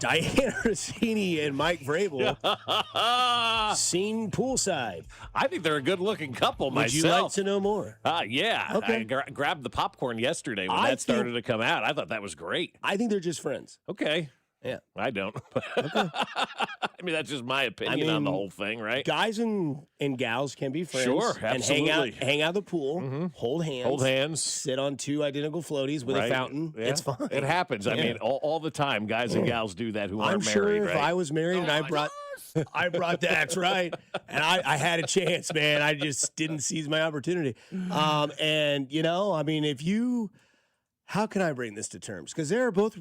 Diana Rossini and Mike Vrabel seen poolside. I think they're a good-looking couple myself. Would you like to know more? Yeah. Okay. I grabbed the popcorn yesterday when that started to come out. I thought that was great. I think they're just friends. Okay. Yeah. I don't. Okay. I mean, that's just my opinion on the whole thing, right? Guys and gals can be friends. Sure, and absolutely. hang out at the pool, hold hands. Sit on two identical floaties with a fountain. Yeah. It's fine. It happens. I mean, all the time, guys and gals do that who aren't married, I'm sure if right? I was married and I brought that's right. And I had a chance, man. I just didn't seize my opportunity. And, I mean, how can I bring this to terms? Because they're both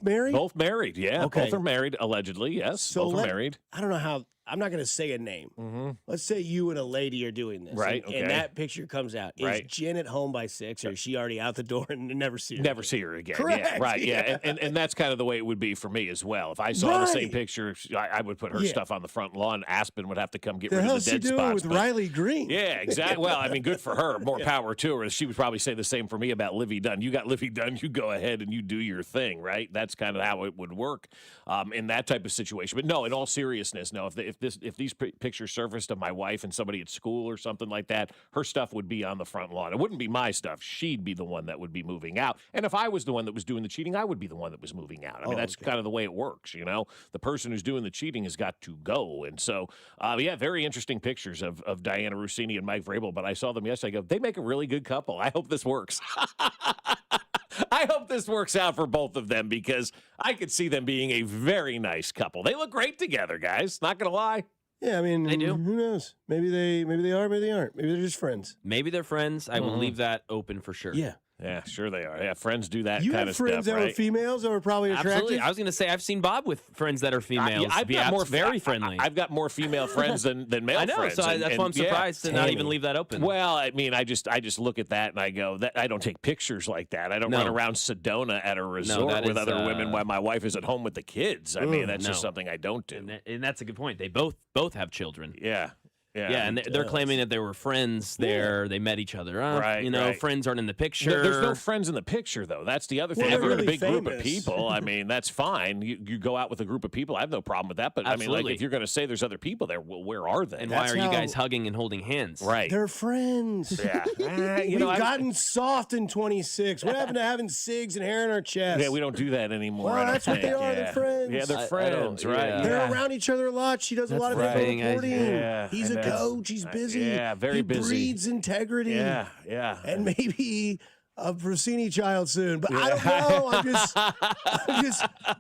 married? Both married, yeah. Okay. Both are married, allegedly, yes. So both are married. I don't know how. I'm not going to say a name. Mm-hmm. Let's say you and a lady are doing this. Right, and that picture comes out. Is Jen at home by 6, or is she already out the door and never see her? Never see her again. Correct. Yeah, right, yeah. And that's kind of the way it would be for me as well. If I saw the same picture, I would put her stuff on the front lawn. Aspen would have to come get rid of the dead spots. The hell's she doing with Riley Green? Yeah, exactly. Well, I mean, good for her. More power to her. She would probably say the same for me about Livy Dunn. You got Livy Dunn, you go ahead and you do your thing, right? That's kind of how it would work in that type of situation. But no, in all seriousness, no. If these pictures surfaced of my wife and somebody at school or something like that, her stuff would be on the front lawn. It wouldn't be my stuff. She'd be the one that would be moving out. And if I was the one that was doing the cheating, I would be the one that was moving out. I mean, that's kind of the way it works, The person who's doing the cheating has got to go. And so, very interesting pictures of Diana Rossini and Mike Vrabel. But I saw them yesterday. I go, they make a really good couple. I hope this works. I hope this works out for both of them because I could see them being a very nice couple. They look great together, guys. Not going to lie. Yeah, I mean, they do. Who knows? Maybe they are, maybe they aren't. Maybe they're just friends. Maybe they're friends. I will leave that open for sure. Yeah. Yeah, sure they are. Yeah, friends do that you kind of stuff, You have friends that were females that were probably attractive? Absolutely. I was going to say, I've seen Bob with friends that are females. I've got more very friendly. I've got more female friends than male friends. I know, so that's why I'm surprised to not even leave that open. Well, I mean, I just look at that and I go, I don't take pictures like that. I don't run around Sedona at a resort with other women while my wife is at home with the kids. I mean, that's just something I don't do. And that's a good point. They both have children. Yeah. Yeah, and they're claiming that they were friends there. They met each other up. Right, friends aren't in the picture. There's no friends in the picture, though. That's the other thing. If you're in a big group of people, I mean, that's fine. You go out with a group of people. I have no problem with that. But, I mean, like, if you're going to say there's other people there, well, where are they? And why are you guys hugging and holding hands? Right. They're friends. Yeah. We've gotten soft in 26. What happened to having cigs and hair in our chest? Yeah, we don't do that anymore. Well, that's what they are. They're friends. Yeah, they're friends, right? They're around each other a lot. She does a lot of reporting. He's a coach. He's busy. Yeah, very busy. He breeds integrity. Yeah. And maybe a Rossini child soon, but I don't know.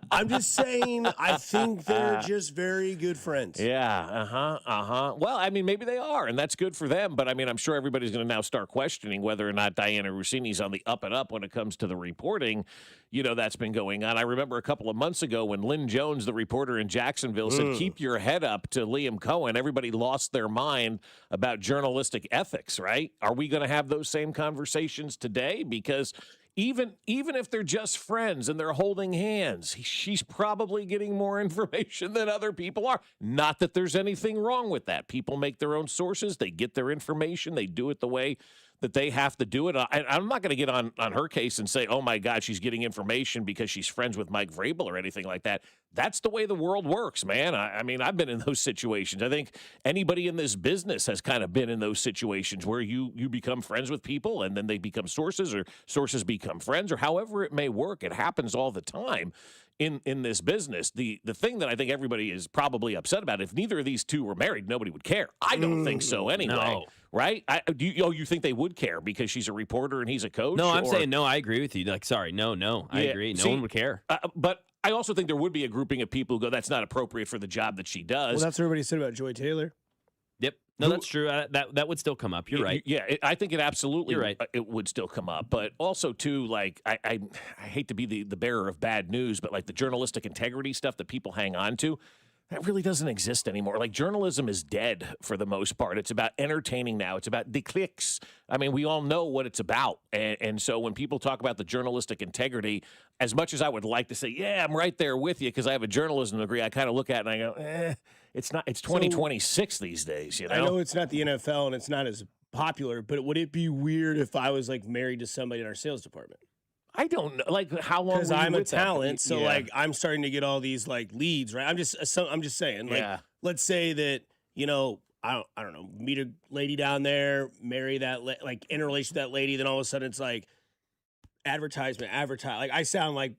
I'm just saying. I think they're just very good friends. Yeah. Well, I mean, maybe they are, and that's good for them. But I mean, I'm sure everybody's going to now start questioning whether or not Diana Rossini's on the up and up when it comes to the reporting. That's been going on. I remember a couple of months ago when Lynn Jones, the reporter in Jacksonville, said, "Keep your head up" to Liam Cohen. Everybody lost their mind about journalistic ethics. Right? Are we going to have those same conversations today? Because even if they're just friends and they're holding hands, she's probably getting more information than other people are. Not that there's anything wrong with that. People make their own sources. They get their information. They do it the way that they have to do it. I'm not going to get on her case and say, oh, my God, she's getting information because she's friends with Mike Vrabel or anything like that. That's the way the world works, man. I mean, I've been in those situations. I think anybody in this business has kind of been in those situations where you become friends with people and then they become sources or sources become friends or however it may work. It happens all the time in this business. The thing that I think everybody is probably upset about, if neither of these two were married, nobody would care. I don't think so anyway. No. Right? You think they would care because she's a reporter and he's a coach? No, I'm saying no. I agree with you. Like, sorry, no. I agree. No one would care. But I also think there would be a grouping of people who go, that's not appropriate for the job that she does. Well, that's what everybody said about Joy Taylor. Yep. No, that's true. That would still come up. You're right. Yeah, I think it absolutely You're right. It would still come up. But also, too, like, I hate to be the bearer of bad news, but like the journalistic integrity stuff that people hang on to, that really doesn't exist anymore. Like, journalism is dead for the most part. It's about entertaining now. It's about the clicks. I mean, we all know what it's about. And so when people talk about the journalistic integrity, as much as I would like to say, yeah, I'm right there with you because I have a journalism degree, I kind of look at it and I go, it's not. It's 2026 these days, I know it's not the NFL and it's not as popular, but would it be weird if I was, like, married to somebody in our sales department? I don't know. Like, how long? Because were you I'm a with that? talent, so Yeah. like I'm starting to get all these like leads, right? I'm just saying, like, Yeah. let's say that I don't know, meet a lady down there, marry that like in a relation with that lady, then all of a sudden it's like advertisement, advertise. Like I sound like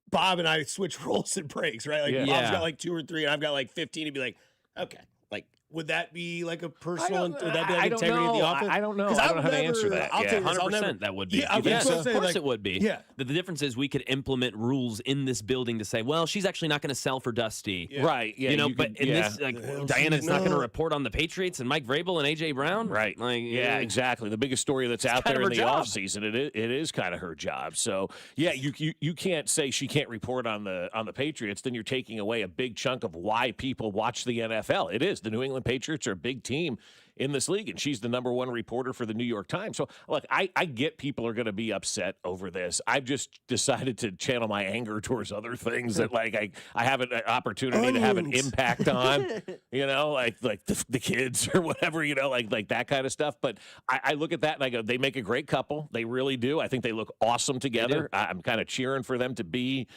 Bob and I switch roles and breaks, right? Like Yeah. Bob's Yeah. got like 2 or 3, and I've got like 15. He'd be like, okay, like. Would that be like a personal? Would that be like I don't integrity of the know. office? I don't know. 'Cause I don't know I've how to answer never- that. I'll Yeah. tell you this, I'll 100% never- that would be. Yeah, I was Yes, gonna of say, course like- it would be. Yeah. The difference is we could implement rules in this building to say, well, she's actually not going to sell for Dusty. Yeah. Right. Yeah. You know, could- but in yeah. this, like, hell Diana's she's not going to not. report on the Patriots and Mike Vrabel and AJ Brown. Right. Like, Yeah, exactly. The biggest story that's out kind there of in her the job. offseason, it is kind of her job. So yeah, you can't say she can't report on the Patriots. Then you're taking away a big chunk of why people watch the NFL. It is the New England Patriots are a big team in this league, and she's the #1 reporter for the New York Times. So look, I get people are going to be upset over this. I've just decided to channel my anger towards other things that like I have an opportunity to have an Onions. impact on, like the kids or whatever, like that kind of stuff. But I look at that and I go, they make a great couple. They really do. I think they look awesome together. I'm kind of cheering for them to be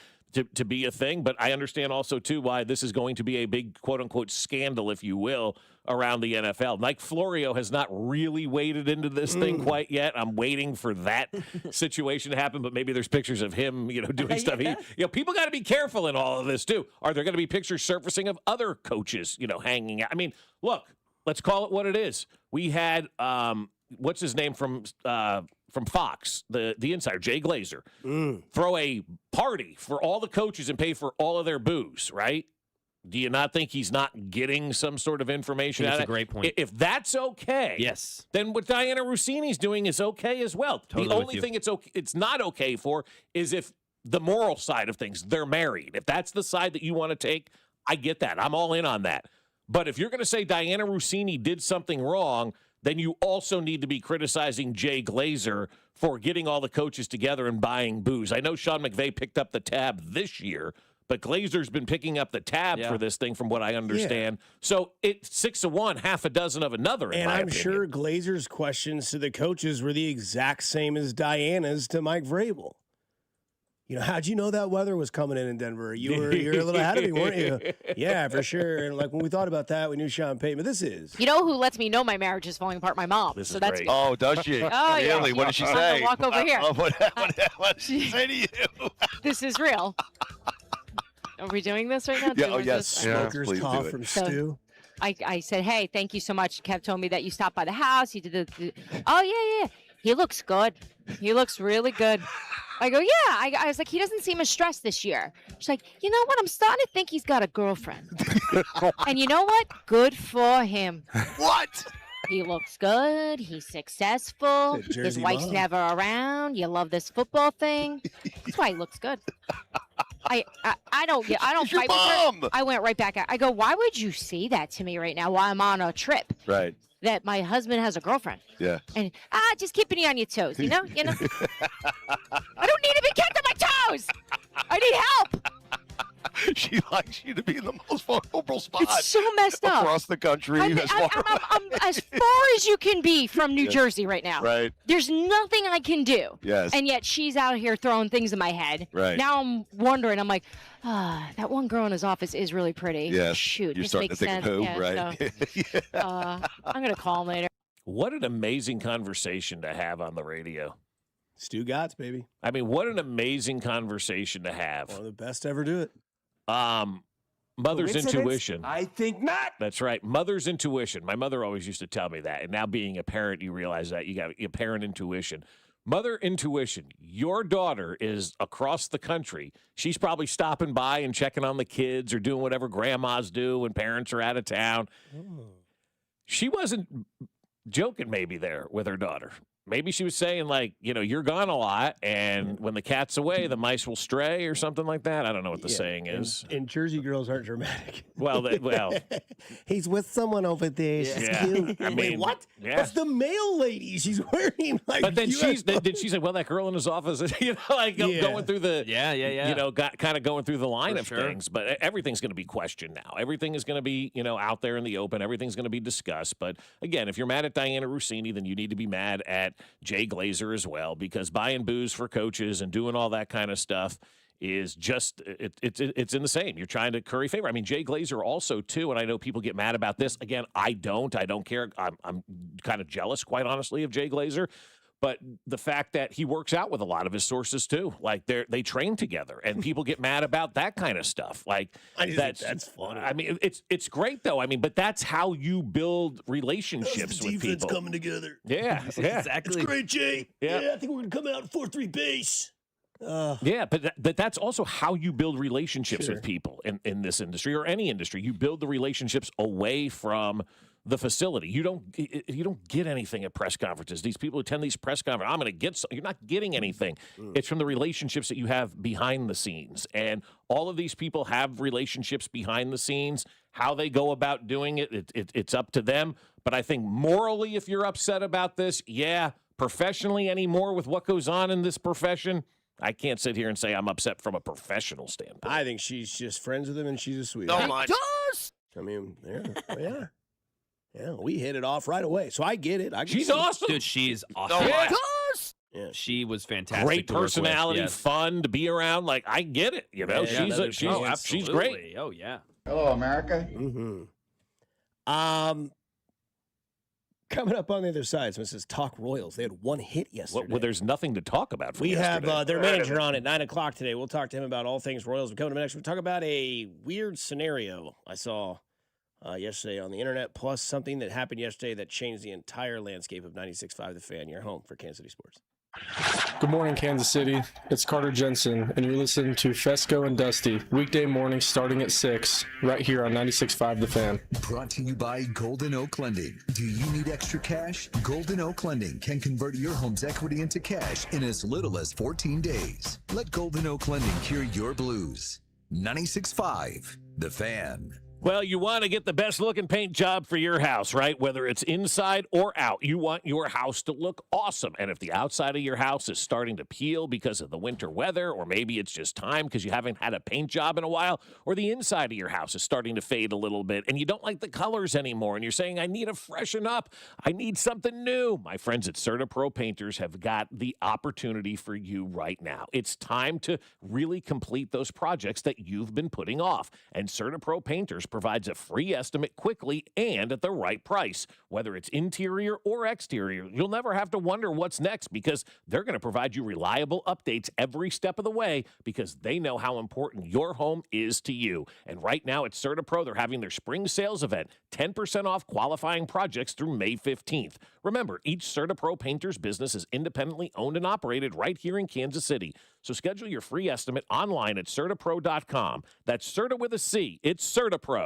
a thing, but I understand also too why this is going to be a big quote unquote scandal, if you will, around the NFL. Mike Florio has not really waded into this thing quite yet. I'm waiting for that situation to happen, but maybe there's pictures of him, doing stuff. People got to be careful in all of this too. Are there going to be pictures surfacing of other coaches, hanging out? I mean, look, let's call it what it is. We had what's his name from Fox, the insider, Jay Glazer, throw a party for all the coaches and pay for all of their booze, right? Do you not think he's not getting some sort of information That's out a of it? great point. If that's okay, Yes. then what Diana Rossini's doing is okay as well. Totally the with only you. thing it's not okay for is if the moral side of things, they're married. If that's the side that you want to take, I get that. I'm all in on that. But if you're going to say Diana Rossini did something wrong, then you also need to be criticizing Jay Glazer for getting all the coaches together and buying booze. I know Sean McVay picked up the tab this year, but Glazer's been picking up the tab for this thing from what I understand. So it's 6 of one, half a dozen of another, in And my I'm opinion. sure Glazer's questions to the coaches were the exact same as Diana's to Mike Vrabel. How'd you know that weather was coming in Denver? You're a little ahead of me, weren't you? Yeah, for sure. And like when we thought about that, we knew Sean Payton. But this is. You know who lets me know my marriage is falling apart? My mom. This So is that's great. good. Oh, does she? Oh, yeah. Really? What did she I'm gonna say? walk over here. What did she say to you? This is real. Are we doing this right now? Yeah, Do oh, we yes. this? Yeah. Smoker's please do cough it. from So- Stu. I said, hey, thank you so much. Kev told me that you stopped by the house. You did oh, yeah. He looks good. He looks really good. I go, yeah. I was like, he doesn't seem as stressed this year. She's like, you know what? I'm starting to think he's got a girlfriend. And you know what? Good for him. What? He looks good. He's successful. It's a His Jersey wife's mom. never around. You love this football thing. That's why he looks good. I don't She's your fight with her. mom. I went right back. I go, why would you say that to me right now while I'm on a trip? Right. That my husband has a girlfriend. Yeah. And just keeping you on your toes, you know? I don't need to be kept on my toes. I need help. She likes you to be in the most vulnerable spot It's so messed up. across the country. I'm as far I'm as far as you can be from New Jersey right now. Right. There's nothing I can do. Yes. And yet she's out here throwing things in my head. Right. Now I'm wondering, I'm like, that one girl in his office is really pretty. Yes. Shoot, You're this starting makes to think sense. of who, Yeah, right? so, I'm going to call him later. What an amazing conversation to have on the radio. Stu Gotts, baby. I mean, what an amazing conversation to have. One of the best to ever do it. Mother's Coincidence? intuition. I think not. That's right. Mother's intuition. My mother always used to tell me that. And now being a parent, you realize that you got your parent intuition. Mother intuition. Your daughter is across the country. She's probably stopping by and checking on the kids or doing whatever grandmas do when parents are out of town. She wasn't joking maybe there with her daughter. Maybe she was saying, like, you're gone a lot, and when the cat's away, the mice will stray or something like that. I don't know what the saying is. And Jersey girls aren't dramatic. Well, He's with someone over there. She's Yeah. cute. I Wait, mean, what? yeah. That's the male lady. She's wearing like. But then US she said, well, that girl in his office, like Yeah. going through the, Yeah. kind of going through the line For of sure. things. But everything's going to be questioned now. Everything is going to be, out there in the open. Everything's going to be discussed. But again, if you're mad at Diana Rossini, then you need to be mad at Jay Glazer as well, because buying booze for coaches and doing all that kind of stuff is just it's in the same. You're trying to curry favor. I mean, Jay Glazer also too, and I know people get mad about this. Again, I don't care. I'm kind of jealous, quite honestly, of Jay Glazer. But the fact that he works out with a lot of his sources too, like they train together, and people get mad about that kind of stuff. Like that's funny. I mean, it's great though. I mean, but that's how you build relationships with defense people. coming together. Yeah, yeah, exactly. It's great, Jay. Yeah. Yeah, I think we're gonna come out 4-3 base. Yeah, but that's also how you build relationships Sure. with people in this industry or any industry. You build the relationships away from the facility. You don't get anything at press conferences. These people who attend these press conferences, I'm going to get you're not getting anything. It's from the relationships that you have behind the scenes. And all of these people have relationships behind the scenes. How they go about doing it's up to them. But I think morally, if you're upset about this, yeah, professionally anymore with what goes on in this profession, I can't sit here and say I'm upset from a professional standpoint. I think she's just friends with him, and she's a sweetheart. No much. I mean, yeah. Yeah, we hit it off right away. So I get it. She's awesome. Dude, she's awesome. No much. Yeah. She was fantastic. Great to work with, personality, yes. fun to be around. Like, I get it. You know, Yeah, she's great. Absolutely. Oh, yeah. Hello, America. Mm-hmm. Coming up on the other side, so it says Talk Royals. They had one hit yesterday. Well, there's nothing to talk about. From We have yesterday. their manager on at 9 o'clock today. We'll talk to him about all things Royals. We're coming up next. We'll talk about a weird scenario I saw yesterday on the internet, plus something that happened yesterday that changed the entire landscape of 96.5 The Fan, your home for Kansas City sports. Good morning, Kansas City. It's Carter Jensen, and you're listening to Fescoe and Dusty, weekday mornings starting at 6, right here on 96.5 The Fan. Brought to you by Golden Oak Lending. Do you need extra cash? Golden Oak Lending can convert your home's equity into cash in as little as 14 days. Let Golden Oak Lending cure your blues. 96.5 The Fan. Well, you want to get the best looking paint job for your house, right? Whether it's inside or out, you want your house to look awesome. And if the outside of your house is starting to peel because of the winter weather, or maybe it's just time because you haven't had a paint job in a while, or the inside of your house is starting to fade a little bit and you don't like the colors anymore and you're saying, I need to freshen up, I need something new. My friends at CertaPro Painters have got the opportunity for you right now. It's time to really complete those projects that you've been putting off. And CertaPro Painters provides a free estimate quickly and at the right price. Whether it's interior or exterior, you'll never have to wonder what's next because they're going to provide you reliable updates every step of the way because they know how important your home is to you. And right now at CertaPro, they're having their spring sales event, 10% off qualifying projects through May 15th. Remember, each CertaPro Painters business is independently owned and operated right here in Kansas City. So schedule your free estimate online at CertaPro.com. That's Certa with a C. It's CertaPro.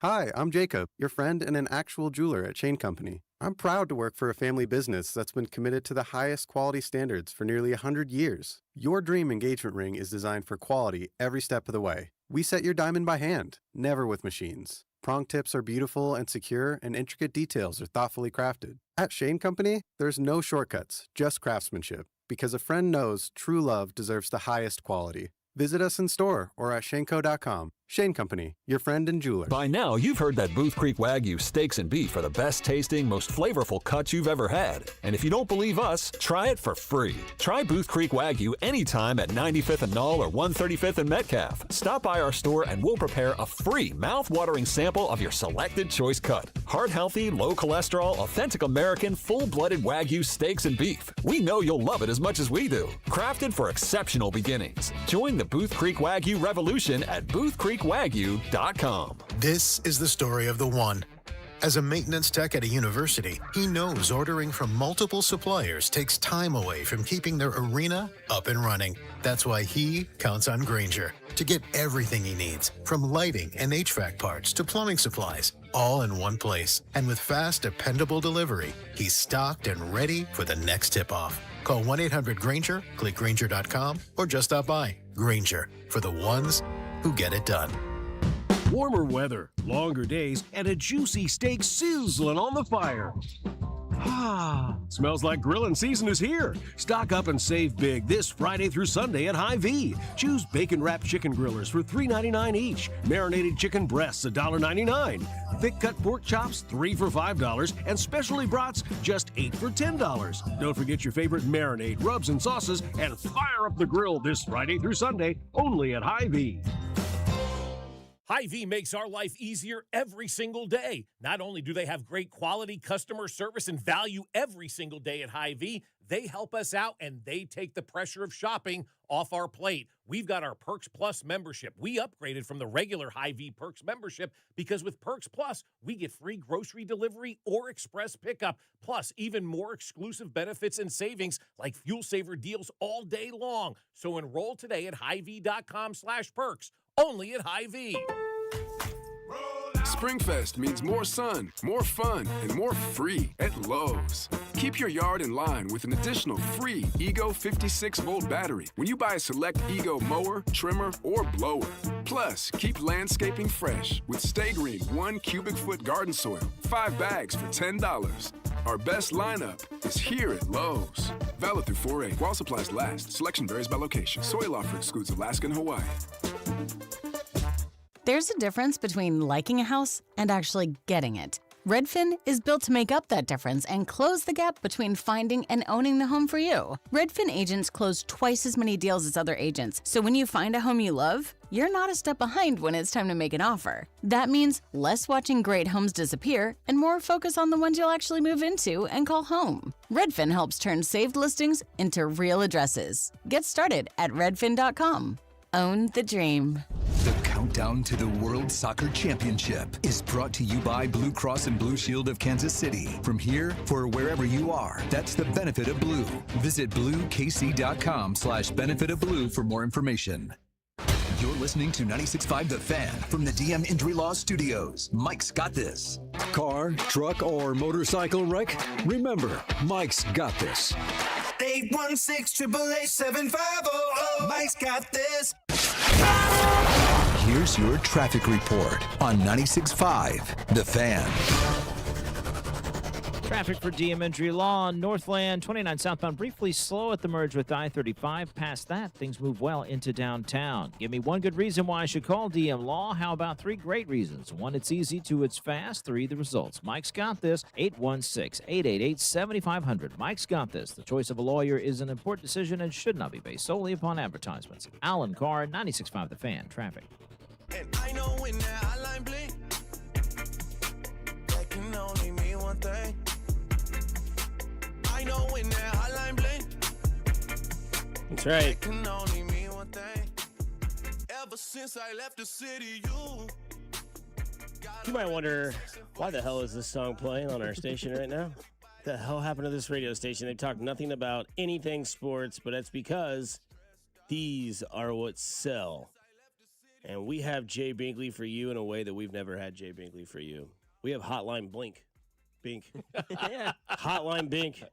Hi, I'm Jacob, your friend and an actual jeweler at Chain Company. I'm proud to work for a family business that's been committed to the highest quality standards for nearly 100 years. Your dream engagement ring is designed for quality every step of the way. We set your diamond by hand, never with machines. Prong tips are beautiful and secure, and intricate details are thoughtfully crafted. At Shane Company, there's no shortcuts, just craftsmanship, because a friend knows true love deserves the highest quality. Visit us in store or at shaneco.com. Shane Company, your friend and jeweler. By now, you've heard that Booth Creek Wagyu steaks and beef are the best tasting, most flavorful cuts you've ever had. And if you don't believe us, try it for free. Try Booth Creek Wagyu anytime at 95th and Knoll or 135th and Metcalf. Stop by our store and we'll prepare a free mouth-watering sample of your selected choice cut. Heart-healthy, low-cholesterol, authentic American, full-blooded Wagyu steaks and beef. We know you'll love it as much as we do. Crafted for exceptional beginnings. Join the Booth Creek Wagyu revolution at boothcreekwagyu.com. This is the story of the one. As a maintenance tech at a university, he knows ordering from multiple suppliers takes time away from keeping their arena up and running. That's why he counts on Grainger to get everything he needs, from lighting and HVAC parts to plumbing supplies, all in one place. And with fast, dependable delivery, he's stocked and ready for the next tip-off. Call 1-800-GRAINGER, click Grainger.com, or just stop by. Grainger, for the ones who get it done. Warmer weather, longer days, and a juicy steak sizzling on the fire. Ah, smells like grilling season is here. Stock up and save big this Friday through Sunday at Hy-Vee. Choose bacon-wrapped chicken grillers for $3.99 each. Marinated chicken breasts, $1.99. Thick-cut pork chops, 3 for $5. And specialty brats, just 8 for $10. Don't forget your favorite marinade, rubs, and sauces, and fire up the grill this Friday through Sunday, only at Hy-Vee. Hy-Vee makes our life easier every single day. Not only do they have great quality customer service and value every single day at Hy-Vee, they help us out and they take the pressure of shopping off our plate. We've got our Perks Plus membership. We upgraded from the regular Hy-Vee Perks membership because with Perks Plus, we get free grocery delivery or express pickup, plus even more exclusive benefits and savings like fuel saver deals all day long. So enroll today at Hy-Vee.com/perks. Only at Hy-Vee. Springfest means more sun, more fun, and more free at Lowe's. Keep your yard in line with an additional free Ego 56-volt battery when you buy a select Ego mower, trimmer, or blower. Plus, keep landscaping fresh with Stay Green 1 cubic foot garden soil, 5 bags for $10. Our best lineup is here at Lowe's. Valid through 4/8 while supplies last. Selection varies by location. Soil offer excludes Alaska and Hawaii. There's a difference between liking a house and actually getting it. Redfin is built to make up that difference and close the gap between finding and owning the home for you. Redfin agents close twice as many deals as other agents, so when you find a home you love, you're not a step behind when it's time to make an offer. That means less watching great homes disappear and more focus on the ones you'll actually move into and call home. Redfin helps turn saved listings into real addresses. Get started at redfin.com. Own the dream. The countdown to the World Soccer Championship is brought to you by Blue Cross and Blue Shield of Kansas City. From here, for wherever you are, that's the benefit of blue. Visit bluekc.com/benefit of blue for more information. You're listening to 96.5 The Fan from the DM Injury Law Studios. Mike's got this. Car, truck, or motorcycle wreck? Remember, Mike's got this. 816-888-7500. Mike's got this. Here's your traffic report on 96.5 The Fan. Traffic for DM Injury Law on Northland 29 southbound briefly slow at the merge with I-35. Past that, things move well into downtown. Give me one good reason why I should call DM Law. How about 3 great reasons? 1, it's easy. 2, it's fast. 3, the results. Mike's got this. 816-888-7500. Mike's got this. The choice of a lawyer is an important decision and should not be based solely upon advertisements. Alan Carr, 96.5 The Fan. Traffic. And I know when that hotline blink, that can only mean one thing. I know when that hotline blink. That's right. That can only mean one thing. Ever since I left the city, You might wonder, why the hell is this song playing on our station right now? What the hell happened to this radio station? They talk nothing about anything sports, but that's because these are what sell. And we have Jay Binkley for you in a way that we've never had Jay Binkley for you. We have Hotline Bink. Yeah. Hotline Bink.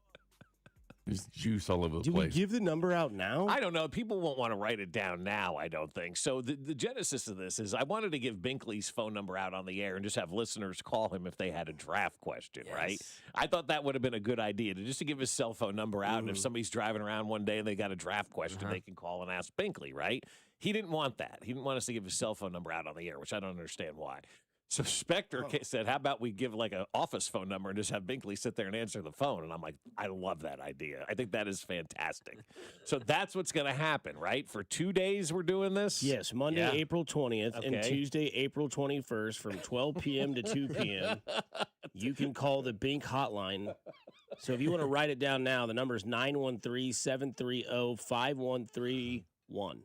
There's juice all over the Do place. we give the number out now? I don't know. People won't want to write it down now, I don't think. So the genesis of this is I wanted to give Binkley's phone number out on the air and just have listeners call him if they had a draft question, right? I thought that would have been a good idea to give his cell phone number out. And if somebody's driving around one day and they got a draft question, they can call and ask Binkley, right? He didn't want that. He didn't want us to give his cell phone number out on the air, which I don't understand why. So Spectre said, how about we give like an office phone number and just have Binkley sit there and answer the phone? And I'm like, I love that idea. I think that is fantastic. So that's what's going to happen, right? For 2 days we're doing this? Yes, Monday, April 20th, and Tuesday, April 21st from 12 p.m. to 2 p.m. You can call the Bink hotline. So if you want to write it down now, the number is 913-730-5131.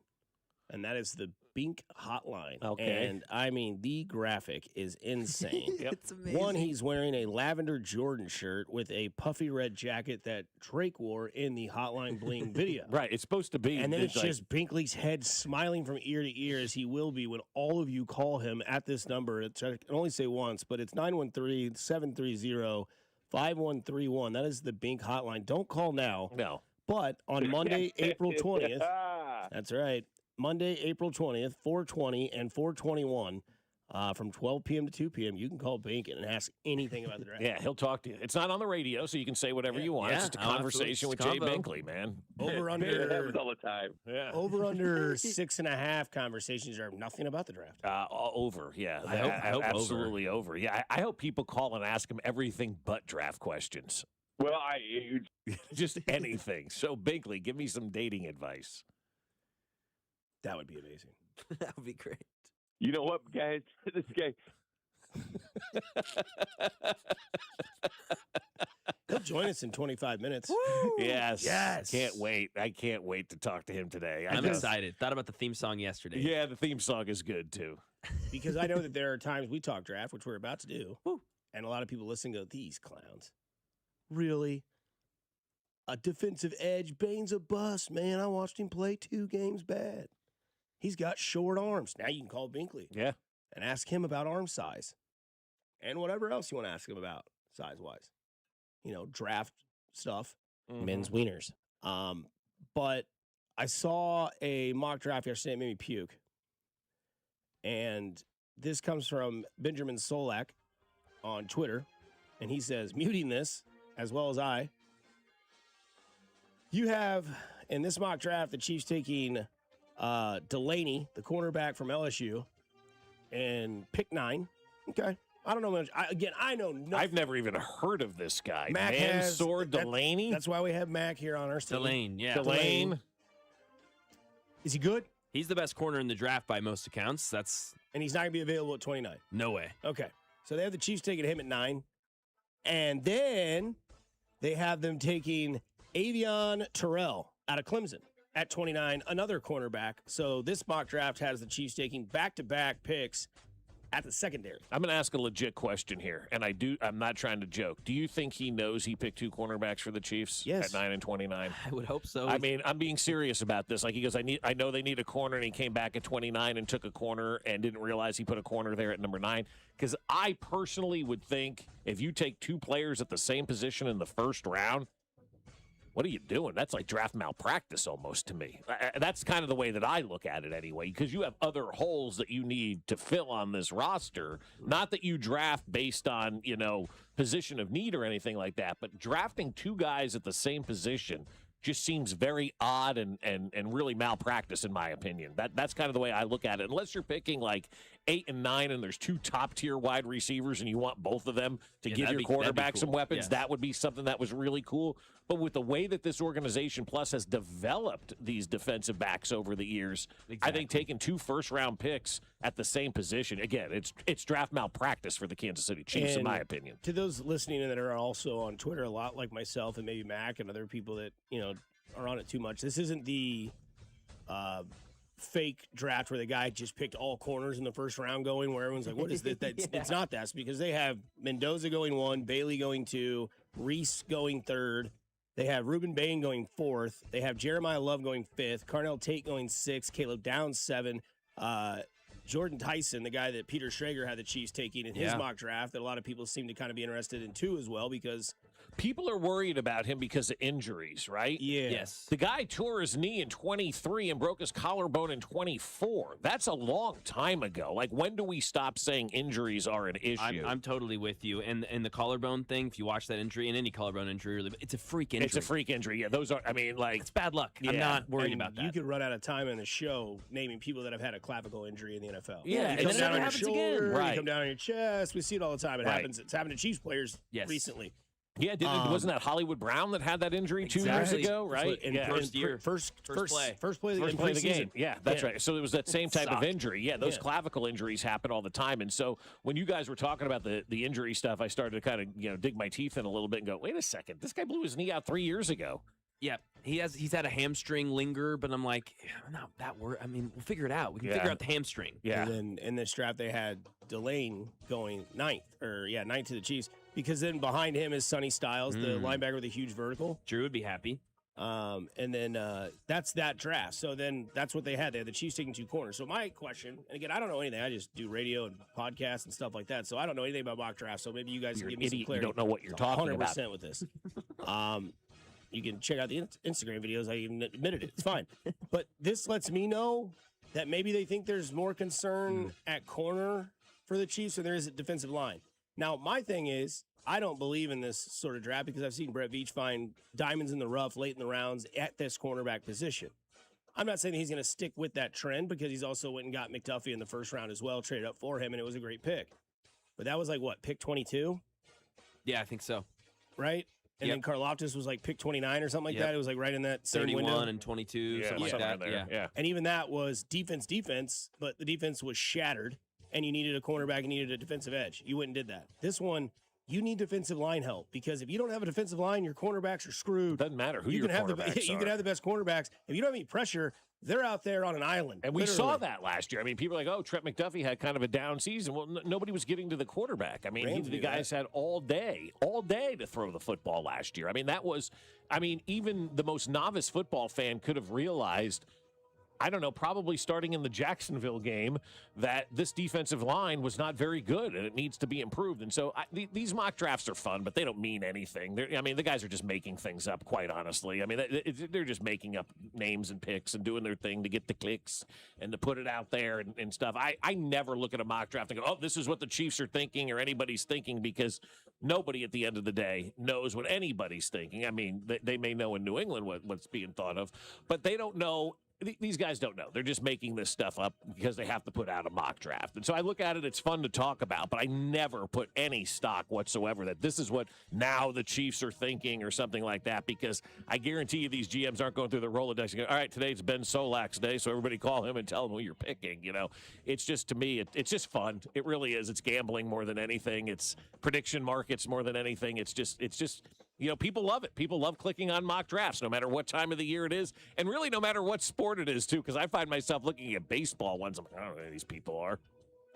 And that is the Bink hotline. Okay. And I mean, the graphic is insane. It's amazing. One, he's wearing a lavender Jordan shirt with a puffy red jacket that Drake wore in the Hotline Bling video. Right. It's supposed to be. And then it's just Binkley's head smiling from ear to ear as he will be when all of you call him at this number. I can only say once, but it's 913-730-5131. That is the Bink hotline. Don't call now. No. But on Monday, April 20th, that's right, Monday, April 20th, 4:20 and 4:21, from 12 p.m. to 2 p.m. You can call Bacon and ask anything about the draft. Yeah, he'll talk to you. It's not on the radio, so you can say whatever you want. It's just a conversation with Jay Binkley, man. Over under It happens all the time. Yeah. over under 6.5 conversations are nothing about the draft. Over, yeah. I hope absolutely over. Yeah, I hope people call and ask him everything but draft questions. Well, Just anything. So, Binkley, give me some dating advice. That would be amazing. That would be great. you know what, guys? This guy. He'll join us in 25 minutes. Yes. Yes. Can't wait. I can't wait to talk to him today. I'm excited. Thought about the theme song yesterday. Yeah, the theme song is good, too. Because I know that there are times we talk draft, which we're about to do, and a lot of people listen and go, these clowns. Really? A defensive edge, Bane's a bust, man. I watched him play 2 games bad. He's got short arms. Now you can call Binkley. Yeah. And ask him about arm size. And whatever else you want to ask him about, size-wise. You know, draft stuff, men's wieners. But I saw a mock draft yesterday that made me puke. And this comes from Benjamin Solak on Twitter. And he says, muting this, as well as I, you have, in this mock draft, the Chiefs taking Delaney, the cornerback from LSU, and pick 9. Okay. I don't know much. I know nothing. I've never even heard of this guy. Mac Mansoor Delaney? That's why we have Mac here on our team. Delane, yeah. Delane. Is he good? He's the best corner in the draft by most accounts. And he's not going to be available at 29. No way. Okay. So they have the Chiefs taking him at 9. And then they have them taking Avion Terrell out of Clemson at 29, another cornerback. So this mock draft has the Chiefs taking back-to-back picks at the secondary. I'm going to ask a legit question here, and I'm not trying to joke. Do you think he knows he picked 2 cornerbacks for the Chiefs at 9 and 29? I would hope so. I mean, I'm being serious about this. Like he goes, I know they need a corner, and he came back at 29 and took a corner and didn't realize he put a corner there at number 9. Because I personally would think if you take 2 players at the same position in the first round, what are you doing? That's like draft malpractice almost to me. That's kind of the way that I look at it anyway, because you have other holes that you need to fill on this roster. Not that you draft based on, position of need or anything like that, but drafting 2 guys at the same position just seems very odd and really malpractice in my opinion. That's kind of the way I look at it. Unless you're picking like 8 and 9 and there's 2 top-tier wide receivers and you want both of them to give your quarterback some weapons, yes. That would be something that was really cool. But with the way that this organization plus has developed these defensive backs over the years, I think taking 2 first-round picks at the same position, again, it's draft malpractice for the Kansas City Chiefs, in my opinion. To those listening that are also on Twitter a lot, like myself and maybe Mac and other people that, are on it too much, this isn't the fake draft where the guy just picked all corners in the first round going, where everyone's like, what is this? It's not that. It's because they have Mendoza going 1, Bailey going 2, Reese going 3rd. They have Ruben Bain going 4th. They have Jeremiah Love going 5th. Carnell Tate going 6th. Caleb Downs 7. Jordan Tyson, the guy that Peter Schrager had the Chiefs taking in his mock draft, that a lot of people seem to kind of be interested in too as well, because people are worried about him because of injuries, right? Yeah. Yes. The guy tore his knee in 23 and broke his collarbone in 24. That's a long time ago. Like, when do we stop saying injuries are an issue? I'm totally with you. And the collarbone thing, if you watch that injury, and any collarbone injury, really, it's a freak injury. It's a freak injury. Yeah, those are, it's bad luck. Yeah. I'm not worried about that. You could run out of time in the show naming people that have had a clavicle injury in the NFL. Yeah, you come down on your shoulder, again. Right. You come down on your chest. We see it all the time. It happens. It's happened to Chiefs players recently. Yeah, wasn't that Hollywood Brown that had that injury 2 years ago, right? First year. First play of the game. Yeah, that's right. So it was that same type of injury. Yeah, those clavicle injuries happen all the time. And so when you guys were talking about the injury stuff, I started to kind of dig my teeth in a little bit and go, wait a second, this guy blew his knee out 3 years ago. Yeah, he's had a hamstring linger, but I'm like, not that word. I mean, we'll figure it out. We can figure out the hamstring. Yeah. And then in this draft, they had Delane going 9th to the Chiefs, because then behind him is Sonny Styles, the linebacker with a huge vertical. Drew would be happy. And then that's that draft. So then that's what they had. They had the Chiefs taking 2 corners. So my question, and again, I don't know anything. I just do radio and podcasts and stuff like that. So I don't know anything about mock draft. So maybe you guys can give me some clarity. You don't know what you're talking about. 100% with this. You can check out the Instagram videos. I even admitted it. It's fine. But this lets me know that maybe they think there's more concern at corner for the Chiefs than there is at defensive line. Now, my thing is, I don't believe in this sort of draft because I've seen Brett Veach find diamonds in the rough late in the rounds at this cornerback position. I'm not saying that he's going to stick with that trend because he's also went and got McDuffie in the first round as well, traded up for him, and it was a great pick. But that was like, what, pick 22? Yeah, I think so. Right? And then Karlaftis was like pick 29 or something like that. It was like right in that same 31 window. and 22, something like that. Yeah. And even that was defense, but the defense was shattered, and you needed a cornerback and needed a defensive edge. You went and did that. This one, you need defensive line help because if you don't have a defensive line, your cornerbacks are screwed. Doesn't matter who you your can have cornerbacks you can have the best cornerbacks. If you don't have any pressure, they're out there on an island. And we saw that last year. I mean, people are like, oh, Trent McDuffie had kind of a down season. Well, nobody was getting to the quarterback. I mean, the guys had all day to throw the football last year. I mean, even the most novice football fan could have realized, I don't know, probably starting in the Jacksonville game, that this defensive line was not very good and it needs to be improved. And so these mock drafts are fun, but they don't mean anything. The guys are just making things up, quite honestly. I mean, they're just making up names and picks and doing their thing to get the clicks and to put it out there and stuff. I never look at a mock draft and go, oh, this is what the Chiefs are thinking or anybody's thinking, because nobody at the end of the day knows what anybody's thinking. I mean, they may know in New England what's being thought of, but they don't know. These guys don't know. They're just making this stuff up because they have to put out a mock draft. And so I look at it, it's fun to talk about, but I never put any stock whatsoever that this is what now the Chiefs are thinking or something like that, because I guarantee you these GMs aren't going through the Rolodex and go, all right, today's Ben Solak's day, so everybody call him and tell him who you're picking. It's just, to me, it's just fun. It really is. It's gambling more than anything. It's prediction markets more than anything. It's just people love it. People love clicking on mock drafts, no matter what time of the year it is, and really no matter what sport it is, too, because I find myself looking at baseball ones. I'm like, I don't know who these people are.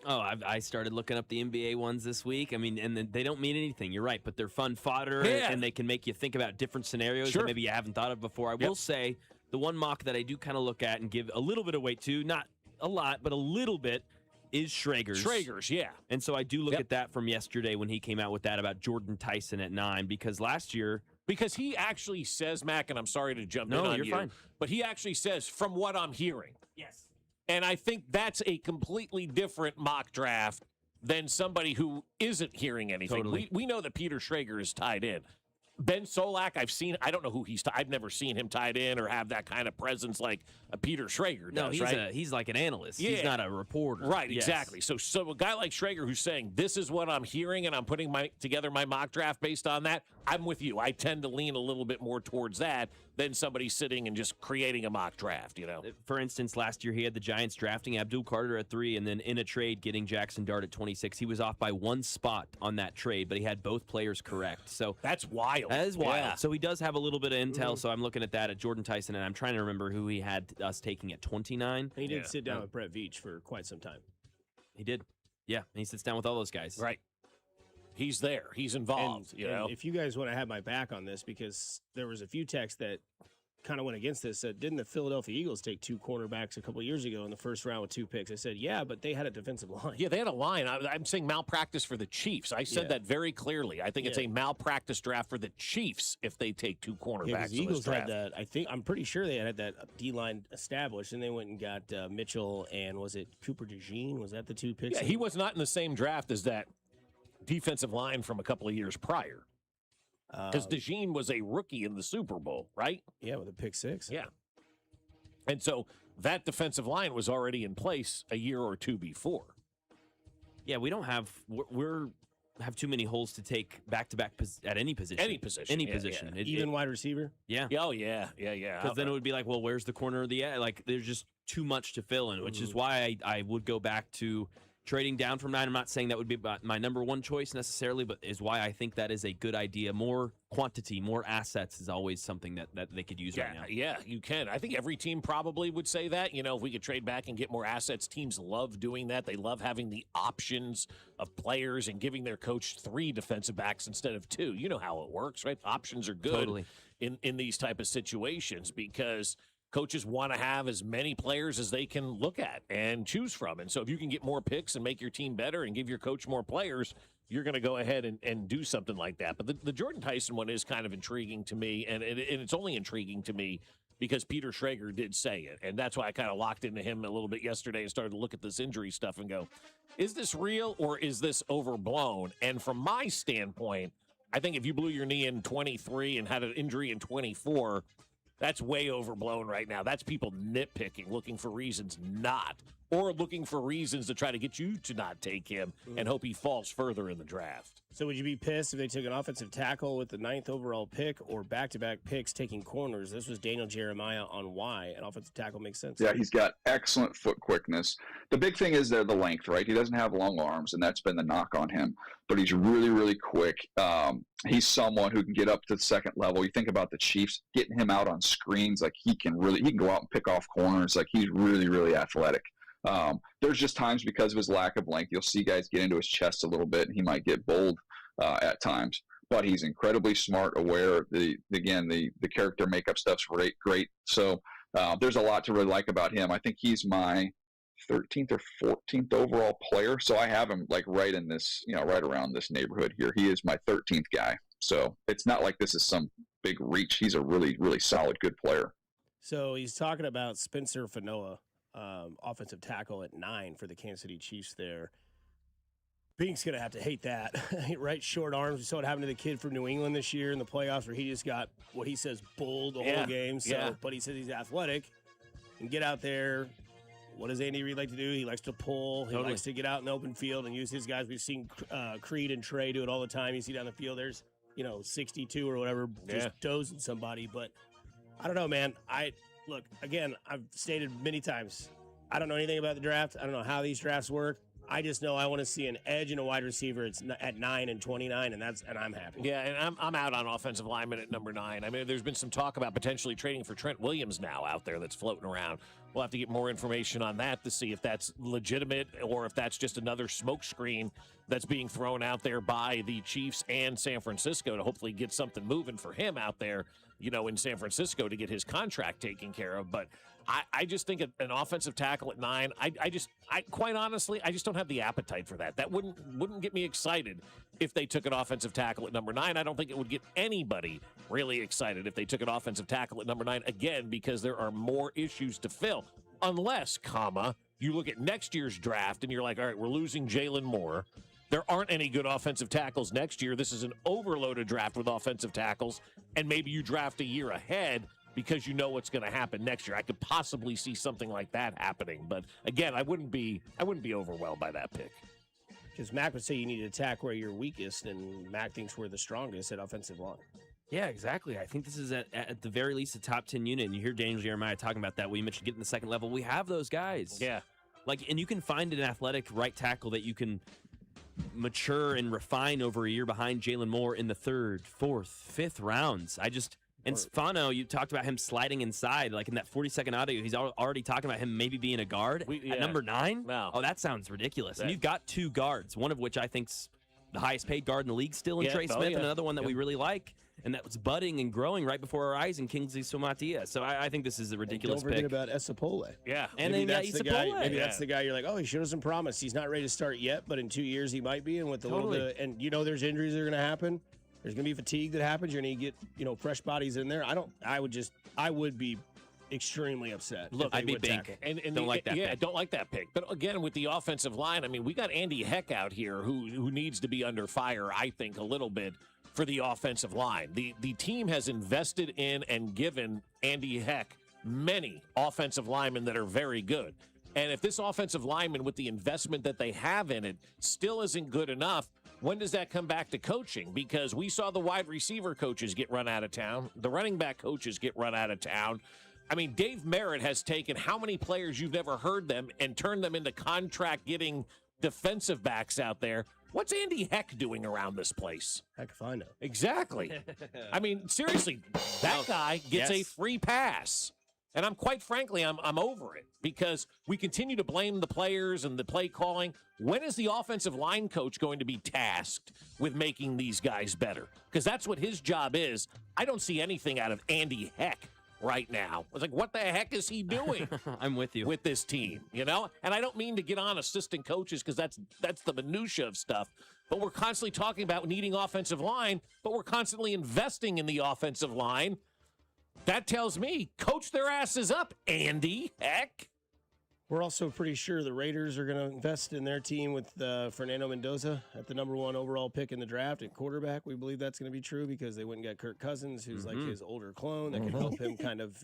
Oh, I started looking up the NBA ones this week. I mean, and they don't mean anything. You're right, but they're fun fodder, and they can make you think about different scenarios that maybe you haven't thought of before. I will say the one mock that I do kind of look at and give a little bit of weight to, not a lot, but a little bit, is Schrager's. Yeah. And so I do look at that from yesterday when he came out with that about Jordan Tyson at 9, because last year... Because he actually says, Mac, and I'm sorry to jump in on you're you, fine. but he actually says, from what I'm hearing. Yes. And I think that's a completely different mock draft than somebody who isn't hearing anything. Totally. We know that Peter Schrager is tied in. Ben Solak, I don't know who I've never seen him tied in or have that kind of presence like a Peter Schrager does, he's like an analyst. Yeah. He's not a reporter. Right, exactly. So a guy like Schrager who's saying, this is what I'm hearing and I'm putting together my mock draft based on that, I'm with you. I tend to lean a little bit more towards that than somebody sitting and just creating a mock draft, For instance, last year he had the Giants drafting Abdul Carter at 3 and then in a trade getting Jackson Dart at 26. He was off by one spot on that trade, but he had both players correct. So that's wild. That is wild. Yeah. So he does have a little bit of intel, so I'm looking at that at Jordan Tyson, and I'm trying to remember who he had us taking at 29. He did sit down with Brett Veach for quite some time. He did. Yeah, and he sits down with all those guys. Right. He's there. He's involved. And if you guys want to have my back on this, because there was a few texts that kind of went against this. Didn't the Philadelphia Eagles take 2 cornerbacks a couple of years ago in the first round with 2 picks? I said, yeah, but they had a defensive line. Yeah, they had a line. I'm saying malpractice for the Chiefs. I said that very clearly. I think it's a malpractice draft for the Chiefs if they take 2 cornerbacks. The Eagles had that. I'm pretty sure they had that D-line established, and they went and got Mitchell and was it Cooper DeJean? Was that the 2 picks? Yeah, he was not in the same draft as that defensive line from a couple of years prior. Because DeJean was a rookie in the Super Bowl, right? Yeah, with a pick 6. Yeah. And so that defensive line was already in place a year or 2 before. Yeah, we don't have have too many holes to take back-to-back at any position. Any position. Any position. Yeah. Even wide receiver? Yeah. Oh, yeah. Because then it would be like, well, where's the corner of the edge? Like, there's just too much to fill in, which is why I would go back to trading down from 9. I'm not saying that would be my number one choice necessarily, but is why I think that is a good idea. More quantity, more assets is always something that they could use right now. Yeah, you can. I think every team probably would say that. If we could trade back and get more assets, teams love doing that. They love having the options of players and giving their coach 3 defensive backs instead of 2. You know how it works, right? Options are good in these type of situations because coaches want to have as many players as they can look at and choose from. And so if you can get more picks and make your team better and give your coach more players, you're going to go ahead and do something like that. But the Jordan Tyson one is kind of intriguing to me, and it's only intriguing to me because Peter Schrager did say it. And that's why I kind of locked into him a little bit yesterday and started to look at this injury stuff and go, is this real or is this overblown? And from my standpoint, I think if you blew your knee in 23 and had an injury in 24, that's way overblown right now. That's people nitpicking, looking for reasons not, or looking for reasons to try to get you to not take him and hope he falls further in the draft. So would you be pissed if they took an offensive tackle with the 9th overall pick or back-to-back picks taking corners? This was Daniel Jeremiah on why an offensive tackle makes sense. Yeah, he's got excellent foot quickness. The big thing is the length, right? He doesn't have long arms, and that's been the knock on him. But he's really, really quick. He's someone who can get up to the second level. You think about the Chiefs getting him out on screens, like he can go out and pick off corners. Like he's really, really athletic. There's just times because of his lack of length, you'll see guys get into his chest a little bit, and he might get bold at times. But he's incredibly smart, aware. The character makeup stuff's great. So there's a lot to really like about him. I think he's my 13th or 14th overall player. So I have him like right in this, right around this neighborhood here. He is my 13th guy. So it's not like this is some big reach. He's a really, really solid, good player. So he's talking about Spencer Fanoa, offensive tackle at 9 for the Kansas City Chiefs there. Pink's going to have to hate that, right? Short arms. We saw what happened to the kid from New England this year in the playoffs where he just got what he says bulled the whole game. So, but he says he's athletic and get out there. What does Andy Reid like to do? He likes to pull. He likes to get out in the open field and use his guys. We've seen Creed and Trey do it all the time. You see down the field, there's, 62 or whatever, just dozing somebody. But I don't know, man. Look, again, I've stated many times, I don't know anything about the draft. I don't know how these drafts work. I just know I want to see an edge and a wide receiver. It's at 9 and 29, and I'm happy. Yeah, and I'm out on offensive lineman at number 9. I mean, there's been some talk about potentially trading for Trent Williams now out there that's floating around. We'll have to get more information on that to see if that's legitimate or if that's just another smokescreen that's being thrown out there by the Chiefs and San Francisco to hopefully get something moving for him out there, in San Francisco to get his contract taken care of. But I just think an offensive tackle at 9, quite honestly, I just don't have the appetite for that. That wouldn't get me excited if they took an offensive tackle at number 9. I don't think it would get anybody really excited if they took an offensive tackle at number 9, again, because there are more issues to fill. Unless, you look at next year's draft and you're like, all right, we're losing Jalen Moore. There aren't any good offensive tackles next year. This is an overloaded draft with offensive tackles, and maybe you draft a year ahead because you know what's going to happen next year. I could possibly see something like that happening. But again, I wouldn't be overwhelmed by that pick. Because Mac would say you need to attack where you're weakest, and Mac thinks we're the strongest at offensive line. Yeah, exactly. I think this is at the very least a top 10 unit. And you hear Daniel Jeremiah talking about that. We mentioned getting the second level. We have those guys. Yeah. And you can find an athletic right tackle that you can mature and refine over a year behind Jalen Moore in the 3rd, 4th, 5th rounds. And Fano, you talked about him sliding inside, like in that 40-second audio. He's already talking about him maybe being a guard at number 9. No. Oh, that sounds ridiculous. And you've got 2 guards, one of which I think's the highest paid guard in the league still in Trey Smith, and another one that we really like, and that was budding and growing right before our eyes in Kingsley Sumatia. So I think this is a ridiculous pick. Don't forget about Esapole. Yeah. And maybe then that's the guy. Maybe that's the guy you're like, oh, he showed us some promise. He's not ready to start yet, but in 2 years he might be. And with a little bit, and there's injuries that are going to happen. There's going to be fatigue that happens. You're going to get, fresh bodies in there. I would be extremely upset. Look, I'd be big. And don't like that pick. Don't like that pick. But again, with the offensive line, I mean, we got Andy Heck out here who needs to be under fire, I think, a little bit for the offensive line. The team has invested in and given Andy Heck many offensive linemen that are very good. And if this offensive lineman, with the investment that they have in it, still isn't good enough, when does that come back to coaching? Because we saw the wide receiver coaches get run out of town. The running back coaches get run out of town. I mean, Dave Merritt has taken how many players you've never heard them and turned them into contract-getting defensive backs out there. What's Andy Heck doing around this place? Heck if I know. Exactly. I mean, seriously, that guy gets a free pass. And I'm quite frankly, I'm over it because we continue to blame the players and the play calling. When is the offensive line coach going to be tasked with making these guys better? Because that's what his job is. I don't see anything out of Andy Heck right now. I was like, what the heck is he doing? I'm with you. With this team, And I don't mean to get on assistant coaches because that's the minutia of stuff. But we're constantly talking about needing offensive line, but we're constantly investing in the offensive line. That tells me coach their asses up, Andy. Heck. We're also pretty sure the Raiders are going to invest in their team with Fernando Mendoza at the #1 overall pick in the draft at quarterback. We believe that's going to be true because they went and got Kirk Cousins, who's like his older clone that can help him kind of,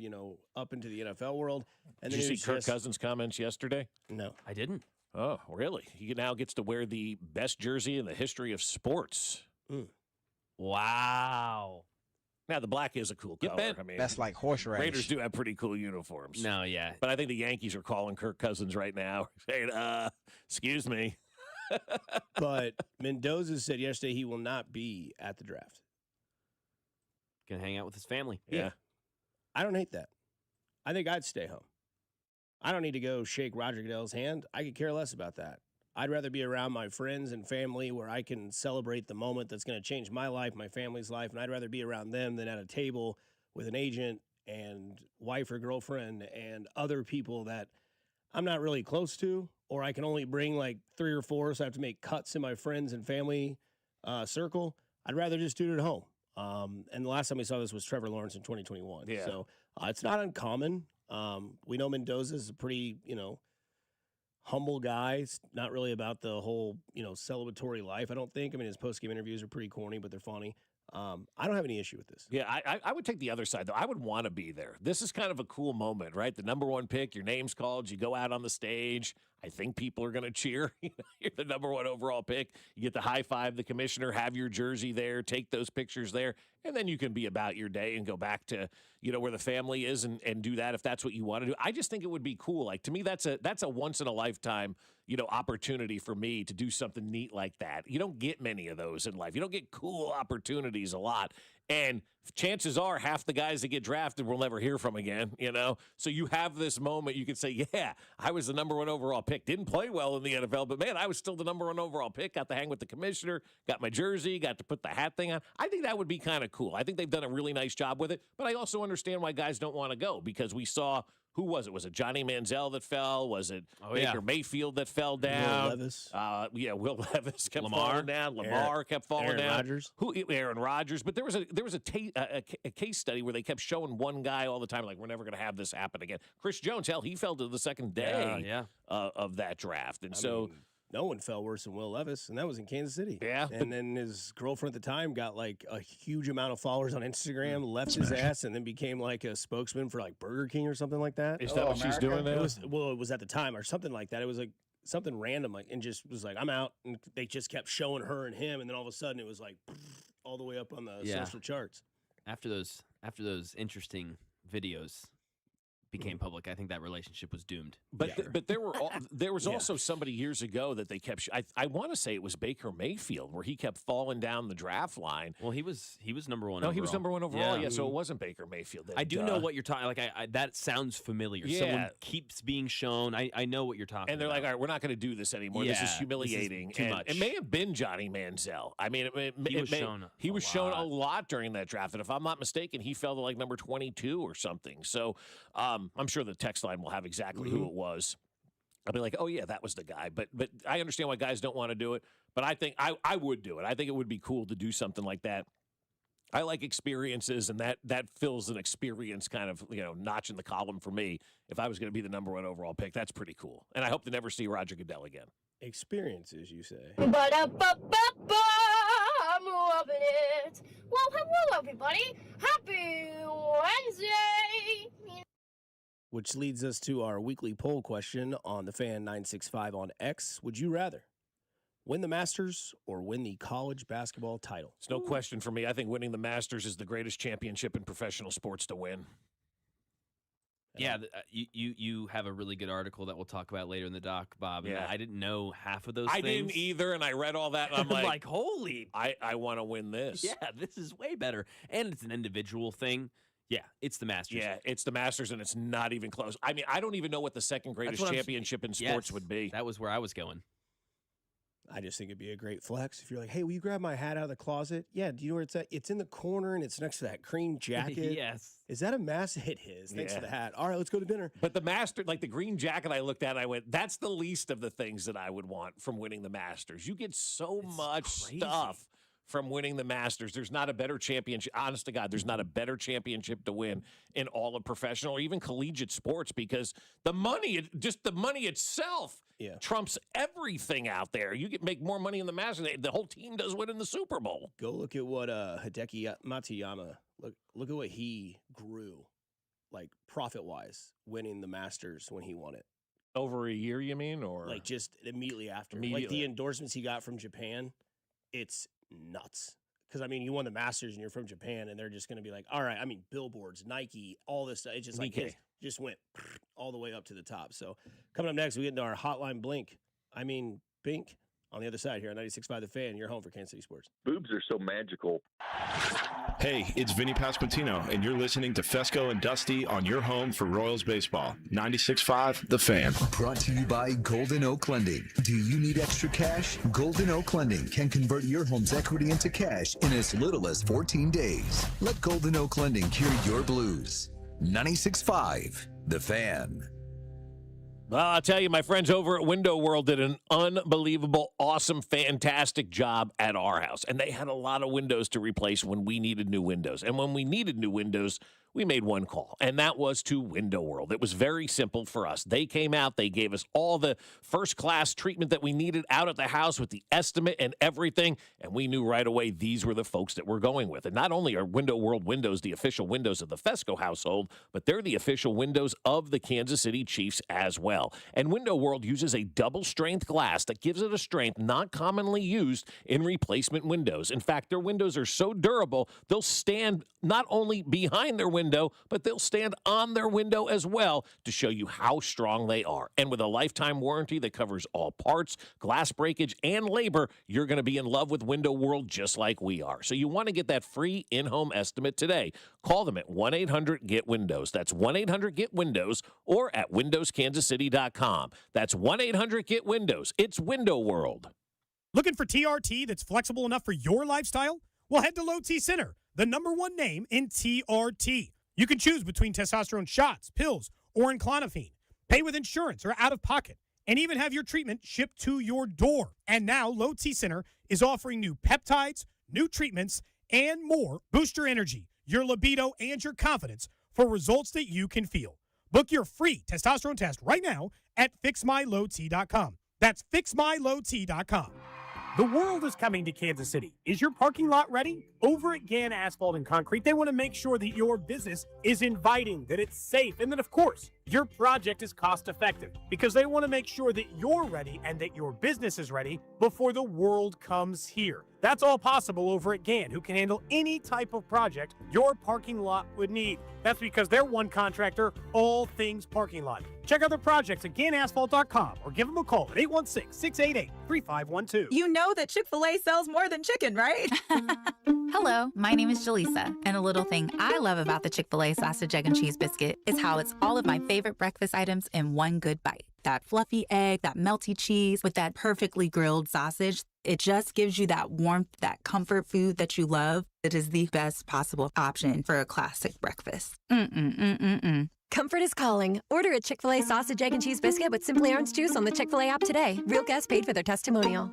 up into the NFL world. And Did you see Kirk Cousins' comments yesterday? No. I didn't. Oh, really? He now gets to wear the best jersey in the history of sports. Wow. Now, the black is a cool color. I mean, That's like horseradish. Raiders do have pretty cool uniforms. No, yeah. But I think the Yankees are calling Kirk Cousins right now, saying, excuse me. But Mendoza said yesterday he will not be at the draft. Gonna hang out with his family. Yeah. I don't hate that. I think I'd stay home. I don't need to go shake Roger Goodell's hand. I could care less about that. I'd rather be around my friends and family where I can celebrate the moment that's going to change my life, my family's life, and I'd rather be around them than at a table with an agent and wife or girlfriend and other people that I'm not really close to, or I can only bring like 3 or 4, so I have to make cuts in my friends and family circle. I'd rather just do it at home. And the last time we saw this was Trevor Lawrence in 2021. Yeah. So it's not uncommon. We know Mendoza is a pretty, humble guy. It's not really about the whole, celebratory life, I don't think. I mean, his post-game interviews are pretty corny, but they're funny. I don't have any issue with this. Yeah, I would take the other side, though. I would want to be there. This is kind of a cool moment, right? The #1 pick, your name's called, you go out on the stage. I think people are going to cheer. You're the #1 overall pick. You get to high five the commissioner, have your jersey there, take those pictures there, and then you can be about your day and go back to, where the family is and do that if that's what you want to do. I just think it would be cool. Like, to me, that's a once in a lifetime, opportunity for me to do something neat like that. You don't get many of those in life. You don't get cool opportunities a lot. And chances are half the guys that get drafted we'll never hear from again, So you have this moment. You can say, yeah, I was the #1 overall pick. Didn't play well in the NFL, but, man, I was still the #1 overall pick. Got to hang with the commissioner, got my jersey, got to put the hat thing on. I think that would be kind of cool. I think they've done a really nice job with it. But I also understand why guys don't want to go because we saw – who was it? Was it Johnny Manziel that fell? Was it Baker Mayfield that fell down? Will Levis. Will Levis kept falling down. Lamar kept falling down. Rodgers. Aaron Rodgers. But there was a case study where they kept showing one guy all the time, like, we're never going to have this happen again. Chris Jones, hell, he fell to the second day of that draft. And no one fell worse than Will Levis, and that was in Kansas City. Yeah. And then his girlfriend at the time got like a huge amount of followers on Instagram, left his ass, and then became like a spokesman for like Burger King or something like that. Is that what she's doing now? It was at the time or something like that. It was like something random, like, and just was like, I'm out. And they just kept showing her and him, and then all of a sudden it was like all the way up on the social charts. After those interesting videos became public, I think that relationship was doomed. But there was also somebody years ago that they kept. I want to say it was Baker Mayfield where he kept falling down the draft line. Well, he was #1. No, overall. he was #1 overall. Yeah, so it wasn't Baker Mayfield. I do know what you're talking. Like, that sounds familiar. Yeah. Someone keeps being shown. I know what you're talking. And they're about. like, all right, we're not going to do this anymore. This is humiliating. This is too much. It may have been Johnny Manziel. I mean, he was shown a lot during that draft. And if I'm not mistaken, he fell to like number 22 or something. So I'm sure the text line will have exactly who it was. I'll be like, oh, yeah, that was the guy. But I understand why guys don't want to do it. But I think I would do it. I think it would be cool to do something like that. I like experiences, and that fills an experience kind of, notch in the column for me. If I was going to be the #1 overall pick, that's pretty cool. And I hope to never see Roger Goodell again. Experiences, you say? I'm loving it. Well, hello, everybody. Happy Wednesday. Which leads us to our weekly poll question on the Fan 965 on X. Would you rather win the Masters or win the college basketball title? It's no question for me. I think winning the Masters is the greatest championship in professional sports to win. Yeah, you have a really good article that we'll talk about later in the doc, Bob. And I didn't know half of those things. I didn't either, and I read all that, and I'm like, holy. I want to win this. Yeah, this is way better. And it's an individual thing. Yeah, it's the Masters. Yeah, it's the Masters, and it's not even close. I mean, I don't even know what the second greatest championship in sports would be. That was where I was going. I just think it'd be a great flex. If you're like, hey, will you grab my hat out of the closet? Yeah, do you know where it's at? It's in the corner, and it's next to that cream jacket. Yes. Is that a mass? It is. Thanks for the hat. All right, let's go to dinner. But the Master, like the green jacket I looked at, I went, that's the least of the things that I would want from winning the Masters. You get so much stuff from winning the Masters. There's not a better championship. Honest to God, there's not a better championship to win in all of professional or even collegiate sports because the money itself trumps everything out there. You make more money in the Masters. The whole team does win in the Super Bowl. Go look at what Hideki Matsuyama, look at what he grew, like profit-wise, winning the Masters when he won it. Over a year, you mean? Or like just immediately after. Like the endorsements he got from Japan, it's nuts. Because, I mean, you won the Masters and you're from Japan, and they're just going to be like, all right, I mean, billboards, Nike, all this stuff. It's just like it just went all the way up to the top. So coming up next, we get into our Hotline Bink on the other side here on 96.5 The Fan, your home for Kansas City sports. Boobs are so magical. Hey, it's Vinny Pasquantino, and you're listening to Fescoe and Dusty on your home for Royals baseball. 96.5 The Fan. Brought to you by Golden Oak Lending. Do you need extra cash? Golden Oak Lending can convert your home's equity into cash in as little as 14 days. Let Golden Oak Lending cure your blues. 96.5 The Fan. Well, I'll tell you, my friends over at Window World did an unbelievable, awesome, fantastic job at our house. And they had a lot of windows to replace when we needed new windows. And when we needed new windows, we made one call, and that was to Window World. It was very simple for us. They came out, they gave us all the first-class treatment that we needed out at the house with the estimate and everything, and we knew right away these were the folks that we're going with. And not only are Window World windows the official windows of the Fescoe household, but they're the official windows of the Kansas City Chiefs as well. And Window World uses a double-strength glass that gives it a strength not commonly used in replacement windows. In fact, their windows are so durable, they'll stand not only behind their window, but they'll stand on their window as well to show you how strong they are. And with a lifetime warranty that covers all parts, glass breakage, and labor, you're going to be in love with Window World just like we are. So you want to get that free in-home estimate today. Call them at 1-800-GET-WINDOWS. That's 1-800-GET-WINDOWS or at windowskansascity.com. That's 1-800-GET-WINDOWS. It's Window World. Looking for TRT that's flexible enough for your lifestyle? Well, head to Low T Center, the #1 name in TRT. You can choose between testosterone shots, pills, or Clonopine. Pay with insurance or out of pocket, and even have your treatment shipped to your door. And now Low T Center is offering new peptides, new treatments, and more. Boost your energy, your libido, and your confidence for results that you can feel. Book your free testosterone test right now at fixmylowt.com. That's fixmylowt.com. The world is coming to Kansas City. Is your parking lot ready? Over at Gann Asphalt and Concrete, they want to make sure that your business is inviting, that it's safe, and that, of course, your project is cost-effective, because they want to make sure that you're ready and that your business is ready before the world comes here. That's all possible over at Gann, who can handle any type of project your parking lot would need. That's because they're one contractor, all things parking lot. Check out their projects at GannAsphalt.com or give them a call at 816-688-3512. You know that Chick-fil-A sells more than chicken, right? Hello, my name is Jaleesa, and a little thing I love about the Chick-fil-A sausage, egg, and cheese biscuit is how it's all of my favorite breakfast items in one good bite. That fluffy egg, that melty cheese with that perfectly grilled sausage. It just gives you that warmth, that comfort food that you love. It is the best possible option for a classic breakfast. Comfort is calling. Order a Chick-fil-A sausage, egg, and cheese biscuit with Simply Orange Juice on the Chick-fil-A app today. Real guests paid for their testimonial.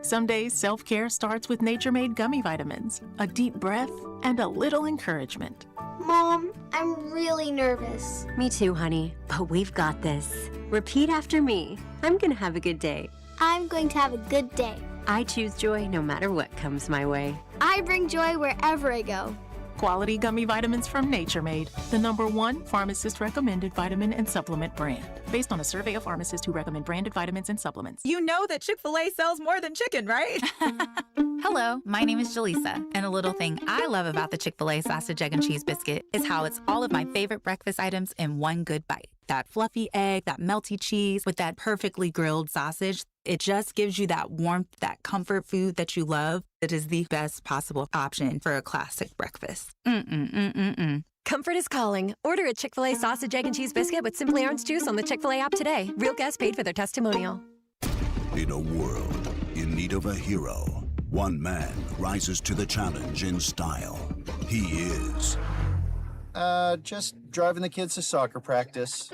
Some days, self-care starts with Nature-Made gummy vitamins, a deep breath, and a little encouragement. Mom, I'm really nervous. Me too, honey. But we've got this. Repeat after me. I'm gonna have a good day. I'm going to have a good day. I choose joy no matter what comes my way. I bring joy wherever I go. Quality gummy vitamins from Nature Made, the #1 pharmacist-recommended vitamin and supplement brand. Based on a survey of pharmacists who recommend branded vitamins and supplements. You know that Chick-fil-A sells more than chicken, right? Hello, my name is Jaleesa, and a little thing I love about the Chick-fil-A sausage, egg, and cheese biscuit is how it's all of my favorite breakfast items in one good bite. That fluffy egg, that melty cheese with that perfectly grilled sausage. It just gives you that warmth, that comfort food that you love. It is the best possible option for a classic breakfast. Comfort is calling. Order a Chick-fil-A sausage, egg, and cheese biscuit with Simply Orange Juice on the Chick-fil-A app today. Real guests paid for their testimonial. In a world in need of a hero, one man rises to the challenge in style. He is Just driving the kids to soccer practice.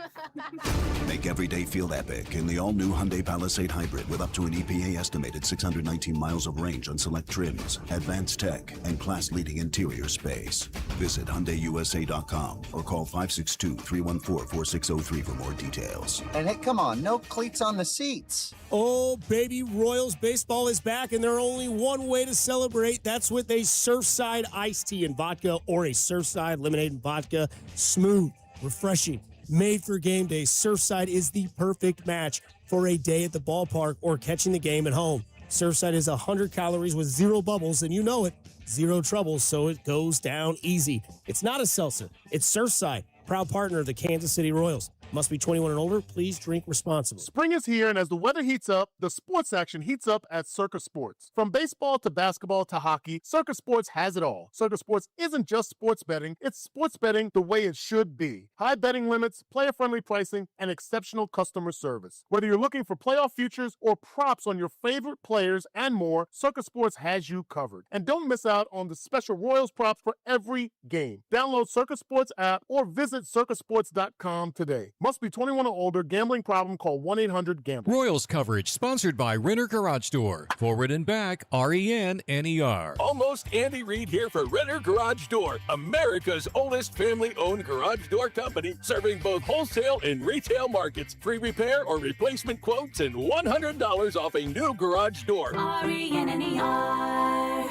Make every day feel epic in the all-new Hyundai Palisade Hybrid with up to an EPA estimated 619 miles of range on select trims, advanced tech, and class-leading interior space. Visit HyundaiUSA.com or call 562-314-4603 for more details. And hey, come on, no cleats on the seats. Oh, baby, Royals baseball is back, and there's only one way to celebrate. That's with a Surfside iced tea and vodka or a Surfside lemonade and vodka. Smooth, refreshing, made for game day. Surfside is the perfect match for a day at the ballpark or catching the game at home. Surfside is 100 calories with 0 bubbles, and you know it, 0 troubles, so it goes down easy. It's not a seltzer. It's Surfside, proud partner of the Kansas City Royals. Must be 21 and older. Please drink responsibly. Spring is here, and as the weather heats up, the sports action heats up at Circa Sports. From baseball to basketball to hockey, Circa Sports has it all. Circa Sports isn't just sports betting, it's sports betting the way it should be. High betting limits, player-friendly pricing, and exceptional customer service. Whether you're looking for playoff futures or props on your favorite players and more, Circa Sports has you covered. And don't miss out on the special Royals props for every game. Download Circa Sports app or visit circasports.com today. Must be 21 or older. Gambling problem? Call 1-800-GAMBLER. Royals coverage sponsored by Renner Garage Door. Forward and back, RENNER. Almost Andy Reid here for Renner Garage Door, America's oldest family-owned garage door company, serving both wholesale and retail markets. Free repair or replacement quotes and $100 off a new garage door. RENNER.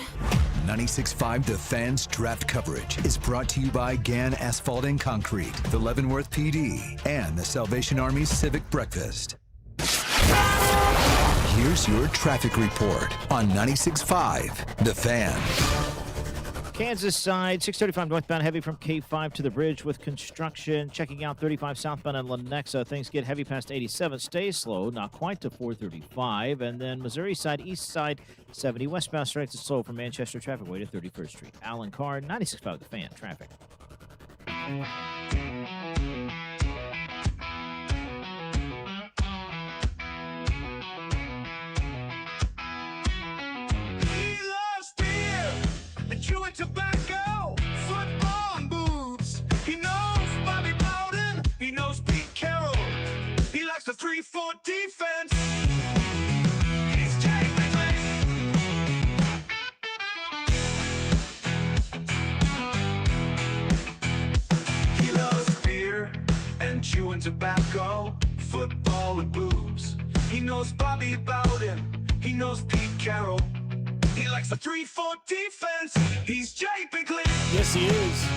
96.5 The Fan's draft coverage is brought to you by Gann Asphalt and Concrete, the Leavenworth PD, and the Salvation Army's Civic Breakfast. Here's your traffic report on 96.5 The Fan. Kansas side, 635 northbound heavy from K5 to the bridge with construction. Checking out 35 southbound in Lenexa. Things get heavy past 87. Stay slow, not quite to 435. And then Missouri side, east side, 70 westbound strength is slow from Manchester traffic way to 31st Street. Alan Carr, 96.5 The Fan traffic. Chewing tobacco, football and boobs. He knows Bobby Bowden, he knows Pete Carroll. He likes the 3-4 defense. He's Jay Ridley. He loves beer and chewing tobacco, football and boobs. He knows Bobby Bowden, he knows Pete Carroll. He likes the 3-4 defense. He's Jay Bigley. Yes, he is.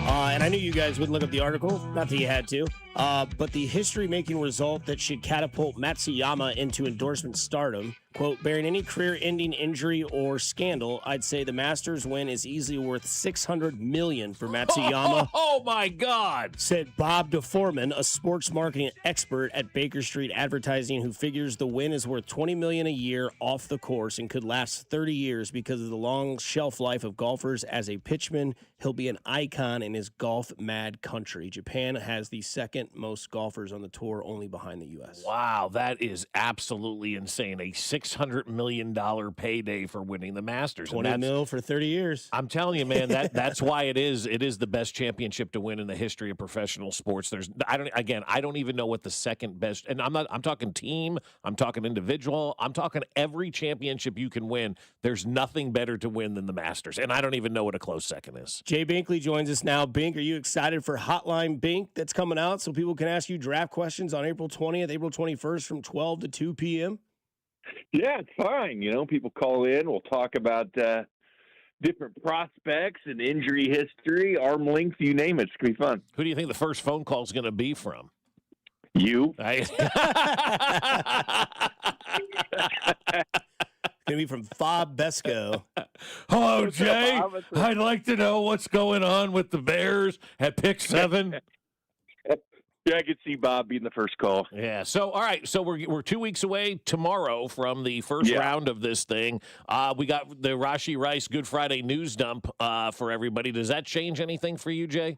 And I knew you guys would look up the article. Not that you had to. But the history-making result that should catapult Matsuyama into endorsement stardom, quote, bearing any career-ending injury or scandal, I'd say the Masters win is easily worth $600 million for Matsuyama. Oh, my God. Said Bob DeForman, a sports marketing expert at Baker Street Advertising, who figures the win is worth $20 million a year off the course and could last 30 years because of the long shelf life of golfers. As a pitchman, he'll be an icon in his golf-mad country. Japan has the second most golfers on the tour, only behind the U.S. Wow, that is absolutely insane. A $600 million payday for winning the Masters. $20 million for 30 years. I'm telling you, man, that's why it is the best championship to win in the history of professional sports. I don't even know what the second best, and I'm talking team, I'm talking individual, I'm talking every championship you can win. There's nothing better to win than the Masters, and I don't even know what a close second is. Jay Binkley joins us now. Bink, are you excited for Hotline Bink that's coming out so people can ask you draft questions on April 20th, April 21st from 12 to 2 p.m.? Yeah, it's fine. You know, people call in. We'll talk about different prospects and injury history, arm length, you name it. It's going to be fun. Who do you think the first phone call is going to be from? You. Going to be from Fob Fescoe. Hello, Jay. I'd like to know what's going on with the Bears at pick 7. Yeah, I could see Bob being the first call. Yeah. So, all right. So we're 2 weeks away tomorrow from the first round of this thing. We got the Rashee Rice Good Friday news dump for everybody. Does that change anything for you, Jay?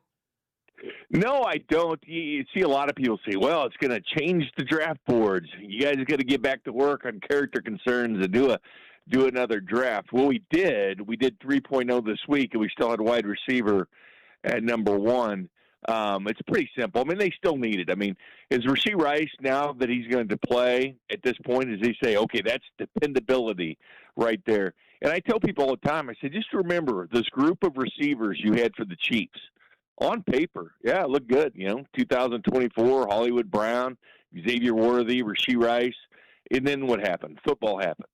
No, I don't. You see a lot of people say, well, it's going to change the draft boards. You guys got to get back to work on character concerns and do another draft. Well, we did. We did 3.0 this week, and we still had wide receiver at number one. It's pretty simple. I mean, they still need it. I mean, is Rashee Rice, now that he's going to play at this point, as they say, okay, that's dependability right there. And I tell people all the time, I say, just remember this group of receivers you had for the Chiefs. On paper, yeah, it looked good. 2024, Hollywood Brown, Xavier Worthy, Rashee Rice. And then what happened? Football happens.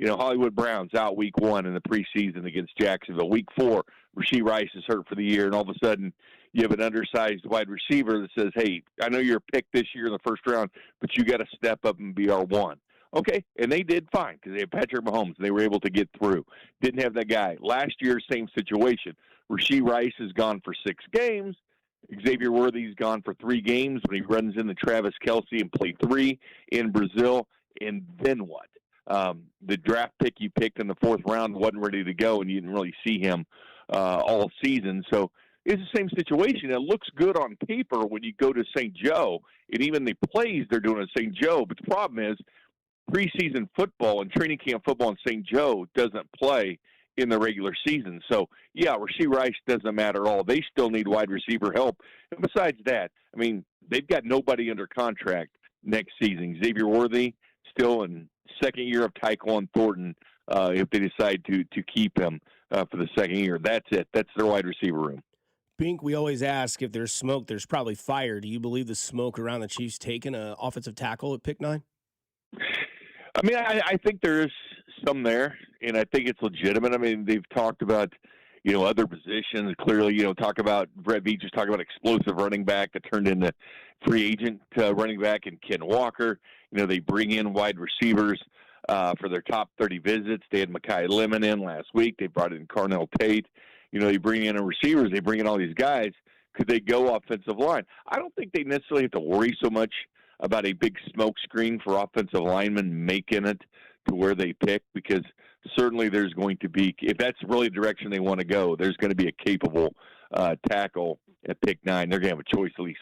Hollywood Brown's out week 1 in the preseason against Jacksonville. Week 4, Rashee Rice is hurt for the year, and all of a sudden you have an undersized wide receiver that says, hey, I know you're a pick this year in the first round, but you got to step up and be our one. Okay, and they did fine because they had Patrick Mahomes, and they were able to get through. Didn't have that guy. Last year, same situation. Rashee Rice is gone for 6 games. Xavier Worthy's gone for 3 games when he runs into Travis Kelce and played 3 in Brazil. And then what? The draft pick you picked in the 4th round wasn't ready to go, and you didn't really see him all season. So it's the same situation. It looks good on paper when you go to St. Joe, and even the plays they're doing at St. Joe. But the problem is preseason football and training camp football in St. Joe doesn't play in the regular season. So, yeah, Rashee Rice doesn't matter at all. They still need wide receiver help. And besides that, I mean, they've got nobody under contract next season. Xavier Worthy still in second year of Tyquan Thornton if they decide to keep him for the second year. That's it. That's their wide receiver room. Bink, we always ask if there's smoke, there's probably fire. Do you believe the smoke around the Chiefs taking an offensive tackle at pick 9? I mean, I think there is some there, and I think it's legitimate. I mean, they've talked about, other positions. Clearly, talk about Brett Veach just talking about explosive running back that turned into free agent running back and Ken Walker. They bring in wide receivers for their top 30 visits. They had Mekhi Lemon in last week. They brought in Carnell Tate. They bring in receivers. They bring in all these guys. Could they go offensive line? I don't think they necessarily have to worry so much about a big smoke screen for offensive linemen making it to where they pick, because certainly there's going to be, if that's really the direction they want to go, there's going to be a capable tackle at pick 9. They're going to have a choice, at least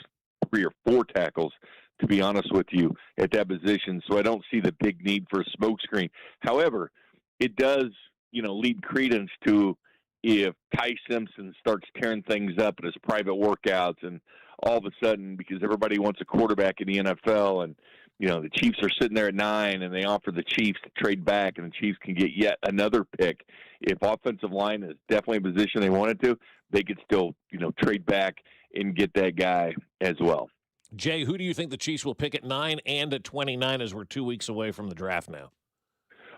3 or 4 tackles, to be honest with you, at that position. So I don't see the big need for a smoke screen. However, it does, lead credence to if Ty Simpson starts tearing things up in his private workouts, and all of a sudden, because everybody wants a quarterback in the NFL, and the Chiefs are sitting there at 9, and they offer the Chiefs to trade back, and the Chiefs can get yet another pick. If offensive line is definitely a position they wanted to, they could still, trade back and get that guy as well. Jay, who do you think the Chiefs will pick at 9 and at 29 as we're 2 weeks away from the draft now?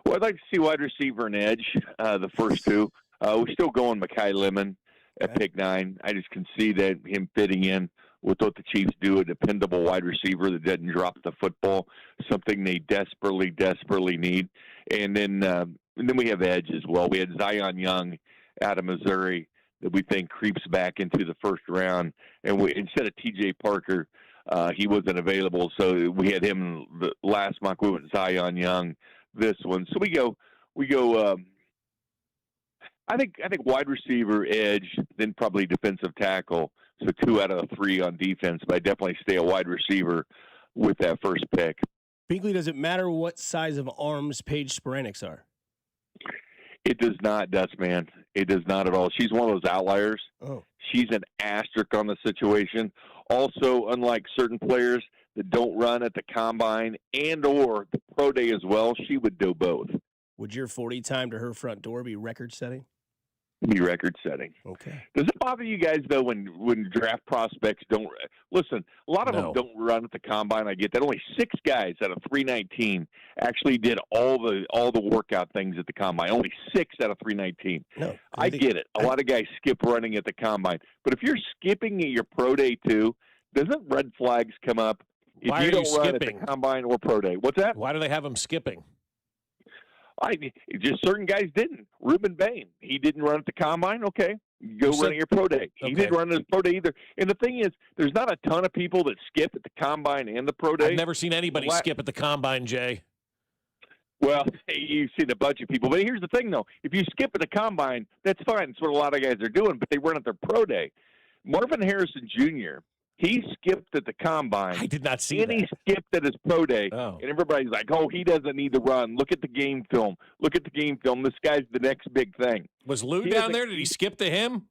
Well, I'd like to see wide receiver and edge, the first 2. We're still going Mekhi Lemon at pick 9. I just can see that him fitting in with what the Chiefs do, a dependable wide receiver that doesn't drop the football, something they desperately need. And then we have edge as well. We had Zion Young out of Missouri that we think creeps back into the first round. And instead of T.J. Parker, he wasn't available, so we had him the last mock. We went Zion Young this one. So we go. I think wide receiver, edge, then probably defensive tackle. So 2 out of 3 on defense, but I definitely stay a wide receiver with that first pick. Binkley, does it matter what size of arms Paige Sporanics are? It does not, Dustman. It does not at all. She's one of those outliers. Oh. She's an asterisk on the situation. Also, unlike certain players that don't run at the combine and or the pro day as well, she would do both. Would your 40 time to her front door be record-setting? Be record-setting. Okay. Does it bother you guys, though, when draft prospects don't – listen, a lot of them don't run at the combine. I get that. Only 6 guys out of 319 actually did all the workout things at the combine. Only 6 out of 319. No, I get it. A lot of guys skip running at the combine. But if you're skipping at your pro day, too, doesn't red flags come up if Why you are don't you run skipping? at the combine or pro day? What's that? Why do they have them skipping? Just certain guys didn't. Reuben Bain, he didn't run at the combine. Okay, go run at your pro day. He didn't run at his pro day either. And the thing is, there's not a ton of people that skip at the combine and the pro day. I've never seen anybody skip at the combine, Jay. Well, you've seen a bunch of people. But here's the thing, though. If you skip at the combine, that's fine. That's what a lot of guys are doing, but they run at their pro day. Marvin Harrison Jr., he skipped at the combine. I did not see and that. He skipped at his pro day. Oh. And everybody's like, oh, he doesn't need to run. Look at the game film. Look at the game film. This guy's the next big thing. Was Lou down there? Did he skip to him?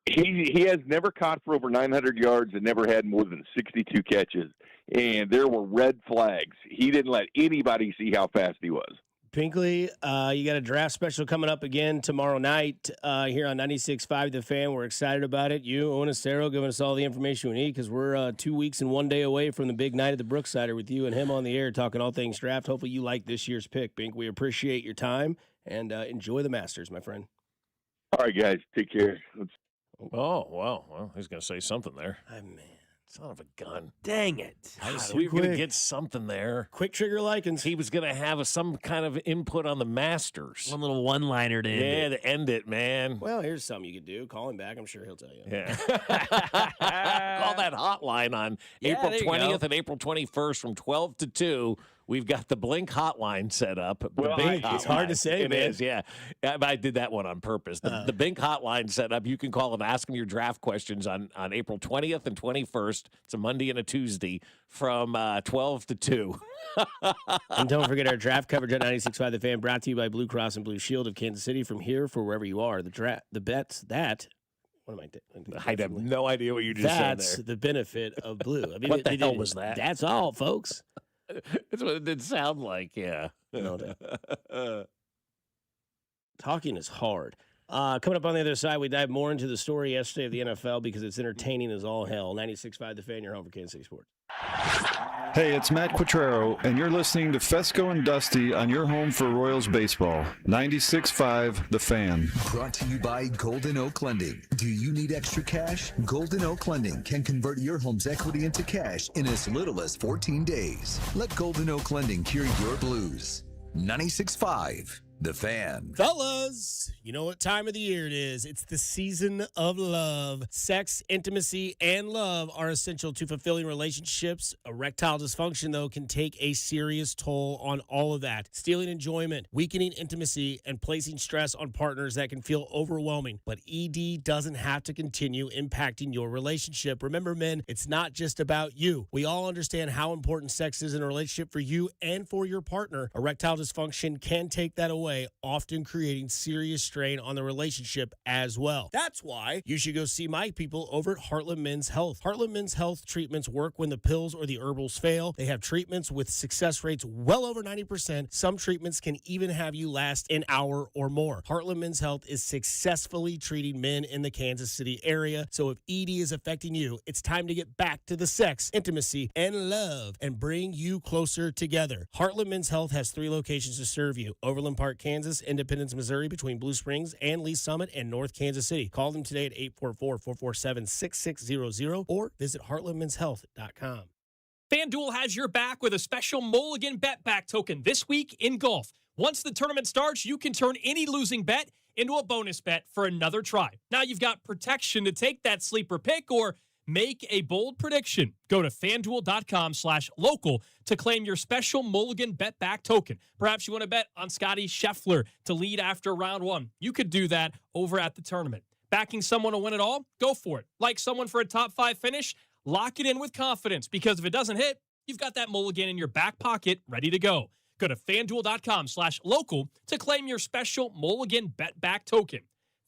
He has never caught for over 900 yards and never had more than 62 catches. And there were red flags. He didn't let anybody see how fast he was. Pinkley, you got a draft special coming up again tomorrow night here on 96.5 The Fan. We're excited about it. You, Onacero, giving us all the information we need because we're 2 weeks and 1 day away from the big night at the Brooksider with you and him on the air talking all things draft. Hopefully you like this year's pick, Pink. We appreciate your time and enjoy the Masters, my friend. All right, guys. Take care. Oh, wow. Well, he's going to say something there. Oh, man. Son of a gun. Dang it. We were going to get something there. Quick trigger likens. He was going to have some kind of input on the Masters. One little one-liner to end it. Yeah, to end it, man. Well, here's something you could do. Call him back. I'm sure he'll tell you. Yeah. Call that hotline on April 20th and April 21st from 12 to 2. We've got the Blink hotline set up. Well, it's hard to say, It man. is, yeah. I did that one on purpose. The Blink hotline set up. You can call and ask them your draft questions on April 20th and 21st. It's a Monday and a Tuesday from 12 to 2. And don't forget our draft coverage at 96.5 The Fan, brought to you by Blue Cross and Blue Shield of Kansas City. From here for wherever you are, the bets that. What am I doing? I have no idea what you just said there. That's the benefit of Blue. I mean, What the hell was that? That's all, folks. That's what it did sound like, yeah. Talking is hard. Coming up on the other side, we dive more into the story yesterday of the NFL because it's entertaining as all hell. 96.5 The Fan, your home for Kansas City sports. Hey, it's Matt Quattrero, and you're listening to Fescoe and Dusty on your home for Royals baseball. 96.5 The Fan. Brought to you by Golden Oak Lending. Do you need extra cash? Golden Oak Lending can convert your home's equity into cash in as little as 14 days. Let Golden Oak Lending cure your blues. 96.5 The Fan. Fellas, you know what time of the year it is. It's the season of love. Sex, intimacy, and love are essential to fulfilling relationships. Erectile dysfunction, though, can take a serious toll on all of that, stealing enjoyment, weakening intimacy, and placing stress on partners that can feel overwhelming. But ED doesn't have to continue impacting your relationship. Remember, men, it's not just about you. We all understand how important sex is in a relationship for you and for your partner. Erectile dysfunction can take that away, often creating serious strain on the relationship as well. That's why you should go see my people over at Heartland Men's Health. Heartland Men's Health treatments work when the pills or the herbals fail. They have treatments with success rates well over 90%. Some treatments can even have you last an hour or more. Heartland Men's Health is successfully treating men in the Kansas City area. So if ED is affecting you, it's time to get back to the sex, intimacy, and love and bring you closer together. Heartland Men's Health has 3 locations to serve you: Overland Park, Kansas; Independence, Missouri, between Blue Springs and Lee Summit; and North Kansas City. Call them today at 844-447-6600 or visit heartlandmenshealth.com. FanDuel has your back with a special Mulligan Bet Back token this week in golf. Once the tournament starts, you can turn any losing bet into a bonus bet for another try. Now you've got protection to take that sleeper pick or make a bold prediction. Go to FanDuel.com/local to claim your special Mulligan Bet Back token. Perhaps you want to bet on Scotty Scheffler to lead after round 1. You could do that over at the tournament. Backing someone to win it all? Go for it. Like someone for a top 5 finish? Lock it in with confidence, because if it doesn't hit, you've got that Mulligan in your back pocket ready to go. Go to FanDuel.com/local to claim your special Mulligan Bet Back token.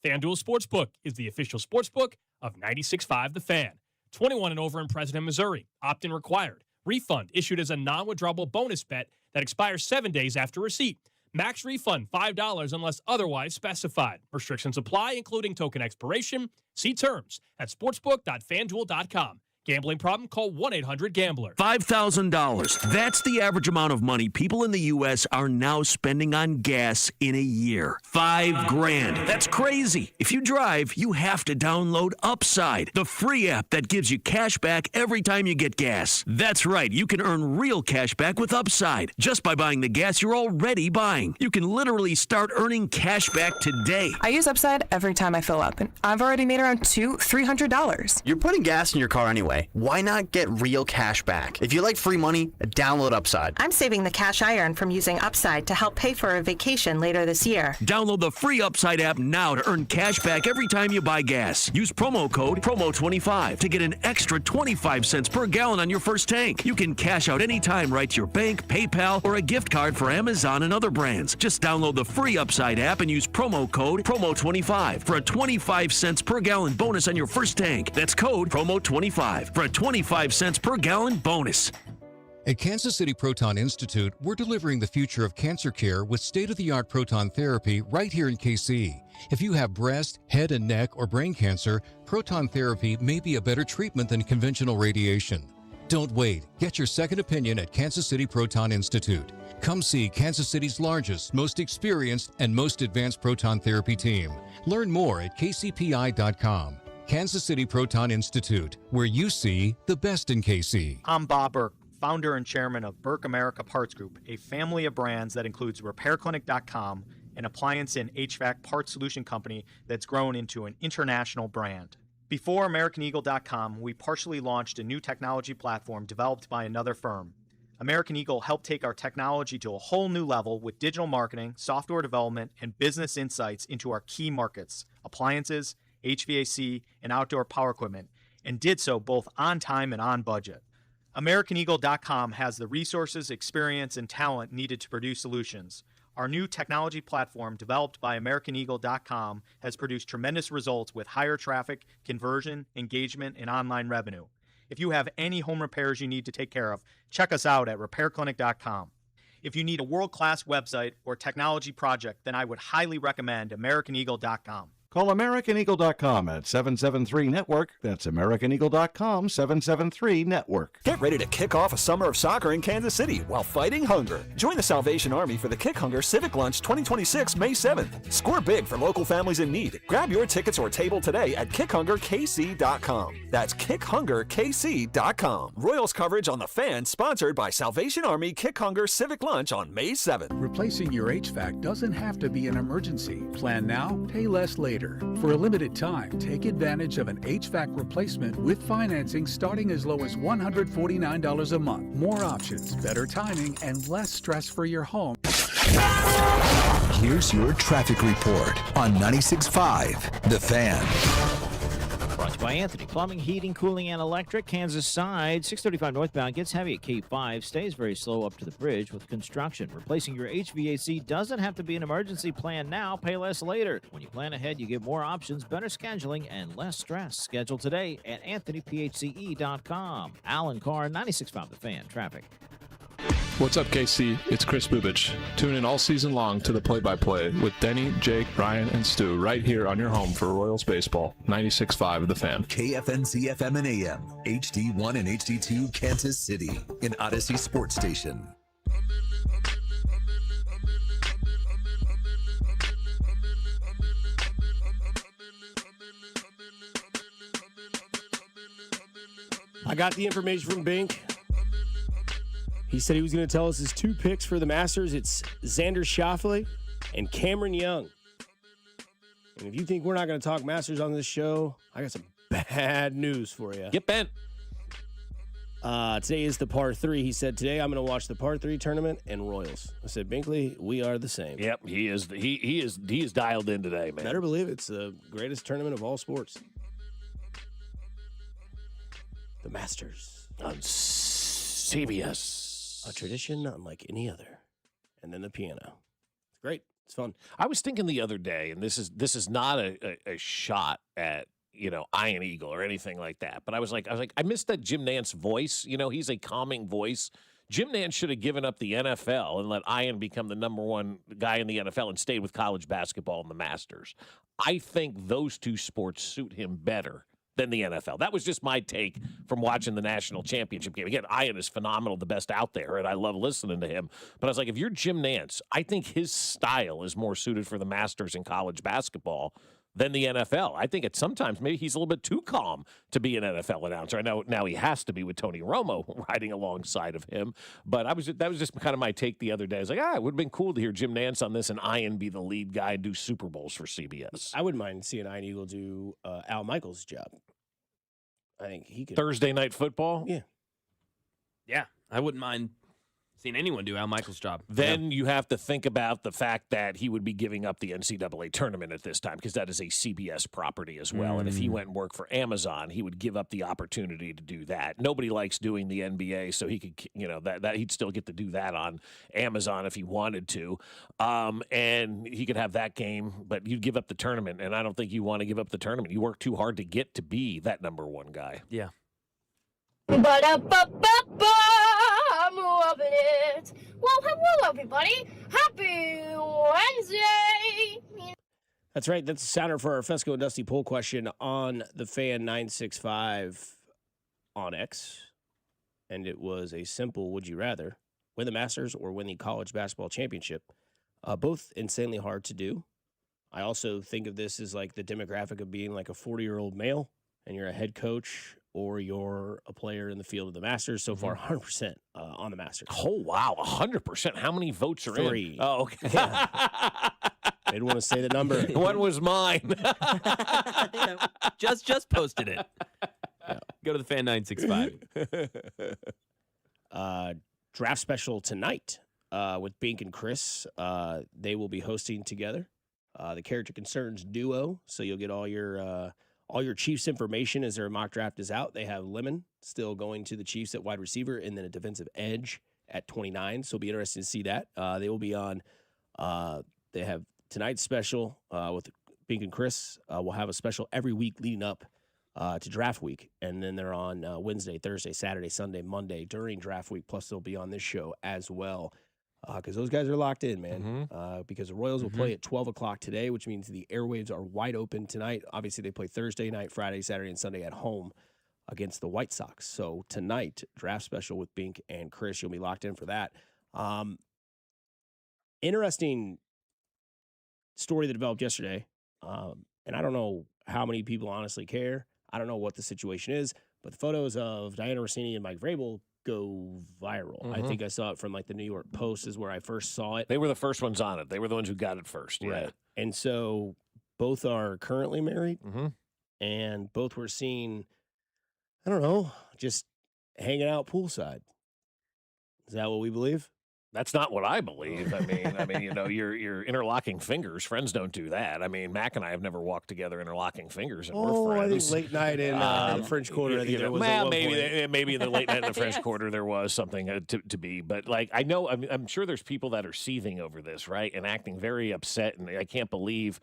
FanDuel Sportsbook is the official sportsbook of 96.5 The Fan. 21 and over in President, Missouri. Opt-in required. Refund issued as a non-withdrawable bonus bet that expires 7 days after receipt. Max refund $5 unless otherwise specified. Restrictions apply, including token expiration. See terms at sportsbook.fanduel.com. Gambling problem? Call 1-800-GAMBLER. $5,000. That's the average amount of money people in the U.S. are now spending on gas in a year. $5,000. That's crazy. If you drive, you have to download Upside, the free app that gives you cash back every time you get gas. That's right. You can earn real cash back with Upside just by buying the gas you're already buying. You can literally start earning cash back today. I use Upside every time I fill up, and I've already made around $200-300. You're putting gas in your car anyway. way. Why not get real cash back? If you like free money, download Upside. I'm saving the cash I earn from using Upside to help pay for a vacation later this year. Download the free Upside app now to earn cash back every time you buy gas. Use promo code PROMO25 to get an extra 25 cents per gallon on your first tank. You can cash out anytime right to your bank, PayPal, or a gift card for Amazon and other brands. Just download the free Upside app and use promo code PROMO25 for a 25 cents per gallon bonus on your first tank. That's code PROMO25 for a 25 cents per gallon bonus. At Kansas City Proton Institute, we're delivering the future of cancer care with state-of-the-art proton therapy right here in KC. If you have breast, head and neck, or brain cancer, proton therapy may be a better treatment than conventional radiation. Don't wait. Get your second opinion at Kansas City Proton Institute. Come see Kansas City's largest, most experienced, and most advanced proton therapy team. Learn more at kcpi.com. Kansas City Proton Institute, where you see the best in KC. I'm Bob Burke, founder and chairman of Burke America Parts Group, a family of brands that includes RepairClinic.com, an appliance and HVAC parts solution company that's grown into an international brand. Before AmericanEagle.com, we partially launched a new technology platform developed by another firm. American Eagle helped take our technology to a whole new level with digital marketing, software development, and business insights into our key markets, appliances, HVAC, and outdoor power equipment, and did so both on time and on budget. AmericanEagle.com has the resources, experience, and talent needed to produce solutions. Our new technology platform, developed by AmericanEagle.com, has produced tremendous results with higher traffic, conversion, engagement, and online revenue. If you have any home repairs you need to take care of, check us out at RepairClinic.com. If you need a world-class website or technology project, then I would highly recommend AmericanEagle.com. Call AmericanEagle.com at 773-NETWORK. That's AmericanEagle.com, 773-NETWORK. Get ready to kick off a summer of soccer in Kansas City while fighting hunger. Join the Salvation Army for the Kick Hunger Civic Lunch 2026, May 7th. Score big for local families in need. Grab your tickets or table today at KickHungerKC.com. That's KickHungerKC.com. Royals coverage on The Fan, sponsored by Salvation Army Kick Hunger Civic Lunch on May 7th. Replacing your HVAC doesn't have to be an emergency. Plan now, pay less later. For a limited time, take advantage of an HVAC replacement with financing starting as low as $149 a month. More options, better timing, and less stress for your home. Here's your traffic report on 96.5 The Fan. Brought to you by Anthony Plumbing, Heating, Cooling, and Electric. Kansas side, 635 northbound gets heavy at K5, stays very slow up to the bridge with construction. Replacing your HVAC doesn't have to be an emergency. Plan now, pay less later. When you plan ahead, you get more options, better scheduling, and less stress. Schedule today at AnthonyPHCE.com. Alan Carr, 96.5 The Fan. Traffic. What's up, KC? It's Chris Bubich. Tune in all season long to the play-by-play with Denny, Jake, Ryan, and Stu right here on your home for Royals baseball. 96.5 The Fan. KFNC FM and AM, HD1 and HD2 Kansas City, an Odyssey sports station. I got the information from Bink. He said he was going to tell us his two picks for the Masters. It's Xander Schauffele and Cameron Young. And if you think we're not going to talk Masters on this show, I got some bad news for you. Get bent. Today is the par 3. He said, today I'm going to watch the par 3 tournament and Royals. I said, Binkley, we are the same. Yep, he is dialed in today, man. Better believe it's the greatest tournament of all sports. The Masters. On CBS. A tradition unlike any other. And then the piano. It's great. It's fun. I was thinking the other day, and this is not a shot at, Iron Eagle or anything like that. But I was like, I missed that Jim Nantz voice. He's a calming voice. Jim Nantz should have given up the NFL and let Ian become the number one guy in the NFL and stayed with college basketball and the Masters. I think those two sports suit him better than the NFL. That was just my take from watching the national championship game. Again, Ian is phenomenal, the best out there, and I love listening to him. But I was like, if you're Jim Nantz, I think his style is more suited for the Masters in college basketball than the NFL. I think sometimes maybe he's a little bit too calm to be an NFL announcer. I know now he has to be with Tony Romo riding alongside of him. But that was just kind of my take the other day. I was like, it would have been cool to hear Jim Nantz on this and Ian be the lead guy and do Super Bowls for CBS. I wouldn't mind seeing Ian Eagle do Al Michaels' job. I think he could. Thursday Night Football? Yeah. Yeah, I wouldn't mind seeing anyone do Al Michaels' job. Then you have to think about the fact that he would be giving up the NCAA tournament at this time because that is a CBS property as well. And if he went and worked for Amazon, he would give up the opportunity to do that. Nobody likes doing the NBA, so he could, that he'd still get to do that on Amazon if he wanted to. And he could have that game, but you'd give up the tournament. And I don't think you want to give up the tournament. You work too hard to get to be that number one guy. Yeah. I'm loving it. Well, hello, everybody. Happy Wednesday. That's right. That's the sounder for our Fescoe and Dusty poll question on the Fan 965 on X. And it was a simple would you rather win the Masters or win the college basketball championship? Both insanely hard to do. I also think of this as like the demographic of being like a 40-year-old male and you're a head coach or you're a player in the field of the Masters. So far, 100% on the Masters. Oh, wow, 100%. How many votes are 3. in? Oh, okay. Yeah. I didn't want to say the number. One was mine. Just posted it. Yeah. Go to the Fan 965. Draft special tonight with Bink and Chris. They will be hosting together. The Character Concerns duo. So you'll get all your Chiefs information as their mock draft is out. They have Lemon still going to the Chiefs at wide receiver and then a defensive edge at 29. So it'll be interesting to see that. They will be on. They have tonight's special with Bink and Chris. We'll have a special every week leading up to draft week. And then they're on Wednesday, Thursday, Saturday, Sunday, Monday during draft week. Plus they'll be on this show as well. Because those guys are locked in, man. Because the Royals will play at 12 o'clock today, which means the airwaves are wide open tonight. Obviously, they play Thursday night, Friday, Saturday, and Sunday at home against the White Sox. So tonight, draft special with Bink and Chris. You'll be locked in for that. Interesting story that developed yesterday. And I don't know how many people honestly care. I don't know what the situation is. But the photos of Diana Rossini and Mike Vrabel go viral. I think I saw it from like the New York Post is where I first saw it. They were the first ones on it. They were the ones who got it first. Yeah. Right. And so both are currently married and both were seen, I don't know, just hanging out poolside. Is that what we believe? That's not what I believe. I mean, you're interlocking fingers. Friends don't do that. I mean, Mac and I have never walked together interlocking fingers, and we're friends. I think late night in the French Quarter. I think there was maybe in the late night in the French Quarter there was something to be. But like I know, I'm sure there's people that are seething over this, right, and acting very upset, and I can't believe.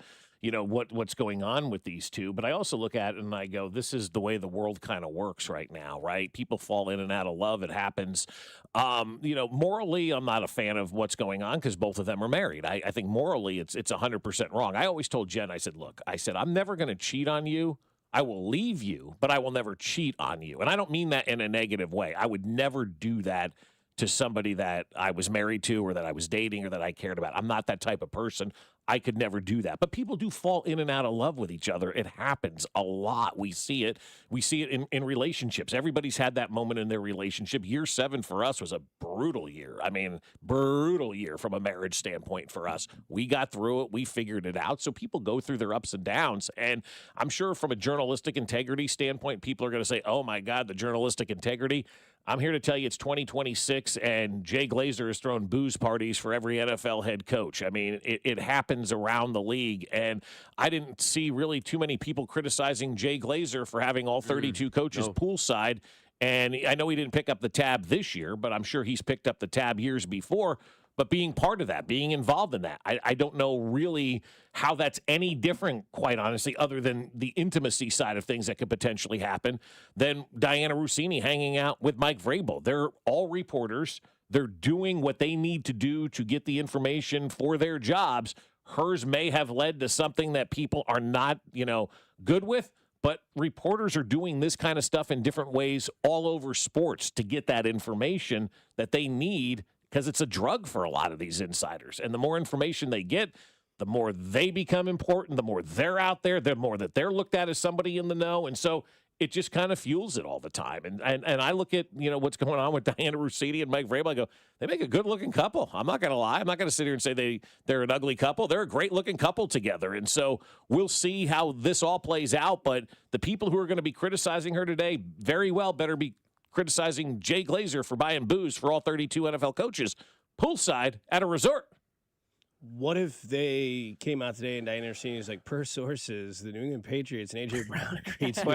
What's going on with these two. But I also look at it and I go, this is the way the world kind of works right now, right? People fall in and out of love. It happens. Morally, I'm not a fan of what's going on because both of them are married. I think morally it's 100% wrong. I always told Jen, I said, I'm never going to cheat on you. I will leave you, but I will never cheat on you. And I don't mean that in a negative way. I would never do that to somebody that I was married to or that I was dating or that I cared about. I'm not that type of person. I could never do that. But people do fall in and out of love with each other. It happens a lot. We see it. We see it in relationships. Everybody's had that moment in their relationship. Year 7 for us was a brutal year. I mean, brutal year from a marriage standpoint for us. We got through it. We figured it out. So people go through their ups and downs. And I'm sure from a journalistic integrity standpoint, people are going to say, oh, my God, the journalistic integrity. I'm here to tell you it's 2026, and Jay Glazer has thrown booze parties for every NFL head coach. I mean, it happens around the league, and I didn't see really too many people criticizing Jay Glazer for having all 32 coaches poolside. And I know he didn't pick up the tab this year, but I'm sure he's picked up the tab years before. But being part of that, being involved in that, I don't know really how that's any different, quite honestly, other than the intimacy side of things that could potentially happen, than Diana Rossini hanging out with Mike Vrabel. They're all reporters. They're doing what they need to do to get the information for their jobs. Hers may have led to something that people are not, good with. But reporters are doing this kind of stuff in different ways all over sports to get that information that they need, because it's a drug for a lot of these insiders. And the more information they get, the more they become important, the more they're out there, the more that they're looked at as somebody in the know. And so it just kind of fuels it all the time. And I look at, what's going on with Diana Rossini and Mike Vrabel. I go, they make a good-looking couple. I'm not going to lie. I'm not going to sit here and say they're an ugly couple. They're a great-looking couple together. And so we'll see how this all plays out. But the people who are going to be criticizing her today very well better be criticizing Jay Glazer for buying booze for all 32 NFL coaches poolside at a resort. What if they came out today and Diana Rossini was like, per sources, the New England Patriots and A.J. Brown agreed to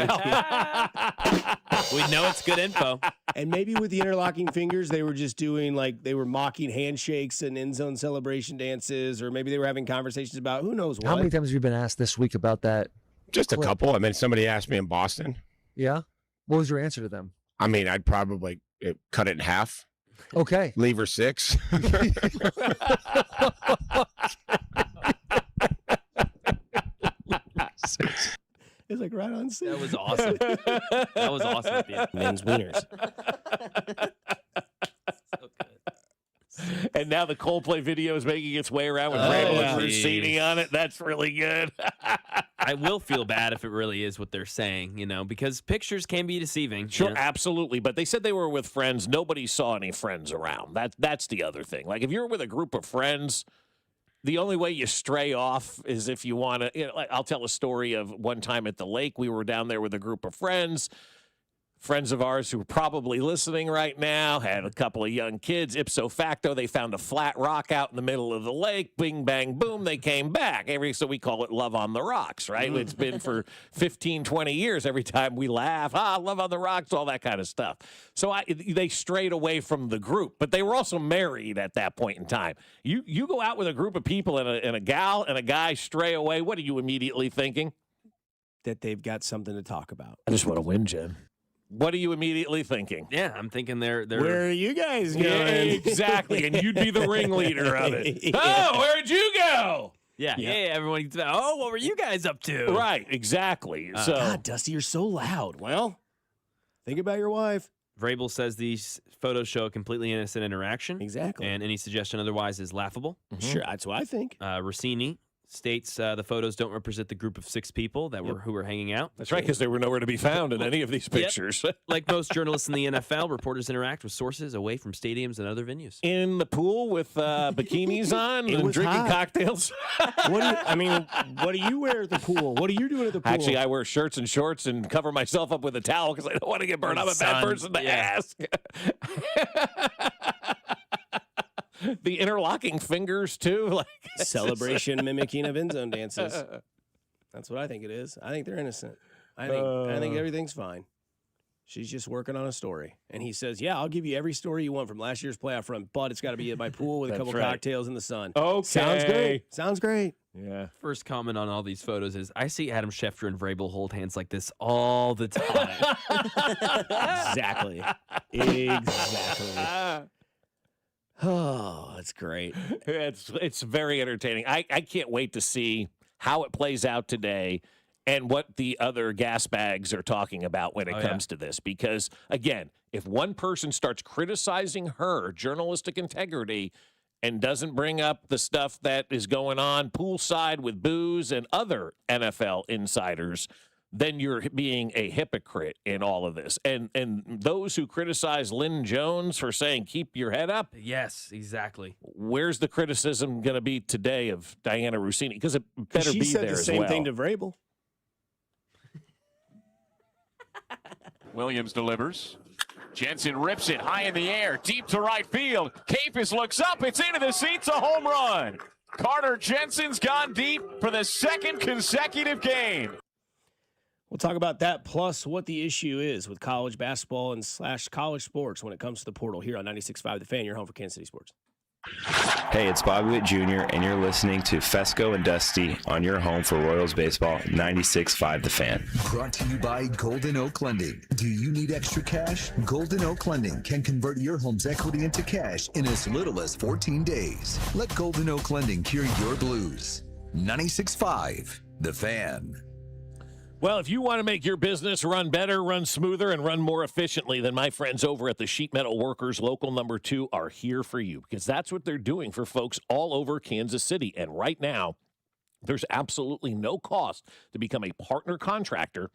We know it's good info. And maybe with the interlocking fingers, they were just doing they were mocking handshakes and end zone celebration dances, or maybe they were having conversations about who knows what. How many times have you been asked this week about that? Just a couple. I mean, somebody asked me in Boston. Yeah? What was your answer to them? I mean, I'd probably cut it in half. Okay. Leave her 6. It's like right on scene. That was awesome. That was awesome at the end. Men's wieners. And now the Coldplay video is making its way around with Vrabel and Rossini on it. That's really good. I will feel bad if it really is what they're saying, because pictures can be deceiving. Sure, absolutely. But they said they were with friends. Nobody saw any friends around. That's the other thing. Like, if you're with a group of friends, the only way you stray off is if you want to. I'll tell a story of one time at the lake. We were down there with a group of friends. Friends of ours who are probably listening right now had a couple of young kids. Ipso facto, they found a flat rock out in the middle of the lake. Bing, bang, boom, they came back. So we call it Love on the Rocks, right? It's been for 15, 20 years. Every time we laugh, Love on the Rocks, all that kind of stuff. So they strayed away from the group, but they were also married at that point in time. You go out with a group of people and a gal and a guy stray away, what are you immediately thinking? That they've got something to talk about. I just want to win, Jim. What are you immediately thinking? Yeah, I'm thinking they're Where are you guys going? Yeah, exactly, and you'd be the ringleader of it. Yeah. Oh, where'd you go? Yeah, everyone gets about, what were you guys up to? Right, exactly. God, Dusty, you're so loud. Well, think about your wife. Vrabel says these photos show a completely innocent interaction. Exactly. And any suggestion otherwise is laughable. Sure, that's what I think. Rossini states the photos don't represent the group of 6 people who were hanging out. That's right, because they were nowhere to be found in any of these pictures. Like most journalists in the NFL, reporters interact with sources away from stadiums and other venues. In the pool with bikinis on and drinking cocktails. What do you wear at the pool? What are you doing at the pool? Actually, I wear shirts and shorts and cover myself up with a towel because I don't want to get burned. I'm a bad person to ask. The interlocking fingers too, Celebration mimicking of end zone dances. That's what I think it is. I think they're innocent. I think everything's fine. She's just working on a story. And he says, yeah, I'll give you every story you want from last year's playoff run, but it's got to be at my pool with a couple cocktails in the sun. Okay. Sounds great. Sounds great. Yeah. First comment on all these photos is, I see Adam Schefter and Vrabel hold hands like this all the time. Exactly. Oh, that's great. It's very entertaining. I can't wait to see how it plays out today and what the other gas bags are talking about when it comes to this. Because, again, if one person starts criticizing her journalistic integrity and doesn't bring up the stuff that is going on poolside with booze and other NFL insiders, then you're being a hypocrite in all of this. And those who criticize Lynn Jones for saying, keep your head up. Yes, exactly. Where's the criticism going to be today of Diana Rossini? Because it better be there as well. She said the same thing to Vrabel. Williams delivers. Jensen rips it high in the air, deep to right field. Capus looks up. It's into the seats, a home run. Carter Jensen's gone deep for the second consecutive game. We'll talk about that, plus what the issue is with college basketball and / college sports when it comes to the portal here on 96.5 The Fan, your home for Kansas City sports. Hey, it's Bobby Witt Jr., and you're listening to Fescoe and Dusty on your home for Royals baseball, 96.5 The Fan. Brought to you by Golden Oak Lending. Do you need extra cash? Golden Oak Lending can convert your home's equity into cash in as little as 14 days. Let Golden Oak Lending cure your blues. 96.5 The Fan. Well, if you want to make your business run better, run smoother, and run more efficiently, then my friends over at the Sheet Metal Workers Local Number 2 are here for you, because that's what they're doing for folks all over Kansas City. And right now, there's absolutely no cost to become a partner contractor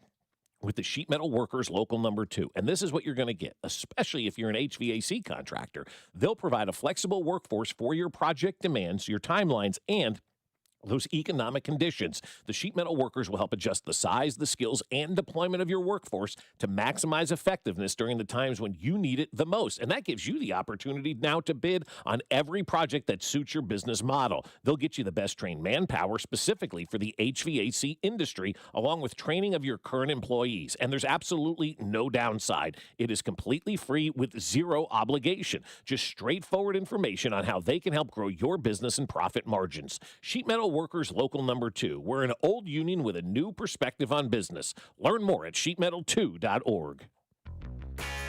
with the Sheet Metal Workers Local Number 2. And this is what you're going to get, especially if you're an HVAC contractor. They'll provide a flexible workforce for your project demands, your timelines, and those economic conditions. The Sheet Metal Workers will help adjust the size, the skills, and deployment of your workforce to maximize effectiveness during the times when you need it the most. And that gives you the opportunity now to bid on every project that suits your business model. They'll get you the best trained manpower specifically for the HVAC industry, along with training of your current employees. And there's absolutely no downside. It is completely free with zero obligation. Just straightforward information on how they can help grow your business and profit margins. Sheet Metal Workers Local Number 2. We're an old union with a new perspective on business. Learn more at sheetmetal2.org.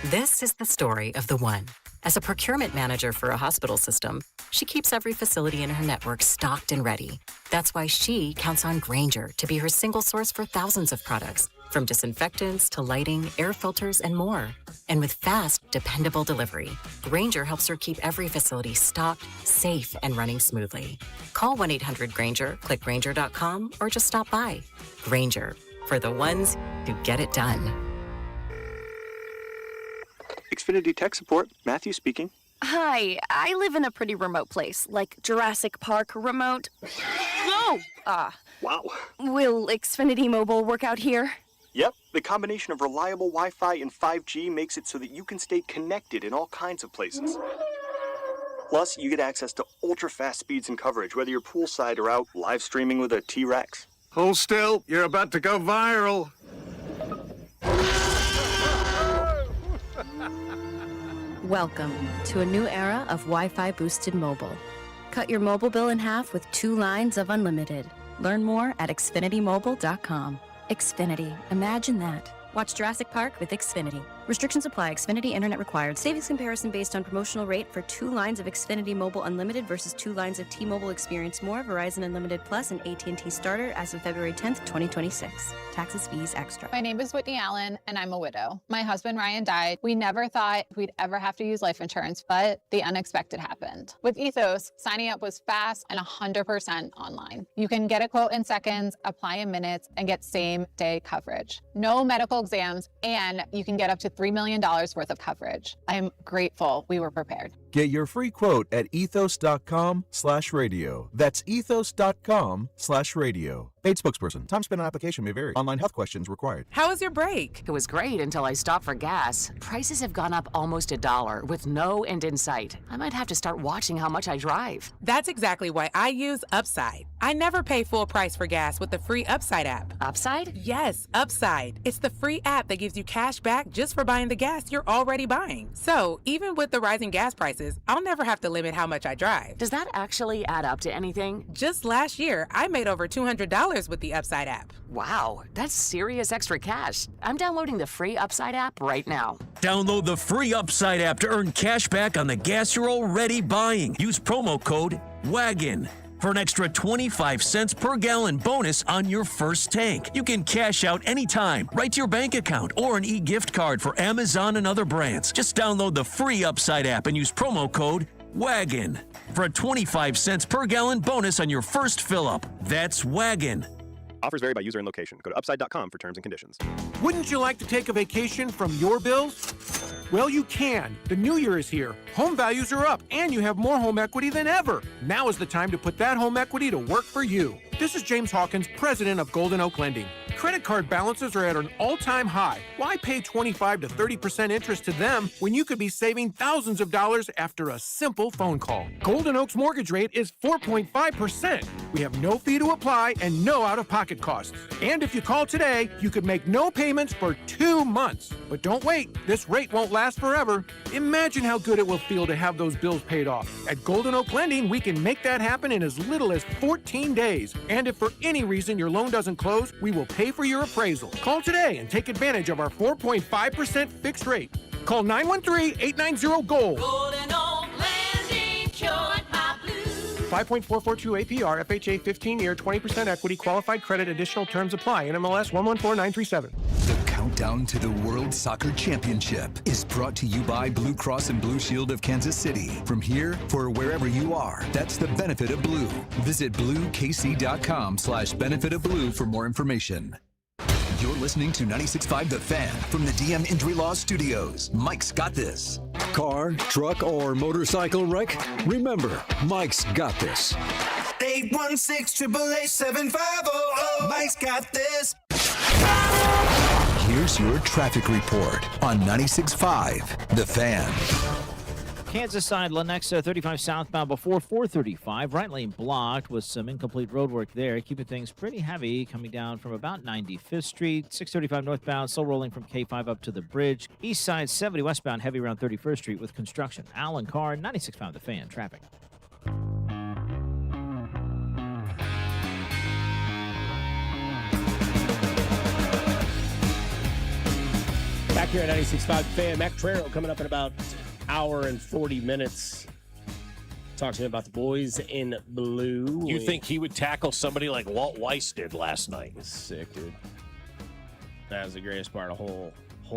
This is the story of the one. As a procurement manager for a hospital system, she keeps every facility in her network stocked and ready. That's why she counts on Grainger to be her single source for thousands of products, from disinfectants to lighting, air filters, and more. And with fast, dependable delivery, Grainger helps her keep every facility stocked, safe, and running smoothly. Call 1-800-GRAINGER, click Grainger.com, or just stop by. Grainger, for the ones who get it done. Xfinity Tech Support, Matthew speaking. Hi, I live in a pretty remote place, like Jurassic Park remote. Whoa! Wow. Will Xfinity Mobile work out here? Yep, the combination of reliable Wi-Fi and 5G makes it so that you can stay connected in all kinds of places. Plus, you get access to ultra-fast speeds and coverage, whether you're poolside or out live streaming with a T-Rex. Hold still, you're about to go viral. Welcome to a new era of Wi-Fi boosted mobile. Cut your mobile bill in half with 2 lines of unlimited. Learn more at xfinitymobile.com. Xfinity, imagine that. Watch Jurassic Park with Xfinity. Restrictions apply. Xfinity Internet required. Savings comparison based on promotional rate for 2 lines of Xfinity Mobile Unlimited versus 2 lines of T-Mobile Experience More, Verizon Unlimited Plus, and AT&T Starter as of February 10th, 2026. Taxes, fees, extra. My name is Whitney Allen, and I'm a widow. My husband, Ryan, died. We never thought we'd ever have to use life insurance, but the unexpected happened. With Ethos, signing up was fast and 100% online. You can get a quote in seconds, apply in minutes, and get same-day coverage. No medical exams, and you can get up to $3 million worth of coverage. I am grateful we were prepared. Get your free quote at ethos.com/radio. That's ethos.com/radio. Paid spokesperson. Time spent on application may vary. Online health questions required. How was your break? It was great until I stopped for gas. Prices have gone up almost $1 with no end in sight. I might have to start watching how much I drive. That's exactly why I use Upside. I never pay full price for gas with the free Upside app. Upside? Yes, Upside. It's the free app that gives you cash back just for buying the gas you're already buying. So even with the rising gas prices, I'll never have to limit how much I drive. Does that actually add up to anything? Just last year, I made over $200 with the Upside app. Wow, that's serious extra cash. I'm downloading the free Upside app right now. Download the free Upside app to earn cash back on the gas you're already buying. Use promo code WAGON for an extra 25 cents per gallon bonus on your first tank. You can cash out anytime, right to your bank account, or an e-gift card for Amazon and other brands. Just download the free Upside app and use promo code WAGON for a 25 cents per gallon bonus on your first fill-up. That's WAGON. Offers vary by user and location. Go to upside.com for terms and conditions. Wouldn't you like to take a vacation from your bills? Well, you can. The new year is here. Home values are up, and you have more home equity than ever. Now is the time to put that home equity to work for you. This is James Hawkins, president of Golden Oak Lending. Credit card balances are at an all-time high. Why pay 25 to 30% interest to them when you could be saving thousands of dollars after a simple phone call? Golden Oak's mortgage rate is 4.5%. We have no fee to apply and no out-of-pocket costs. And if you call today, you could make no payments for 2 months. But don't wait. This rate won't last forever. Imagine how good it will feel to have those bills paid off. At Golden Oak Lending, we can make that happen in as little as 14 days. And if for any reason your loan doesn't close, we will pay for your appraisal. Call today and take advantage of our 4.5% fixed rate. Call 913-890-GOLD. Golden Oak Lending cured my blues. 5.442 APR, FHA 15-year, 20% equity, qualified credit, additional terms apply. NMLS 114937. The countdown to the World Soccer Championship is brought to you by Blue Cross and Blue Shield of Kansas City. From here, for wherever you are, that's the benefit of blue. Visit bluekc.com/benefit of blue for more information. You're listening to 96.5 The Fan from the DM Injury Law Studios. Mike's got this. Car, truck, or motorcycle wreck? Remember, Mike's got this. 816-888-7500. Mike's got this. Here's your traffic report on 96.5 The Fan. Kansas side, Lenexa 35 southbound before 435. Right lane blocked with some incomplete road work there, keeping things pretty heavy coming down from about 95th Street. 635 northbound, slow rolling from K5 up to the bridge. East side 70 westbound, heavy around 31st Street with construction. Alan Carr, 96.5 The Fan, traffic. Back here at 96.5 Fan, Mac Trero coming up in about hour and 40 minutes. Talk to him about the boys in blue. You think he would tackle somebody like Walt Weiss did last night? Sick, dude. That was the greatest part of whole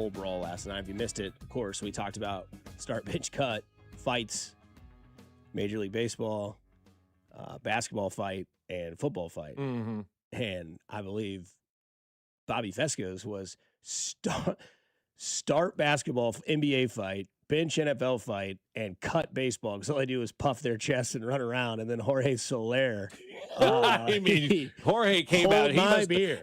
brawl last night. If you missed it, of course, we talked about start, pitch, cut, fights, Major League Baseball, basketball fight, and football fight. Mm-hmm. And I believe Bobby Fescoe's was start basketball NBA fight, bench NFL fight, and cut baseball, because all they do is puff their chest and run around. And then Jorge Soler. I mean, Jorge came out.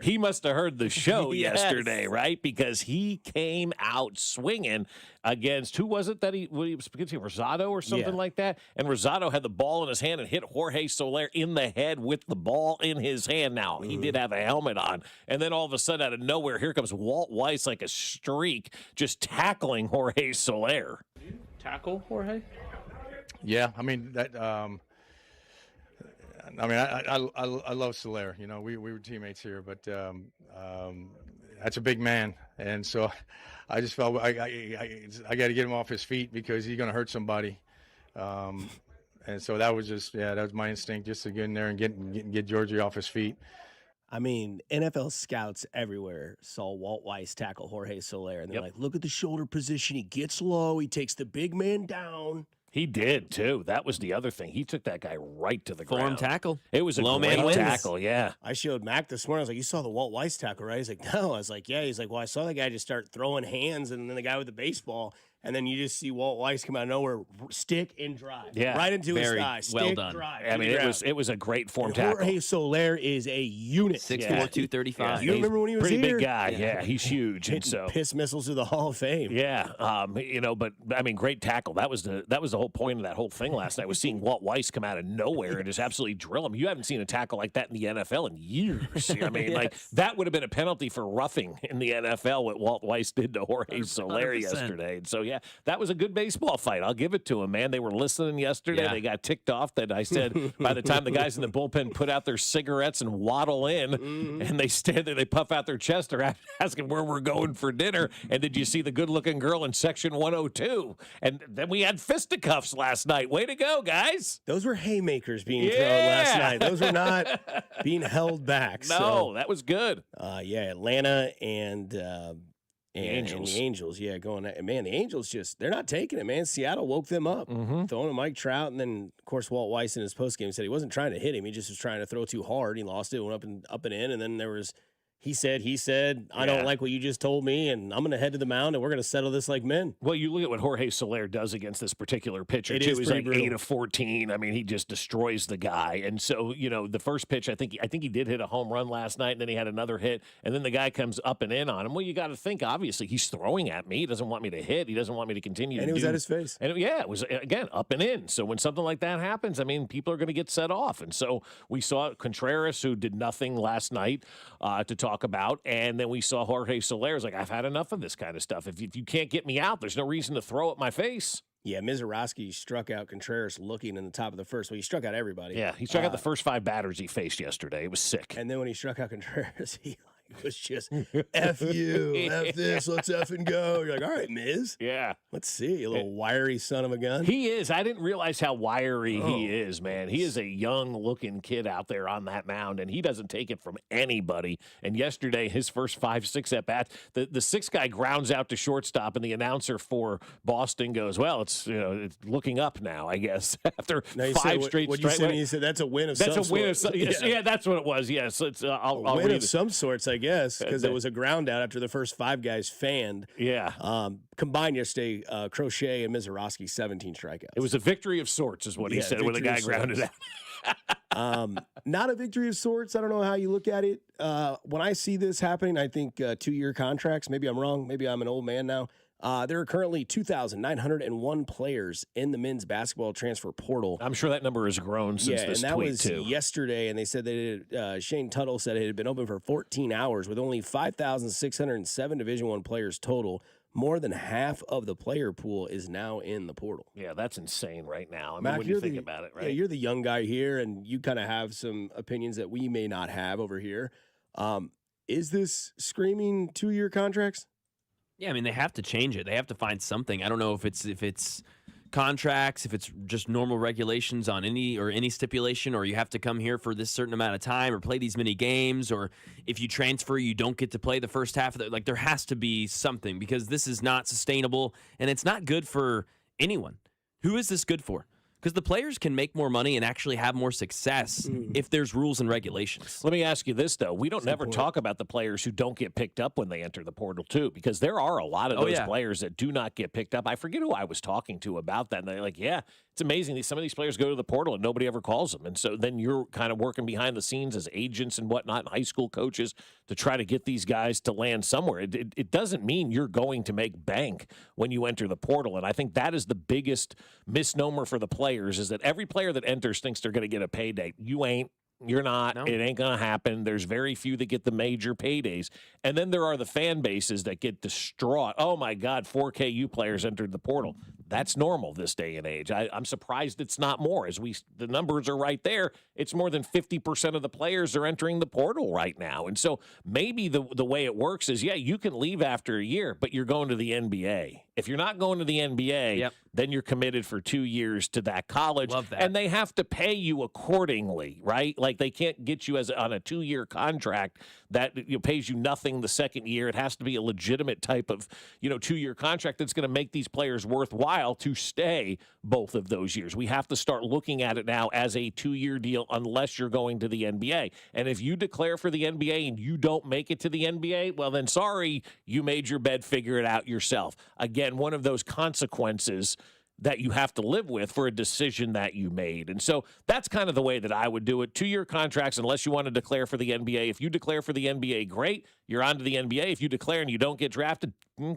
He must have heard the show Yes. yesterday, right? Because he came out swinging against, who was it that he was against? Rosado or something like that? And Rosado had the ball in his hand and hit Jorge Soler in the head with the ball in his hand. Now, he did have a helmet on. And then all of a sudden, out of nowhere, here comes Walt Weiss like a streak, just tackling Jorge Soler. Tackle Jorge? Yeah, I mean that. I love Soler. You know, we were teammates here, but that's a big man, and so I just felt I got to get him off his feet because he's going to hurt somebody. And so that was that was my instinct, just to get in there and get Georgie off his feet. I mean, NFL scouts everywhere saw Walt Weiss tackle Jorge Soler, and they're like, look at the shoulder position. He gets low. He takes the big man down. He did, too. That was the other thing. He took that guy right to the ground. Form tackle. It was a Low man great wins. tackle, yeah. I showed Mac this morning. I was like, you saw the Walt Weiss tackle, right? He's like, no. I was like, yeah. He's like, well, I saw that guy just start throwing hands, and then the guy with the baseball, and then you just see Walt Weiss come out of nowhere, stick and drive. Yeah. Right into his thigh. well Stick, done. drive. I mean, it was a great form tackle. Jorge Soler is a unit. 6'4", 235. You remember when he was pretty here? big guy. Yeah, he's huge. And so piss missiles to the Hall of Fame. Yeah, but I mean, great tackle. That was the whole point of that whole thing last night, was seeing Walt Weiss come out of nowhere and just absolutely drill him. You haven't seen a tackle like that in the NFL in years. I mean, like that would have been a penalty for roughing in the NFL, what Walt Weiss did to Jorge Soler 100%. yesterday. And so yeah, that was a good baseball fight. I'll give it to him, man. They were listening yesterday. Yeah. They got ticked off that I said by the time the guys in the bullpen put out their cigarettes and waddle in, and they stand there, they puff out their chest, they're asking where we're going for dinner. And did you see the good-looking girl in section 102? And then we had fisticuffs last night. Way to go, guys. Those were haymakers being thrown last night. Those were not being held back. No, that was good. Atlanta and the Angels, going. Man, the Angels they're not taking it, man. Seattle woke them up, throwing a Mike Trout, and then of course Walt Weiss in his postgame said he wasn't trying to hit him, he just was trying to throw too hard. He lost it, went up and in, and then there was. He said, I don't like what you just told me, and I'm going to head to the mound, and we're going to settle this like men. Well, you look at what Jorge Soler does against this particular pitcher, too. He's like brutal. 8 of 14. I mean, he just destroys the guy. And so, the first pitch, I think he did hit a home run last night, and then he had another hit, and then the guy comes up and in on him. Well, you got to think, obviously, he's throwing at me. He doesn't want me to hit. He doesn't want me to continue and it was at his face. And it was, again, up and in. So when something like that happens, I mean, people are going to get set off. And so we saw Contreras, who did nothing last night to talk about, and then we saw Jorge Soler. Like, I've had enough of this kind of stuff. If you can't get me out, there's no reason to throw at my face. Yeah, Mizorowski struck out Contreras looking in the top of the first. Well, he struck out everybody. Yeah, he struck out the first 5 batters he faced yesterday. It was sick. And then when he struck out Contreras, he was just, F you, F this, let's F and go. You're like, all right, Miz. Yeah. Let's see, you little wiry son of a gun. He is. I didn't realize how wiry he is, man. He is a young-looking kid out there on that mound, and he doesn't take it from anybody. And yesterday, his first 5-6 at-bats, the sixth guy grounds out to shortstop, and the announcer for Boston goes, well, it's looking up now, I guess, after 5 straight What you said, you said that's a win of some sort. That's a win of some sort. Yeah, that's what it was, yes. It's, I'll win read of it. some sorts, I I guess, because it was a ground out after the first 5 guys fanned. Yeah. Combined yesterday, Crochet and Mizorowski, 17 strikeouts. It was a victory of sorts, is what he said when the guy grounded out. Not a victory of sorts. I don't know how you look at it. When I see this happening, I think 2-year contracts. Maybe I'm wrong. Maybe I'm an old man now. There are currently 2,901 players in the men's basketball transfer portal. I'm sure that number has grown since this and that tweet, was too. yesterday, and they said that Shane Tuttle said it had been open for 14 hours with only 5,607 Division I players total. More than half of the player pool is now in the portal. Yeah, that's insane right now. I mean, Mac, when you think about it, right? Yeah, you're the young guy here, and you kind of have some opinions that we may not have over here. Is this screaming 2-year contracts? Yeah, I mean, they have to change it. They have to find something. I don't know if it's contracts, if it's just normal regulations on any stipulation, or you have to come here for this certain amount of time or play these many games, or if you transfer, you don't get to play the first half of it. Like, there has to be something, because this is not sustainable, and it's not good for anyone. Who is this good for? Because the players can make more money and actually have more success if there's rules and regulations. Let me ask you this, though. We don't never talk about the players who don't get picked up when they enter the portal, too, because there are a lot of those players that do not get picked up. I forget who I was talking to about that, and they're like, yeah, it's amazing. Some of these players go to the portal and nobody ever calls them. And so then you're kind of working behind the scenes as agents and whatnot, and high school coaches, to try to get these guys to land somewhere. It doesn't mean you're going to make bank when you enter the portal. And I think that is the biggest misnomer for the players, is that every player that enters thinks they're going to get a payday. You ain't. You're not. No. It ain't going to happen. There's very few that get the major paydays. And then there are the fan bases that get distraught. Oh, my God, 4 KU players entered the portal. That's normal this day and age. I'm surprised it's not more. The numbers are right there. It's more than 50% of the players are entering the portal right now. And so maybe the way it works is, yeah, you can leave after a year, but you're going to the NBA. If you're not going to the NBA, then you're committed for 2 years to that college. Love that. And they have to pay you accordingly, right? Like, they can't get you on a 2-year contract that pays you nothing the second year. It has to be a legitimate type of 2-year contract that's going to make these players worthwhile to stay both of those years. We have to start looking at it now as a 2-year deal, unless you're going to the NBA. And if you declare for the NBA and you don't make it to the NBA, well, then sorry, you made your bed, figure it out yourself. Again, one of those consequences that you have to live with for a decision that you made. And so that's kind of the way that I would do it. 2-year contracts, unless you want to declare for the NBA. If you declare for the NBA, great. You're on to the NBA. If you declare and you don't get drafted,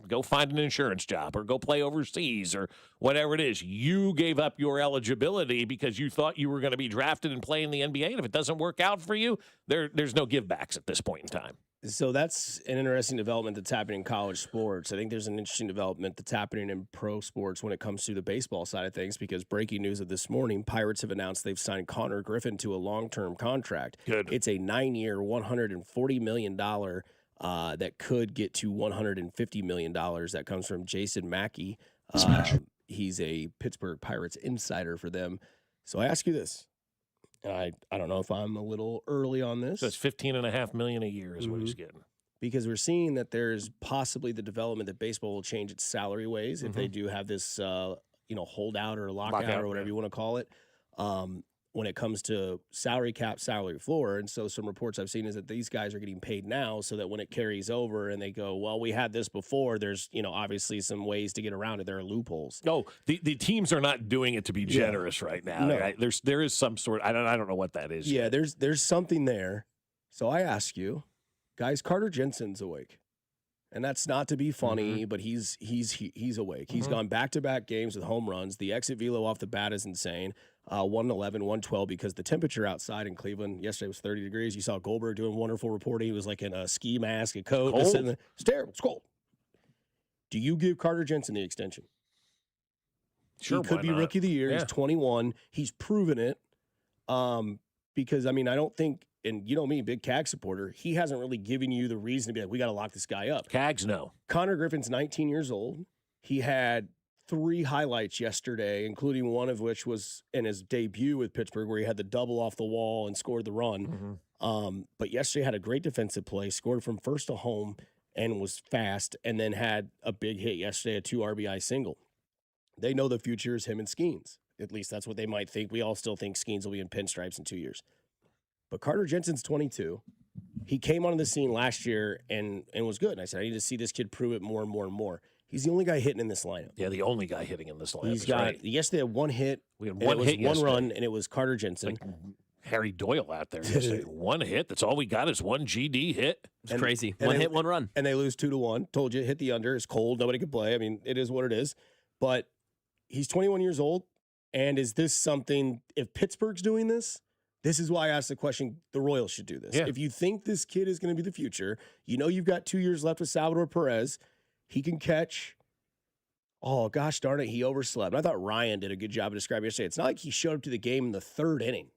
go find an insurance job or go play overseas or whatever it is. You gave up your eligibility because you thought you were going to be drafted and play in the NBA. And if it doesn't work out for you, there's no givebacks at this point in time. So that's an interesting development that's happening in college sports. I think there's an interesting development that's happening in pro sports when it comes to the baseball side of things, because breaking news of this morning, Pirates have announced they've signed Connor Griffin to a long-term contract. Good. It's a 9-year, $140 million that could get to $150 million. That comes from Jason Mackey. He's a Pittsburgh Pirates insider for them. So I ask you this. I don't know if I'm a little early on this. So it's $15.5 million a year is what he's getting. Because we're seeing that there's possibly the development that baseball will change its salary ways if they do have this, holdout or lockout or whatever you want to call it. When it comes to salary cap, salary floor. And so some reports I've seen is that these guys are getting paid now so that when it carries over and they go, well, we had this before, there's, obviously some ways to get around it. There are loopholes. No, the teams are not doing it to be generous right now. No. Right? There is some sort, I don't know what that is. Yeah, yet. there's something there. So I ask you, guys, Carter Jensen's awake. And that's not to be funny, but he's awake. He's gone back-to-back games with home runs. The exit velo off the bat is insane. 111, 112, because the temperature outside in Cleveland yesterday was 30 degrees. You saw Goldberg doing wonderful reporting. He was like in a ski mask, a coat. It's terrible. It's cold. Do you give Carter Jensen the extension? Sure, he could be Rookie of the Year. Yeah. He's 21. He's proven it. Because, I don't think, and you know me, big CAG supporter, he hasn't really given you the reason to be like, we got to lock this guy up. CAGs, no. Connor Griffin's 19 years old. He had 3 highlights yesterday, including one of which was in his debut with Pittsburgh, where he had the double off the wall and scored the run. But yesterday had a great defensive play, scored from first to home, and was fast, and then had a big hit yesterday, a 2 RBI single. They know the future is him and Skeens. At least that's what they might think. We all still think Skeens will be in pinstripes in 2 years. But Carter Jensen's 22. He came onto the scene last year and was good. And I said, I need to see this kid prove it more and more and more. He's the only guy hitting in this lineup. Yeah, the only guy hitting in this lineup. He's got, right. Yes, they had one hit. We had one hit one run, and it was Carter Jensen. Like Harry Doyle out there yesterday. One hit. That's all we got is one GD hit. It's crazy. One hit, one run. And they lose 2-1. Told you, hit the under. It's cold. Nobody could play. I mean, it is what it is. But he's 21 years old. And is this something, if Pittsburgh's doing this, this is why I asked the question, the Royals should do this. Yeah. If you think this kid is going to be the future, you know you've got 2 years left with Salvador Perez. He can catch. Oh, gosh darn it, he overslept. I thought Ryan did a good job of describing yesterday. It's not like he showed up to the game in the third inning.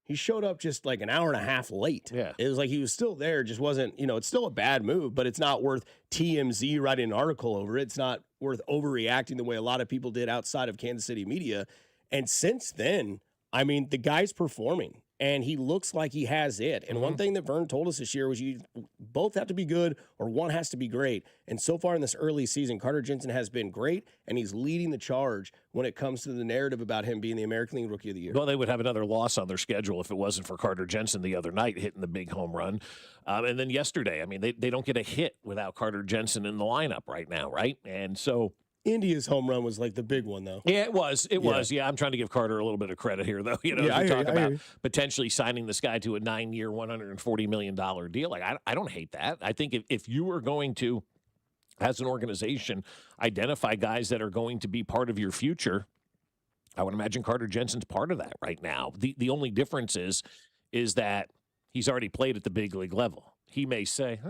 He showed up just like an hour and a half late. Yeah. It was like he was still there, just wasn't, it's still a bad move, but it's not worth TMZ writing an article over it. It's not worth overreacting the way a lot of people did outside of Kansas City media. And since then, I mean, the guy's performing, and he looks like he has it. And one thing that Vern told us this year was you both have to be good or one has to be great. And so far in this early season, Carter Jensen has been great, and he's leading the charge when it comes to the narrative about him being the American League Rookie of the Year. Well, they would have another loss on their schedule if it wasn't for Carter Jensen the other night hitting the big home run. And then yesterday, I mean, they don't get a hit without Carter Jensen in the lineup right now, right? And so India's home run was like the big one, though. Yeah, it was. It was. Yeah, I'm trying to give Carter a little bit of credit here, though. As we talk about potentially signing this guy to a 9-year, $140 million deal. Like, I don't hate that. I think if you were going to, as an organization, identify guys that are going to be part of your future, I would imagine Carter Jensen's part of that right now. The only difference is that he's already played at the big league level. He may say,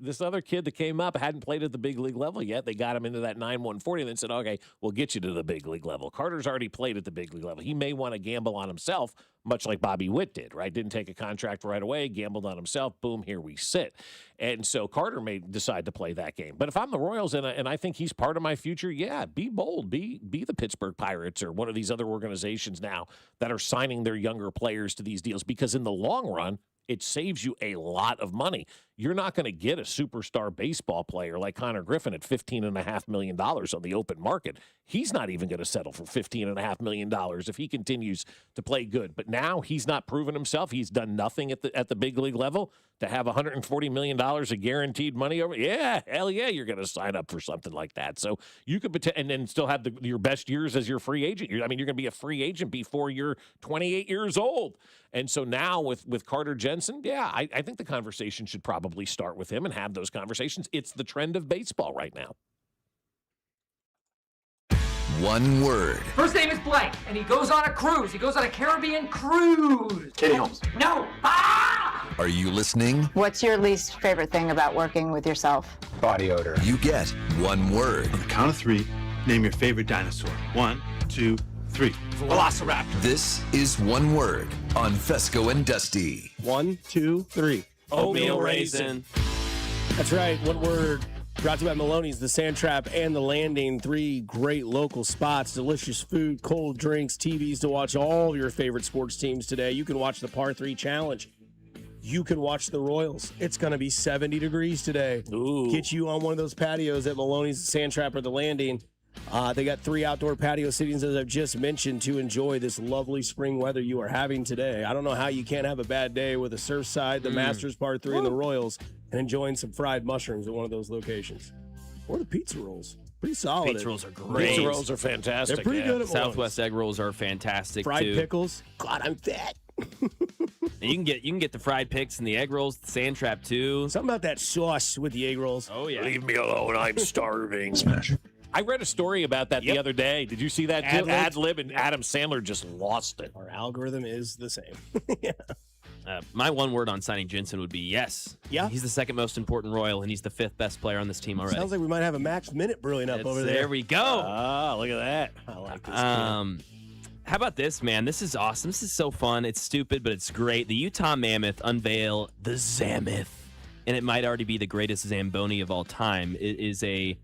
this other kid that came up hadn't played at the big league level yet. They got him into that 9-140 and then said, okay, we'll get you to the big league level. Carter's already played at the big league level. He may want to gamble on himself, much like Bobby Witt did, right? Didn't take a contract right away, gambled on himself. Boom, here we sit. And so Carter may decide to play that game. But if I'm the Royals and I think he's part of my future, yeah, be bold. Be the Pittsburgh Pirates or one of these other organizations now that are signing their younger players to these deals, because in the long run, it saves you a lot of money. You're not going to get a superstar baseball player like Connor Griffin at $15.5 million on the open market. He's not even going to settle for $15.5 million if he continues to play good. But now he's not proven himself. He's done nothing at the big league level. To have $140 million of guaranteed money over, yeah, hell yeah, you're going to sign up for something like that. So you could, and then still have your best years as your free agent. You're going to be a free agent before you're 28 years old. And so now with Carter Jensen, yeah, I think the conversation should probably start with him and have those conversations. It's the trend of baseball right now. One word. First name is blank, and he goes on a cruise. He goes on a Caribbean cruise. Katie Holmes. No. Ah! Are you listening? What's your least favorite thing about working with yourself? Body odor. You get one word. On the count of three, name your favorite dinosaur. 1, 2, 3. Velociraptor. This is one word on Fescoe and Dusty. 1, 2, 3. Oatmeal raisin. That's right. One word. Brought to you by Maloney's, the Sand Trap, and the Landing. 3 great local spots, delicious food, cold drinks, TVs to watch all of your favorite sports teams today. You can watch the Par 3 Challenge. You can watch the Royals. It's going to be 70 degrees today. Ooh. Get you on one of those patios at Maloney's, the Sand Trap, or the Landing. They got 3 outdoor patio sittings, as I've just mentioned, to enjoy this lovely spring weather you are having today. I don't know how you can't have a bad day with the Surfside, the Masters Par 3, and the Royals, and enjoying some fried mushrooms at one of those locations. Or the pizza rolls. Pretty solid. Pizza rolls are great. Pizza rolls are fantastic. They're pretty good at Southwest egg rolls are fantastic fried too. Pickles. God, I'm fat. And you can get the fried picks and the egg rolls, the Sand Trap too. Something about that sauce with the egg rolls. Oh yeah. Leave me alone. I'm starving. Smash. I read a story about that the other day. Did you see that? Ad-lib, and Adam Sandler just lost it. Our algorithm is the same. Yeah. My one word on signing Jensen would be yes. Yeah. He's the second most important Royal, and he's the 5th best player on this team already. Sounds like we might have a Max Minute brewing up over there. There we go. Oh, look at that. I like this. How about this, man? This is awesome. This is so fun. It's stupid, but it's great. The Utah Mammoth unveil the Zamoth, and it might already be the greatest Zamboni of all time. It is a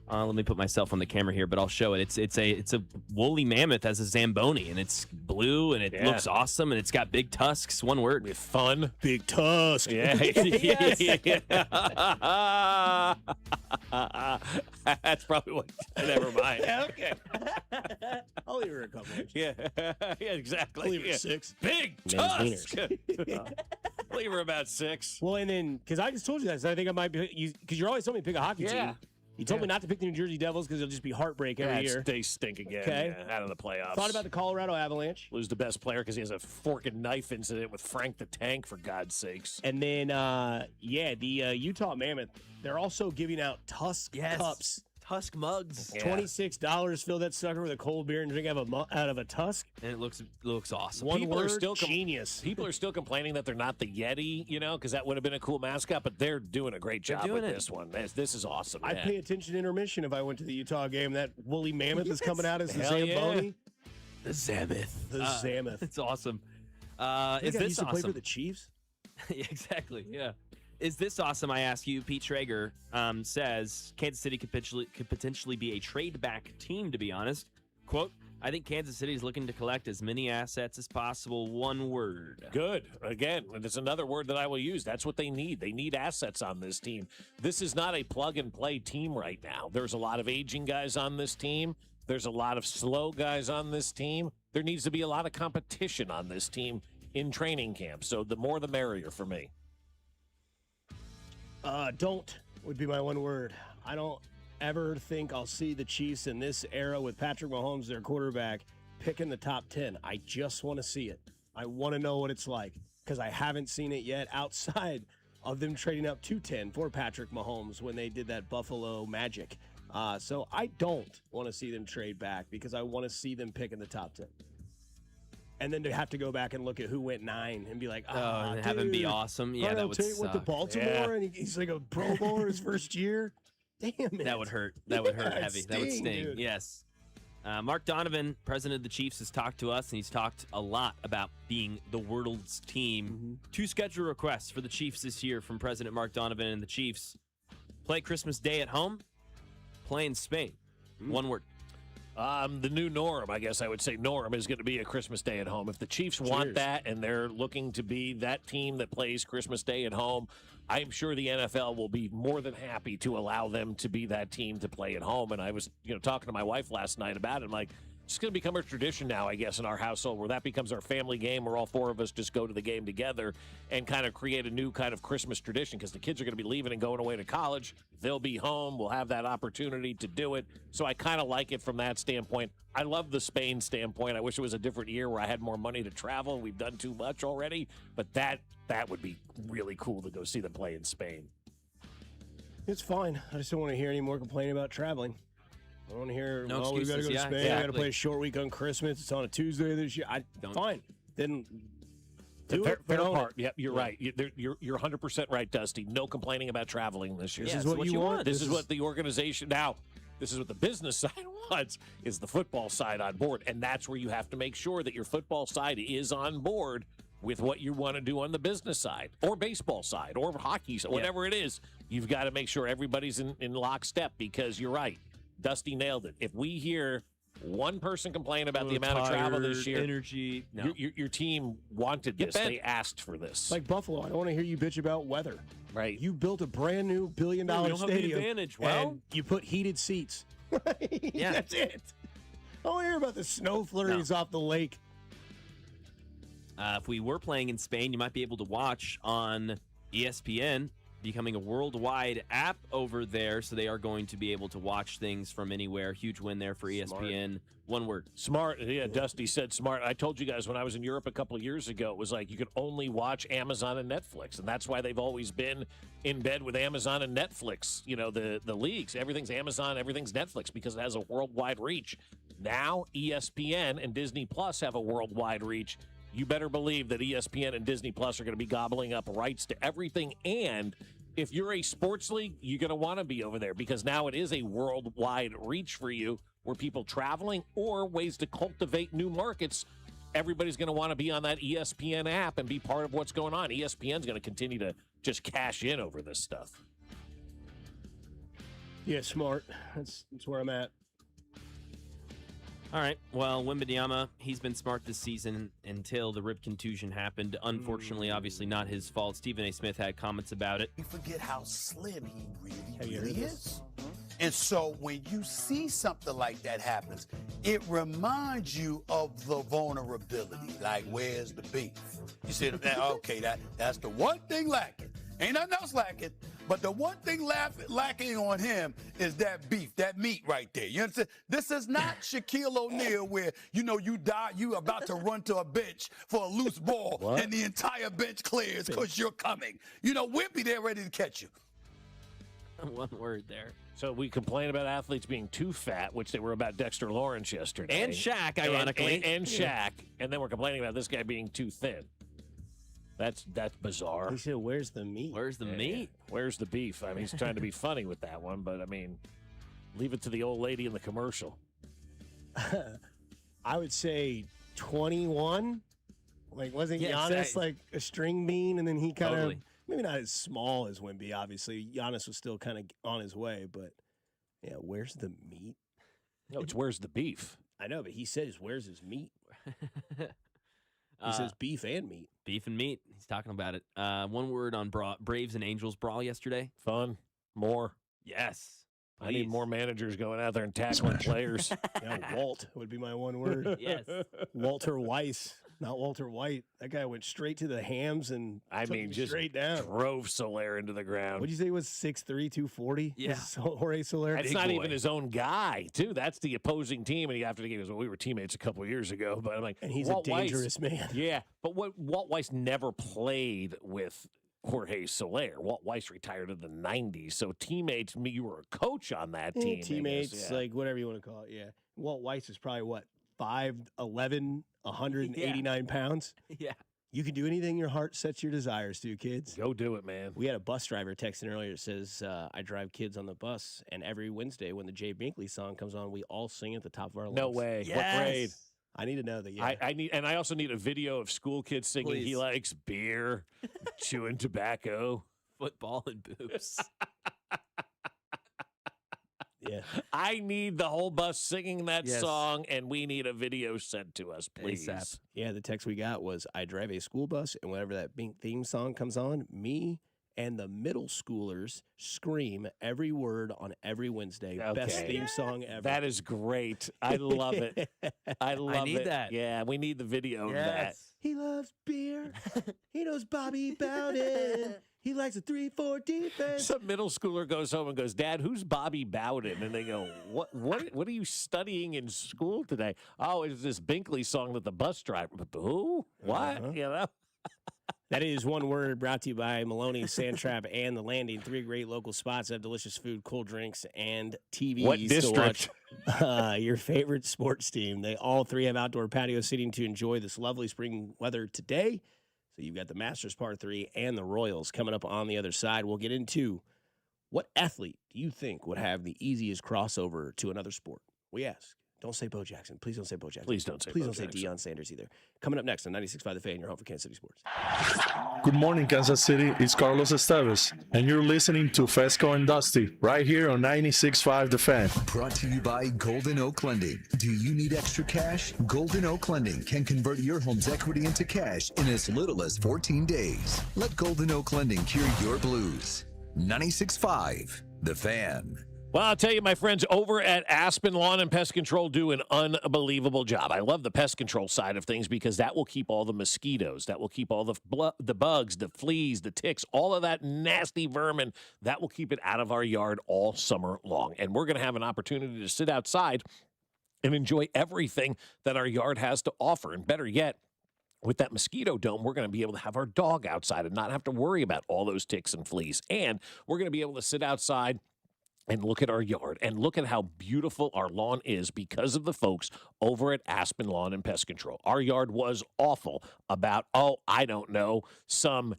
let me put myself on the camera here, but I'll show it. It's a woolly mammoth as a Zamboni, and it's blue, and it looks awesome, and it's got big tusks. One word. With fun. Big tusk. Yeah. That's probably what. Never mind. Okay. I'll leave her a couple. Yeah, exactly. I'll leave her 6. Big Man's tusk. Leave her about 6. Well, and then, because I just told you that, so I think I might be, because you're always telling me to pick a hockey team. You told me not to pick the New Jersey Devils because it'll just be heartbreak every year. They stink again. Okay. Out of the playoffs. Thought about the Colorado Avalanche. Lose the best player because he has a fork and knife incident with Frank the Tank, for God's sakes. And then, the Utah Mammoth, they're also giving out Tusk cups. Tusk mugs. $26. Fill that sucker with a cold beer and drink out of a Tusk. And it looks awesome. People are still genius. People are still complaining that they're not the Yeti, because that would have been a cool mascot, but they're doing a great job with this one. This is awesome. I'd pay attention to intermission if I went to the Utah game. That woolly mammoth is coming out as the Hell Zamboni. The Zammoth. The Zammoth. It's awesome. Is this used to play for the Chiefs? Exactly, yeah. Is this awesome, I ask you? Pete Schrager says Kansas City could potentially be a trade-back team, to be honest. Quote, I think Kansas City is looking to collect as many assets as possible. One word. Good. Again, it's another word that I will use. That's what they need. They need assets on this team. This is not a plug-and-play team right now. There's a lot of aging guys on this team. There's a lot of slow guys on this team. There needs to be a lot of competition on this team in training camp. So the more the merrier for me. Don't would be my one word. I don't ever think I'll see the Chiefs in this era with Patrick Mahomes, their quarterback, picking the top 10. I just want to see it. I want to know what it's like because I haven't seen it yet outside of them trading up to 10 for Patrick Mahomes when they did that Buffalo Magic. So I don't want to see them trade back because I want to see them pick in the top 10. And then to have to go back and look at who went 9 and be like, and have him be awesome. Yeah, that would went to Baltimore and he's like a Pro Bowler his first year. Damn it. That would hurt. That would hurt heavy. That would sting. Dude. Yes. Mark Donovan, president of the Chiefs, has talked to us, and he's talked a lot about being the world's team. Mm-hmm. 2 schedule requests for the Chiefs this year from President Mark Donovan and the Chiefs. Play Christmas Day at home, play in Spain. One word. The new norm, I guess I would say norm, is going to be a Christmas Day at home. If the Chiefs want that and they're looking to be that team that plays Christmas Day at home, I'm sure the NFL will be more than happy to allow them to be that team to play at home. And I was, talking to my wife last night about it. I'm like, it's going to become a tradition now, I guess, in our household where that becomes our family game where all 4 of us just go to the game together and kind of create a new kind of Christmas tradition because the kids are going to be leaving and going away to college. They'll be home. We'll have that opportunity to do it. So I kind of like it from that standpoint. I love the Spain standpoint. I wish it was a different year where I had more money to travel. We've done too much already. But that would be really cool to go see them play in Spain. It's fine. I just don't want to hear any more complaining about traveling. I don't want to hear, no we got to go to Spain. Exactly. We got to play a short week on Christmas. It's on a Tuesday this year. Fine. Then do it. Fair part. Yep, you're right. You're 100% right, Dusty. No complaining about traveling this year. This is what you want. This is what the organization now. This is what the business side wants, is the football side on board. And that's where you have to make sure that your football side is on board with what you want to do on the business side or baseball side or hockey, whatever it is. You've got to make sure everybody's in lockstep because you're right. Dusty nailed it. If we hear one person complain about the amount of travel this year, energy, no. your team wanted this. They asked for this. It's like Buffalo. I don't want to hear you bitch about weather. Right. You built a brand new $1 billion we don't stadium. have the advantage. Well, and you put heated seats. Yeah. That's it. I don't want to hear about the snow flurries off the lake. If we were playing in Spain, you might be able to watch on ESPN, becoming a worldwide app over there, so they are going to be able to watch things from anywhere. Huge win there for ESPN. Smart. One word. Smart. Yeah, Dusty said smart. I told you guys when I was in Europe a couple of years ago, it was like you could only watch Amazon and Netflix, and that's why they've always been in bed with Amazon and Netflix. The leagues, everything's Amazon, everything's Netflix because it has a worldwide reach. Now ESPN and Disney Plus have a worldwide reach. You better believe that ESPN and Disney Plus are going to be gobbling up rights to everything. And if you're a sports league, you're going to want to be over there because now it is a worldwide reach for you where people traveling or ways to cultivate new markets. Everybody's going to want to be on that ESPN app and be part of what's going on. ESPN's going to continue to just cash in over this stuff. Yeah, smart. That's where I'm at. All right. Well, Wembanyama, he's been smart this season until the rib contusion happened. Unfortunately, obviously not his fault. Stephen A. Smith had comments about it. You forget how slim he really is. And so when you see something like that happens, it reminds you of the vulnerability. Like, where's the beef? You see, okay, that's the one thing lacking. Ain't nothing else lacking, but the one thing lacking on him is that beef, that meat right there. You understand? This is not Shaquille O'Neal where, you about to run to a bench for a loose ball and the entire bench clears because you're coming. Wimpy there ready to catch you. One word there. So we complain about athletes being too fat, which they were about Dexter Lawrence yesterday. And Shaq, ironically. And Shaq. And then we're complaining about this guy being too thin. That's bizarre. He said, where's the meat? Where's the meat? Where's the beef? I mean, he's trying to be funny with that one, but, I mean, leave it to the old lady in the commercial. I would say 21. Like, wasn't Giannis like a string bean? And then he kind of, maybe not as small as Wemby, obviously. Giannis was still kind of on his way, but, yeah, where's the meat? No, it's where's the beef. I know, but he says, where's his meat? He says beef and meat. Beef and meat. He's talking about it. One word on Braves and Angels brawl yesterday. Fun. More. Yes. I need more managers going out there and tackling players. Yeah, Walt would be my one word. Yes. Walter Weiss, not Walter White. That guy went straight to the hams and just straight down. Drove Soler into the ground. What'd you say he was 6'3", 240? Yeah. Jorge Soler. That's not even his own guy, too. That's the opposing team. And after the game, he goes, well, we were teammates a couple of years ago. But I'm like, and he's Walt a dangerous man. Yeah. But Walt Weiss never played with Jorge Soler. Walt Weiss retired in the 90s. So teammates, you were a coach on that team. Teammates, like whatever you want to call it. Yeah. Walt Weiss is probably what, 5'11", 189 pounds? Yeah. You can do anything your heart sets your desires to, kids. Go do it, man. We had a bus driver texting earlier that says, I drive kids on the bus, and every Wednesday when the Jay Binkley song comes on, we all sing at the top of our lungs. No way. Yes. What grade? I need to know that. Yeah. I also need a video of school kids singing. Please. He likes beer, chewing tobacco, football, and boobs. Yeah. I need the whole bus singing that song, and we need a video sent to us, please. ASAP. Yeah, the text we got was, I drive a school bus, and whenever that Bink theme song comes on, me and the middle schoolers scream every word on every Wednesday. Okay. Best theme song ever. That is great. I love it. I love it. need that. Yeah, we need the video of that. He loves beer. He knows Bobby Bowden. He likes a 3-4 defense. Some middle schooler goes home and goes, Dad, who's Bobby Bowden? And they go, What are you studying in school today? Oh, it's this Binkley song that the bus driver. Who? What? Uh-huh. You know? That is one word brought to you by Maloney, Sandtrap, and The Landing. 3 great local spots that have delicious food, cold drinks, and TVs What to district? watch your favorite sports team. They all 3 have outdoor patio seating to enjoy this lovely spring weather today. So you've got the Masters Par 3 and the Royals coming up on the other side. We'll get into what athlete do you think would have the easiest crossover to another sport? We ask. Don't say Bo Jackson. Please don't say Bo Jackson. Please don't say Please Bo don't say Jackson. Deion Sanders either. Coming up next on 96.5 The Fan, your home for Kansas City sports. Good morning, Kansas City. It's Carlos Esteves, and you're listening to Fescoe and Dusty right here on 96.5 The Fan. Brought to you by Golden Oak Lending. Do you need extra cash? Golden Oak Lending can convert your home's equity into cash in as little as 14 days. Let Golden Oak Lending cure your blues. 96.5 The Fan. Well, I'll tell you, my friends over at Aspen Lawn and Pest Control do an unbelievable job. I love the pest control side of things because that will keep all the mosquitoes, that will keep all the bugs, the fleas, the ticks, all of that nasty vermin, that will keep it out of our yard all summer long. And we're going to have an opportunity to sit outside and enjoy everything that our yard has to offer. And better yet, with that mosquito dome, we're going to be able to have our dog outside and not have to worry about all those ticks and fleas. And we're going to be able to sit outside and look at our yard and look at how beautiful our lawn is because of the folks over at Aspen Lawn and Pest Control. Our yard was awful about, I don't know, some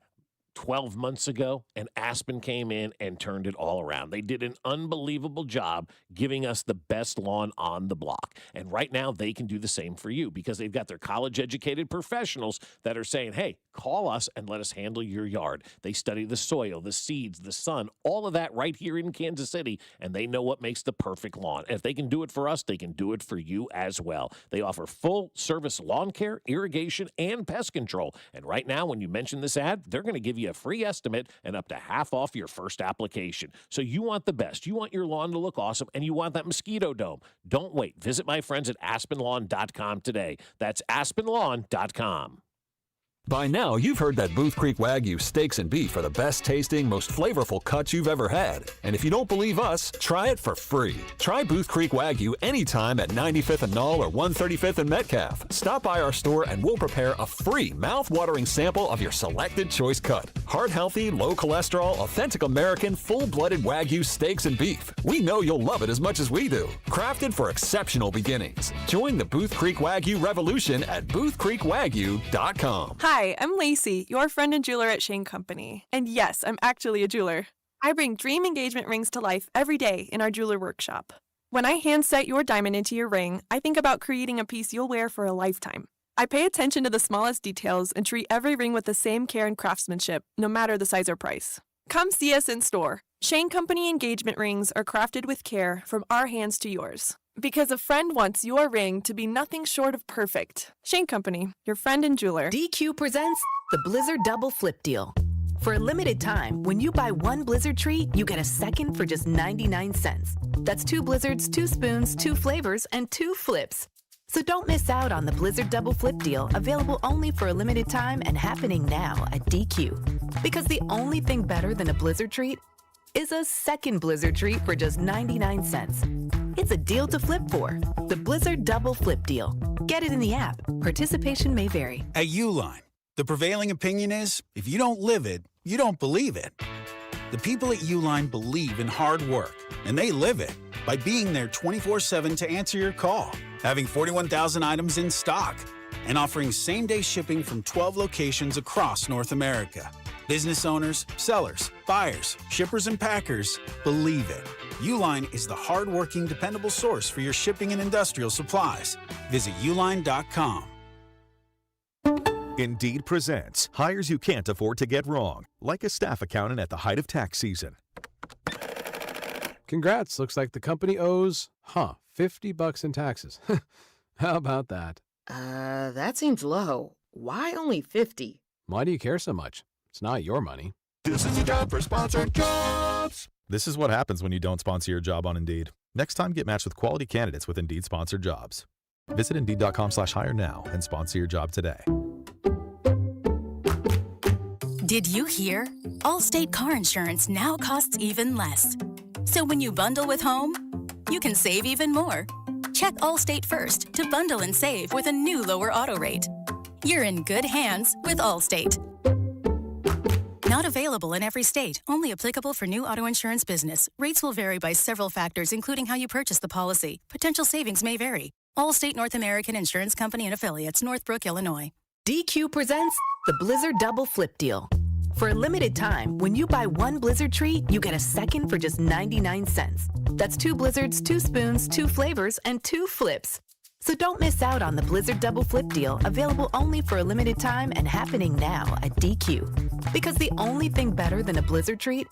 12 months ago, and Aspen came in and turned it all around. They did an unbelievable job giving us the best lawn on the block. And right now, they can do the same for you because they've got their college-educated professionals that are saying, hey, call us and let us handle your yard. They study the soil, the seeds, the sun, all of that right here in Kansas City, and they know what makes the perfect lawn. And if they can do it for us, they can do it for you as well. They offer full-service lawn care, irrigation, and pest control. And right now, when you mention this ad, they're going to give you a free estimate and up to half off your first application. So you want the best. You want your lawn to look awesome, and you want that mosquito dome. Don't wait. Visit my friends at aspenlawn.com today. That's aspenlawn.com. By now, you've heard that Booth Creek Wagyu steaks and beef are the best tasting, most flavorful cuts you've ever had. And if you don't believe us, try it for free. Try Booth Creek Wagyu anytime at 95th and Knoll or 135th and Metcalf. Stop by our store and we'll prepare a free mouth-watering sample of your selected choice cut. Heart-healthy, low-cholesterol, authentic American, full-blooded Wagyu steaks and beef. We know you'll love it as much as we do. Crafted for exceptional beginnings. Join the Booth Creek Wagyu revolution at boothcreekwagyu.com. Hi, I'm Lacey, your friend and jeweler at Shane Company. And yes, I'm actually a jeweler. I bring dream engagement rings to life every day in our jeweler workshop. When I hand set your diamond into your ring, I think about creating a piece you'll wear for a lifetime. I pay attention to the smallest details and treat every ring with the same care and craftsmanship, no matter the size or price. Come see us in store. Shane Company engagement rings are crafted with care from our hands to yours. Because a friend wants your ring to be nothing short of perfect. Shane Company, your friend and jeweler. DQ presents the Blizzard Double Flip Deal. For a limited time, when you buy one Blizzard treat, you get a second for just 99 cents. That's 2 Blizzards, 2 spoons, 2 flavors, and 2 flips. So don't miss out on the Blizzard Double Flip Deal, available only for a limited time and happening now at DQ. Because the only thing better than a Blizzard treat is a second Blizzard treat for just 99 cents. It's a deal to flip for. The Blizzard Double Flip Deal. Get it in the app. Participation may vary. At Uline, the prevailing opinion is, if you don't live it, you don't believe it. The people at Uline believe in hard work, and they live it by being there 24/7 to answer your call, having 41,000 items in stock, and offering same-day shipping from 12 locations across North America. Business owners, sellers, buyers, shippers, and packers believe it. Uline is the hard-working, dependable source for your shipping and industrial supplies. Visit uline.com. Indeed presents hires you can't afford to get wrong, like a staff accountant at the height of tax season. Congrats, looks like the company owes, $50 in taxes. How about that? That seems low. Why only 50? Why do you care so much? It's not your money. This is a job for sponsored jobs. This is what happens when you don't sponsor your job on Indeed. Next time, get matched with quality candidates with Indeed sponsored jobs. Visit Indeed.com/hire now and sponsor your job today. Did you hear? Allstate car insurance now costs even less. So when you bundle with home, you can save even more. Check Allstate first to bundle and save with a new lower auto rate. You're in good hands with Allstate. Not available in every state. Only applicable for new auto insurance business. Rates will vary by several factors, including how you purchase the policy. Potential savings may vary. Allstate North American Insurance Company and Affiliates, Northbrook, Illinois. DQ presents the Blizzard Double Flip Deal. For a limited time, when you buy one Blizzard treat, you get a second for just 99 cents. That's 2 Blizzards, 2 spoons, 2 flavors, and 2 flips. So don't miss out on the Blizzard Double Flip Deal, available only for a limited time and happening now at DQ. Because the only thing better than a Blizzard treat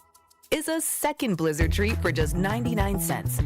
is a second Blizzard treat for just 99 cents.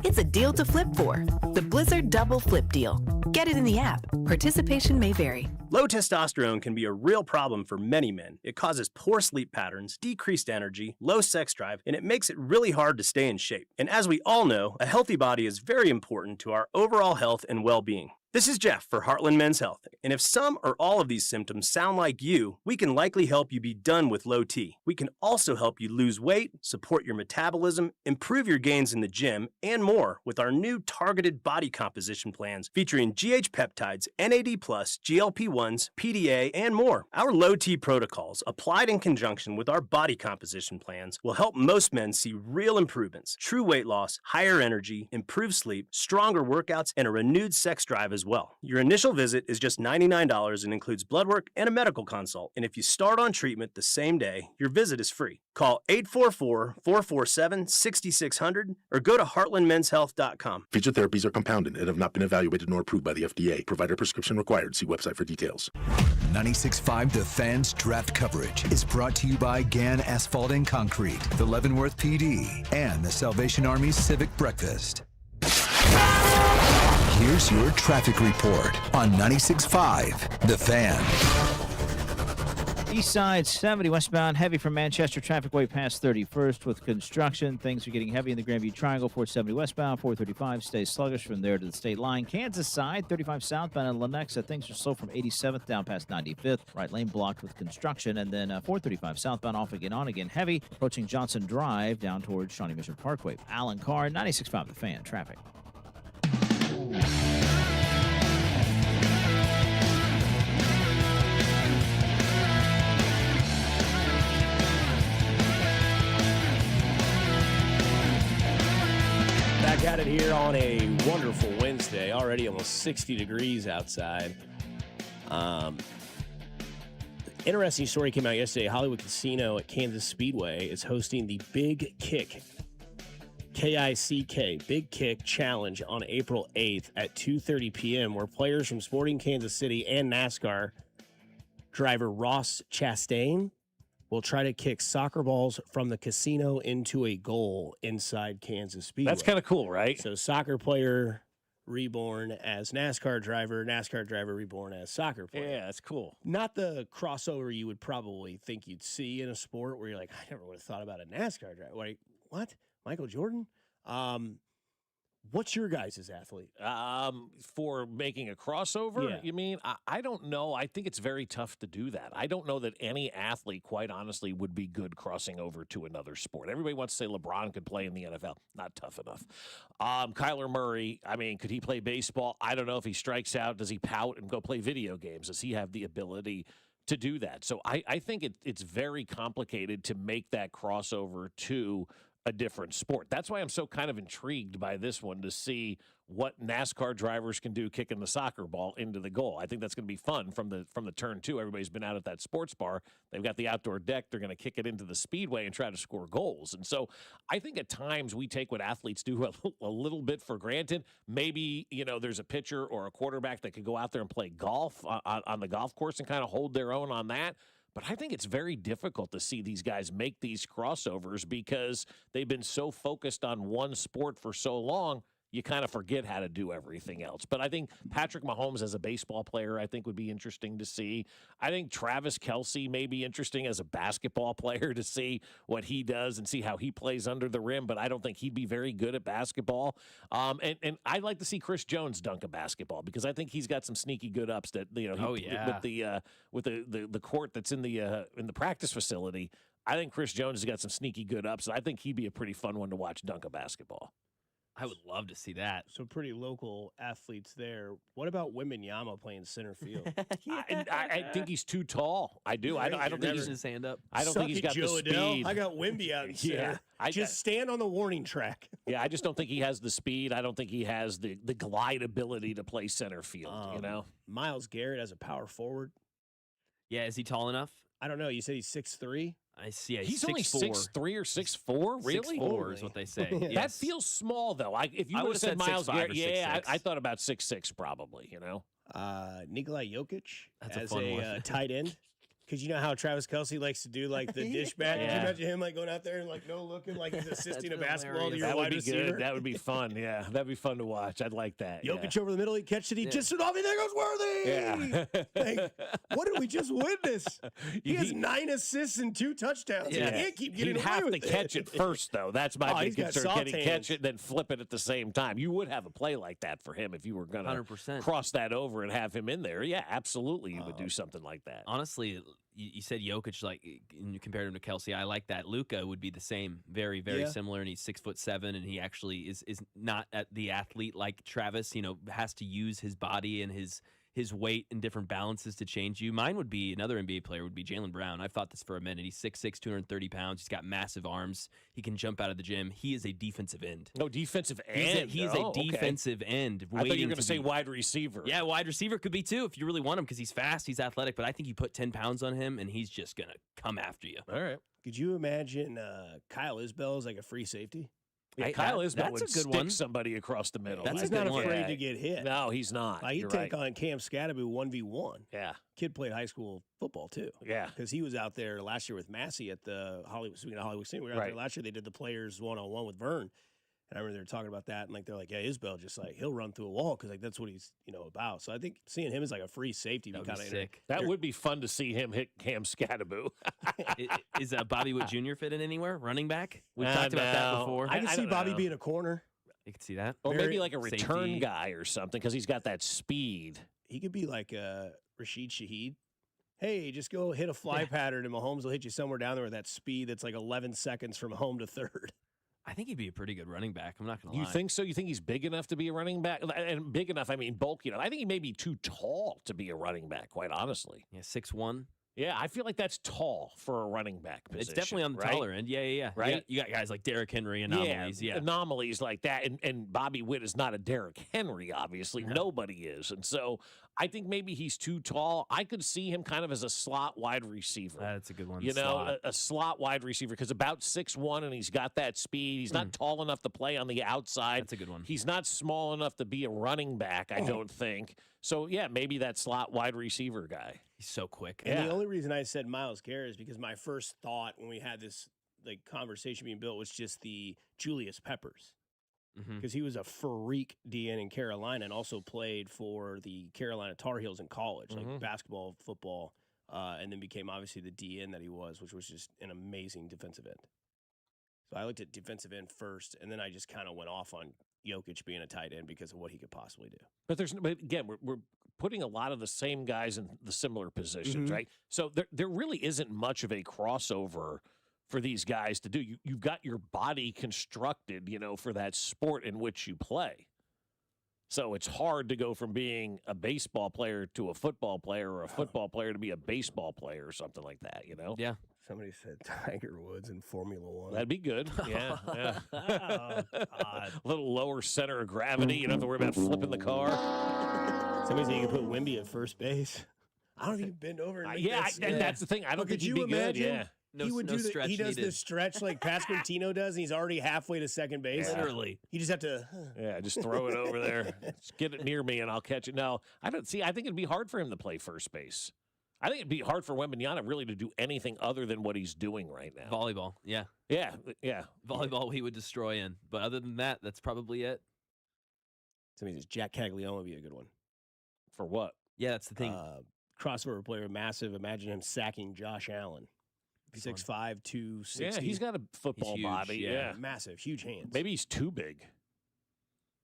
It's a deal to flip for. The Blizzard Double Flip Deal. Get it in the app. Participation may vary. Low testosterone can be a real problem for many men. It causes poor sleep patterns, decreased energy, low sex drive, and it makes it really hard to stay in shape. And as we all know, a healthy body is very important to our overall health and well-being. This is Jeff for Heartland Men's Health, and if some or all of these symptoms sound like you, we can likely help you be done with low T. We can also help you lose weight, support your metabolism, improve your gains in the gym, and more with our new targeted body composition plans featuring GH peptides, NAD+, GLP-1s, PDA, and more. Our low T protocols, applied in conjunction with our body composition plans, will help most men see real improvements, true weight loss, higher energy, improved sleep, stronger workouts, and a renewed sex drive as well. Your initial visit is just $99 and includes blood work and a medical consult. And if you start on treatment the same day, your visit is free. Call 844-447-6600 or go to heartlandmenshealth.com. Featured therapies are compounded and have not been evaluated nor approved by the FDA. Provider prescription required. See website for details. 96.5 The Fan's draft coverage is brought to you by Gann Asphalt and Concrete, the Leavenworth PD, and the Salvation Army Civic Breakfast. Here's your traffic report on 96.5 The Fan. East side 70 westbound, heavy from Manchester traffic way past 31st with construction. Things are getting heavy in the Grandview Triangle. 470 westbound, 435 stays sluggish from there to the state line. Kansas side 35 southbound and Lenexa. Things are slow from 87th down past 95th. Right lane blocked with construction. And then 435 southbound off again on again heavy. Approaching Johnson Drive down towards Shawnee Mission Parkway. Alan Carr, 96.5 The Fan traffic. Back at it here on a wonderful Wednesday. Already almost 60 degrees outside. Interesting story came out yesterday. Hollywood Casino at Kansas Speedway is hosting the Big Kick, K-I-C-K, Big Kick Challenge on April 8th at 2:30 p.m., where players from Sporting Kansas City and NASCAR driver Ross Chastain will try to kick soccer balls from the casino into a goal inside Kansas Speedway. That's kind of cool, right? So soccer player reborn as NASCAR driver reborn as soccer player. Yeah, that's cool. Not the crossover you would probably think you'd see in a sport where you're like, I never would have thought about a NASCAR driver. Like, what? Michael Jordan? What's your guys' athlete? For making a crossover, Yeah. you mean? I don't know. I think it's very tough to do that. I don't know that any athlete, quite honestly, would be good crossing over to another sport. Everybody wants to say LeBron could play in the NFL. Not tough enough. Kyler Murray, I mean, could he play baseball? I don't know if he strikes out. Does he pout and go play video games? Does he have the ability to do that? So I think it's very complicated to make that crossover to a different sport. That's why I'm so kind of intrigued by this one to see what NASCAR drivers can do kicking the soccer ball into the goal. I think that's going to be fun from the turn two. Everybody's been out at that sports bar. They've got the outdoor deck. They're going to kick it into the speedway and try to score goals. And so I think at times we take what athletes do a little bit for granted. Maybe, there's a pitcher or a quarterback that could go out there and play golf on the golf course and kind of hold their own on that. But I think it's very difficult to see these guys make these crossovers because they've been so focused on one sport for so long, you kind of forget how to do everything else. But I think Patrick Mahomes as a baseball player, I think would be interesting to see. I think Travis Kelce may be interesting as a basketball player to see what he does and see how he plays under the rim, but I don't think he'd be very good at basketball. And I'd like to see Chris Jones dunk a basketball because I think he's got some sneaky good ups that, with the court that's in the practice facility. I think Chris Jones has got some sneaky good ups, and I think he'd be a pretty fun one to watch dunk a basketball. I would love to see that. So pretty local athletes there. What about Wembanyama playing center field? I think he's too tall. I do. I don't think he's his hand up. I don't think he's got the speed. I got Wemby out in center. Just stand on the warning track. Yeah, I just don't think he has the speed. I don't think he has the glide ability to play center field, Myles Garrett as a power forward. Yeah, is he tall enough? I don't know. You said he's 6'3"? I see. Yeah, he's only 6'3" or 6'4". Really? 6'4" is what they say. Yeah. Yes. That feels small, though. If you would have said Myles Garrett, I thought about 6'6", probably. Nikola Jokic That's as a fun one. tight end. Because you know how Travis Kelce likes to do like the dish back. Yeah. Can you imagine him like going out there and like no looking like he's assisting a basketball to your That would wide be receiver? good. That would be fun. Yeah, that'd be fun to watch. I'd like that. Jokic over the middle, he catches it, he just it off, and there goes Worthy. Yeah. Like, what did we just witness? He has 9 assists and 2 touchdowns. Yeah. He can't keep getting He'd away have to with catch it first, though. That's my big he's got concern. Can he soft catch hands. it, then flip it at the same time? You would have a play like that for him if you were going to 100%. cross that over and have him in there. Yeah, absolutely, you would do something like that. Honestly, you said Jokic, like, and you compared him to Kelce. I like that. Luka would be the same, very, very similar, and he's 6'7", and he actually is not at the athlete like Travis. Has to use his body and his his weight and different balances to change you. Mine would be another NBA player would be Jaylen Brown. I've thought this for a minute. He's 6'6", 230 pounds. He's got massive arms. He can jump out of the gym. He is a defensive end. No, defensive end. He's a defensive end. I thought you were going to say wide receiver. Yeah, wide receiver could be too if you really want him because he's fast, he's athletic. But I think you put 10 pounds on him and he's just going to come after you. All right. Could you imagine Kyle Isbell as like a free safety? Yeah, Kyle Isbell would stick somebody across the middle. He's not afraid to get hit. No, he's not. He'd take on Cam Scadaboo 1v1. Yeah. Kid played high school football, too. Yeah. Because he was out there last year with Massey at the Hollywood City. We were out there last year. They did the players one-on-one with Vern. And I remember they were talking about that, and like they're like, yeah, Isbell just like he'll run through a wall because like that's what he's about. So I think seeing him as like a free safety would be kind of sick. That would be fun to see him hit Cam Scadaboo. Is Bobby Wood Jr. fit in anywhere? Running back? We've talked about that before. I can see Bobby being a corner. You can see that, or maybe like a return guy or something because he's got that speed. He could be like Rashid Shaheed. Hey, just go hit a fly pattern, and Mahomes will hit you somewhere down there with that speed that's like 11 seconds from home to third. I think he'd be a pretty good running back. I'm not going to lie. You think so? You think he's big enough to be a running back? And big enough, I mean bulky enough. I think he may be too tall to be a running back, quite honestly. Yeah, 6'1". Yeah, I feel like that's tall for a running back position. It's definitely on the taller end. Yeah. Right? You got guys like Derrick Henry, anomalies. Yeah, anomalies like that. And Bobby Witt is not a Derrick Henry, obviously. No. Nobody is. And so I think maybe he's too tall. I could see him kind of as a slot wide receiver. That's a good one. You know, a slot wide receiver because about 6'1", and he's got that speed. He's not tall enough to play on the outside. That's a good one. He's not small enough to be a running back, I don't think. So, yeah, maybe that slot wide receiver guy. He's so quick. And the only reason I said Myles Garrett is because my first thought when we had this like conversation being built was just the Julius Peppers. Because he was a freak DN in Carolina and also played for the Carolina Tar Heels in college, like basketball, football, and then became obviously the DN that he was, which was just an amazing defensive end. So I looked at defensive end first, and then I just kind of went off on Jokic being a tight end because of what he could possibly do. But again, we're putting a lot of the same guys in the similar positions, right? So there really isn't much of a crossover for these guys to do. You've got your body constructed, for that sport in which you play. So it's hard to go from being a baseball player to a football player or a football player to be a baseball player or something like that, Yeah. Somebody said Tiger Woods in Formula One. That'd be good. Yeah. Oh, God. A little lower center of gravity. You don't have to worry about flipping the car. Somebody said you can put Wemby at first base. I don't know if you can bend over. And and that's the thing. I don't think he'd be good. Yeah. He would do he does the stretch like Pasquantino does, and he's already halfway to second base. Literally. You just have to just throw it over there. Just get it near me and I'll catch it. No, I don't see. I think it'd be hard for him to play first base. I think it'd be hard for Wembanyama really to do anything other than what he's doing right now. Volleyball, yeah. Volleyball he would destroy in. But other than that, that's probably it. Somebody says Jack Caglione would be a good one. For what? Yeah, that's the thing. Crossover player, massive. Imagine him sacking Josh Allen. 6'5", 260. Yeah, he's got a football body. Yeah. Massive, huge hands. Maybe he's too big.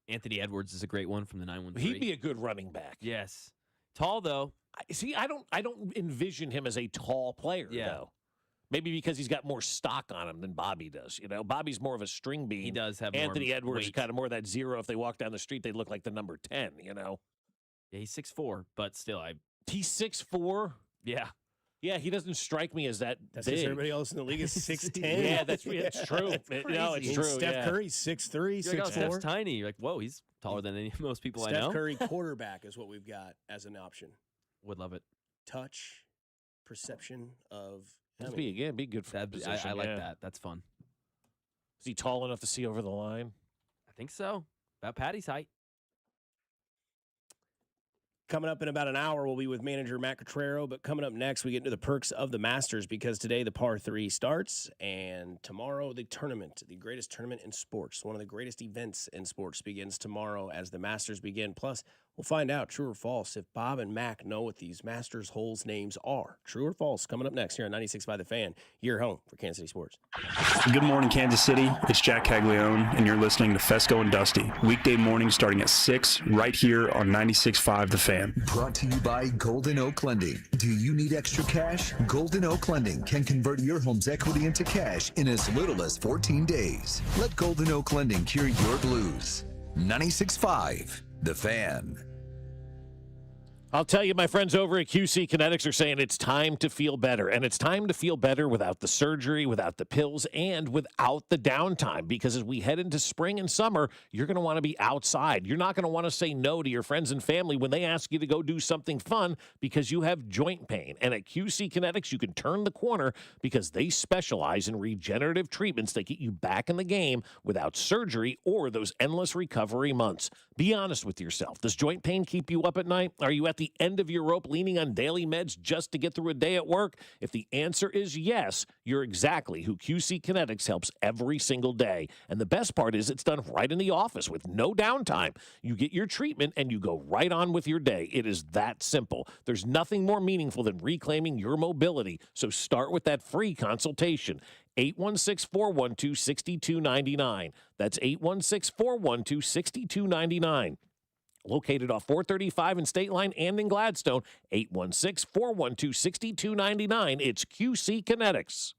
Anthony Edwards is a great one from the 913. He'd be a good running back. Yes. Tall, though. I don't envision him as a tall player, though. Maybe because he's got more stock on him than Bobby does. Bobby's more of a string bean. He does have Anthony more Edwards weight. is kind of more that 0. If they walk down the street, they look like the number 10, Yeah, he's 6'4", but still, He's 6'4"? Yeah. Yeah, he doesn't strike me as that That's big. because everybody else in the league is 6'10". Yeah, that's true. No, it's true. Steph Curry's 6'3", 6'4". Steph's tiny. You're like, whoa, he's taller than most people I know. Steph Curry quarterback is what we've got as an option. Would love it. Touch, perception of. Be good for that position. I like that. That's fun. Is he tall enough to see over the line? I think so. About Patty's height. Coming up in about an hour, we'll be with manager Matt Cotrero. But coming up next, we get into the perks of the Masters because today the par 3 starts and tomorrow the tournament, the greatest tournament in sports, one of the greatest events in sports begins tomorrow as the Masters begin. Plus, we'll find out, true or false, if Bob and Mac know what these Masters holes names are. True or false, coming up next here on 96.5 The Fan, your home for Kansas City Sports. Good morning, Kansas City. It's Jack Caglione, and you're listening to Fescoe and Dusty. Weekday mornings starting at 6 right here on 96.5 The Fan. Brought to you by Golden Oak Lending. Do you need extra cash? Golden Oak Lending can convert your home's equity into cash in as little as 14 days. Let Golden Oak Lending cure your blues. 96.5 The Fan. I'll tell you, my friends over at QC Kinetics are saying it's time to feel better. And it's time to feel better without the surgery, without the pills, and without the downtime. Because as we head into spring and summer, you're going to want to be outside. You're not going to want to say no to your friends and family when they ask you to go do something fun because you have joint pain. And at QC Kinetics, you can turn the corner because they specialize in regenerative treatments that get you back in the game without surgery or those endless recovery months. Be honest with yourself. Does joint pain keep you up at night? Are you at the end of your rope leaning on daily meds just to get through a day at work? If the answer is yes, you're exactly who QC Kinetics helps every single day. And the best part is it's done right in the office with no downtime. You get your treatment and you go right on with your day. It is that simple. There's nothing more meaningful than reclaiming your mobility. So start with that free consultation. 816-412-6299. That's 816-412-6299. Located off 435 in State Line and in Gladstone. 816-412-6299. It's QC Kinetics.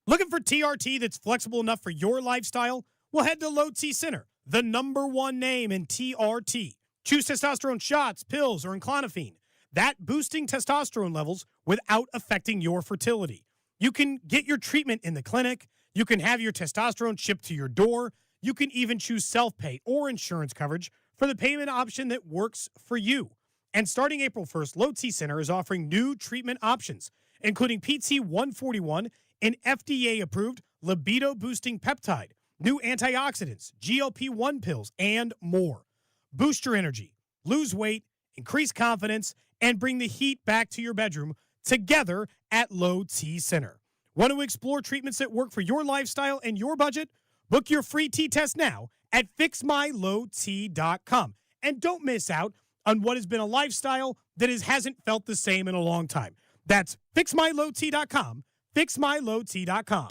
Looking for TRT that's flexible enough for your lifestyle? Well, head to Low T Center, the #1 name in TRT. Choose testosterone shots, pills, or inclonophen. That boosting testosterone levels without affecting your fertility. You can get your treatment in the clinic. You can have your testosterone shipped to your door. You can even choose self-pay or insurance coverage for the payment option that works for you. And starting April 1st, Low T Center is offering new treatment options, including PT-141, an FDA-approved libido-boosting peptide, new antioxidants, GLP-1 pills, and more. Boost your energy, lose weight, increase confidence, and bring the heat back to your bedroom together at Low T Center. Want to explore treatments that work for your lifestyle and your budget? Book your free T-test now at fixmylowt.com. And don't miss out on what has been a lifestyle that hasn't felt the same in a long time. That's fixmylowt.com, fixmylowt.com.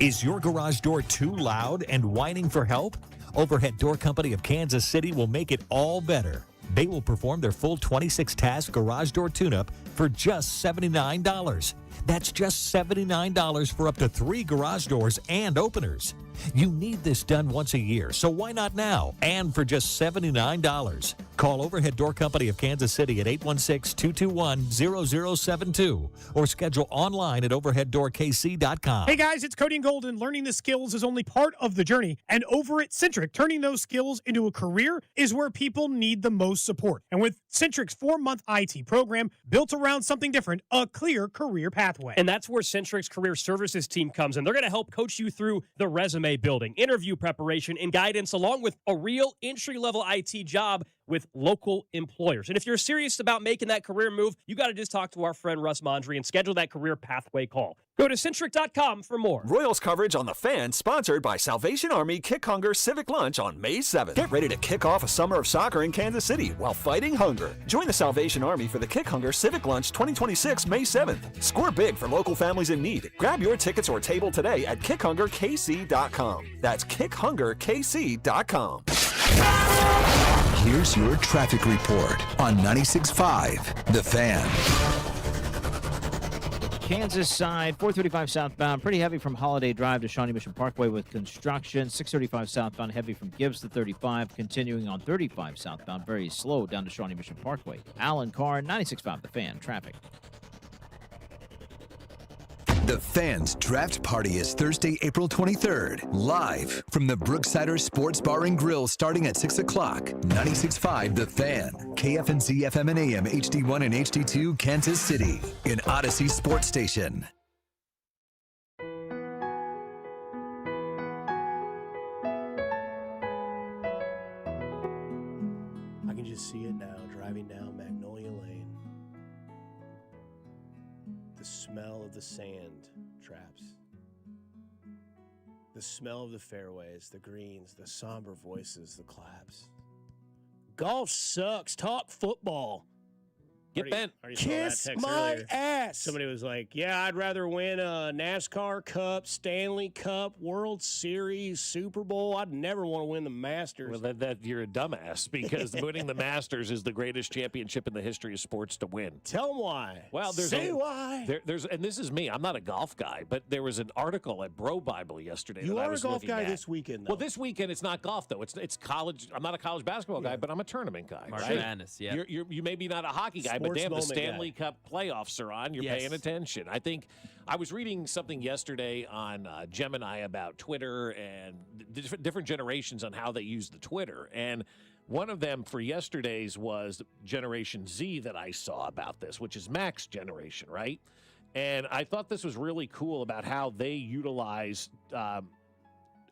Is your garage door too loud and whining for help? Overhead Door Company of Kansas City will make it all better. They will perform their full 26-task garage door tune-up for just $79. That's just $79 for up to 3 garage doors and openers. You need this done once a year, so why not now? And for just $79. Call Overhead Door Company of Kansas City at 816-221-0072 or schedule online at overheaddoorkc.com. Hey guys, it's Cody and Golden. Learning the skills is only part of the journey. And over at Centric, turning those skills into a career is where people need the most support. And with Centric's 4-month IT program built around something different, a clear career pathway. And that's where Centric's career services team comes in. They're going to help coach you through the resume building, interview preparation, and guidance, along with a real entry-level IT job with local employers. And if you're serious about making that career move, you got to just talk to our friend Russ Mondry and schedule that career pathway call. Go to Centric.com for more. Royals coverage on The Fan, sponsored by Salvation Army Kick Hunger Civic Lunch on May 7th. Get ready to kick off a summer of soccer in Kansas City while fighting hunger. Join the Salvation Army for the Kick Hunger Civic Lunch 2026 May 7th. Score big for local families in need. Grab your tickets or table today at kickhungerkc.com. That's kickhungerkc.com. Here's your traffic report on 96.5 The Fan. Kansas side, 435 southbound, pretty heavy from Holiday Drive to Shawnee Mission Parkway with construction. 635 southbound, heavy from Gibbs to 35. Continuing on 35 southbound, very slow down to Shawnee Mission Parkway. Alan Carr, 96.5 The Fan, traffic. The Fan's Draft Party is Thursday, April 23rd, live from the Brooksider Sports Bar and Grill starting at 6 o'clock. 96.5 The Fan, KFNZ FM and AM, HD1 and HD2, Kansas City, an Odyssey Sports Station. I can just see it now, driving down Magnolia Lane. The smell of the sand traps. The smell of the fairways, the greens, the somber voices, the claps. Golf sucks. Talk football. Get bent. Kiss my ass. Somebody was like, yeah, I'd rather win a NASCAR Cup, Stanley Cup, World Series, Super Bowl. I'd never want to win the Masters. Well, that you're a dumbass because winning the Masters is the greatest championship in the history of sports to win. Tell them why. Well, why. There's and this is me. I'm not a golf guy, but there was an article at Bro Bible yesterday. You that I are a was golf looking guy at. this weekend, though. Well, this weekend it's not golf though. It's college. I'm not a college basketball guy, but I'm a tournament guy. March right? Madness, yeah. You may be not a hockey guy, but Sports damn, the moment Stanley Cup playoffs are on. You're paying attention. I think I was reading something yesterday on Gemini about Twitter and different generations on how they use the Twitter. And one of them for yesterday's was Generation Z that I saw about this, which is Mac's generation, right? And I thought this was really cool about how they utilize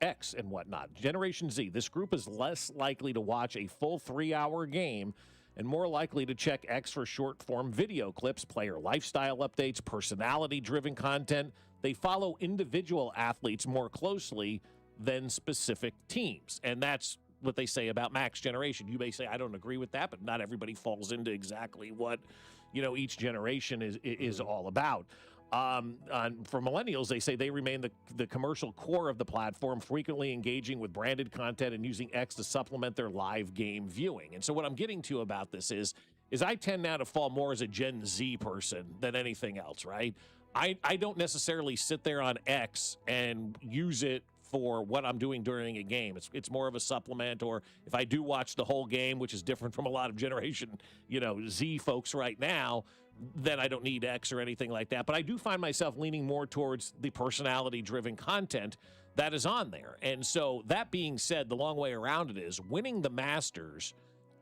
X and whatnot. Generation Z, this group is less likely to watch a full 3-hour game and more likely to check X for short-form video clips, player lifestyle updates, personality-driven content. They follow individual athletes more closely than specific teams. And that's what they say about Mac's generation. You may say, I don't agree with that, but not everybody falls into exactly what, each generation is all about. For millennials, they say they remain the commercial core of the platform, frequently engaging with branded content and using X to supplement their live game viewing. And so what I'm getting to about this is I tend now to fall more as a Gen Z person than anything else, right? I don't necessarily sit there on X and use it for what I'm doing during a game. It's more of a supplement, or if I do watch the whole game, which is different from a lot of Generation, Z folks right now, then I don't need X or anything like that. But I do find myself leaning more towards the personality-driven content that is on there. And so that being said, the long way around it is winning the Masters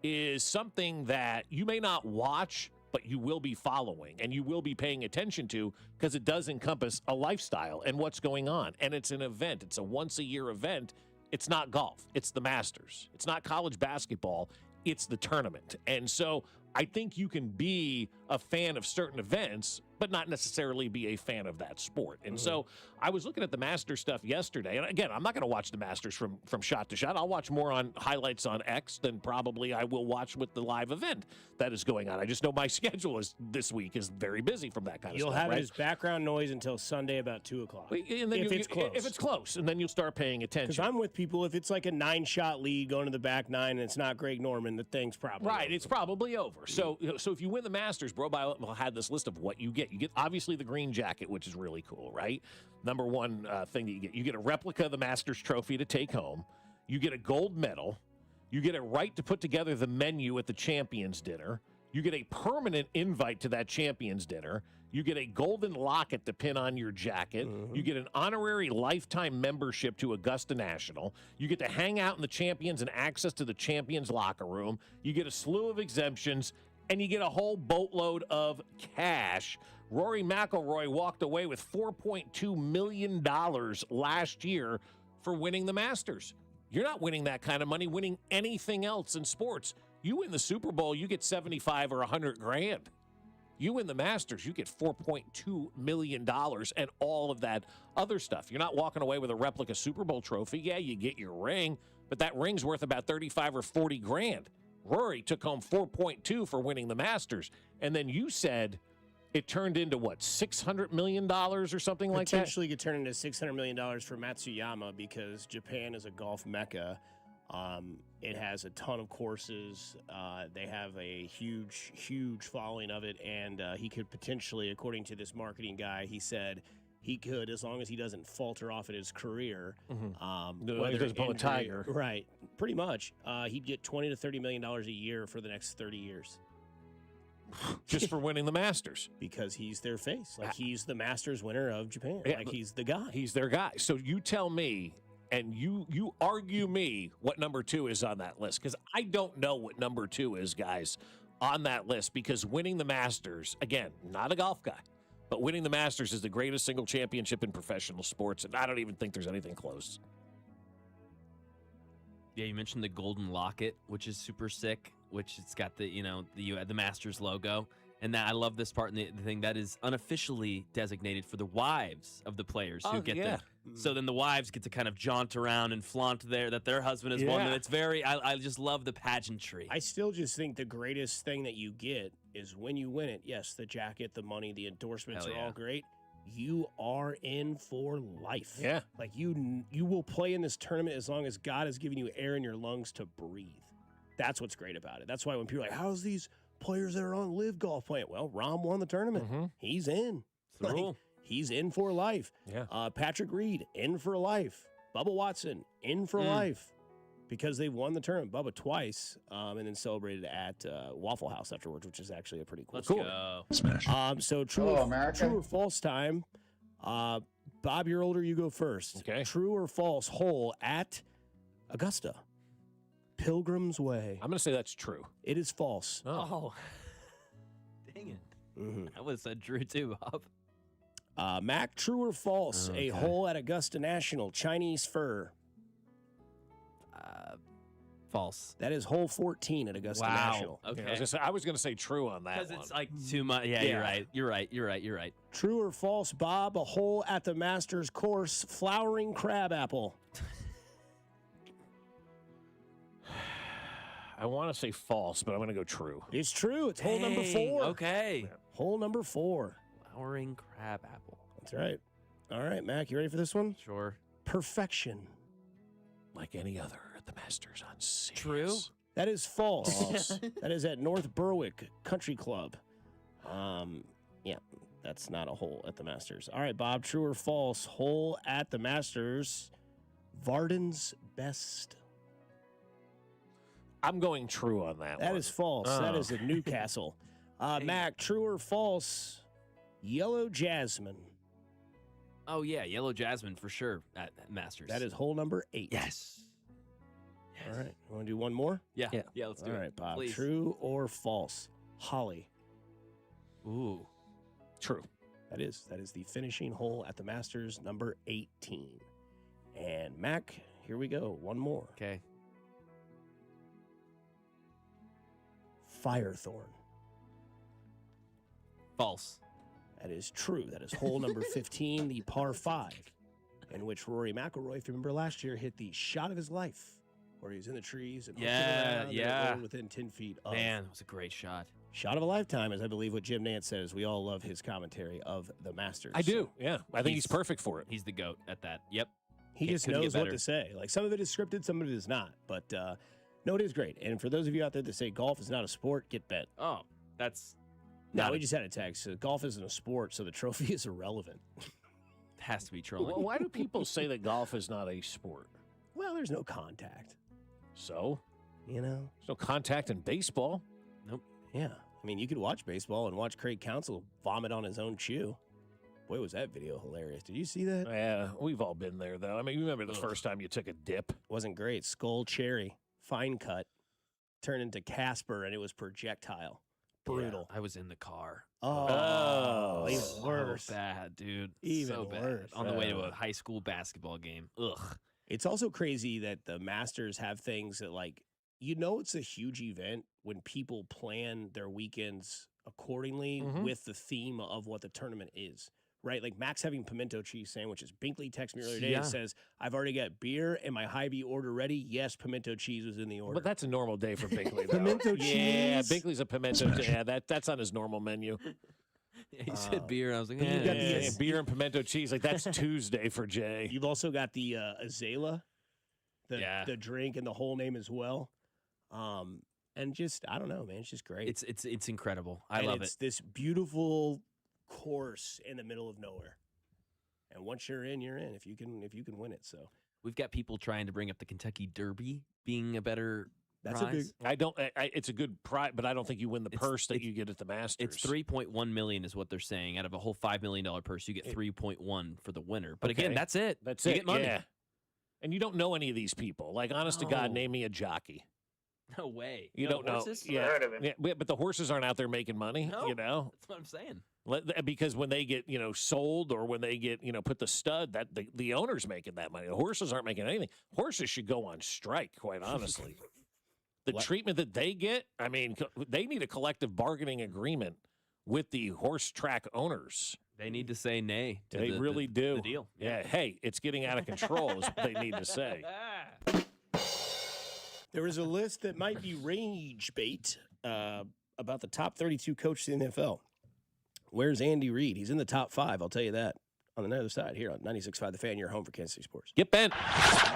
is something that you may not watch, but you will be following and you will be paying attention to because it does encompass a lifestyle and what's going on. And it's an event. It's a once-a-year event. It's not golf. It's the Masters. It's not college basketball. It's the tournament. And so I think you can be a fan of certain events, but not necessarily be a fan of that sport. And so I was looking at the Masters stuff yesterday. And again, I'm not going to watch the Masters from shot to shot. I'll watch more on highlights on X than probably I will watch with the live event that is going on. I just know my schedule this week is very busy from that kind of You'll stuff. have right? it as background noise until Sunday about 2 o'clock. And then if it's close. If it's close, and then you'll start paying attention. Because I'm with people, if it's like a 9-shot lead going to the back 9 and it's not Greg Norman, the thing's probably right. over. It's probably over. So if you win the Masters, Bro Bible had this list of what you get. You get obviously the green jacket, which is really cool, right? Number one thing that you get a replica of the Masters trophy to take home. You get a gold medal. You get a right to put together the menu at the Champions Dinner. You get a permanent invite to that Champions Dinner. You get a golden locket to pin on your jacket. You get an honorary lifetime membership to Augusta National. You get to hang out in the Champions and access to the Champions locker room. You get a slew of exemptions, and you get a whole boatload of cash. Rory McIlroy walked away with $4.2 million last year for winning the Masters. You're not winning that kind of money winning anything else in sports. You win the Super Bowl, you get 75 or 100 grand. You win the Masters, you get $4.2 million and all of that other stuff. You're not walking away with a replica Super Bowl trophy. Yeah, you get your ring, but that ring's worth about 35 or 40 grand. Rory took home 4.2 for winning the Masters. And then you said it turned into what, $600 million or something like that? Potentially could turn into $600 million for Matsuyama because Japan is a golf mecca. It has a ton of courses. They have a huge, huge following of it. And he could potentially, according to this marketing guy, he said he could, as long as he doesn't falter off in his career. Whether he doesn't pull a Tiger. Right. Pretty much. He'd get $20 to $30 million a year for the next 30 years. Just for winning the Masters. Because he's their face. Like, he's the Masters winner of Japan. Yeah, like, he's the guy. He's their guy. So you tell me, and you argue me what number 2 is on that list. Because I don't know what number 2 is, guys, on that list. Because winning the Masters, again, not a golf guy, but winning the Masters is the greatest single championship in professional sports. And I don't even think there's anything close. Yeah, you mentioned the golden locket, which is super sick, which it's got the Masters logo. And that I love this part, and the thing that is unofficially designated for the wives of the players who get So then the wives get to kind of jaunt around and flaunt that their husband has won. And it's very, I just love the pageantry. I still just think the greatest thing that you get is when you win it. Yes, the jacket, the money, the endorsements are all great. You are in for life. Yeah. Like you will play in this tournament as long as God has given you air in your lungs to breathe. That's what's great about it. That's why when people are like, how's these players that are on Live Golf playing? Well, Rahm won the tournament. He's in. It's the rule. He's in for life. Yeah. Patrick Reed, in for life. Bubba Watson, in for life. Because they won the tournament, Bubba twice, and then celebrated at Waffle House afterwards, which is actually a pretty cool story. Go. Smash. So true or false time. Bob, you're older, you go first. Okay. True or false hole at Augusta. Pilgrim's Way. I'm going to say that's true. It is false. Oh. Dang it. I would have said true too, Bob. Mac, true or false? A hole at Augusta National, Chinese fur. False. That is hole 14 at Augusta National. Okay. Yeah, I was going to say true on that one. Because it's like too much. Yeah, you're right. True or false, Bob? A hole at the Masters course, flowering crabapple. I want to say false, but I'm going to go true. It's true. It's hole number 4. Okay. Hole number 4. Flowering crabapple. That's right. All right, Mac, you ready for this one? Sure. Perfection. Like any other at the Masters on Sirius. True. That is false. That is at North Berwick Country Club. Yeah, that's not a hole at the Masters. All right, Bob, true or false? Hole at the Masters, Varden's Best. I'm going true on that one. That is false. That is at Newcastle. Mac, true or false? Yellow Jasmine. Oh, yeah, Yellow Jasmine for sure at Masters. That is hole number 8. Yes. All right. You want to do one more? Yeah, let's do it. All right, Bob. Please. True or false? Holly. Ooh. True. That is the finishing hole at the Masters, number 18. And Mac, here we go. One more. Okay. Firethorn. False. That is true. That is hole number 15, the par 5, in which Rory McIlroy, if you remember last year, hit the shot of his life, where he was in the trees and around within 10 feet of. Man, that was a great shot. Shot of a lifetime, is I believe what Jim Nantz says. We all love his commentary of the Masters. I do. Yeah, I think he's perfect for it. He's the GOAT at that. Yep. He just knows what to say. Like some of it is scripted, some of it is not. But no, it is great. And for those of you out there that say golf is not a sport, get bent. Oh, that's. No, we just had a text. So golf isn't a sport, so the trophy is irrelevant. It has to be trolling. Well, why do people say that golf is not a sport? Well, there's no contact. So? You know? There's no contact in baseball. Nope. Yeah. I mean, you could watch baseball and watch Craig Counsell vomit on his own shoe. Boy, was that video hilarious. Did you see that? Yeah, we've all been there, though. I mean, you remember the first time you took a dip? Wasn't great. Skull cherry, fine cut, turned into Casper, and it was projectile. Brutal. Yeah, I was in the car. Oh, even worse. So bad, dude. Even so bad. worse. On the way to a high school basketball game. Ugh. It's also crazy that the Masters have things that, like, you know, it's a huge event when people plan their weekends accordingly with the theme of what the tournament is. Right? Like Max having pimento cheese sandwiches. Binkley texted me earlier today and says, I've already got beer and my Hy-Vee order ready. Yes, pimento cheese was in the order. But that's a normal day for Binkley, though. Pimento cheese? Yeah, Binkley's a pimento. Yeah, that's on his normal menu. Yeah, he said beer, and I was like, you've got the beer and pimento cheese. Like, that's Tuesday for Jay. You've also got the Azalea, the drink and the whole name as well. And just, I don't know, man. It's just great. It's incredible. I love it. It's this beautiful course in the middle of nowhere. And once you're in, you're in. If you can win it. So we've got people trying to bring up the Kentucky Derby being a better That's prize. a big. It's a good prize, but I don't think you win the purse that you get at the Masters. It's $3.1 million is what they're saying. Out of a whole $5 million purse, you get 3.1 for the winner. But again, that's it. That's you it. Get money. Yeah. And you don't know any of these people. Like, honest to God, name me a jockey. No way. You don't know. Yeah, but the horses aren't out there making money. No, you know, that's what I'm saying. Because when they get sold or when they get put the stud, that the owner's making that money. The horses aren't making anything. Horses should go on strike. Quite honestly, the treatment that they get. I mean, they need a collective bargaining agreement with the horse track owners. They need to say nay to They really do. the deal. Yeah. Hey, it's getting out of control is what they need to say. There is a list that might be rage bait about the top 32 coaches in the NFL. Where's Andy Reid? He's in the top 5, I'll tell you that. On the other side here on 96.5 The Fan, your home for Kansas City sports. Get bent.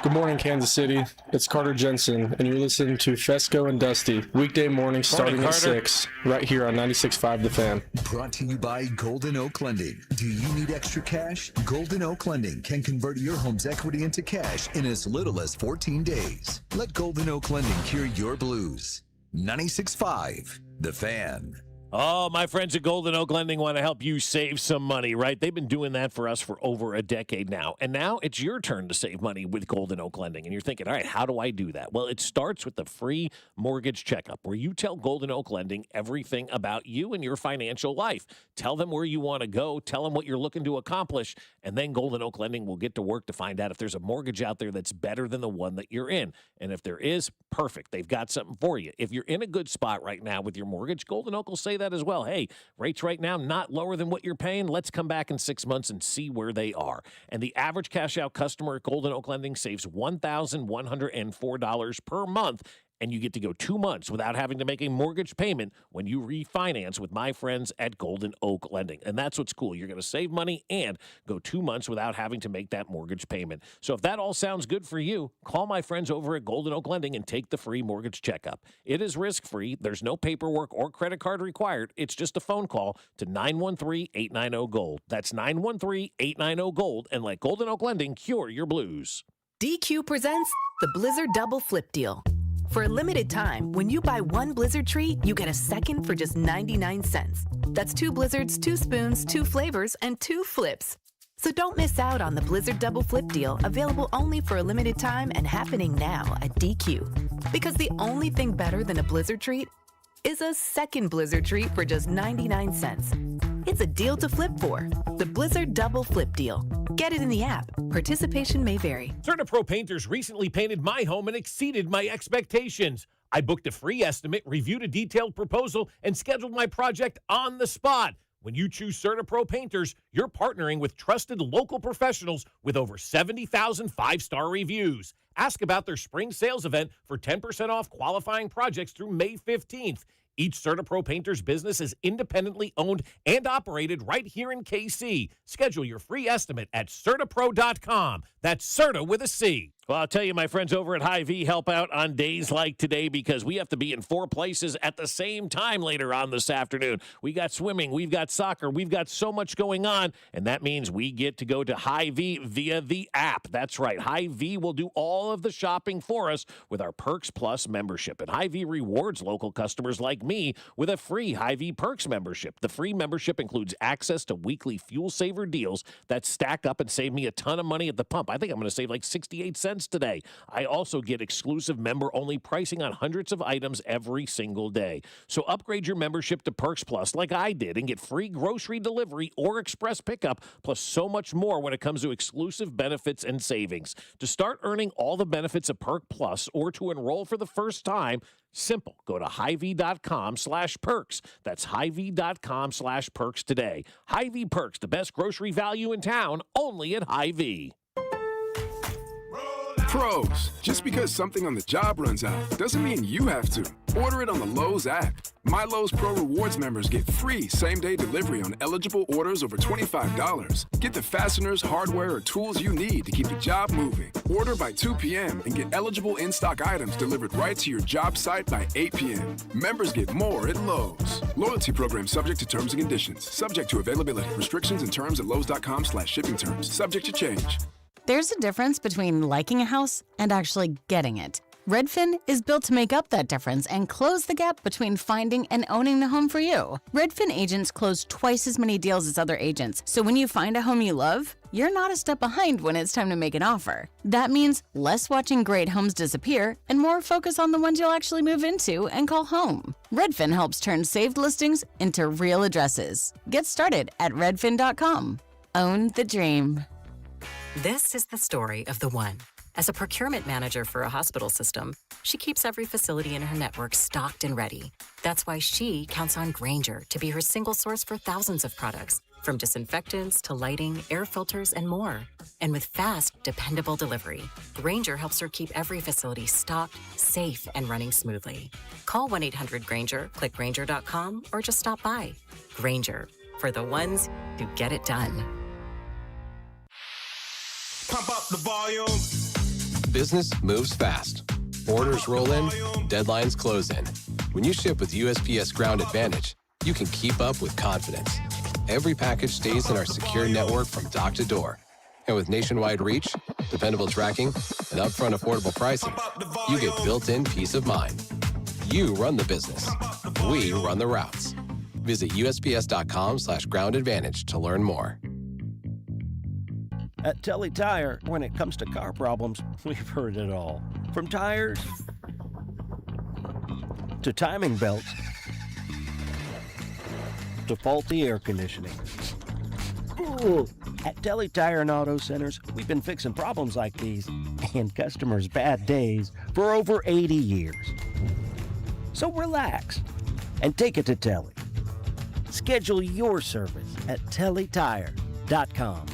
Good morning, Kansas City. It's Carter Jensen, and you're listening to Fescoe and Dusty, weekday mornings starting at 6, right here on 96.5 The Fan. Brought to you by Golden Oak Lending. Do you need extra cash? Golden Oak Lending can convert your home's equity into cash in as little as 14 days. Let Golden Oak Lending cure your blues. 96.5 The Fan. Oh, my friends at Golden Oak Lending want to help you save some money, right? They've been doing that for us for over a decade now. And now it's your turn to save money with Golden Oak Lending. And you're thinking, all right, how do I do that? Well, it starts with the free mortgage checkup where you tell Golden Oak Lending everything about you and your financial life. Tell them where you want to go. Tell them what you're looking to accomplish. And then Golden Oak Lending will get to work to find out if there's a mortgage out there that's better than the one that you're in. And if there is, perfect. They've got something for you. If you're in a good spot right now with your mortgage, Golden Oak will say that as well. Hey, rates right now not lower than what you're paying. Let's come back in 6 months and see where they are. And the average cash out customer at Golden Oak Lending saves $1,104 per month. And you get to go 2 months without having to make a mortgage payment when you refinance with my friends at Golden Oak Lending. And that's what's cool. You're going to save money and go 2 months without having to make that mortgage payment. So if that all sounds good for you, call my friends over at Golden Oak Lending and take the free mortgage checkup. It is risk-free. There's no paperwork or credit card required. It's just a phone call to 913-890-GOLD. That's 913-890-GOLD. And let Golden Oak Lending cure your blues. DQ presents the Blizzard Double Flip Deal. For a limited time, when you buy one Blizzard treat, you get a second for just 99 cents. That's 2 Blizzards, 2 spoons, 2 flavors, and 2 flips. So don't miss out on the Blizzard Double Flip Deal, available only for a limited time and happening now at DQ. Because the only thing better than a Blizzard treat is a second Blizzard treat for just 99 cents. It's a deal to flip for. The Blizzard Double Flip Deal. Get it in the app. Participation may vary. CertaPro Painters recently painted my home and exceeded my expectations. I booked a free estimate, reviewed a detailed proposal, and scheduled my project on the spot. When you choose CertaPro Painters, you're partnering with trusted local professionals with over 70,000 five-star reviews. Ask about their spring sales event for 10% off qualifying projects through May 15th. Each CertaPro Painters business is independently owned and operated right here in KC. Schedule your free estimate at CertaPro.com. That's Certa with a C. Well, I'll tell you, my friends over at Hy-Vee help out on days like today because we have to be in 4 places at the same time later on this afternoon. We got swimming, we've got soccer, we've got so much going on, and that means we get to go to Hy-Vee via the app. That's right. Hy-Vee will do all of the shopping for us with our Perks Plus membership. And Hy-Vee rewards local customers like me with a free Hy-Vee Perks membership. The free membership includes access to weekly fuel saver deals that stack up and save me a ton of money at the pump. I think I'm going to save like 68 cents today. I also get exclusive member-only pricing on hundreds of items every single day. So upgrade your membership to Perks Plus like I did and get free grocery delivery or express pickup, plus so much more when it comes to exclusive benefits and savings. To start earning all the benefits of Perk Plus or to enroll for the first time, simple. Go to Hy-Vee.com/perks. That's Hy-Vee.com/perks today. Hy-Vee Perks, the best grocery value in town, only at Hy-Vee. Pros, just because something on the job runs out doesn't mean you have to. Order it on the Lowe's app. My Lowe's Pro Rewards members get free same-day delivery on eligible orders over $25. Get the fasteners, hardware, or tools you need to keep the job moving. Order by 2 p.m. and get eligible in-stock items delivered right to your job site by 8 p.m. Members get more at Lowe's. Loyalty program subject to terms and conditions. Subject to availability. Restrictions and terms at Lowes.com/shipping terms. Subject to change. There's a difference between liking a house and actually getting it. Redfin is built to make up that difference and close the gap between finding and owning the home for you. Redfin agents close twice as many deals as other agents, so when you find a home you love, you're not a step behind when it's time to make an offer. That means less watching great homes disappear and more focus on the ones you'll actually move into and call home. Redfin helps turn saved listings into real addresses. Get started at redfin.com. Own the dream. This is the story of the one. As a procurement manager for a hospital system, she keeps every facility in her network stocked and ready. That's why she counts on Grainger to be her single source for thousands of products, From disinfectants to lighting, air filters, and more. And with fast, dependable delivery, Grainger helps her keep every facility stocked, safe, and running smoothly. Call 1-800-GRAINGER, click Grainger.com, or just stop by. Grainger, for the ones who get it done. Pump up the volume. Business moves fast. Orders roll in, deadlines close in. When you ship with USPS Ground Advantage, you can keep up with confidence. Every package stays in our secure network from dock to door. And with nationwide reach, dependable tracking, and upfront affordable pricing, you get built-in peace of mind. You run the business. We run the routes. Visit USPS.com/Ground Advantage to learn more. At Telly Tire, when it comes to car problems, we've heard it all. From tires to timing belts to faulty air conditioning. Ooh. At Telly Tire and Auto Centers, we've been fixing problems like these and customers' bad days for over 80 years. So relax and take it to Telly. Schedule your service at tellytire.com.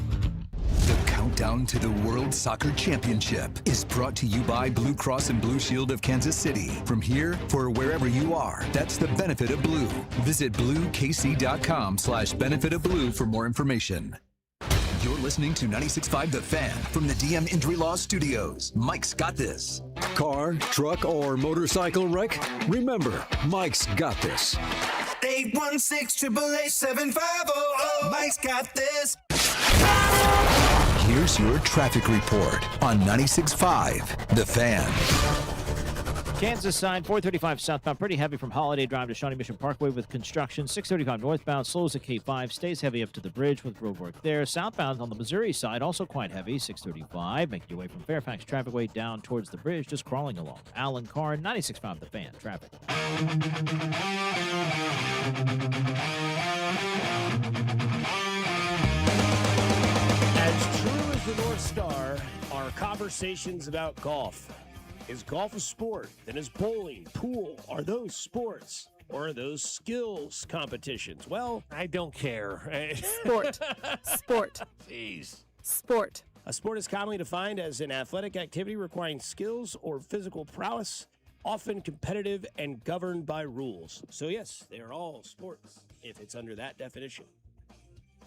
The countdown to the World Soccer Championship is brought to you by Blue Cross and Blue Shield of Kansas City. From here, for wherever you are, that's the benefit of blue. Visit bluekc.com/benefit of blue for more information. You're listening to 96.5 The Fan from the DM Injury Law Studios. Mike's got this. Car, truck, or motorcycle wreck? Remember, Mike's got this. 816-888-7500. Mike's got this. Here's your traffic report on 96.5 The Fan. Kansas side, 435 southbound, pretty heavy from Holiday Drive to Shawnee Mission Parkway with construction. 635 northbound, slows at K5, stays heavy up to the bridge with road work there. Southbound on the Missouri side, also quite heavy, 635, making your way from Fairfax Trafficway down towards the bridge, just crawling along. Alan Carr, 96.5 The Fan, traffic. As true as the North Star are conversations about golf. Is golf a sport? Then is bowling, pool, are those sports? Or are those skills competitions? Well, I don't care. Sport. Sport. Jeez. Sport. A sport is commonly defined as an athletic activity requiring skills or physical prowess, often competitive and governed by rules. So yes, they are all sports if it's under that definition.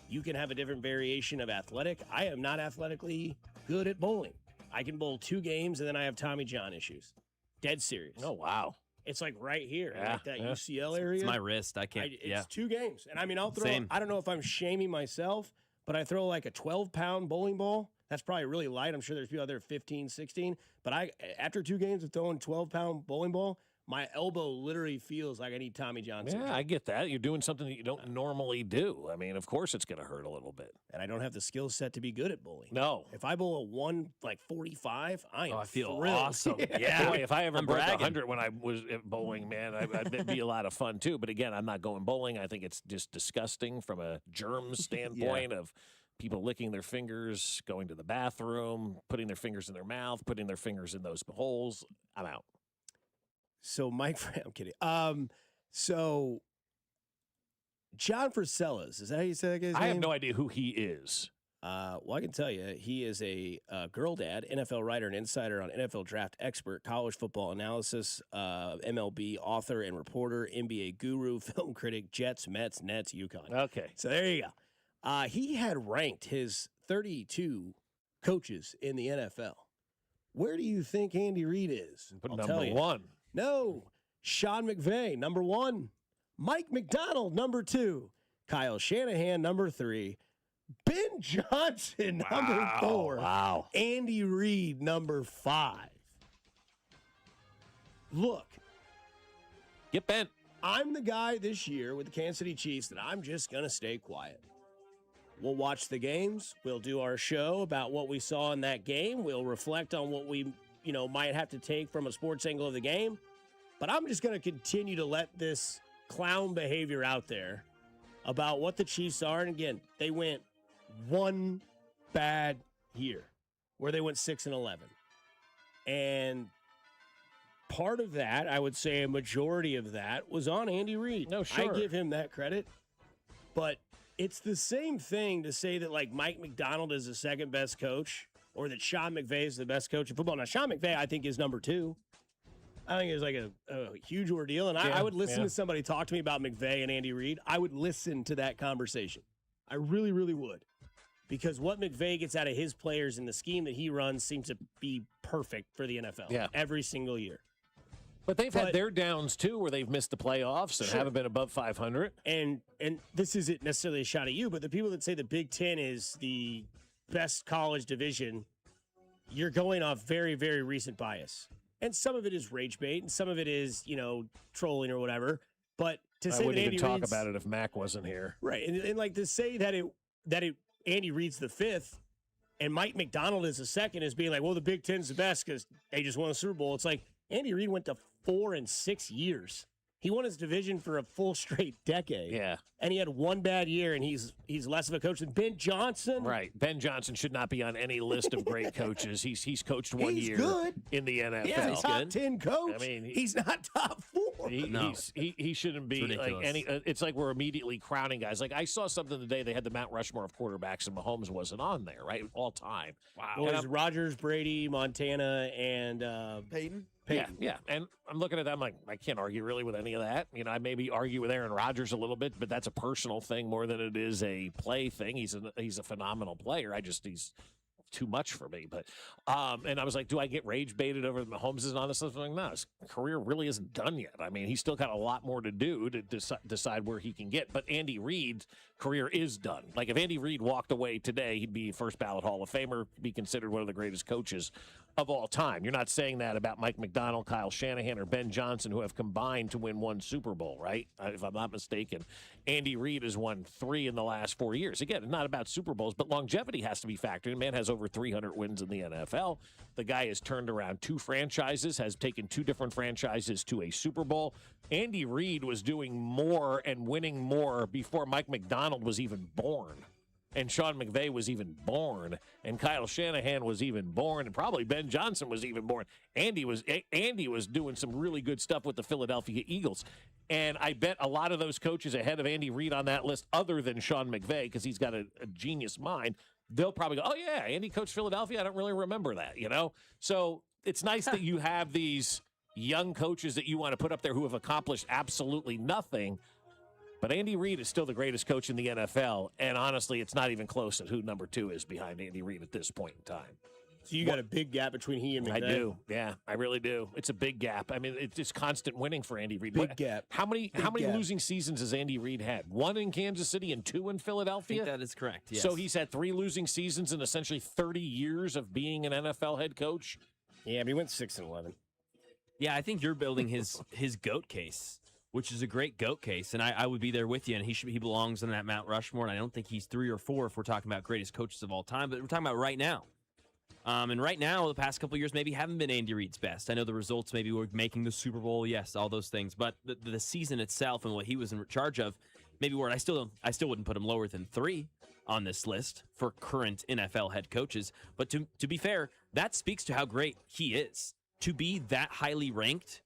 You can have a different variation of athletic. I am not athletically good at bowling. I can bowl 2 games and then I have Tommy John issues. Dead serious. Oh, wow. It's like right here, like that UCL area. It's my wrist. I can't. It's 2 games. And I mean, I'll throw, Same. I don't know if I'm shaming myself, but I throw like a 12-pound bowling ball. That's probably really light. I'm sure there's people out there 15, 16. But after 2 games of throwing 12-pound bowling ball, my elbow literally feels like I need Tommy John surgery. Yeah, I get that. You're doing something that you don't normally do. I mean, of course it's going to hurt a little bit. And I don't have the skill set to be good at bowling. No. If I bowl a 1:45, I am I feel thrilled. awesome. Yeah. Boy, if I ever broke bragging. 100 when I was at bowling, man, that'd be a lot of fun too. But again, I'm not going bowling. I think it's just disgusting from a germ standpoint of people licking their fingers, going to the bathroom, putting their fingers in their mouth, putting their fingers in those holes. I'm out. So Mike, I'm kidding. So John Frisellas, is that how you say that guy's name? I have no idea who he is. Well, I can tell you, he is a girl dad, NFL writer and insider on NFL draft expert, college football analysis, MLB author and reporter, NBA guru, film critic, Jets, Mets, Nets, UConn. Okay. So there you go. He had ranked his 32 coaches in the NFL. Where do you think Andy Reid is? Put I'll number tell you. 1. No. Sean McVay, number 1. Mike McDonald, number 2. Kyle Shanahan, number 3. Ben Johnson, number 4. Wow. Andy Reid, number 5. Look. Get bent. I'm the guy this year with the Kansas City Chiefs that I'm just going to stay quiet. We'll watch the games. We'll do our show about what we saw in that game. We'll reflect on what we, might have to take from a sports angle of the game. But I'm just going to continue to let this clown behavior out there about what the Chiefs are. And again, they went one bad year where they went 6-11. And part of that, I would say a majority of that, was on Andy Reid. No, sure. I give him that credit. But It's the same thing to say that, like, Mike McDonald is the second best coach or that Sean McVay is the best coach in football. Now, Sean McVay, I think, is number 2. I think it's like a huge ordeal. And I would listen to somebody talk to me about McVay and Andy Reid. I would listen to that conversation. I really, really would. Because what McVay gets out of his players and the scheme that he runs seems to be perfect for the NFL every single year. But they've had their downs, too, where they've missed the playoffs and haven't been above 500. And this isn't necessarily a shot at you, but the people that say the Big Ten is the best college division, you're going off very, very recent bias. And some of it is rage bait, and some of it is, trolling or whatever. But to say I wouldn't that even talk about it if Mac wasn't here. Right. And like to say that Andy Reid's the 5th and Mike McDonald is the 2nd is being like, well, the Big Ten's the best because they just won a Super Bowl. It's like Andy Reid went to 4 and 6 years. He won his division for a full straight decade. Yeah. And he had one bad year, and he's less of a coach than Ben Johnson. Right. Ben Johnson should not be on any list of great coaches. He's coached one year good. in the NFL. Yeah, he's top 10 coach. I mean, he's not top 4. He shouldn't be like any. It's like we're immediately crowning guys. Like I saw something today. They had the Mount Rushmore of quarterbacks, and Mahomes wasn't on there. Right, all time. Wow. It was Rodgers, Brady, Montana, and Peyton. Yeah. And I'm looking at that. I'm like, I can't argue really with any of that. I maybe argue with Aaron Rodgers a little bit, but that's a personal thing more than it is a play thing. He's a phenomenal player. He's too much for me. But and I was like, do I get rage baited over Mahomes isn't on this list? I'm like, no, his career really isn't done yet. I mean, he's still got a lot more to do to decide where he can get. But Andy Reid's career is done. Like if Andy Reid walked away today, he'd be first ballot Hall of Famer, be considered one of the greatest coaches of all time. You're not saying that about Mike McDonald, Kyle Shanahan, or Ben Johnson, who have combined to win 1 Super Bowl, right? If I'm not mistaken. Andy Reid has won 3 in the last 4 years. Again, not about Super Bowls, but longevity has to be factored in. Man has over 300 wins in the NFL. The guy has turned around 2 franchises, has taken 2 different franchises to a Super Bowl. Andy Reid was doing more and winning more before Mike McDonald was even born. And Sean McVay was even born, and Kyle Shanahan was even born, and probably Ben Johnson was even born. Andy was doing some really good stuff with the Philadelphia Eagles. And I bet a lot of those coaches ahead of Andy Reid on that list, other than Sean McVay, because he's got a genius mind, they'll probably go, oh, yeah, Andy coached Philadelphia? I don't really remember that, So it's nice that you have these young coaches that you want to put up there who have accomplished absolutely nothing. But Andy Reid is still the greatest coach in the NFL, and honestly, it's not even close at who number 2 is behind Andy Reid at this point in time. So you got a big gap between he and McVay. I do. Yeah, I really do. It's a big gap. I mean, it's just constant winning for Andy Reid. Big gap. How many losing seasons has Andy Reid had? 1 in Kansas City and 2 in Philadelphia? I think that is correct, yes. So he's had 3 losing seasons in essentially 30 years of being an NFL head coach? Yeah, but he went 6-11. Yeah, I think you're building his GOAT case, which is a great GOAT case, and I would be there with you, and he belongs in that Mount Rushmore, and I don't think he's 3 or 4 if we're talking about greatest coaches of all time, but we're talking about right now. And right now, the past couple of years maybe haven't been Andy Reid's best. I know the results maybe were making the Super Bowl, yes, all those things, but the season itself and what he was in charge of, maybe I still wouldn't put him lower than 3 on this list for current NFL head coaches. But to be fair, that speaks to how great he is. To be that highly ranked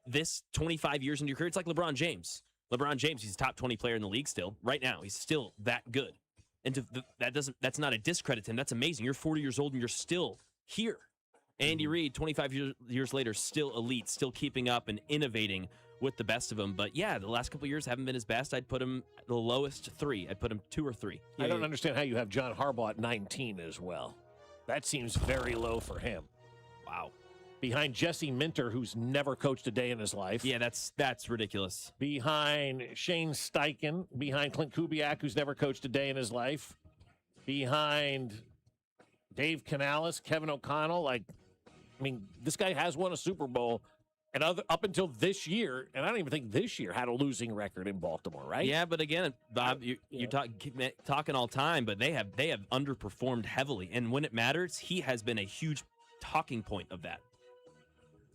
this 25 years into your career, it's like LeBron James. LeBron James, he's a top 20 player in the league still. Right now, he's still that good. And that's not a discredit to him. That's amazing. You're 40 years old and you're still here. Andy Reid, 25 years later, still elite, still keeping up and innovating with the best of them. But yeah, the last couple of years haven't been his best. I'd put him the lowest 3. I'd put him 2 or 3. I don't understand how you have John Harbaugh at 19 as well. That seems very low for him. Wow. Behind Jesse Minter, who's never coached a day in his life. Yeah, that's ridiculous. Behind Shane Steichen. Behind Clint Kubiak, who's never coached a day in his life. Behind Dave Canales, Kevin O'Connell. This guy has won a Super Bowl. And up until this year, and I don't even think this year had a losing record in Baltimore, right? Yeah, but again, Bob, you're talking all time, but they have underperformed heavily. And when it matters, he has been a huge talking point of that.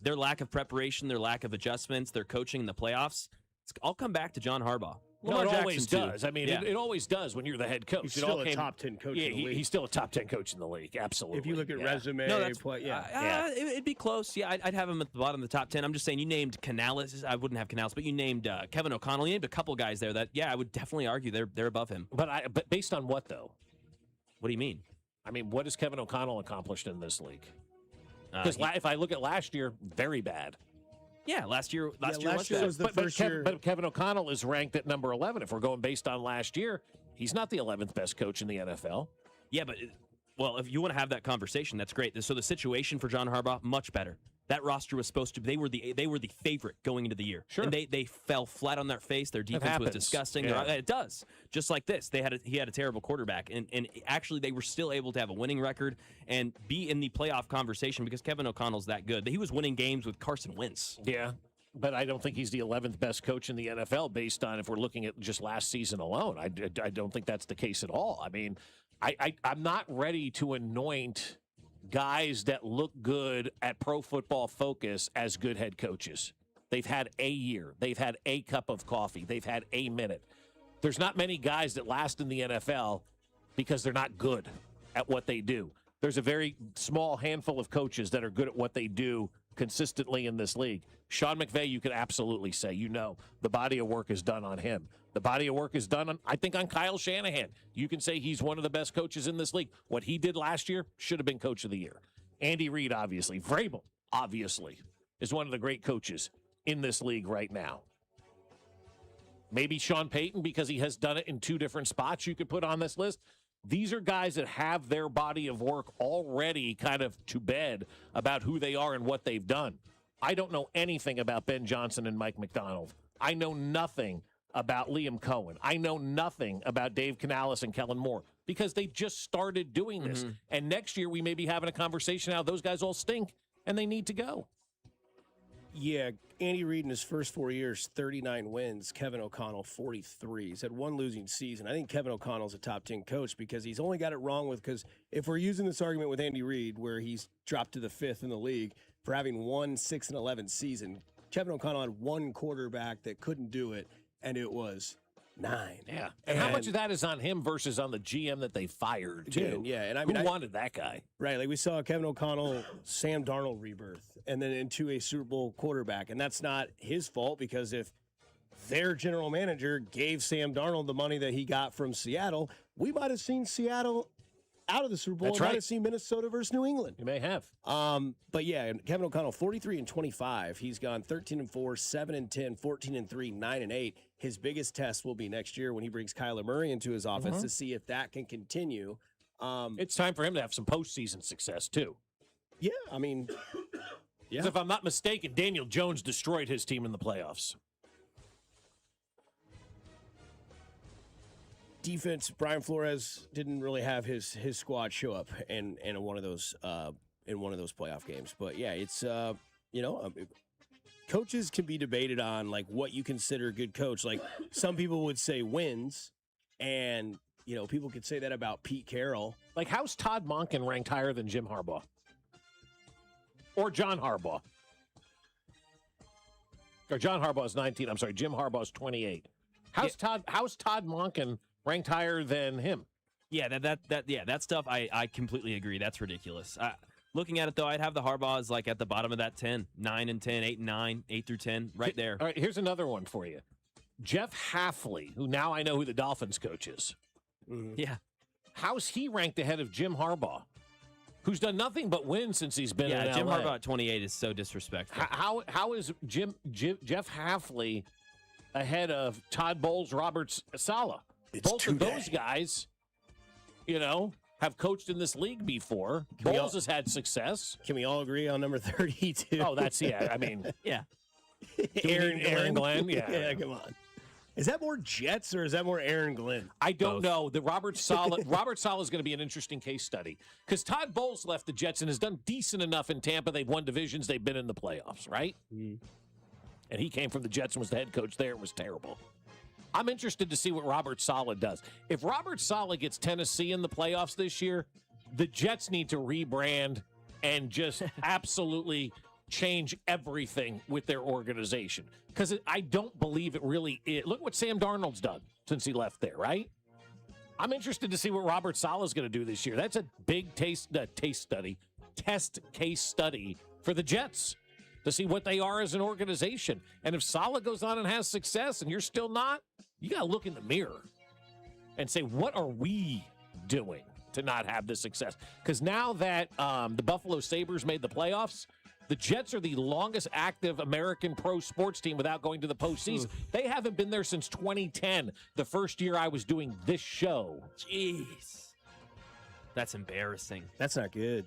Their lack of preparation, their lack of adjustments, their coaching in the playoffs, it's all come back to John Harbaugh. Well, it always does. I mean, it always does when you're the head coach. He's still a top 10 coach in the league. He's still a top 10 coach in the league. Absolutely. If you look at resume, it'd be close. Yeah, I'd have him at the bottom of the top 10. I'm just saying, you named Canales. I wouldn't have Canales, but you named Kevin O'Connell. You named a couple guys there that, I would definitely argue they're above him. But based on what, though? What do you mean? I mean, what has Kevin O'Connell accomplished in this league? Because if I look at last year, very bad. Yeah, last year was the first year. But Kevin O'Connell is ranked at number 11. If we're going based on last year, he's not the 11th best coach in the NFL. Yeah, but if you want to have that conversation, that's great. So the situation for John Harbaugh, much better. That roster was supposed to. They were the favorite going into the year. Sure. And they fell flat on their face. Their defense was disgusting. Yeah. It does. Just like this, he had a terrible quarterback, and actually they were still able to have a winning record and be in the playoff conversation because Kevin O'Connell's that good. He was winning games with Carson Wentz. Yeah. But I don't think he's the 11th best coach in the NFL based on if we're looking at just last season alone. I don't think that's the case at all. I mean, I'm not ready to anoint guys that look good at Pro Football Focus as good head coaches. They've had a year. They've had a cup of coffee. They've had a minute. There's not many guys that last in the NFL because they're not good at what they do. There's a very small handful of coaches that are good at what they do consistently in this league. Sean McVay, you could absolutely say, the body of work is done on him. The body of work is done, I think, on Kyle Shanahan. You can say he's one of the best coaches in this league. What he did last year should have been coach of the year. Andy Reid, obviously. Vrabel, obviously, is one of the great coaches in this league right now. Maybe Sean Payton, because he has done it in two different spots you could put on this list. These are guys that have their body of work already kind of to bed about who they are and what they've done. I don't know anything about Ben Johnson and Mike McDonald. I know nothing about Liam Cohen. I know nothing about Dave Canales and Kellen Moore because they just started doing this. Mm-hmm. And next year we may be having a conversation how those guys all stink and they need to go. Yeah, Andy Reid in his first 4 years, 39 wins. Kevin O'Connell, 43. He's had one losing season. I think Kevin O'Connell's a top 10 coach because he's only got it wrong because if we're using this argument with Andy Reid where he's dropped to the 5th in the league for having won 6-11 season, Kevin O'Connell had one quarterback that couldn't do it, and it was 9. Yeah. And how much of that is on him versus on the GM that they fired, too? Yeah. And I mean, who wanted that guy? Right. Like we saw Kevin O'Connell, Sam Darnold rebirth, and then into a Super Bowl quarterback. And that's not his fault because if their general manager gave Sam Darnold the money that he got from Seattle, we might have seen Seattle out of the Super Bowl. That's Might right. have seen Minnesota versus New England. You may have. But yeah, Kevin O'Connell, 43-25. He's gone 13-4, 7-10, 14-3, 9-8. His biggest test will be next year when he brings Kyler Murray into his offense to see if that can continue. It's time for him to have some postseason success, too. Yeah, I mean, yeah. 'Cause if I'm not mistaken, Daniel Jones destroyed his team in the playoffs. Defense, Brian Flores didn't really have his squad show up in one of those playoff games. But yeah, it's coaches can be debated on like what you consider a good coach. Like some people would say wins, and people could say that about Pete Carroll. Like how's Todd Monken ranked higher than Jim Harbaugh or John Harbaugh? Or John Harbaugh's 19. I'm sorry, Jim Harbaugh's 28. How's Todd Monken ranked higher than him? Yeah, that stuff I completely agree. That's ridiculous. Looking at it though, I'd have the Harbaughs like at the bottom of that 10, 9 and 10, 8 and 9, 8 through 10, right there. All right, here's another one for you. Jeff Hafley, who now I know who the Dolphins coach is. Yeah. How's he ranked ahead of Jim Harbaugh, who's done nothing but win since he's been in LA? Jim Harbaugh at 28 is so disrespectful. How is Jeff Hafley ahead of Todd Bowles, Robert Saleh? Both of those guys, have coached in this league before. Bowles has had success. Can we all agree on number 32? Oh, that's I mean, yeah. Aaron Glenn. Yeah, come on. Is that more Jets or is that more Aaron Glenn? I don't know. The Robert Saleh is going to be an interesting case study because Todd Bowles left the Jets and has done decent enough in Tampa. They've won divisions. They've been in the playoffs, right? And he came from the Jets and was the head coach there. It was terrible. I'm interested to see what Robert Saleh does. If Robert Saleh gets Tennessee in the playoffs this year, the Jets need to rebrand and just absolutely change everything with their organization. Because I don't believe it really is. Look what Sam Darnold's done since he left there, right? I'm interested to see what Robert Saleh's going to do this year. That's a big test case study for the Jets to see what they are as an organization. And if Saleh goes on and has success and you're still not, you got to look in the mirror and say, what are we doing to not have this success? Because now that the Buffalo Sabres made the playoffs, the Jets are the longest active American pro sports team without going to the postseason. They haven't been there since 2010, the first year I was doing this show. Jeez. That's embarrassing. That's not good.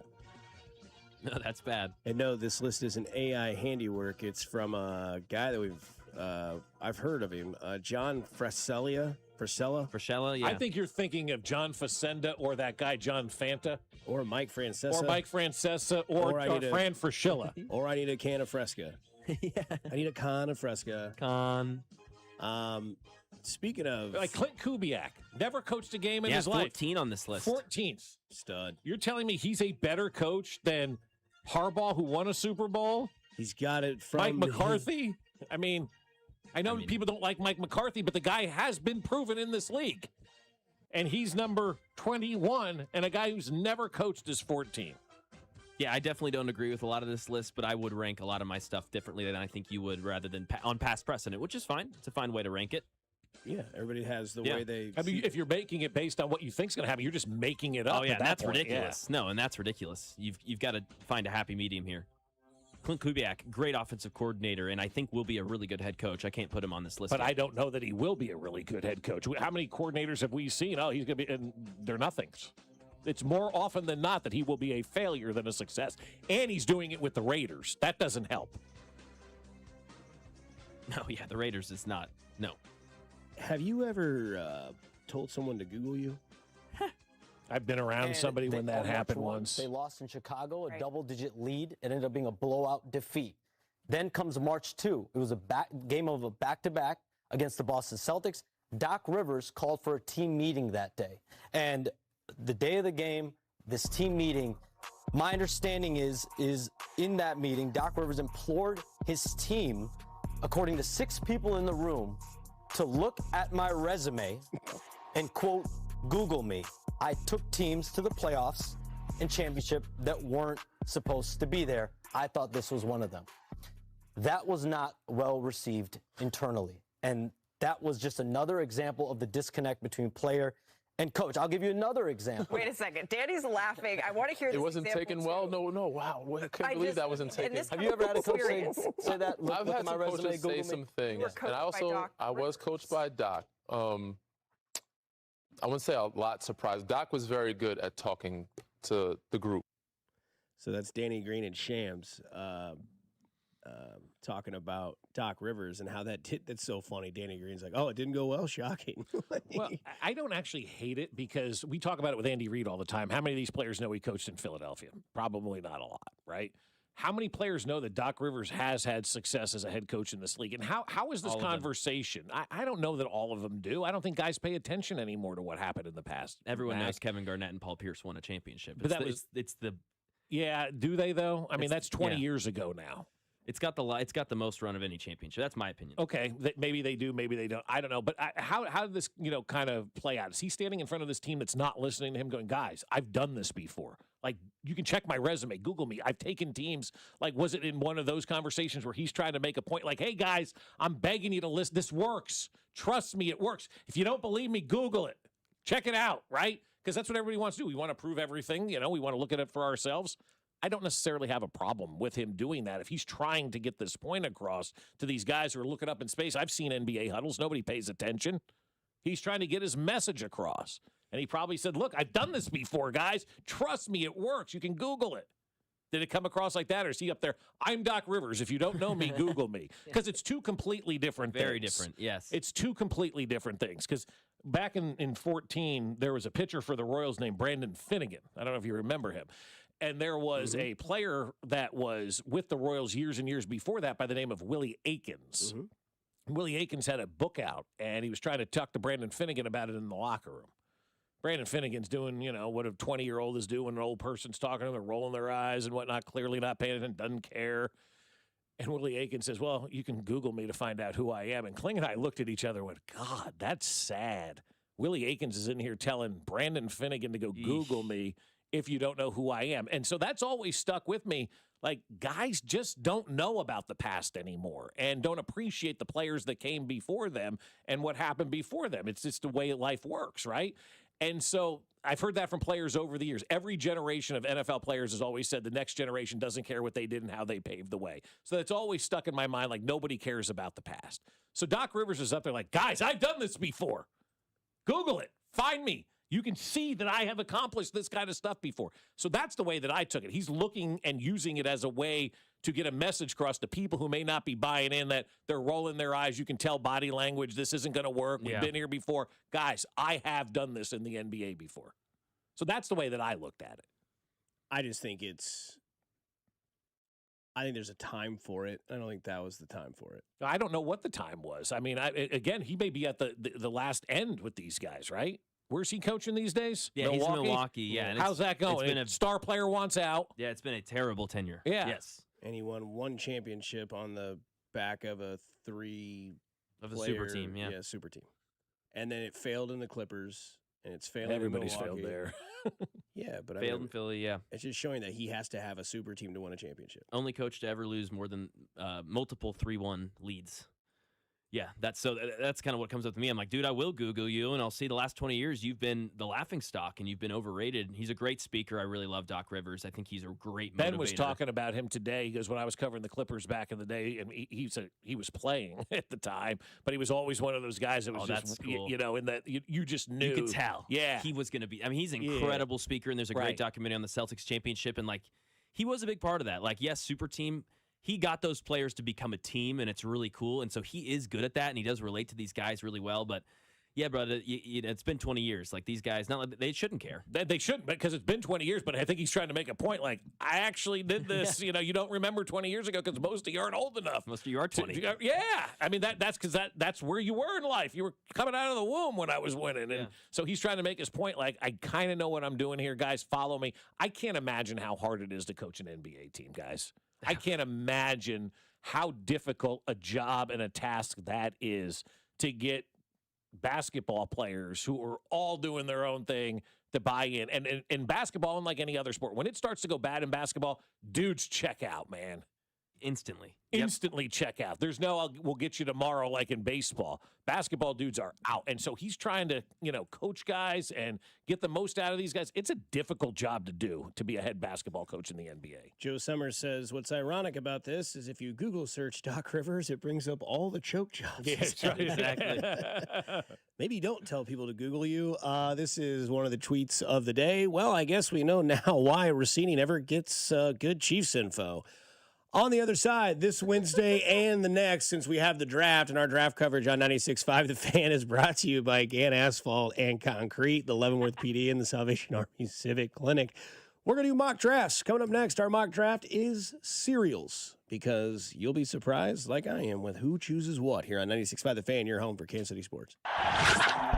No, that's bad. And no, this list isn't AI handiwork. It's from a guy that I've heard of him, John Frisella, yeah. I think you're thinking of John Facenda or that guy John Fanta. Or Mike Francesa. Or Fran Fraschilla. Or I need a can of Fresca. Yeah. I need a can of Fresca. Speaking of... Like Clint Kubiak. Never coached a game in his life. 14 on this list. 14th. Stud. You're telling me he's a better coach than Harbaugh, who won a Super Bowl? He's got it from... Mike McCarthy? I mean, people don't like Mike McCarthy, but the guy has been proven in this league. And he's number 21, and a guy who's never coached is 14. Yeah, I definitely don't agree with a lot of this list, but I would rank a lot of my stuff differently than I think you would, rather than on past precedent, which is fine. It's a fine way to rank it. Yeah, everybody has the way they... I mean, if you're making it based on what you think's going to happen, you're just making it up. Oh, yeah, at that that's point. ridiculous. Yeah. No, and that's ridiculous. You've got to find a happy medium here. Clint Kubiak, great offensive coordinator, and I think will be a really good head coach. I can't put him on this list. But yet. I don't know that he will be a really good head coach. How many coordinators have we seen? Oh, he's going to be, and they're nothings. It's more often than not that he will be a failure than a success. And he's doing it with the Raiders. That doesn't help. No, yeah, the Raiders is not. No. Have you ever told someone to Google you? I've been around somebody when that happened once. They lost in Chicago, a double-digit lead. It ended up being a blowout defeat. Then comes March 2. It was a game of a back-to-back against the Boston Celtics. Doc Rivers called for a team meeting that day. And the day of the game, this team meeting, my understanding is in that meeting, Doc Rivers implored his team, according to 6 people in the room, to look at my resume and, quote, Google me. I took teams to the playoffs and championship that weren't supposed to be there. I thought this was one of them. That was not well received internally. And that was just another example of the disconnect between player and coach. I'll give you another example. Wait a second. Danny's laughing. I want to hear this. It wasn't taken well. No. Wow. I couldn't believe that wasn't taken. Have you ever had a coach say that? Look, I've look had at my some resume, coaches Google say me. some things. And I was coached by Doc. I wouldn't say a lot surprised. Doc was very good at talking to the group. So that's Danny Green and Shams talking about Doc Rivers and how that's so funny. Danny Green's like, oh, it didn't go well. Shocking. Well, I don't actually hate it because we talk about it with Andy Reid all the time. How many of these players know he coached in Philadelphia? Probably not a lot, right? How many players know that Doc Rivers has had success as a head coach in this league? And how is this conversation? I don't know that all of them do. I don't think guys pay attention anymore to what happened in the past. Everyone knows Kevin Garnett and Paul Pierce won a championship. But yeah, do they though? I mean, that's 20 years ago now. It's got the most run of any championship. That's my opinion. Okay, maybe they do, maybe they don't. I don't know. But how did this kind of play out? Is he standing in front of this team that's not listening to him, going, "Guys, I've done this before. Like, you can check my resume, Google me. I've taken teams." Like, was it in one of those conversations where he's trying to make a point, like, "Hey guys, I'm begging you to listen. This works. Trust me, it works. If you don't believe me, Google it. Check it out." Right? Because that's what everybody wants to do. We want to prove everything. We want to look at it for ourselves. I don't necessarily have a problem with him doing that. If he's trying to get this point across to these guys who are looking up in space, I've seen NBA huddles. Nobody pays attention. He's trying to get his message across. And he probably said, look, I've done this before, guys. Trust me, it works. You can Google it. Did it come across like that? Or is he up there, I'm Doc Rivers. If you don't know me, Google me. Because it's two completely different things. Very different, yes. It's two completely different things. Because back in 14, there was a pitcher for the Royals named Brandon Finnegan. I don't know if you remember him. And there was a player that was with the Royals years and years before that by the name of Willie Aikens. Willie Aikens had a book out, and he was trying to talk to Brandon Finnegan about it in the locker room. Brandon Finnegan's doing, what a 20-year-old is doing when an old person's talking to them. They're rolling their eyes and whatnot, clearly not paying attention, doesn't care. And Willie Aikens says, well, you can Google me to find out who I am. And Kling and I looked at each other and went, God, that's sad. Willie Aikens is in here telling Brandon Finnegan to go Google me if you don't know who I am. And so that's always stuck with me. Like, guys just don't know about the past anymore and don't appreciate the players that came before them and what happened before them. It's just the way life works, right? And so I've heard that from players over the years. Every generation of NFL players has always said the next generation doesn't care what they did and how they paved the way. So that's always stuck in my mind, like nobody cares about the past. So Doc Rivers is up there like, guys, I've done this before. Google it. Find me. You can see that I have accomplished this kind of stuff before. So that's the way that I took it. He's looking and using it as a way to get a message across to people who may not be buying in, that they're rolling their eyes. You can tell body language, this isn't going to work. We've been here before. Guys, I have done this in the NBA before. So that's the way that I looked at it. I just think I think there's a time for it. I don't think that was the time for it. I don't know what the time was. I mean, again, he may be at the last end with these guys, right? Where's he coaching these days? Yeah, he's in Milwaukee. Yeah. And how's that going? It's been a star player wants out. Yeah, it's been a terrible tenure. Yeah. Yes. And he won one championship on the back of a super team. Yeah, super team. And then it failed in the Clippers, and it's failing. Everybody's in Milwaukee. failed there. Yeah, but failed in Philly. Yeah, it's just showing that he has to have a super team to win a championship. Only coach to ever lose more than multiple 3-1 leads. Yeah, that's kind of what comes up to me. I'm like, dude, I will Google you, and I'll see the last 20 years you've been the laughingstock, and you've been overrated. He's a great speaker. I really love Doc Rivers. I think he's a great motivator. Ben was talking about him today. He goes, when I was covering the Clippers back in the day, and he was playing at the time, but he was always one of those guys that was just, cool. In that you just knew. You could tell. Yeah. He was going to be. I mean, he's an incredible speaker, and there's a great documentary on the Celtics championship, and, like, he was a big part of that. Like, yes, super team. He got those players to become a team, and it's really cool. And so he is good at that, and he does relate to these guys really well. But, yeah, brother, it's been 20 years. Like, these guys, not like they shouldn't care. They shouldn't, because it's been 20 years. But I think he's trying to make a point. Like, I actually did this. You don't remember 20 years ago because most of you aren't old enough. Most of you are 20. Yeah. I mean, that's because that's where you were in life. You were coming out of the womb when I was winning. And so he's trying to make his point. Like, I kind of know what I'm doing here. Guys, follow me. I can't imagine how hard it is to coach an NBA team, guys. I can't imagine how difficult a job and a task that is to get basketball players who are all doing their own thing to buy in. And in basketball, unlike any other sport, when it starts to go bad in basketball, dudes check out, man. Instantly. Instantly check out. There's no, we'll get you tomorrow like in baseball. Basketball dudes are out. And so he's trying to, coach guys and get the most out of these guys. It's a difficult job to do, to be a head basketball coach in the NBA. Joe Summers says, what's ironic about this is if you Google search Doc Rivers, it brings up all the choke jobs. Yeah, that's right. Exactly. Maybe don't tell people to Google you. This is one of the tweets of the day. Well, I guess we know now why Rossini never gets good Chiefs info. On the other side, this Wednesday and the next, since we have the draft and our draft coverage on 96.5, The Fan is brought to you by Gann Asphalt and Concrete, the Leavenworth PD, and the Salvation Army Civic Clinic. We're going to do mock drafts. Coming up next, our mock draft is cereals, because you'll be surprised, like I am, with who chooses what here on 96.5 The Fan, your home for Kansas City sports.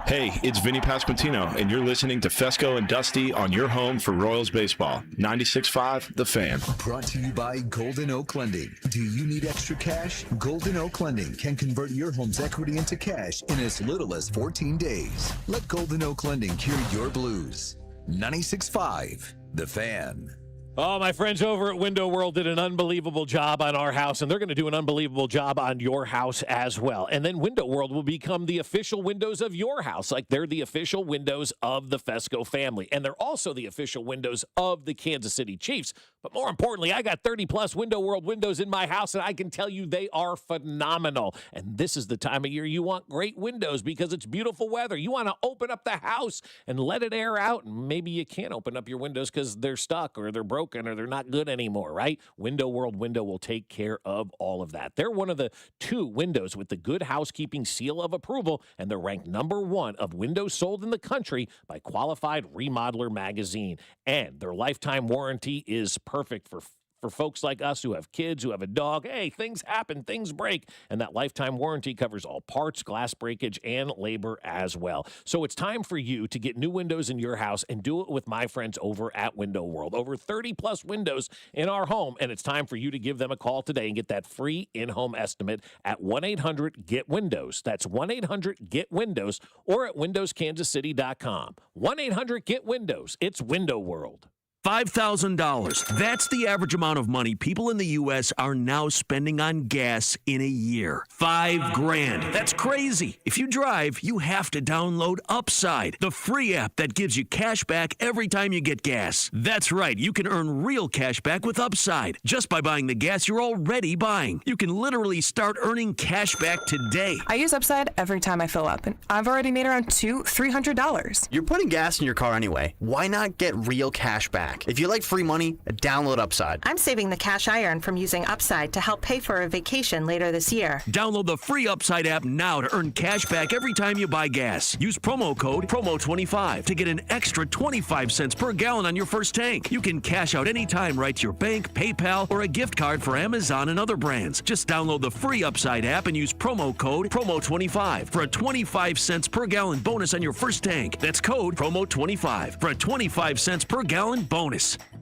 Hey, it's Vinny Pasquantino, and you're listening to Fescoe and Dusty on your home for Royals baseball. 96.5 The Fan. Brought to you by Golden Oak Lending. Do you need extra cash? Golden Oak Lending can convert your home's equity into cash in as little as 14 days. Let Golden Oak Lending cure your blues. 96.5 The Fan. Oh, my friends over at Window World did an unbelievable job on our house, and they're going to do an unbelievable job on your house as well. And then Window World will become the official windows of your house, like they're the official windows of the Fescoe family. And they're also the official windows of the Kansas City Chiefs. But more importantly, I got 30-plus Window World windows in my house, and I can tell you they are phenomenal. And this is the time of year you want great windows because it's beautiful weather. You want to open up the house and let it air out, and maybe you can't open up your windows because they're stuck or they're broken or they're not good anymore, right? Window World Window will take care of all of that. They're one of the 2 windows with the Good Housekeeping seal of approval, and they're ranked #1 of windows sold in the country by Qualified Remodeler magazine. And their lifetime warranty is perfect for For folks like us who have kids, who have a dog, hey, things happen, things break, and that lifetime warranty covers all parts, glass breakage, and labor as well. So it's time for you to get new windows in your house and do it with my friends over at Window World. Over 30-plus windows in our home, and it's time for you to give them a call today and get that free in-home estimate at 1-800-GET-WINDOWS. That's 1-800-GET-WINDOWS or at windowskansascity.com. 1-800-GET-WINDOWS. It's Window World. $5,000. That's the average amount of money people in the U.S. are now spending on gas in a year. $5,000. That's crazy. If you drive, you have to download Upside, the free app that gives you cash back every time you get gas. That's right. You can earn real cash back with Upside just by buying the gas you're already buying. You can literally start earning cash back today. I use Upside every time I fill up, and I've already made around $200-$300. You're putting gas in your car anyway. Why not get real cash back? If you like free money, download Upside. I'm saving the cash I earn from using Upside to help pay for a vacation later this year. Download the free Upside app now to earn cash back every time you buy gas. Use promo code PROMO25 to get an extra 25 cents per gallon on your first tank. You can cash out anytime right to your bank, PayPal, or a gift card for Amazon and other brands. Just download the free Upside app and use promo code PROMO25 for a 25 cents per gallon bonus on your first tank. That's code PROMO25 for a 25 cents per gallon bonus.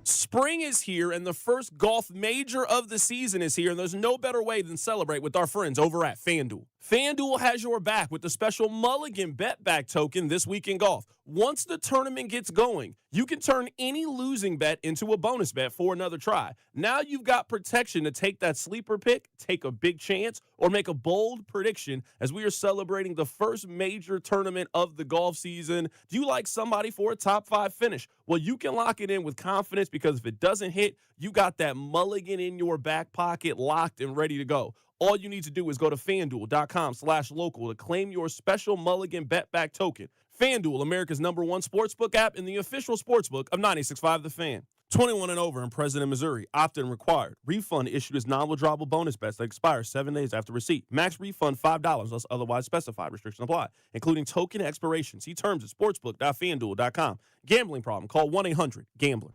Spring is here, and the first golf major of the season is here, and there's no better way than celebrate with our friends over at FanDuel. FanDuel has your back with the special Mulligan Bet Back token this week in golf. Once the tournament gets going, you can turn any losing bet into a bonus bet for another try. Now you've got protection to take that sleeper pick, take a big chance, or make a bold prediction as we are celebrating the first major tournament of the golf season. Do you like somebody for a top 5 finish? Well, you can lock it in with confidence because if it doesn't hit, you got that mulligan in your back pocket locked and ready to go. All you need to do is go to FanDuel.com/local to claim your special Mulligan Bet Back token. FanDuel, America's #1 sportsbook app and the official sportsbook of 96.5 The Fan. 21 and over and present in Missouri. Opt-in required. Refund issued as non-withdrawable bonus bets that expire 7 days after receipt. Max refund $5 unless otherwise specified. Restrictions apply, including token expiration. See terms at sportsbook.fanduel.com. Gambling problem? Call 1-800-GAMBLER.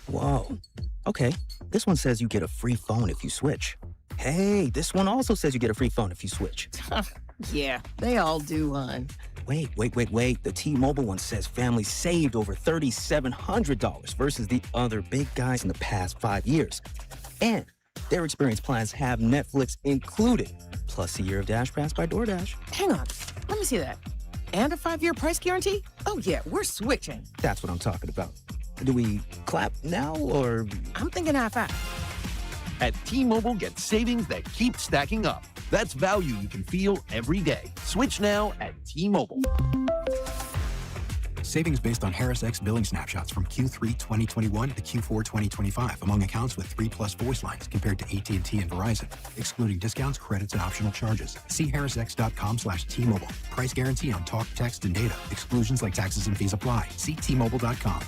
Whoa. Okay. This one says you get a free phone if you switch. Hey, this one also says you get a free phone if you switch. Yeah, they all do, hon. Wait. The T-Mobile one says families saved over $3,700 versus the other big guys in the past 5 years. And their experience plans have Netflix included, plus a year of Dash Pass by DoorDash. Hang on, let me see that. And a 5-year price guarantee? Oh yeah, we're switching. That's what I'm talking about. Do we clap now, or? I'm thinking half-half. At T-Mobile, get savings that keep stacking up. That's value you can feel every day. Switch now at T-Mobile. Savings based on Harris X billing snapshots from Q3 2021 to Q4 2025 among accounts with 3+ voice lines compared to AT&T and Verizon, excluding discounts, credits, and optional charges. See harrisx.com/T-Mobile. Price guarantee on talk, text, and data. Exclusions like taxes and fees apply. See T-Mobile.com.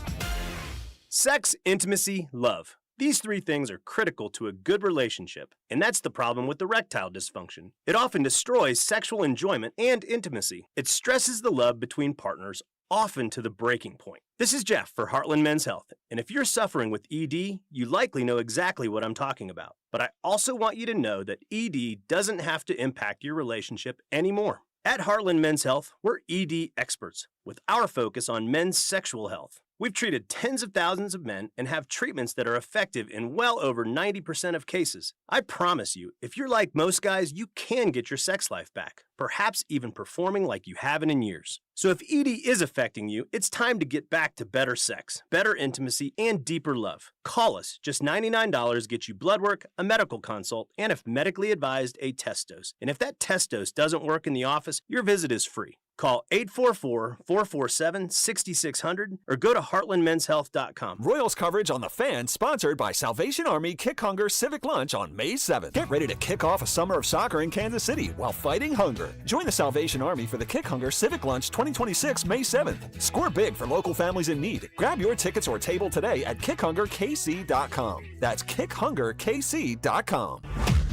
Sex, intimacy, love. These 3 things are critical to a good relationship, and that's the problem with erectile dysfunction. It often destroys sexual enjoyment and intimacy. It stresses the love between partners, often to the breaking point. This is Jeff for Heartland Men's Health, and if you're suffering with ED, you likely know exactly what I'm talking about. But I also want you to know that ED doesn't have to impact your relationship anymore. At Heartland Men's Health, we're ED experts, with our focus on men's sexual health. We've treated tens of thousands of men and have treatments that are effective in well over 90% of cases. I promise you, if you're like most guys, you can get your sex life back, perhaps even performing like you haven't in years. So if ED is affecting you, it's time to get back to better sex, better intimacy, and deeper love. Call us. Just $99 gets you blood work, a medical consult, and if medically advised, a test dose. And if that test dose doesn't work in the office, your visit is free. Call 844-447-6600 or go to heartlandmenshealth.com. Royals coverage on The Fan, sponsored by Salvation Army Kick Hunger Civic Lunch on May 7th. Get ready to kick off a summer of soccer in Kansas City while fighting hunger. Join the Salvation Army for the Kick Hunger Civic Lunch 2026 May 7th. Score big for local families in need. Grab your tickets or table today at kickhungerkc.com. That's kickhungerkc.com.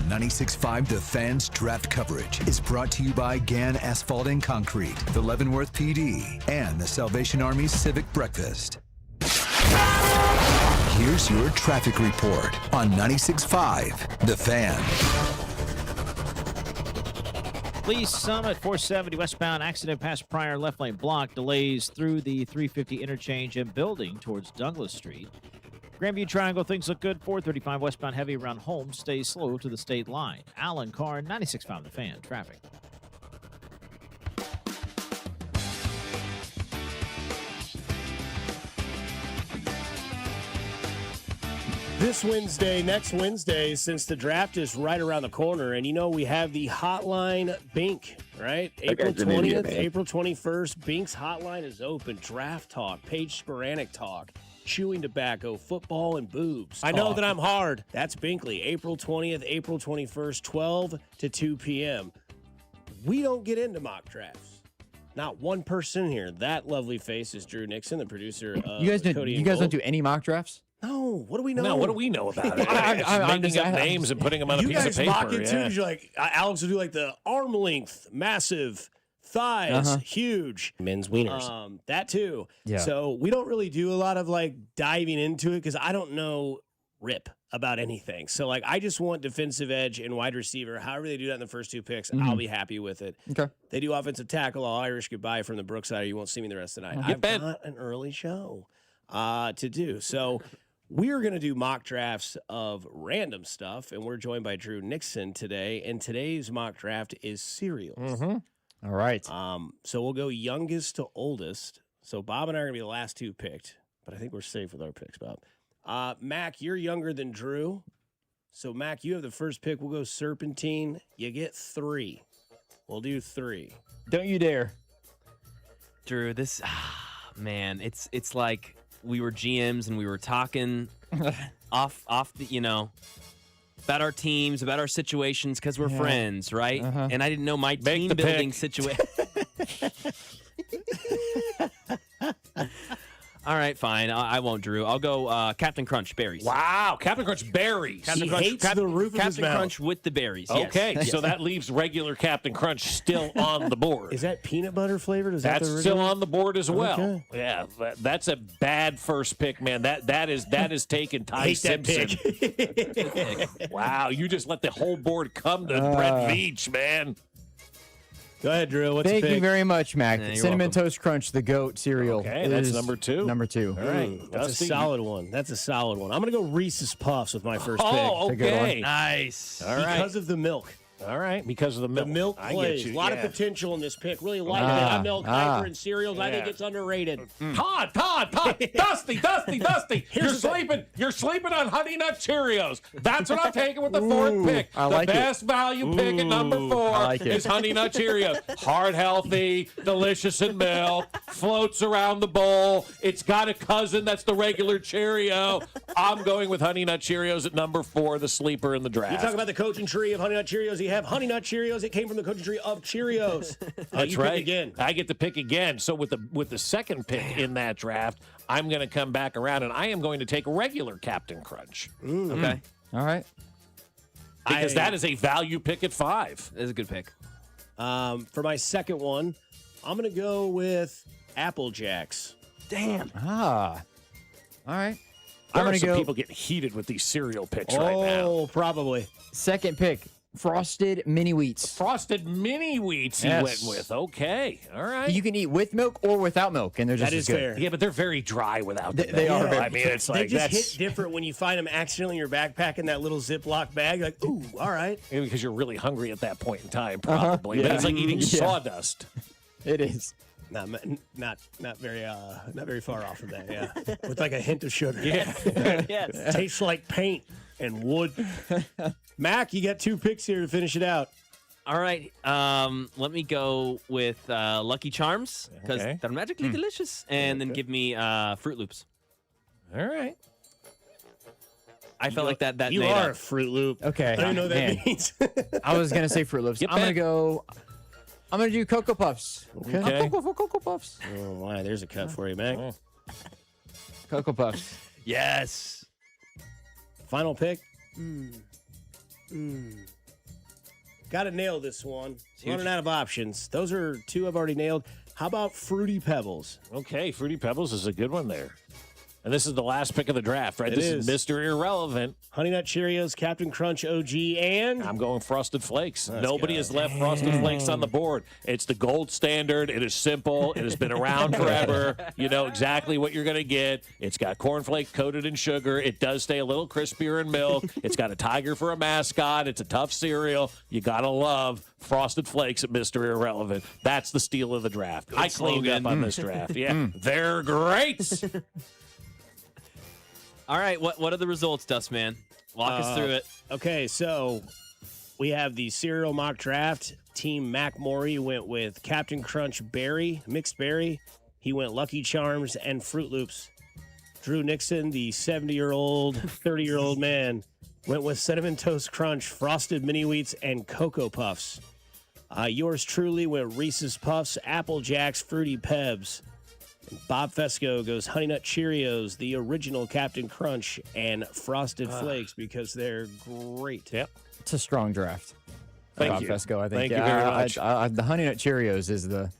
96.5 The Fan's draft coverage is brought to you by Gann Asphalt and Concrete, the Leavenworth PD, and the Salvation Army Civic Breakfast. here's your traffic report on 96.5 The Fan. Lee Summit 470 westbound accident past Pryor, left lane block, delays through the 350 interchange and building towards Douglas Street. Grandview Triangle, things look good. 435 westbound heavy around Holmes, stays slow to the state line. Alan Carr, 96.5 The Fan, traffic. Next Wednesday, since the draft is right around the corner, and we have the hotline Bink, right? April 20th, April 21st, Bink's hotline is open. Draft talk, Paige Sporanic talk, chewing tobacco, football, and boobs. I know that I'm hard. That's Binkley, April 20th, April 21st, 12 to 2 p.m. We don't get into mock drafts. Not one person here. That lovely face is Drew Nixon, the producer of You guys don't do any mock drafts? No, what do we know? No, what do we know about it? I'm making up names and putting them on a piece of paper. You guys mock it too, because you're like, Alex will do like the arm length, massive, thighs, huge. Men's wieners. That too. Yeah. So we don't really do a lot of like diving into it because I don't know rip about anything. So like I just want defensive edge and wide receiver. However they do that in the first two picks, I'll be happy with it. Okay. They do offensive tackle. I'll Irish goodbye from the Brookside. You won't see me the rest of the night. I've got an early show to do. So we're going to do mock drafts of random stuff, and we're joined by Drew Nixon today. And today's mock draft is cereals. All right. So we'll go youngest to oldest. So Bob and I are going to be the last two picked, but I think we're safe with our picks, Bob. Mac, you're younger than Drew. So, Mac, you have the first pick. We'll go Serpentine. You get 3. We'll do 3. Don't you dare. Drew, this, man, it's like we were GMs and we were talking off the, about our teams, about our situations because we're friends, right? And I didn't know my team building situation. All right, fine. I won't, Drew. I'll go Captain Crunch berries. Wow, Captain Crunch berries. He hates the roof of his Captain mouth. Crunch with the berries. Okay, yes. so that leaves regular Captain Crunch still on the board. Is that peanut butter flavored? Is That's that the still original? on the board as well. Okay. Yeah, that's a bad first pick, man. That is taking Ty Hate that Simpson. Wow, you just let the whole board come to Brett Veach, man. Go ahead, Drew. What's Thank the pick? you very much, Mac. Yeah, you're Cinnamon welcome. Toast Crunch, the GOAT cereal. Okay, It that's is number 2. Number 2. All right, That's Dusty. a solid one. That's a solid one. I'm going to go Reese's Puffs with my first pick. Oh, okay. Nice. All right. Because of the milk. All right, because of the milk. The milk I plays. get you. A lot of yeah. potential in this pick. Really like it. I'm milk hyper in cereals. I think Yeah. it's underrated. Todd, Dusty. You're sleeping on Honey Nut Cheerios. That's what I'm taking with the 4th pick. I like the it. best value pick at number 4 like it. is Honey Nut Cheerios. Heart healthy, delicious in milk, floats around the bowl. It's got a cousin that's the regular Cheerio. I'm going with Honey Nut Cheerios at number 4, the sleeper in the draft. You talk about the coaching tree of Honey Nut Cheerios. You have Honey Nut Cheerios. It came from the coaching tree of Cheerios. That's you right. Pick again. I get to pick again. So with the second pick in that draft, I'm going to come back around and I am going to take regular Captain Crunch. Okay. All right. Because that is a value pick at 5. That's a good pick. For my second one, I'm going to go with Apple Jacks. Damn. All right. There I'm are going to some go people getting heated with these cereal picks right now. Oh, probably. second pick. Frosted Mini Wheats. Frosted Mini Wheats he Yes. went with. Okay. All right. You can eat with milk or without milk, and they're just That as is good. fair. Yeah, but they're very dry without the They milk. are very- I mean, it's They like just that's hit different when you find them accidentally in your backpack in that little Ziploc bag. You're like, ooh, all right. maybe because you're really hungry at that point in time, probably. But Yeah. it's like eating Yeah. sawdust. It is. Not very far off from that. Yeah, with like a hint of sugar. Yeah. Yes. Tastes like paint and wood. Mac, you got 2 picks here to finish it out. All right. Let me go with Lucky Charms because Okay. they're magically delicious, and then give me Fruit Loops. All right. I felt like that. You made are up. a Fruit Loop. Okay. I don't even know what that Man. means. I was going to say Fruit Loops. Get I'm going to back. go. I'm going to do Cocoa Puffs. Okay. I'm Cocoa for Cocoa Puffs. Oh, my. There's a cut for you, Mac. Cocoa Puffs. Yes. Final pick. Got to nail this one. Running out of options. Those are 2 I've already nailed. How about Fruity Pebbles? Okay, Fruity Pebbles is a good one there. And this is the last pick of the draft, right? This is Mr. Irrelevant. Honey Nut Cheerios, Captain Crunch OG, and I'm going Frosted Flakes. Let's Nobody go. has left Frosted Flakes on the board. It's the gold standard. It is simple. It has been around forever. You know exactly what you're going to get. It's got cornflake coated in sugar. It does stay a little crispier in milk. It's got a tiger for a mascot. It's a tough cereal. You got to love Frosted Flakes at Mr. Irrelevant. That's the steal of the draft. I cleaned up on this draft. Yeah, they're great. All right, what are the results, Dustman? Walk us through it. Okay, so we have the cereal mock draft. Team Mac Maury went with Captain Crunch Berry, mixed berry. He went Lucky Charms and Fruit Loops. Drew Nixon, the 70-year-old, 30-year-old man, went with Cinnamon Toast Crunch, Frosted Mini Wheats, and Cocoa Puffs. Yours truly went Reese's Puffs, Apple Jacks, Fruity Pebs. Bob Fescoe goes Honey Nut Cheerios, the original Captain Crunch, and Frosted Flakes because they're great. Yep. It's a strong draft. Thank Bob you. Fescoe, I think. Thank you very much. The Honey Nut Cheerios is the...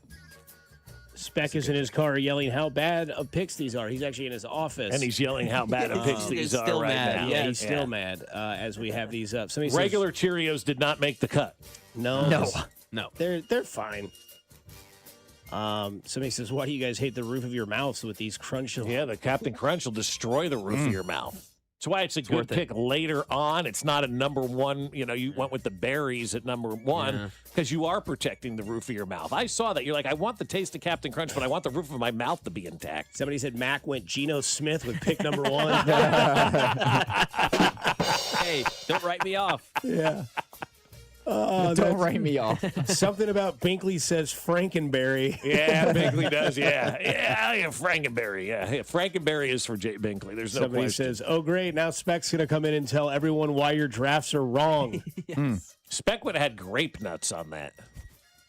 Speck is in his car yelling how bad of picks these are. He's actually in his office. And he's yelling how bad of picks these are still right mad. now. Yeah, he's still mad as we have these up. Somebody Regular Cheerios did not make the cut. says, No. They're fine. Somebody says, why do you guys hate the roof of your mouths with these crunch? Yeah, the Captain Crunch will destroy the roof of your mouth. That's why it's a good worth it. pick later on. It's not a number one. You know, you went with the berries at number one because you are protecting the roof of your mouth. I saw that. You're like, I want the taste of Captain Crunch, but I want the roof of my mouth to be intact. Somebody said Mac went Geno Smith with pick number 1. Hey, don't write me off. Yeah. Don't write me off. Something about Binkley says Frankenberry. Yeah, Binkley does. Yeah, Frankenberry. Yeah, Frankenberry is for Jay Binkley. There's no Somebody question. says, oh, great. Now Speck's going to come in and tell everyone why your drafts are wrong. Speck would have had grape nuts on that.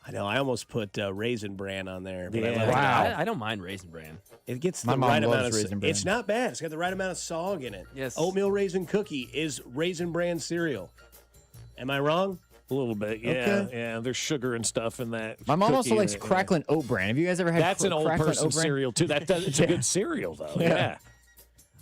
I know. I almost put Raisin Bran on there. But Yeah. I I don't mind Raisin Bran. It gets My the mom right loves amount of Raisin Bran. It's not bad. It's got the right amount of sog in it. Yes. Oatmeal Raisin Cookie is Raisin Bran cereal. Am I wrong? A little bit, yeah. Okay. Yeah, there's sugar and stuff in that. My mom also cookie likes and- Cracklin' Oat Bran. Have you guys ever had That's an old Cracklin' person Oat Bran? cereal, too. It's a good cereal, though. Yeah.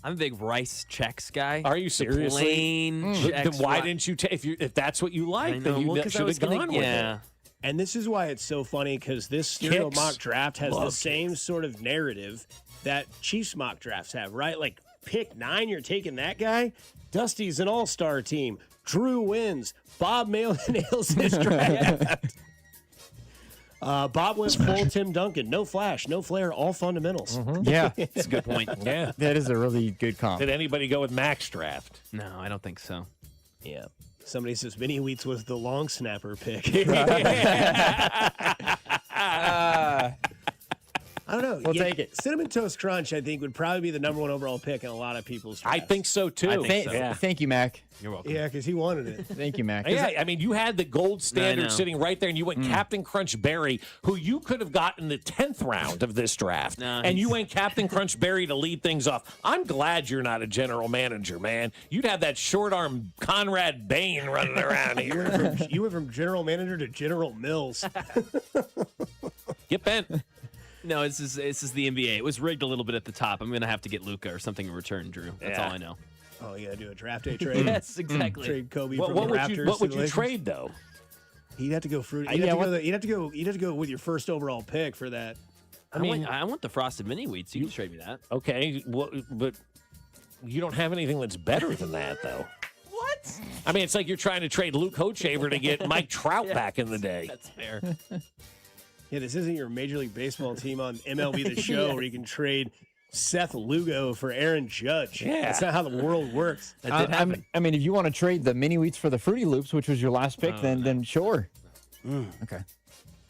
I'm a big rice Chex guy. Are you seriously? Plain Chex. Then why didn't you take if that's what you like? Then you should have gone with it. And this is why it's so funny because this cereal Kicks. mock draft has the Love same sort of narrative that Chiefs mock drafts have, right? Like pick 9, you're taking that guy. Dusty's an all-star team. Drew wins. Bob nails his draft. Bob went full Tim Duncan. No flash, no flair, all fundamentals. Yeah. That's a good point. Yeah. That is a really good comp. Did anybody go with Max draft? No, I don't think so. Yeah. Somebody says Mini Wheats was the long snapper pick. I don't know. We'll take it. Cinnamon Toast Crunch, I think, would probably be the number 1 overall pick in a lot of people's drafts. I think so too. Thank you, Mac. You're welcome. Yeah, because he wanted it. Thank you, Mac. Yeah, I mean, you had the gold standard know. sitting right there, and you went Captain Crunch Berry, who you could have gotten the 10th round of this draft, No, and you he's- went Captain Crunch Berry to lead things off. I'm glad you're not a general manager, man. You'd have that short arm Conrad Bain running around here. You went from general manager to General Mills. Get bent. No, this is the NBA. It was rigged a little bit at the top. I'm gonna have to get Luka or something in return, Drew. That's Yeah. all I know. Oh, you got to do a draft day trade? Yes, exactly. Trade Kobe What from the would Raptors. you, what to would the you Lakers? trade though? You'd have to go fruity. Yeah, You'd have to go with your first overall pick for that. I want the Frosted Mini Wheats. You can trade me that. Okay, but you don't have anything that's better than that, though. What? I mean, it's like you're trying to trade Luke Hochaver to get Mike Trout back in the day. That's fair. Yeah, this isn't your Major League Baseball team on MLB The Show where you can trade Seth Lugo for Aaron Judge. Yeah. That's not how the world works. That did happen. I mean, if you want to trade the Mini Wheats for the Fruity Loops, which was your last pick, then sure. Okay.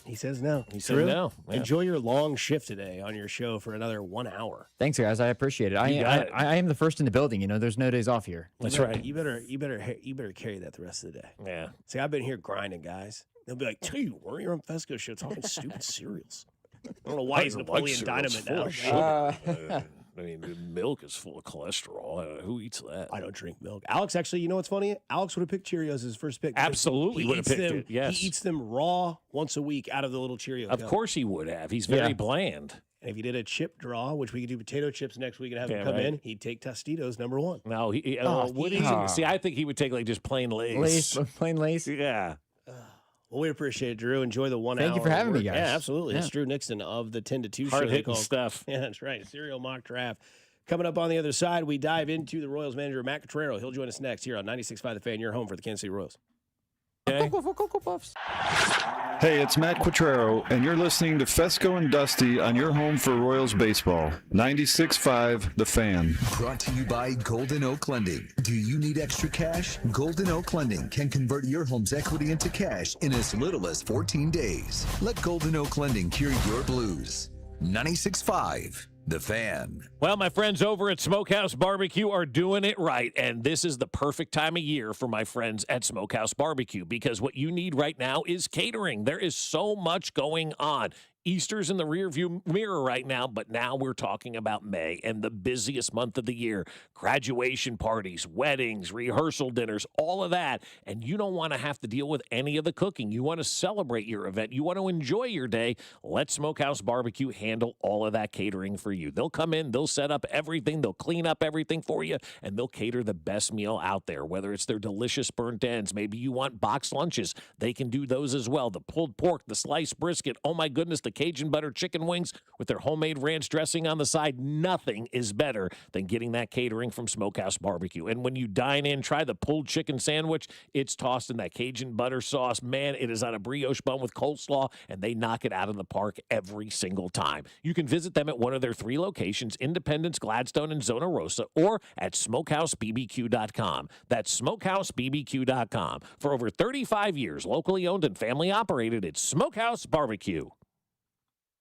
He says no. He said Drew, no. Yeah. Enjoy your long shift today on your show for another 1 hour. Thanks, guys. I appreciate it. You got it. I am the first in the building. You know, there's no days off here. That's right. You better carry that the rest of the day. Yeah. See, I've been here grinding, guys. They'll be like, "Gee, where you're on Fescoe show talking stupid cereals." I don't know why he's Napoleon Dynamite now. I mean, milk is full of cholesterol. Who eats that? I don't drink milk. Alex, actually, you know what's funny? Alex would have picked Cheerios as his first pick. Absolutely He would have eats picked them- it. Yes. He eats them raw once a week out of the little Cheerio Of cup. course he would have. He's very Yeah. bland. And if he did a chip draw, which we could do potato chips next week and have him come in, he'd take Tostitos #1. No, would he? See, I think he would take like just plain Lay's. Plain Lay's? Yeah. Well, we appreciate it, Drew. Enjoy the 1 hour. Thank you for having me, guys. Yeah, absolutely. Yeah. It's Drew Nixon of the 10 to 2 show. Hard-hitting stuff. Yeah, that's right. Serial mock draft. Coming up on the other side, we dive into the Royals manager, Matt Quatrero. He'll join us next here on 96.5 The Fan, your home for the Kansas City Royals. Okay. Hey, it's Matt Quatrero, and you're listening to Fescoe and Dusty on your home for Royals baseball. 96.5 The Fan. Brought to you by Golden Oak Lending. Do you need extra cash? Golden Oak Lending can convert your home's equity into cash in as little as 14 days. Let Golden Oak Lending cure your blues. 96.5 The Fan. Well, my friends over at Smokehouse Barbecue are doing it right, and this is the perfect time of year for my friends at Smokehouse Barbecue, because what you need right now is catering. There is so much going on. Easter's in the rearview mirror right now, but now we're talking about May and the busiest month of the year. Graduation parties, weddings, rehearsal dinners, all of that. And you don't want to have to deal with any of the cooking. You want to celebrate your event. You want to enjoy your day. Let Smokehouse Barbecue handle all of that catering for you. They'll come in, they'll set up everything, they'll clean up everything for you, and they'll cater the best meal out there, whether it's their delicious burnt ends. Maybe you want boxed lunches. They can do those as well. The pulled pork, the sliced brisket. Oh, my goodness, the Cajun butter chicken wings with their homemade ranch dressing on the side. Nothing is better than getting that catering from Smokehouse Barbecue. And when you dine in, try the pulled chicken sandwich. It's tossed in that Cajun butter sauce. Man, it is on a brioche bun with coleslaw, and they knock it out of the park every single time. You can visit them at one of their 3 locations, Independence, Gladstone, and Zona Rosa, or at smokehousebbq.com. That's smokehousebbq.com. For over 35 years, locally owned and family operated, it's Smokehouse Barbecue.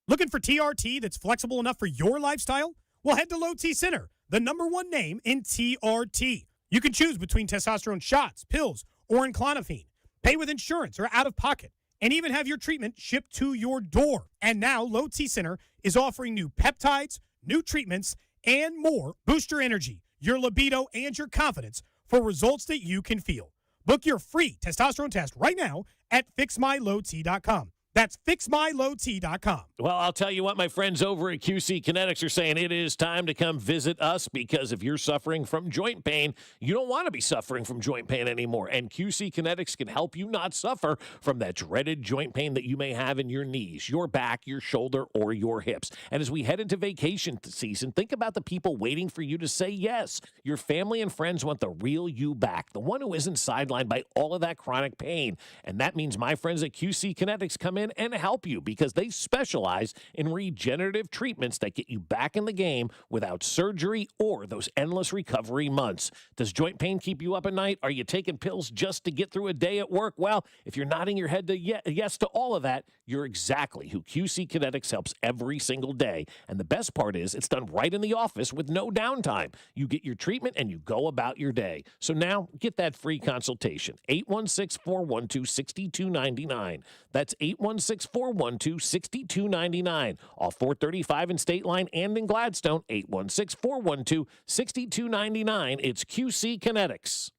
Looking for TRT that's flexible enough for your lifestyle? Well, head to Low T Center, the #1 name in TRT. You can choose between testosterone shots, pills, or Clonopine. Pay with insurance or out of pocket, and even have your treatment shipped to your door. And now Low T Center is offering new peptides, new treatments, and more. Boost your energy, your libido, and your confidence for results that you can feel. Book your free testosterone test right now at fixmylowt.com. That's fixmylowt.com. Well, I'll tell you what, my friends over at QC Kinetics are saying it is time to come visit us, because if you're suffering from joint pain, you don't want to be suffering from joint pain anymore. And QC Kinetics can help you not suffer from that dreaded joint pain that you may have in your knees, your back, your shoulder, or your hips. And as we head into vacation season, think about the people waiting for you to say yes. Your family and friends want the real you back, the one who isn't sidelined by all of that chronic pain. And that means my friends at QC Kinetics come in and help you, because they specialize in regenerative treatments that get you back in the game without surgery or those endless recovery months. Does joint pain keep you up at night? Are you taking pills just to get through a day at work? Well, if you're nodding your head to yes to all of that, you're exactly who QC Kinetics helps every single day. And the best part is it's done right in the office with no downtime. You get your treatment and you go about your day. So now get that free consultation. 816-412-6299. That's 816-412-6299. Off 435 in State Line and in Gladstone. 816-412-6299. It's QC Kinetics.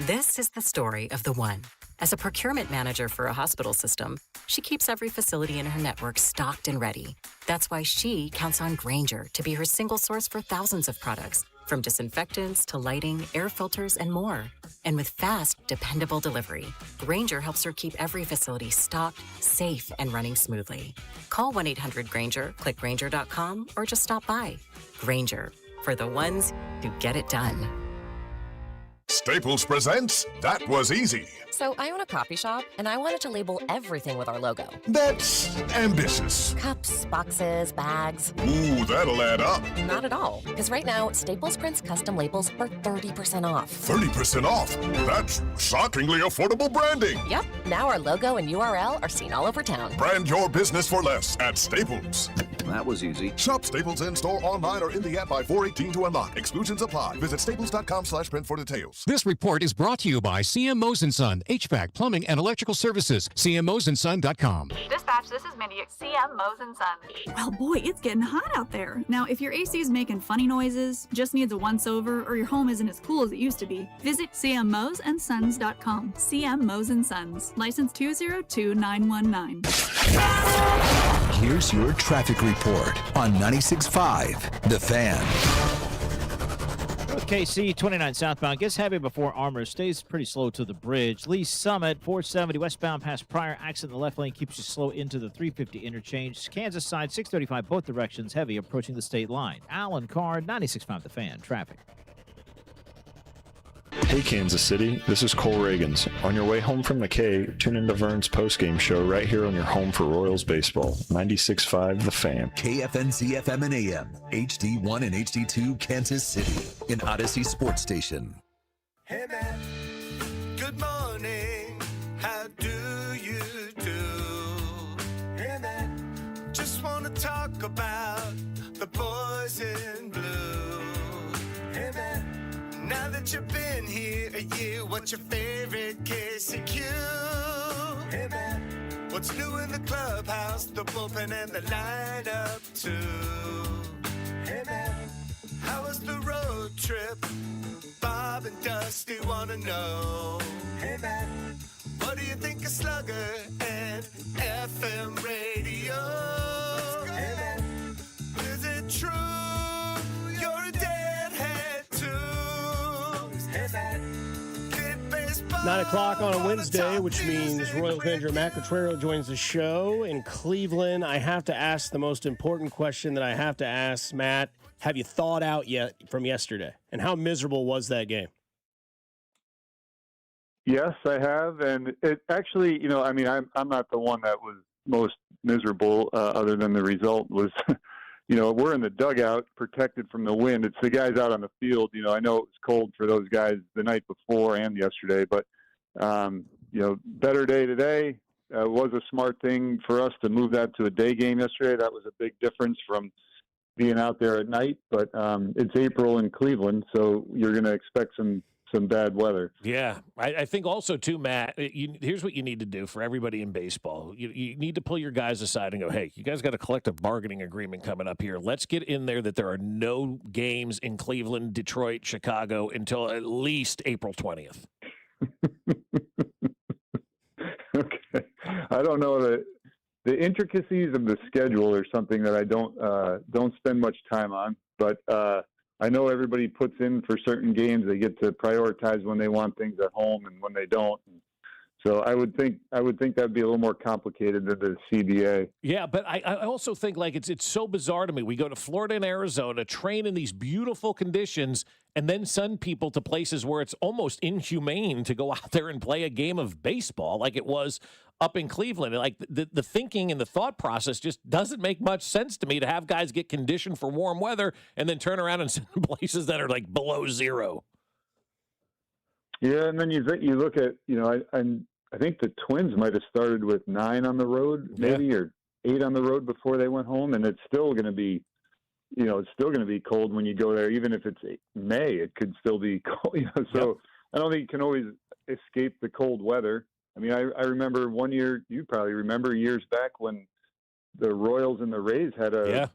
This is the story of the one. As a procurement manager for a hospital system, she keeps every facility in her network stocked and ready. That's why she counts on Grainger to be her single source for thousands of products, from disinfectants to lighting, air filters, and more. And with fast, dependable delivery, Grainger helps her keep every facility stocked, safe, and running smoothly. Call 1-800-GRAINGER, click Grainger.com, or just stop by. Grainger, for the ones who get it done. Staples presents That Was Easy. So I own a coffee shop, and I wanted to label everything with our logo. That's ambitious. Cups, boxes, bags. Ooh, that'll add up. Not at all, because right now, Staples prints custom labels for 30% off. 30% off? That's shockingly affordable branding. Yep, now our logo and URL are seen all over town. Brand your business for less at Staples. That was easy. Shop Staples in-store, online, or in the app by 4/18 to unlock. Exclusions apply. Visit staples.com/print for details. This report is brought to you by CM Mosen Son, HVAC, plumbing, and electrical services. CMMosenson.com. Dispatch. Dispatch, this is Mindy at CM Mo's & Sons. Well, boy, it's getting hot out there. Now, if your AC is making funny noises, just needs a once-over, or your home isn't as cool as it used to be, visit cmmosandsons.com. CM Mo's & Sons. License 202919. Here's your traffic report on 96.5 The Fan. KC 29 southbound gets heavy before Armour, stays pretty slow to the bridge. Lee Summit 470 westbound past Pryor, accident in the left lane keeps you slow into the 350 interchange. Kansas side 635 both directions, heavy approaching the state line. Alan Carr 96.5 The Fan traffic. Hey Kansas City, this is Cole Reagans. On your way home from the K, tune into Vern's postgame show right here on your home for Royals baseball. 96.5 The Fan. KFNC FM and AM, HD1 and HD2 Kansas City, an Odyssey sports station. Hey man, good morning, how do you do? Hey man, just want to talk about the boys in blue. Hey man, now that you've been here a year, what's your favorite KCQ? Hey man, what's new in the clubhouse, the bullpen and the lineup too? Hey man, how was the road trip? Bob and Dusty wanna know. Hey man, what do you think of Slugger and FM radio? Hey man, is it true you're a deadhead too? 9 o'clock on a Wednesday, which means Royal Avenger Matt Cotrero joins the show in Cleveland. I have to ask the most important question that I have to ask, Matt. Have you thawed out yet from yesterday? And how miserable was that game? Yes, I have. And it actually, I'm not the one that was most miserable other than the result was, we're in the dugout protected from the wind. It's the guys out on the field. I know it was cold for those guys the night before and yesterday, but, better day today. It was a smart thing for us to move that to a day game yesterday. That was a big difference from being out there at night, but it's April in Cleveland, so you're going to expect some bad weather. Yeah. I think also, too, Matt, here's what you need to do for everybody in baseball. You need to pull your guys aside and go, hey, you guys got a collective bargaining agreement coming up here. Let's get in there that there are no games in Cleveland, Detroit, Chicago until at least April 20th. Okay. I don't know that the intricacies of the schedule are something that I don't spend much time on, but I know everybody puts in for certain games. They get to prioritize when they want things at home and when they don't. So I would think that'd be a little more complicated than the CBA. Yeah, but I also think it's so bizarre to me. We go to Florida and Arizona, train in these beautiful conditions, and then send people to places where it's almost inhumane to go out there and play a game of baseball like it was up in Cleveland. Like the thinking and the thought process just doesn't make much sense to me to have guys get conditioned for warm weather and then turn around and send them places that are like below zero. Yeah, and then you look at, I think the Twins might have started with 9 on the road, maybe, or 8 on the road before they went home, and it's still going to be, cold when you go there. Even if it's May, it could still be cold. So I don't think you can always escape the cold weather. I mean, I remember one year, you probably remember years back when the Royals and the Rays had a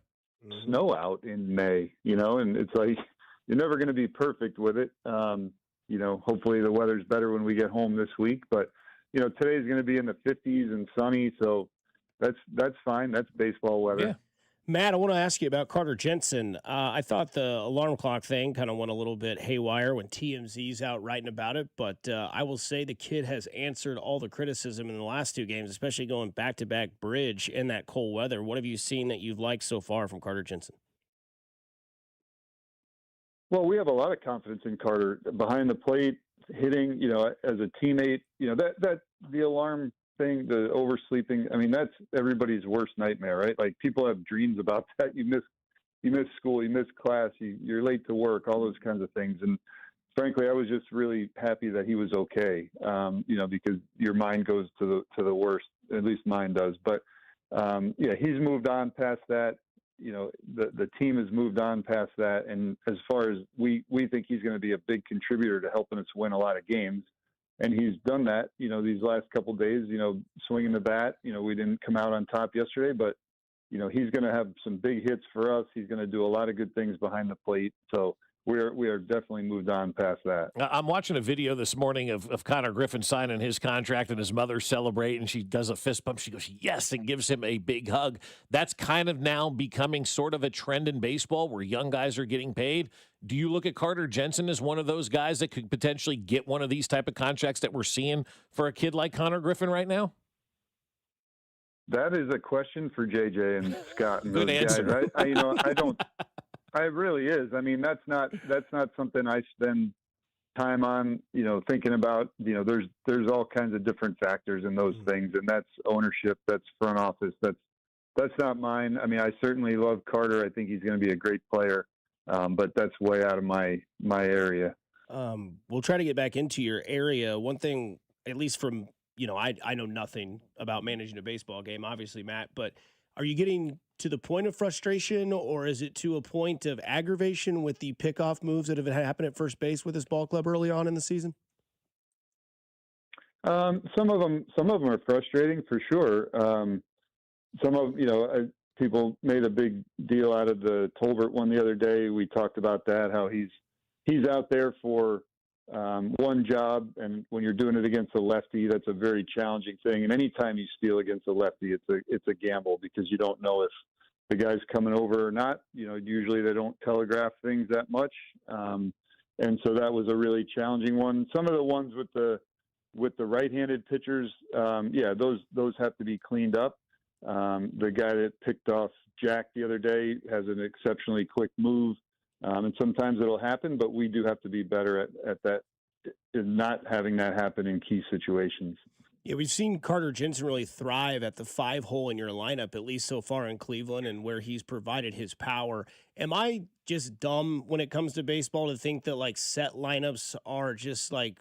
snow out in May, and it's like you're never going to be perfect with it. Hopefully the weather's better when we get home this week, but today's going to be in the 50s and sunny, so that's fine. That's baseball weather. Yeah. Matt, I want to ask you about Carter Jensen. I thought the alarm clock thing kind of went a little bit haywire when TMZ's out writing about it, but I will say the kid has answered all the criticism in the last 2 games, especially going back-to-back bridge in that cold weather. What have you seen that you've liked so far from Carter Jensen? Well, we have a lot of confidence in Carter behind the plate, hitting, as a teammate, that the alarm thing, the oversleeping. I mean, that's everybody's worst nightmare, right? Like people have dreams about that. You miss school, you miss class, you're late to work, all those kinds of things. And frankly, I was just really happy that he was okay. Because your mind goes to the worst, at least mine does. But he's moved on past that. The team has moved on past that. And as far as we think he's going to be a big contributor to helping us win a lot of games. and he's done that, these last couple of days, swinging the bat. We didn't come out on top yesterday, but, he's going to have some big hits for us. He's going to do a lot of good things behind the plate. So we are definitely moved on past that. I'm watching a video this morning of Connor Griffin signing his contract and his mother celebrating. She does a fist bump. She goes, yes, and gives him a big hug. That's kind of now becoming sort of a trend in baseball where young guys are getting paid. Do you look at Carter Jensen as one of those guys that could potentially get one of these type of contracts that we're seeing for a kid like Connor Griffin right now? That is a question for JJ and Scott and Good those answer. guys. I don't. It really is. I mean, that's not something I spend time on. Thinking about. There's all kinds of different factors in those things, and that's ownership, that's front office. That's not mine. I mean, I certainly love Carter. I think he's going to be a great player, but that's way out of my area. We'll try to get back into your area. One thing, at least from I know nothing about managing a baseball game, obviously, Matt, but are you getting to the point of frustration, or is it to a point of aggravation with the pickoff moves that have happened at first base with this ball club early on in the season? Some of them are frustrating for sure. Some of people made a big deal out of the Tolbert one the other day. We talked about that, how he's out there for one job, and when you're doing it against a lefty, that's a very challenging thing. And anytime you steal against a lefty, it's a gamble because you don't know if the guy's coming over or not. Usually they don't telegraph things that much, and so that was a really challenging one. Some of the ones with the right-handed pitchers, those have to be cleaned up. The guy that picked off Jack the other day has an exceptionally quick move. And sometimes it'll happen, but we do have to be better at that, not having that happen in key situations. Yeah, we've seen Carter Jensen really thrive at the 5-hole in your lineup, at least so far in Cleveland, and where he's provided his power. Am I just dumb when it comes to baseball to think that like set lineups are just like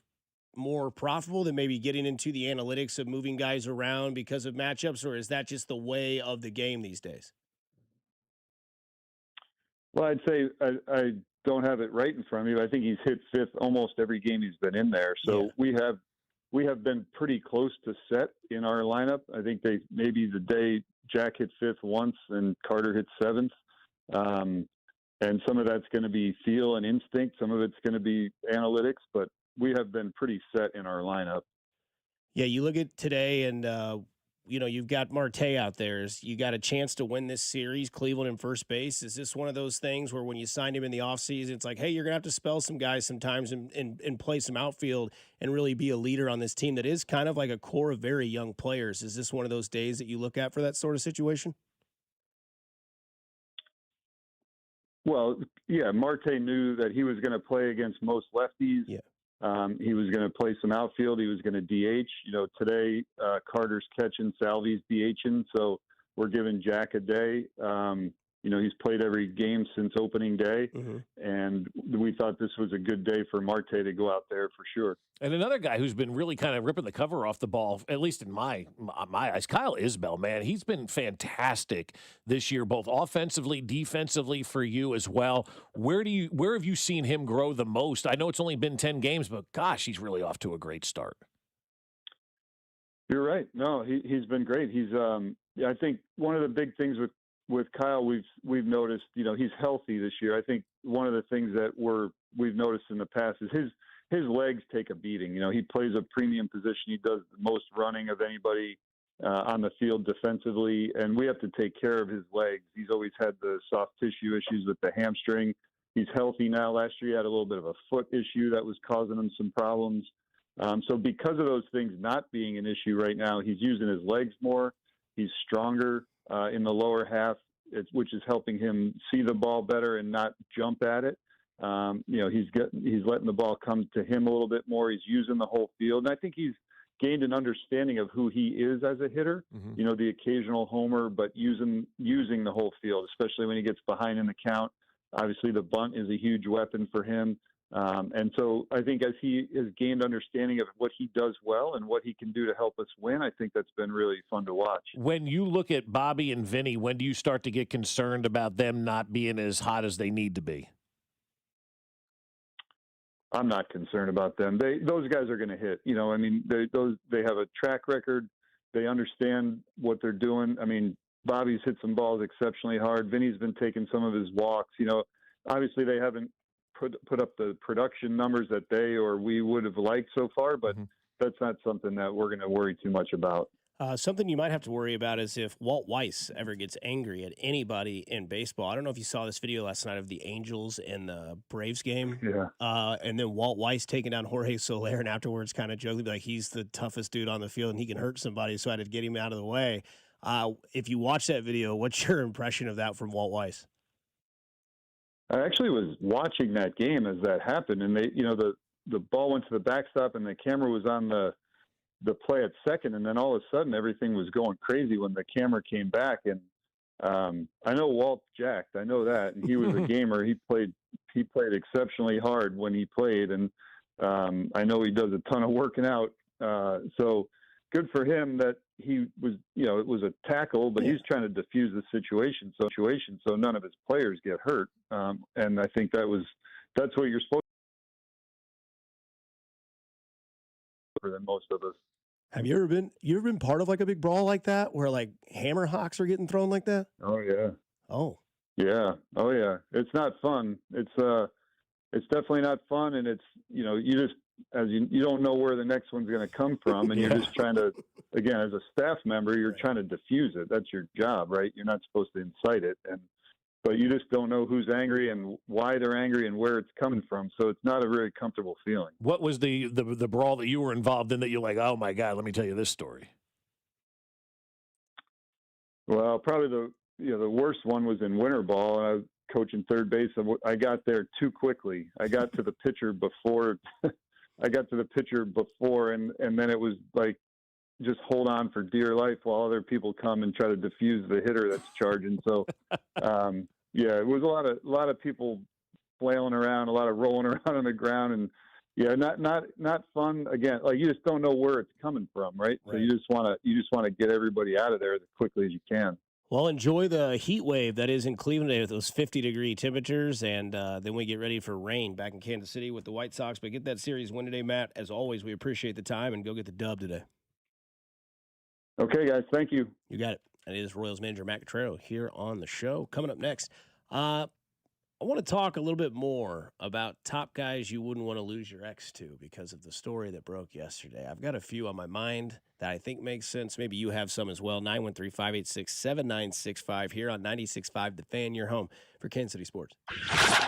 more profitable than maybe getting into the analytics of moving guys around because of matchups, or is that just the way of the game these days? Well, I'd say I don't have it right in front of me, but I think he's hit fifth almost every game he's been in there. So we have been pretty close to set in our lineup. I think maybe the day Jack hit fifth once and Carter hit seventh. And some of that's going to be feel and instinct. Some of it's going to be analytics, but we have been pretty set in our lineup. Yeah, you look at today and, you've got Marte out there. You got a chance to win this series, Cleveland in first base. Is this one of those things where when you signed him in the offseason, it's like, hey, you're going to have to spell some guys sometimes and play some outfield and really be a leader on this team that is kind of like a core of very young players. Is this one of those days that you look at for that sort of situation? Well, yeah, Marte knew that he was going to play against most lefties. Yeah. He was going to play some outfield. He was going to DH. Today Carter's catching, Salvi's DHing. So we're giving Jack a day. He's played every game since opening day, and we thought this was a good day for Marte to go out there for sure. And another guy who's been really kind of ripping the cover off the ball, at least in my eyes, Kyle Isbell, man. He's been fantastic this year, both offensively, defensively for you as well. Where have you seen him grow the most? I know it's only been 10 games, but gosh, he's really off to a great start. You're right. No, he's been great. He's I think one of the big things with Kyle, we've noticed, he's healthy this year. I think one of the things that we've noticed in the past is his legs take a beating. He plays a premium position. He does the most running of anybody on the field defensively, and we have to take care of his legs. He's always had the soft tissue issues with the hamstring. He's healthy now. Last year he had a little bit of a foot issue that was causing him some problems. So because of those things not being an issue right now, he's using his legs more. He's stronger in the lower half, which is helping him see the ball better and not jump at it. He's letting the ball come to him a little bit more. He's using the whole field, and I think he's gained an understanding of who he is as a hitter. The occasional homer, but using the whole field, especially when he gets behind in the count. Obviously, the bunt is a huge weapon for him. And so I think as he has gained understanding of what he does well and what he can do to help us win, I think that's been really fun to watch. When you look at Bobby and Vinny, when do you start to get concerned about them not being as hot as they need to be? I'm not concerned about them. Those guys are going to hit. You know, I mean, they have a track record. They understand what they're doing. I mean, Bobby's hit some balls exceptionally hard. Vinny's been taking some of his walks. You know, obviously they haven't put up the production numbers that they or we would have liked so far, but that's not something that we're going to worry too much about. Something you might have to worry about is if Walt Weiss ever gets angry at anybody in baseball. I don't know if you saw this video last night of the Angels and the Braves game. Yeah. And then Walt Weiss taking down Jorge Soler and afterwards kind of joking, like he's the toughest dude on the field and he can hurt somebody, so I had to get him out of the way. If you watch that video, what's your impression of that from Walt Weiss? I actually was watching that game as that happened, and the ball went to the backstop and the camera was on the play at second, and then all of a sudden everything was going crazy when the camera came back. And I know Walt jacked, I know that, and he was a gamer. He played exceptionally hard when he played, and I know he does a ton of working out. So good for him that he was, it was a tackle, but he's trying to defuse the situation so none of his players get hurt. And I think that's what you're supposed to than most of us. Have you ever been part of like a big brawl like that where like hammer hocks are getting thrown like that? Oh yeah. Oh. Yeah. Oh yeah. It's not fun. It's definitely not fun, and it's you just you don't know where the next one's going to come from, and you're just trying to, again, as a staff member, you're trying to diffuse it. That's your job, right? You're not supposed to incite it, but you just don't know who's angry and why they're angry and where it's coming from. So it's not a very comfortable feeling. What was the brawl that you were involved in that you're like, oh my God, let me tell you this story? Well, probably the worst one was in winter ball, and I was coaching third base. I got there too quickly. I got to the pitcher before. And then it was like, just hold on for dear life while other people come and try to defuse the hitter that's charging. So, yeah, it was a lot of people flailing around, a lot of rolling around on the ground, and yeah, not fun. Again, like you just don't know where it's coming from, right? So you just want to get everybody out of there as quickly as you can. Well, enjoy the heat wave that is in Cleveland today with those 50-degree temperatures, and then we get ready for rain back in Kansas City with the White Sox. But get that series win today, Matt. As always, we appreciate the time, and go get the dub today. Okay, guys. Thank you. You got it. And it is Royals manager Matt Cottrell here on the show. Coming up next, I want to talk a little bit more about top guys you wouldn't want to lose your ex to because of the story that broke yesterday. I've got a few on my mind that I think makes sense. Maybe you have some as well. 913-586-7965 here on 96.5 The Fan, your home for Kansas City Sports.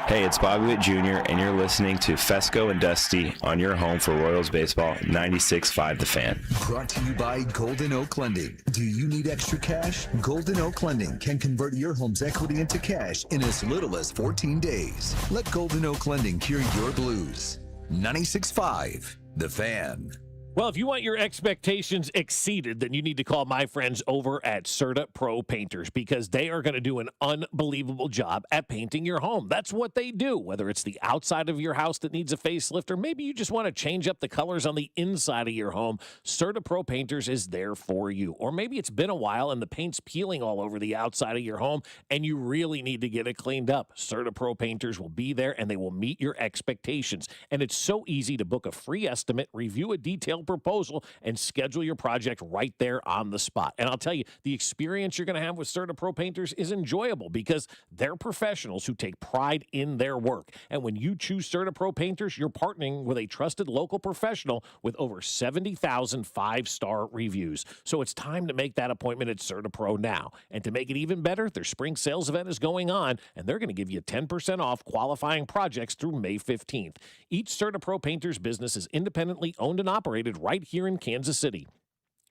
Hey, it's Bobby Witt Jr., and you're listening to Fescoe and Dusty on your home for Royals baseball, 96.5 The Fan. Brought to you by Golden Oak Lending. Do you need extra cash? Golden Oak Lending can convert your home's equity into cash in as little as 14 days. Let Golden Oak Lending cure your blues. 96.5 The Fan. Well, if you want your expectations exceeded, then you need to call my friends over at Serta Pro Painters, because they are going to do an unbelievable job at painting your home. That's what they do, whether it's the outside of your house that needs a facelift, or maybe you just want to change up the colors on the inside of your home. Serta Pro Painters is there for you. Or maybe it's been a while and the paint's peeling all over the outside of your home and you really need to get it cleaned up. Serta Pro Painters will be there and they will meet your expectations. And it's so easy to book a free estimate, review a detailed proposal, and schedule your project right there on the spot. And I'll tell you, the experience you're going to have with Serta Pro Painters is enjoyable because they're professionals who take pride in their work. And when you choose Serta Pro Painters, you're partnering with a trusted local professional with over 70,000 five-star reviews. So it's time to make that appointment at Serta Pro now. And to make it even better, their spring sales event is going on, and they're going to give you 10% off qualifying projects through May 15th. Each Serta Pro Painters business is independently owned and operated right here in Kansas City.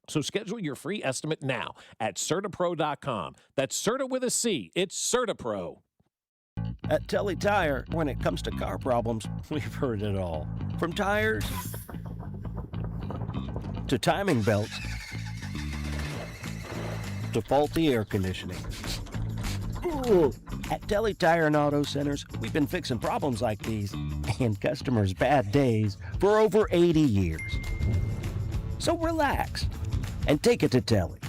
So schedule your free estimate now at CertaPro.com. That's Serta with a C. It's Serta Pro. At Telly Tire, when it comes to car problems, we've heard it all. From tires to timing belts to faulty air conditioning. Ooh. At Telly Tire and Auto Centers, we've been fixing problems like these and customers' bad days for over 80 years. So relax and take it to Telly.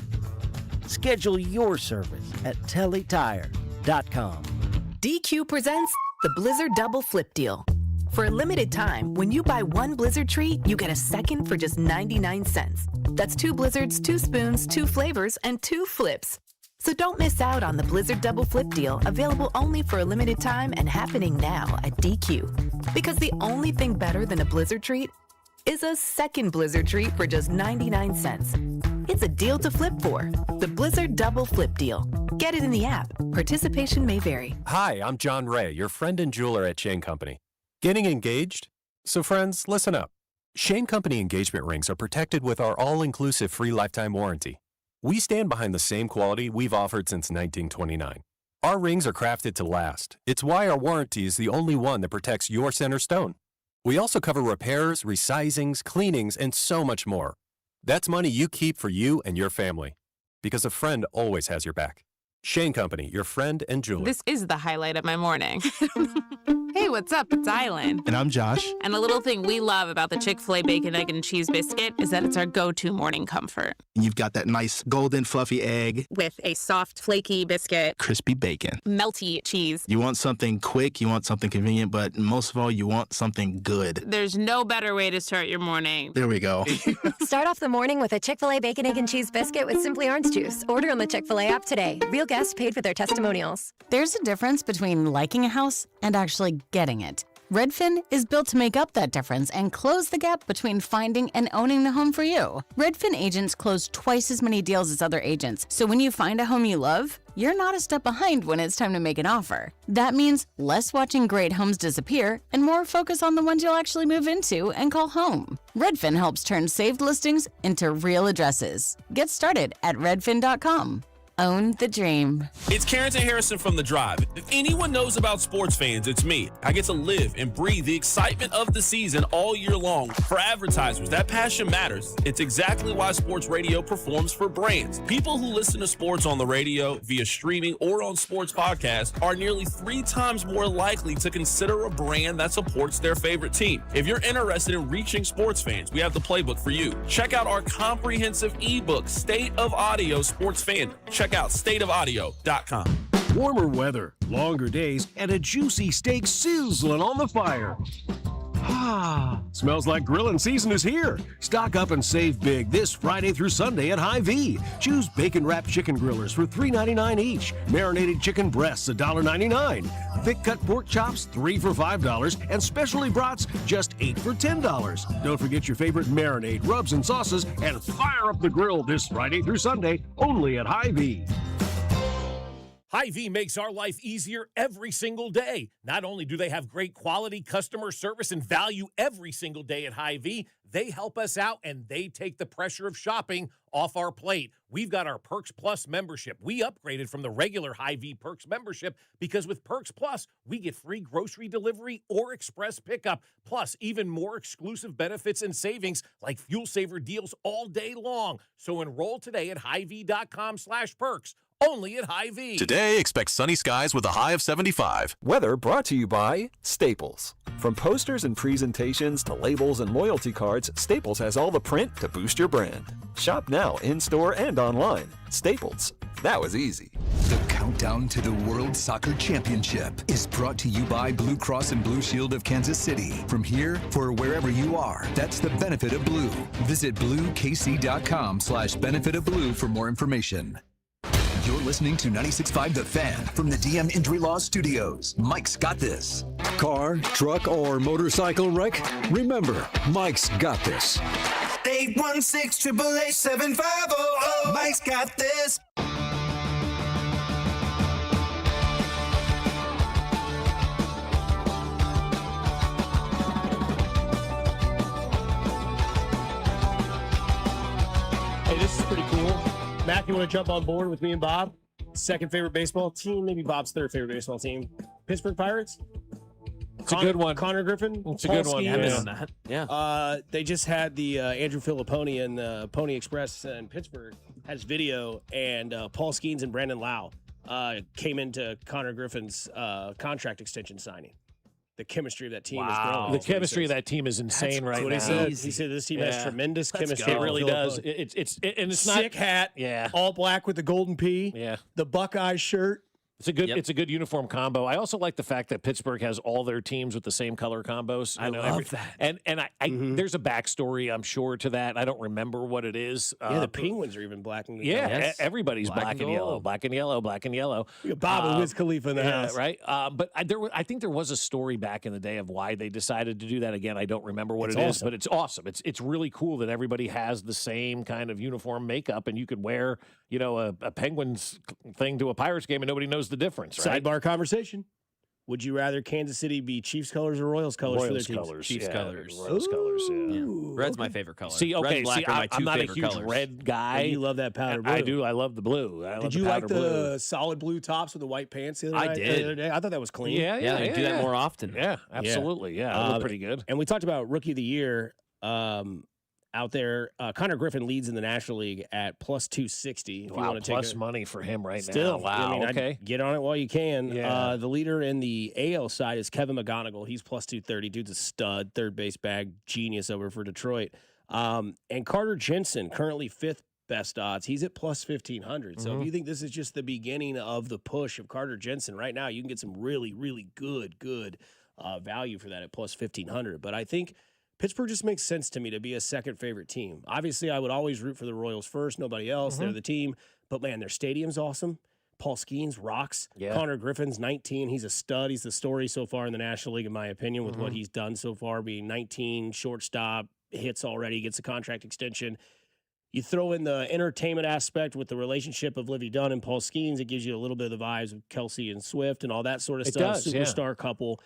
Schedule your service at TellyTire.com. DQ presents the Blizzard Double Flip Deal. For a limited time, when you buy one Blizzard treat, you get a second for just 99 cents. That's 2 Blizzards, 2 spoons, 2 flavors, and 2 flips. So don't miss out on the Blizzard Double Flip deal, available only for a limited time and happening now at DQ. Because the only thing better than a Blizzard treat is a second Blizzard treat for just 99 cents. It's a deal to flip for. The Blizzard Double Flip deal. Get it in the app. Participation may vary. Hi, I'm John Ray, your friend and jeweler at Shane Company. Getting engaged? So friends, listen up. Shane Company engagement rings are protected with our all-inclusive free lifetime warranty. We stand behind the same quality we've offered since 1929. Our rings are crafted to last. It's why our warranty is the only one that protects your center stone. We also cover repairs, resizings, cleanings, and so much more. That's money you keep for you and your family. Because a friend always has your back. Shane Company, your friend and jeweler. This is the highlight of my morning. Hey, what's up? It's Island. And I'm Josh. And a little thing we love about the Chick-fil-A Bacon, Egg, and Cheese Biscuit is that it's our go-to morning comfort. And you've got that nice golden fluffy egg. With a soft, flaky biscuit. Crispy bacon. Melty cheese. You want something quick, you want something convenient, but most of all, you want something good. There's no better way to start your morning. There we go. Start off the morning with a Chick-fil-A Bacon, Egg, and Cheese Biscuit with Simply Orange Juice. Order on the Chick-fil-A app today. Real guests paid for their testimonials. There's a difference between liking a house and actually getting it. Redfin is built to make up that difference and close the gap between finding and owning the home for you. Redfin agents close twice as many deals as other agents, so when you find a home you love, you're not a step behind when it's time to make an offer. That means less watching great homes disappear and more focus on the ones you'll actually move into and call home. Redfin helps turn saved listings into real addresses. Get started at redfin.com. Own the dream. It's Carrington Harrison from The Drive. If anyone knows about sports fans, it's me. I get to live and breathe the excitement of the season all year long. For advertisers, that passion matters. It's exactly why sports radio performs for brands. People who listen to sports on the radio, via streaming, or on sports podcasts are nearly 3 times more likely to consider a brand that supports their favorite team. If you're interested in reaching sports fans, we have the playbook for you. Check out our comprehensive ebook, State of Audio Sports Fandom. Check out stateofaudio.com. Warmer weather, longer days, and a juicy steak sizzling on the fire. Ah, smells like grilling season is here. Stock up and save big this Friday through Sunday at Hy-Vee. Choose bacon-wrapped chicken grillers for $3.99 each. Marinated chicken breasts, $1.99. Thick-cut pork chops, 3 for $5. And specialty brats, just 8 for $10. Don't forget your favorite marinade, rubs, and sauces, and fire up the grill this Friday through Sunday, only at Hy-Vee. Hy-Vee makes our life easier every single day. Not only do they have great quality customer service and value every single day at Hy-Vee, they help us out and they take the pressure of shopping off our plate. We've got our Perks Plus membership. We upgraded from the regular Hy-Vee Perks membership because with Perks Plus, we get free grocery delivery or express pickup, plus even more exclusive benefits and savings like fuel saver deals all day long. So enroll today at Hy-Vee.com/perks. Only at Hy-Vee. Today, expect sunny skies with a high of 75. Weather brought to you by Staples. From posters and presentations to labels and loyalty cards, Staples has all the print to boost your brand. Shop now in-store and online. Staples. That was easy. The countdown to the World Soccer Championship is brought to you by Blue Cross and Blue Shield of Kansas City. From here, for wherever you are, that's the benefit of blue. Visit bluekc.com/benefit of blue for more information. You're listening to 96.5 The Fan from the DM Injury Law Studios. Mike's got this. Car, truck, or motorcycle wreck? Remember, Mike's got this. 816-888-7500. Mike's got this. Hey, this is pretty cool. Mac, you want to jump on board with me and Bob? Second favorite baseball team, maybe Bob's third favorite baseball team. Pittsburgh Pirates. It's a good one. Connor Griffin. It's a good one. Yeah. They just had the Andrew Filipponi and Pony Express in Pittsburgh has video, and Paul Skeens and Brandon Lau came into Connor Griffin's contract extension signing. The chemistry of that team is growing. The chemistry of that team is insane right now. He said this team has tremendous chemistry. It really does. It's not sick hat. Yeah. All black with the golden P. Yeah. The Buckeye shirt. It's a good uniform combo. I also like the fact that Pittsburgh has all their teams with the same color combos. I love that. And I there's a backstory, I'm sure, to that. I don't remember what it is. The Penguins are even black and yellow. yellow. Everybody's black and yellow, black and yellow, black and yellow. We got Bob and Wiz Khalifa in the house. Right? But I think there was a story back in the day of why they decided to do that. Again, I don't remember what it is, but it's awesome. It's really cool that everybody has the same kind of uniform makeup, and you could wear, a Penguins thing to a Pirates game, and nobody knows the difference, right? Sidebar conversation. Would you rather Kansas City be Chiefs colors or Royals colors for their teams? Colors, Chiefs colors. Royals colors, yeah. Red's my favorite color. See, Red and black are my two I'm not a favorite huge colors. red guy. And you love that powder blue. I do. I love the blue. Did you like the solid blue tops with the white pants the other did. the other day? I thought that was clean. Yeah, they do that more often. Yeah, absolutely. Yeah, that looked pretty good. And we talked about Rookie of the Year out there. Connor Griffin leads in the National League at plus 260. If you want to plus take money for him right still, now. Wow, I'd get on it while you can. Yeah. The leader in the AL side is Kevin McGonigal. He's plus 230. Dude's a stud, third base bag genius over for Detroit. And Carter Jensen, currently fifth best odds. He's at plus 1,500. So if you think this is just the beginning of the push of Carter Jensen, right now you can get some really, really good value for that at plus 1,500. But I think Pittsburgh just makes sense to me to be a second favorite team. Obviously, I would always root for the Royals first. Nobody else. They're the team. But, man, their stadium's awesome. Paul Skeens rocks. Yeah. Connor Griffin's 19. He's a stud. He's the story so far in the National League, in my opinion, with what he's done so far, being 19, shortstop, hits already, gets a contract extension. You throw in the entertainment aspect with the relationship of Livy Dunn and Paul Skeens. It gives you a little bit of the vibes of Kelsey and Swift and all that sort of stuff. Does, Superstar couple.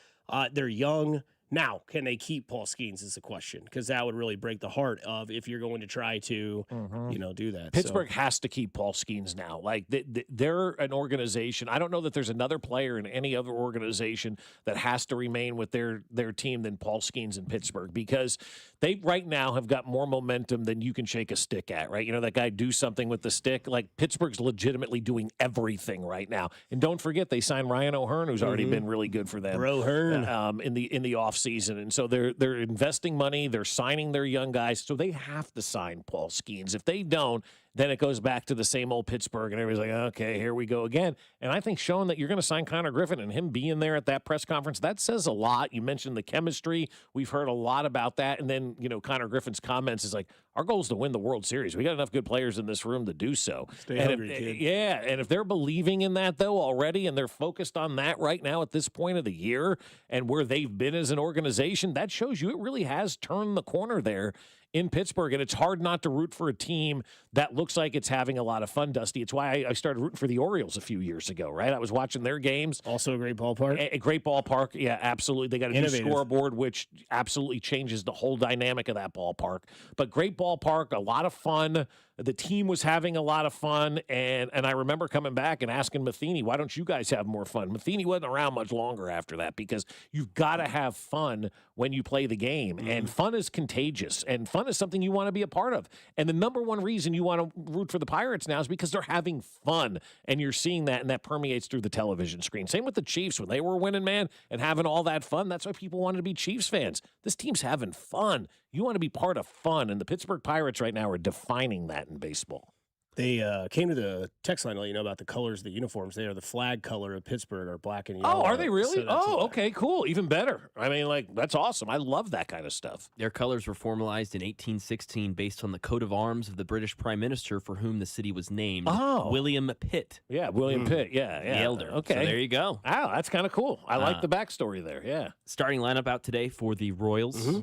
They're young. Now, can they keep Paul Skeens is the question, because that would really break the heart of if you're going to try to, do that. Pittsburgh has to keep Paul Skeens now. Like, they're an organization. I don't know that there's another player in any other organization that has to remain with their team than Paul Skeens in Pittsburgh, because they right now have got more momentum than you can shake a stick at, right? That guy do something with the stick. Like, Pittsburgh's legitimately doing everything right now. And don't forget, they signed Ryan O'Hearn, who's already been really good for them. Bro Hearn. In the offseason. And so they're investing money, they're signing their young guys, so they have to sign Paul Skeens. If they don't, then it goes back to the same old Pittsburgh, and everybody's like, okay, here we go again. And I think showing that you're going to sign Connor Griffin and him being there at that press conference, that says a lot. You mentioned the chemistry. We've heard a lot about that. And then, Connor Griffin's comments is like, our goal is to win the World Series. We got enough good players in this room to do so. Stay hungry, kid. Yeah, and if they're believing in that, though, already, and they're focused on that right now at this point of the year and where they've been as an organization, that shows you it really has turned the corner there in Pittsburgh, and it's hard not to root for a team that looks like it's having a lot of fun, Dusty. It's why I started rooting for the Orioles a few years ago, right? I was watching their games. Also a great ballpark. A great ballpark, yeah, absolutely. They got a Innovative. new scoreboard, which absolutely changes the whole dynamic of that ballpark. But great ballpark, a lot of fun. The team was having a lot of fun, and I remember coming back and asking Matheny, why don't you guys have more fun? Matheny wasn't around much longer after that, because you've got to have fun when you play the game, and fun is contagious, and fun is something you want to be a part of. And the number one reason you want to root for the Pirates now is because they're having fun, and you're seeing that, and that permeates through the television screen. Same with the Chiefs. When they were winning, man, and having all that fun, that's why people wanted to be Chiefs fans. This team's having fun. You want to be part of fun, and the Pittsburgh Pirates right now are defining that in baseball. They came to the text line to let you know about the colors of the uniforms. They are the flag color of Pittsburgh, are black and yellow. Oh, are they really? So Okay, cool. Even better. I mean, that's awesome. I love that kind of stuff. Their colors were formalized in 1816 based on the coat of arms of the British Prime Minister for whom the city was named, William Pitt. Yeah, William Pitt. Yeah. The elder. Okay. So there you go. Wow, that's kind of cool. I like the backstory there. Yeah. Starting lineup out today for the Royals.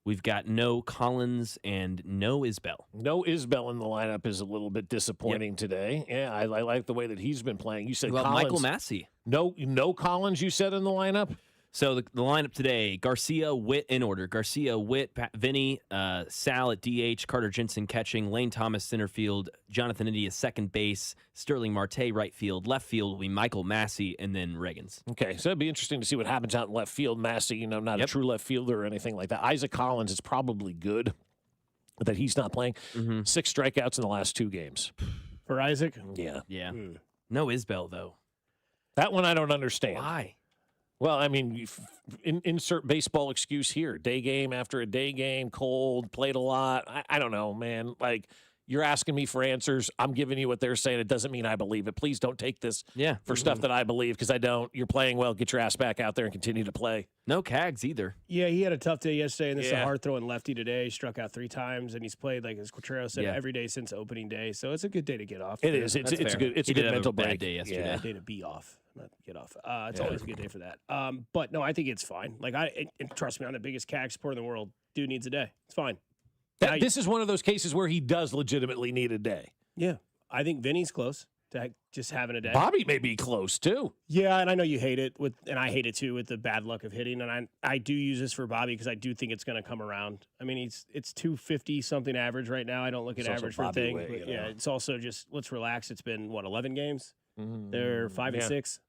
We've got no Collins and no Isbell. No Isbell in the lineup is a little bit disappointing today. Yeah, I like the way that he's been playing. You said Collins. Michael Massey. No Collins, you said, in the lineup? So the lineup today, Garcia, Witt in order. Garcia, Witt, Vinny, Sal at DH, Carter Jensen catching, Lane Thomas center field, Jonathan India second base, Sterling Marte right field, left field will be Michael Massey, and then Reagans. Okay, so it'd be interesting to see what happens out in left field. Massey, not a true left fielder or anything like that. Isaac Collins is probably good that he's not playing. 6 strikeouts in the last 2 games. For Isaac? Yeah. No Isbell, though. That one I don't understand. Why? Well, I mean, insert baseball excuse here. Day game after a day game, cold, played a lot. I don't know, man. Like, You're asking me for answers. I'm giving you what they're saying. It doesn't mean I believe it. Please don't take this for stuff that I believe, because I don't. You're playing well. Get your ass back out there and continue to play. No Cags either. Yeah, he had a tough day yesterday, and this is a hard-throwing lefty today. He struck out 3 times, and he's played, like as Quattrero said, every day since opening day. So it's a good day to get off. It is. It's a good. It's a good mental break. Day yesterday. Yeah, day to be off, not get off. It's always a good day for that. But no, I think it's fine. Like and trust me, I'm the biggest CAG supporter in the world. Dude needs a day. It's fine. This is one of those cases where he does legitimately need a day. Yeah, I think Vinny's close to just having a day. Bobby may be close too. Yeah, and I know you hate it and I hate it too with the bad luck of hitting. And I do use this for Bobby because I do think it's going to come around. I mean, it's 250 something average right now. I don't look at average for a thing, but yeah, it's also just let's relax. It's been 11 games. They're 5 and 6.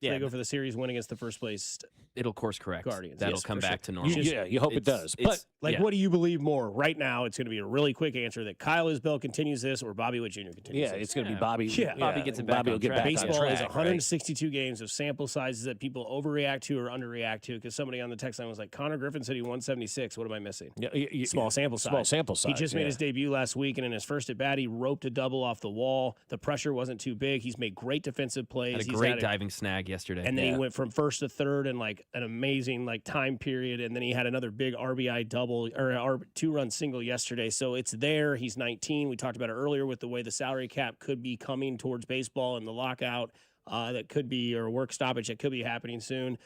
So they go for the series win against the first place. It'll course correct. Guardians. That'll come back to normal. You hope it does. But what do you believe more? Right now, it's going to be a really quick answer that Kyle Isbell continues this or Bobby Witt Jr. continues this. It's going to be Bobby. Yeah. Bobby gets it back Bobby on will get track. back Baseball on track, is 162 games of sample sizes that people overreact to or underreact to, because somebody on the text line was like, Connor Griffin said he won 176. What am I missing? Small sample size. Small sample size. He just made his debut last week, and in his first at-bat, he roped a double off the wall. The pressure wasn't too big. He's made great defensive plays. Had a great diving snag yesterday. And then he went from first to third in like an amazing time period, and then he had another big RBI double or 2-run single yesterday. So it's there. He's 19. We talked about it earlier with the way the salary cap could be coming towards baseball and the lockout that could be, or work stoppage that could be happening soon.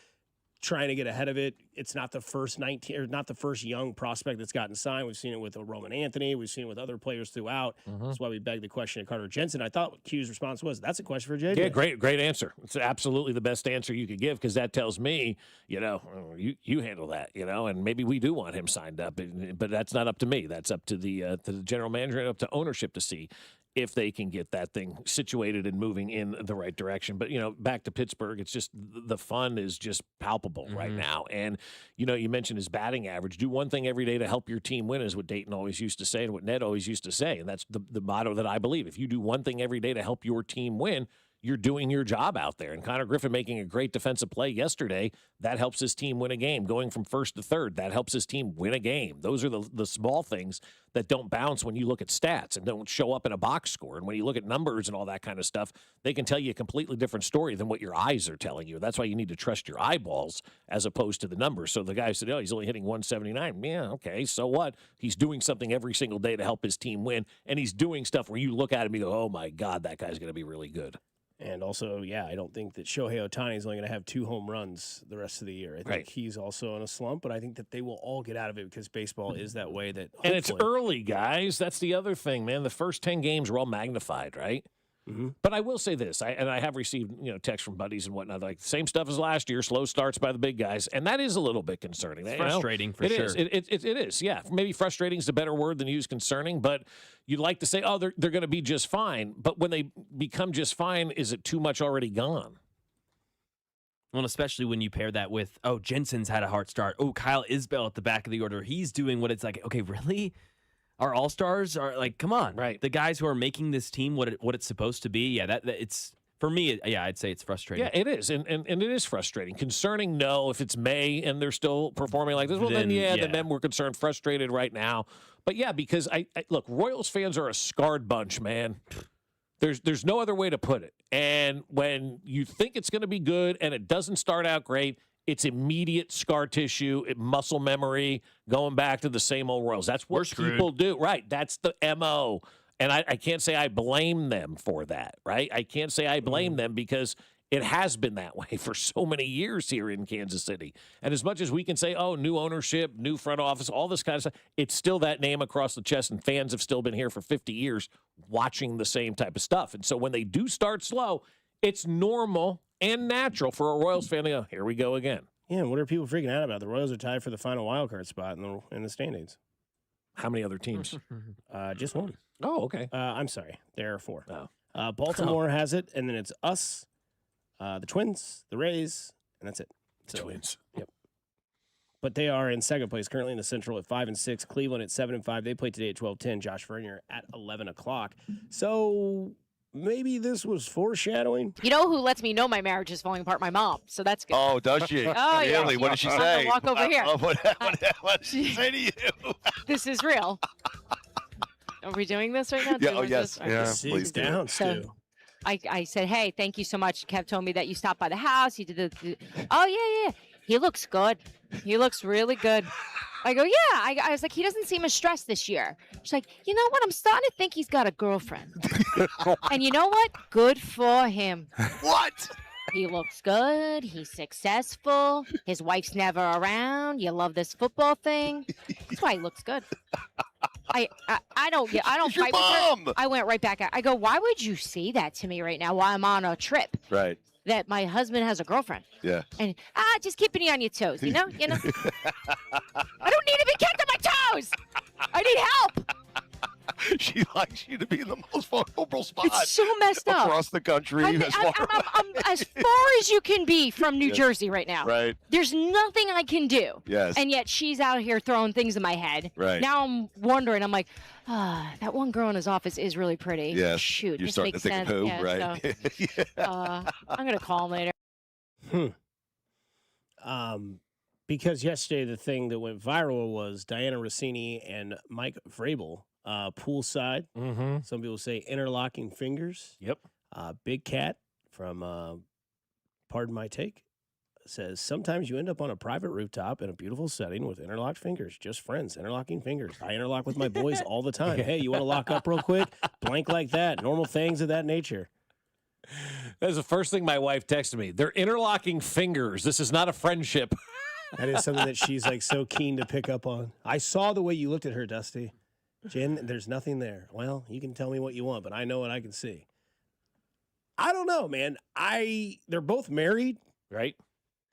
Trying to get ahead of it. It's not the first young prospect that's gotten signed. We've seen it with Roman Anthony. We've seen it with other players throughout. That's why we begged the question at Carter Jensen. I thought Q's response was, that's a question for JJ. Yeah, great answer. It's absolutely the best answer you could give, because that tells me, you handle that, and maybe we do want him signed up, but that's not up to me. That's up to the general manager and up to ownership to see if they can get that thing situated and moving in the right direction. But, back to Pittsburgh, it's just the fun is just palpable right now. And, you mentioned his batting average. Do one thing every day to help your team win is what Dayton always used to say and what Ned always used to say. And that's the motto that I believe. If you do one thing every day to help your team win, you're doing your job out there. And Connor Griffin making a great defensive play yesterday, that helps his team win a game. Going from first to third, that helps his team win a game. Those are the small things that don't bounce when you look at stats and don't show up in a box score. And when you look at numbers and all that kind of stuff, they can tell you a completely different story than what your eyes are telling you. That's why you need to trust your eyeballs as opposed to the numbers. So the guy said, he's only hitting 179. Yeah, okay, so what? He's doing something every single day to help his team win, and he's doing stuff where you look at him and you go, oh, my God, that guy's going to be really good. And also, I don't think that Shohei Ohtani is only going to have 2 home runs the rest of the year. I think he's also in a slump, but I think that they will all get out of it because baseball is that way. And it's early, guys. That's the other thing, man. The first 10 games were all magnified, right? But I will say this, I have received texts from buddies and whatnot, like same stuff as last year, slow starts by the big guys, and that is a little bit concerning. It's frustrating for sure. It is, yeah. Maybe frustrating is a better word than use concerning, but you'd like to say, they're going to be just fine. But when they become just fine, is it too much already gone? Well, especially when you pair that with, Jensen's had a hard start. Kyle Isbell at the back of the order. He's doing what it's like, okay, really? Our all-stars are like, come on. Right. The guys who are making this team what it's supposed to be, that it's, for me, I'd say it's frustrating. Yeah, it is. And it is frustrating. Concerning, no. If it's May and they're still performing like this, well, then we're concerned, frustrated right now. But yeah, because I look, Royals fans are a scarred bunch, man. There's no other way to put it. And when you think it's going to be good and it doesn't start out great, it's immediate scar tissue, muscle memory, going back to the same old Royals. That's what people do. Right. That's the MO. And I can't say I blame them for that, right? I can't say I blame them because it has been that way for so many years here in Kansas City. And as much as we can say, new ownership, new front office, all this kind of stuff, it's still that name across the chest, and fans have still been here for 50 years watching the same type of stuff. And so when they do start slow, it's normal and natural for a Royals fan to go, here we go again. Yeah, and what are people freaking out about? The Royals are tied for the final wild card spot in the standings. How many other teams? Just one. Oh, okay. I'm sorry. There are 4. Oh. Baltimore has it, and then it's us, the Twins, the Rays, and that's it. So, Twins. Yep. But they are in second place currently in the Central at 5-6. Cleveland at 7-5. They play today at 12:10. Josh Vernier at 11 o'clock. So maybe this was foreshadowing. You know who lets me know my marriage is falling apart? My mom. So that's good. Oh, does she? Oh, yeah. Really? What did she I'm say? gonna walk over here. What did she say to you? This is real. Are we doing this right now? Yeah. Do you Oh, want yes. this? Okay. Yeah. Sit Please do. down, So- Stu. I said, hey, thank you so much. Kev told me that you stopped by the house. You did oh, yeah. He looks good. He looks really good. I go, yeah. I was like, he doesn't seem as stressed this year. She's like, you know what? I'm starting to think he's got a girlfriend. And you know what? Good for him. What? He looks good. He's successful. His wife's never around. You love this football thing. That's why he looks good. I don't She's your fight with her. mom. I went right back. I go, why would you say that to me right now while I'm on a trip? Right. That my husband has a girlfriend. Yeah. And just keeping you on your toes, you know? I don't need to be kept on my toes. I need help. She likes you to be in the most vulnerable spot. It's so messed up. Across the country. I'm as far as you can be from New Yes. Jersey right now. Right. There's nothing I can do. Yes. And yet she's out here throwing things in my head. Right. Now I'm wondering, I'm like, that one girl in his office is really pretty. Yes. Shoot, You're this starting makes to think sense. of who, Yeah, right? so, I'm going to call him later. Because yesterday the thing that went viral was Diana Rossini and Mike Vrabel poolside. Mm-hmm. Some people say interlocking fingers. Yep. Big Cat from Pardon My Take says sometimes you end up on a private rooftop in a beautiful setting with interlocked fingers. Just friends, interlocking fingers. I interlock with my boys all the time. Hey, you want to lock up real quick? Blank like that. Normal things of that nature. That's the first thing my wife texted me. They're interlocking fingers. This is not a friendship. That is something that she's like so keen to pick up on. I saw the way you looked at her, Dusty. Jen, there's nothing there. Well, you can tell me what you want, but I know what I can see. I don't know, man. They're both married, right?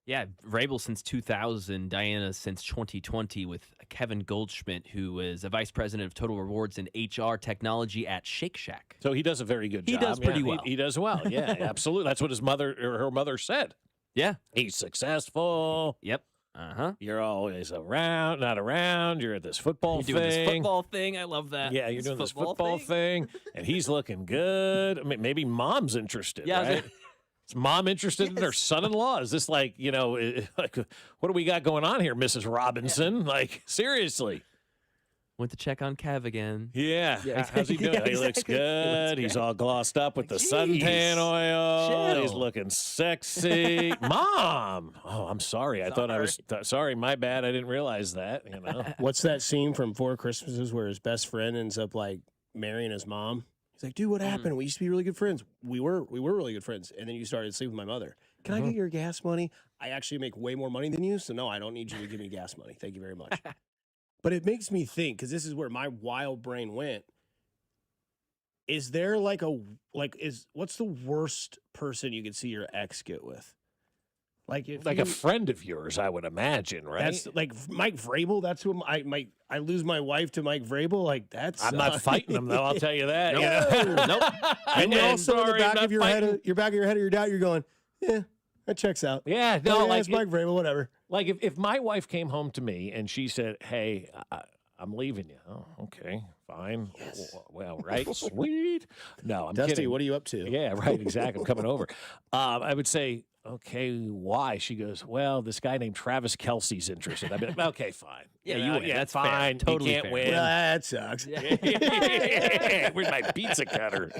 Yeah, Vrabel since 2000, Diana since 2020 with Kevin Goldschmidt, who is a vice president of total rewards and HR technology at Shake Shack. So he does a very good job. He does pretty Yeah, well. He does well. Yeah, absolutely. That's what his mother or her mother said. Yeah. He's successful. Yep. Uh-huh. You're always around, not around. You're at this football You're doing thing. this football thing. I love that. Yeah, you're doing this football thing, and he's looking good. I mean, maybe mom's interested, Yeah, right? Is mom interested in her son-in-law? Is this like, like, what do we got going on here, Mrs. Robinson? Yeah. Like, seriously. Went to check on Kev again. Yeah. Yeah, How's he doing? yeah, He looks exactly. good. He's all glossed up with the suntan oil. Chill. He's looking sexy. Mom. Oh, I'm sorry. I thought I was sorry. My bad. I didn't realize that. What's that scene from Four Christmases where his best friend ends up like marrying his mom? He's like, dude, what happened? We used to be really good friends. We were really good friends. And then you started sleeping with my mother. Can I get your gas money? I actually make way more money than you. So no, I don't need you to give me gas money. Thank you very much. But it makes me think, because this is where my wild brain went. Is there what's the worst person you could see your ex get with? Like a friend of yours, I would imagine, right? That's like Mike Vrabel. That's who I lose my wife to Mike Vrabel. Like that's. I'm not fighting him though. I'll tell you that. Nope. And you're also in the back of your head, of your dad. You're going, yeah, that checks out. Yeah, no, no, like it's Mike Vrabel, whatever. Like if my wife came home to me and she said, "Hey, I'm leaving you." Oh, okay, fine. Yes. Well, right, sweet. No, I'm Dusty, kidding. what are you up to? Yeah, right, exactly. I'm coming over. I would say, okay, why? She goes, well, this guy named Travis Kelce's interested. I'd be like, okay, fine. Yeah, you win. Yeah, That's fine. fair. Totally you can't fair. win. Well, that sucks. Where's my pizza cutter?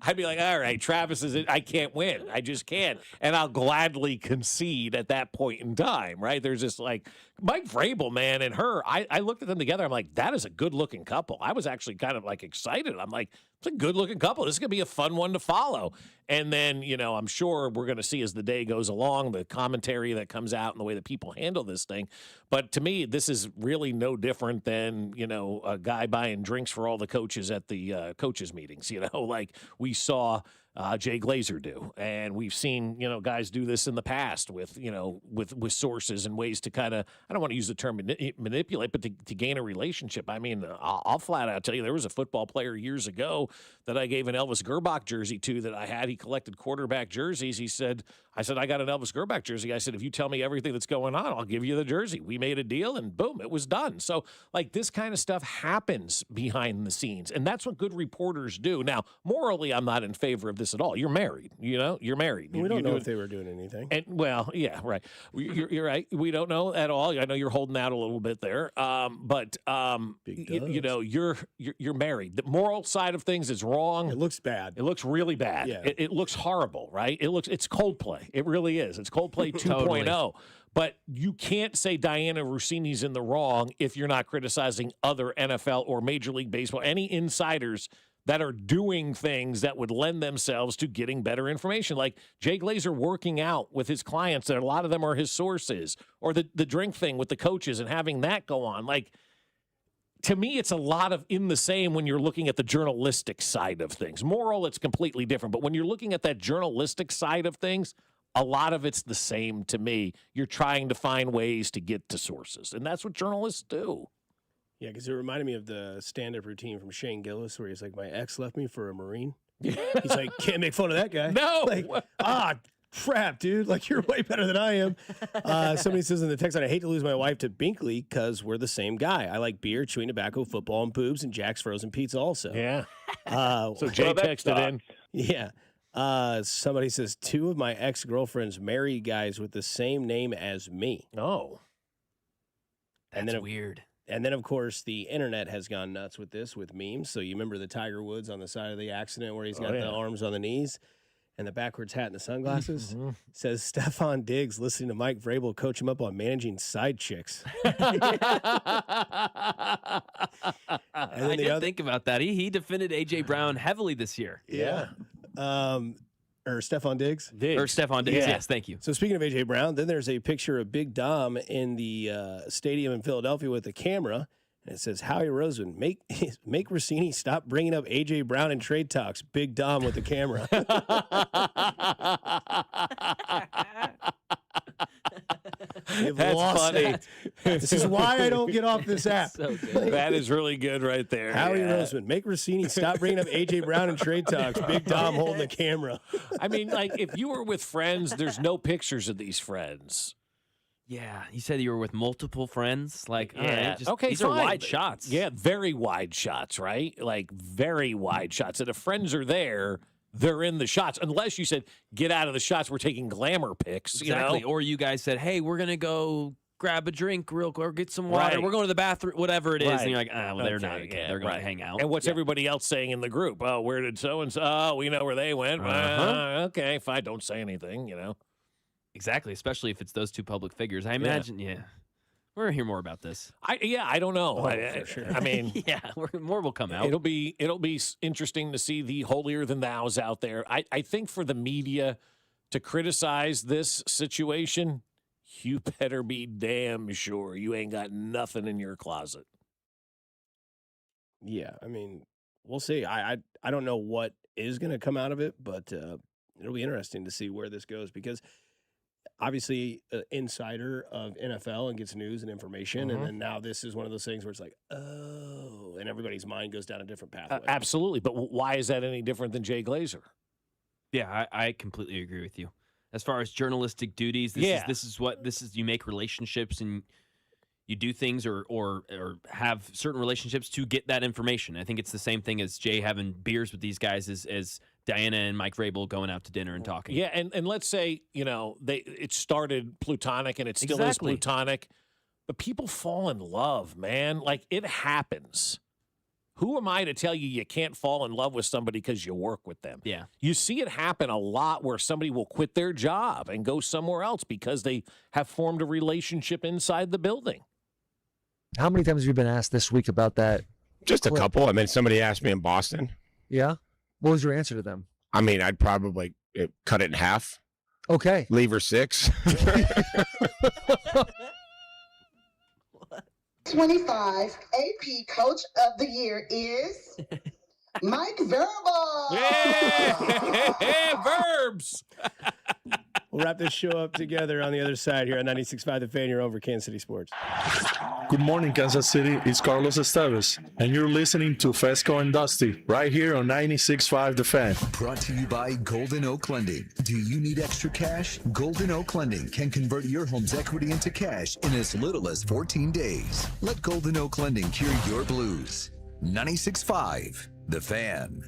I'd be like, all right, Travis is it. I can't win. I just can't. And I'll gladly concede at that point in time, right? There's this like Mike Vrabel, man, and her. I looked at them together. I'm like, that is a good looking couple. I was actually kind of like excited. I'm like, it's a good looking couple. This is going to be a fun one to follow. And then, I'm sure we're going to see as the day goes along, the commentary that comes out and the way that people handle this thing. But to me, this is really no different than, a guy buying drinks for all the coaches at the coaches meetings, like we saw Jay Glazer do. And we've seen, guys do this in the past with, with sources and ways to kind of, I don't want to use the term manipulate, but to gain a relationship. I mean, I'll flat out tell you, there was a football player years ago that I gave an Elvis Gerbach jersey to that I had. He collected quarterback jerseys. I said, I got an Elvis Gerbach jersey. I said, if you tell me everything that's going on, I'll give you the jersey. We made a deal and boom, it was done. So like this kind of stuff happens behind the scenes. And that's what good reporters do. Now, morally, I'm not in favor of this at all. You're married, you're married. We don't know if they were doing anything. And well, yeah, right. You're right. We don't know at all. I know you're holding out a little bit there. But you're married. The moral side of things is wrong. It looks bad. It looks really bad. Yeah. It looks horrible, right? It's Coldplay. It really is. It's Coldplay 2.0. Totally. But you can't say Diana Rossini's in the wrong if you're not criticizing other NFL or Major League Baseball, any insiders that are doing things that would lend themselves to getting better information. Like Jay Glazer working out with his clients, and a lot of them are his sources, or the drink thing with the coaches and having that go on. Like, to me, it's a lot of in the same when you're looking at the journalistic side of things. Moral, it's completely different. But when you're looking at that journalistic side of things, a lot of it's the same to me. You're trying to find ways to get to sources, and that's what journalists do. Yeah, because it reminded me of the stand-up routine from Shane Gillis where he's like, my ex left me for a Marine. He's like, can't make fun of that guy. No. Like, crap, dude. Like, you're way better than I am. Somebody says in the text, I hate to lose my wife to Binkley because we're the same guy. I like beer, chewing tobacco, football, and boobs, and Jack's Frozen Pizza also. Yeah. So Jay texted in. Yeah. Somebody says, 2 of my ex-girlfriends married guys with the same name as me. Oh. That's weird. And then, of course, the internet has gone nuts with this, with memes. So you remember the Tiger Woods on the side of the accident where he's got the arms on the knees and the backwards hat and the sunglasses? Says Stefan Diggs listening to Mike Vrabel coach him up on managing side chicks. I did think about that. He defended A.J. Brown heavily this year. Yeah. Or Stefan Diggs? Or Stefan Diggs, yes, thank you. So speaking of A.J. Brown, then there's a picture of Big Dom in the stadium in Philadelphia with a camera, and it says, Howie Roseman, make Rossini stop bringing up A.J. Brown in trade talks. Big Dom with the camera. That's funny. This is why I don't get off this app. So good. That is really good right there. Howie Roseman, make Rossini stop bringing up A.J. Brown in trade talks. Big Dom holding the camera. I mean, like, if you were with friends, there's no pictures of these friends. Yeah, you said you were with multiple friends. Like, all Yeah. right, just, Okay, these fine. are wide shots. Yeah, very wide shots, right? Like, very wide shots. And if friends are there, they're in the shots. Unless you said, get out of the shots, we're taking glamour pics. Exactly. You know? Or you guys said, hey, we're going to go grab a drink real quick or get some water. Right. We're going to the bathroom, whatever it is. Right. And you're like, well, they're Okay, not. Okay. yeah, They're going right. to hang out. And what's everybody else saying in the group? Oh, where did so-and-so? Oh, we know where they went. Okay, fine. Don't say anything, Exactly, especially if it's those two public figures. I imagine, we're going to hear more about this. I don't know. For sure. I mean, Yeah, more will come out. It'll be interesting to see the holier than thous out there. I think for the media to criticize this situation, you better be damn sure you ain't got nothing in your closet. Yeah, I mean, we'll see. I don't know what is going to come out of it, but it'll be interesting to see where this goes because obviously insider of NFL and gets news and information. And then now this is one of those things where it's like, oh, and everybody's mind goes down a different pathway. Absolutely. But why is that any different than Jay Glazer? Yeah, I completely agree with you. As far as journalistic duties, this is you make relationships and you do things or have certain relationships to get that information. I think it's the same thing as Jay having beers with these guys as Diana and Mike Vrabel going out to dinner and talking. Yeah, and let's say, it started platonic and it still is platonic, but people fall in love, man. Like, it happens. Who am I to tell you can't fall in love with somebody because you work with them? Yeah. You see it happen a lot where somebody will quit their job and go somewhere else because they have formed a relationship inside the building. How many times have you been asked this week about that? Just a couple. I mean, somebody asked me in Boston. Yeah? What was your answer to them? I mean, I'd probably cut it in half. Okay. Leave her 6. 25 AP Coach of the Year is Mike Vrabel. Yeah, verbs. We'll wrap this show up together on the other side here on 96.5 The Fan, your over Kansas City Sports. Good morning, Kansas City. It's Carlos Esteves, and you're listening to Fescoe and Dusty right here on 96.5 The Fan. Brought to you by Golden Oak Lending. Do you need extra cash? Golden Oak Lending can convert your home's equity into cash in as little as 14 days. Let Golden Oak Lending cure your blues. 96.5 The Fan.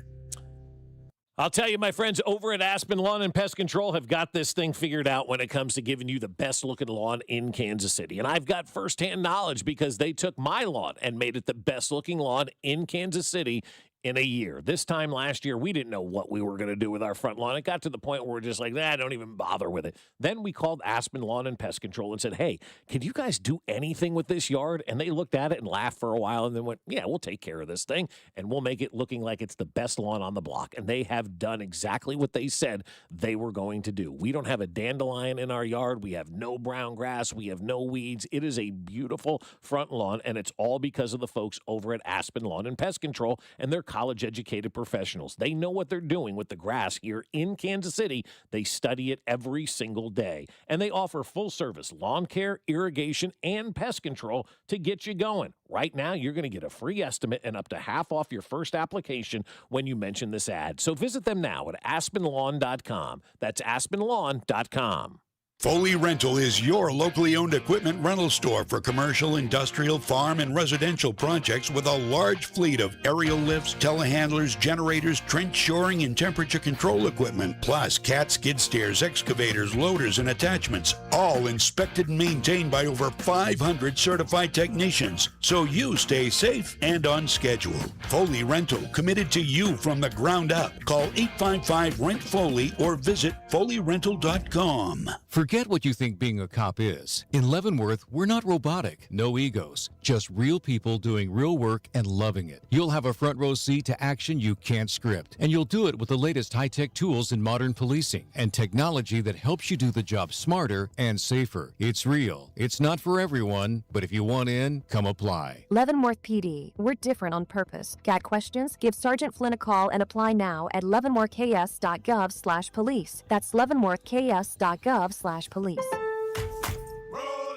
I'll tell you, my friends over at Aspen Lawn and Pest Control have got this thing figured out when it comes to giving you the best-looking lawn in Kansas City. And I've got firsthand knowledge because they took my lawn and made it the best-looking lawn in Kansas City in a year. This time last year, we didn't know what we were going to do with our front lawn. It got to the point where we're just like, don't even bother with it. Then we called Aspen Lawn and Pest Control and said, hey, can you guys do anything with this yard? And they looked at it and laughed for a while and then went, yeah, we'll take care of this thing and we'll make it looking like it's the best lawn on the block. And they have done exactly what they said they were going to do. We don't have a dandelion in our yard. We have no brown grass. We have no weeds. It is a beautiful front lawn, and it's all because of the folks over at Aspen Lawn and Pest Control and their college-educated professionals. They know what they're doing with the grass here in Kansas City. They study it every single day, and they offer full-service lawn care, irrigation, and pest control to get you going. Right now, you're going to get a free estimate and up to half off your first application when you mention this ad. So visit them now at aspenlawn.com. That's aspenlawn.com. Foley Rental is your locally owned equipment rental store for commercial, industrial, farm, and residential projects with a large fleet of aerial lifts, telehandlers, generators, trench shoring, and temperature control equipment, plus cat skid steers, excavators, loaders, and attachments, all inspected and maintained by over 500 certified technicians, so you stay safe and on schedule. Foley Rental, committed to you from the ground up. Call 855-RENT-FOLEY or visit foleyrental.com. Forget what you think being a cop is. In Leavenworth, we're not robotic, no egos, just real people doing real work and loving it. You'll have a front row seat to action you can't script, and you'll do it with the latest high-tech tools in modern policing and technology that helps you do the job smarter and safer. It's real. It's not for everyone, but if you want in, come apply. Leavenworth PD. We're different on purpose. Got questions? Give Sergeant Flynn a call and apply now at leavenworthks.gov/police. That's leavenworthks.gov/police.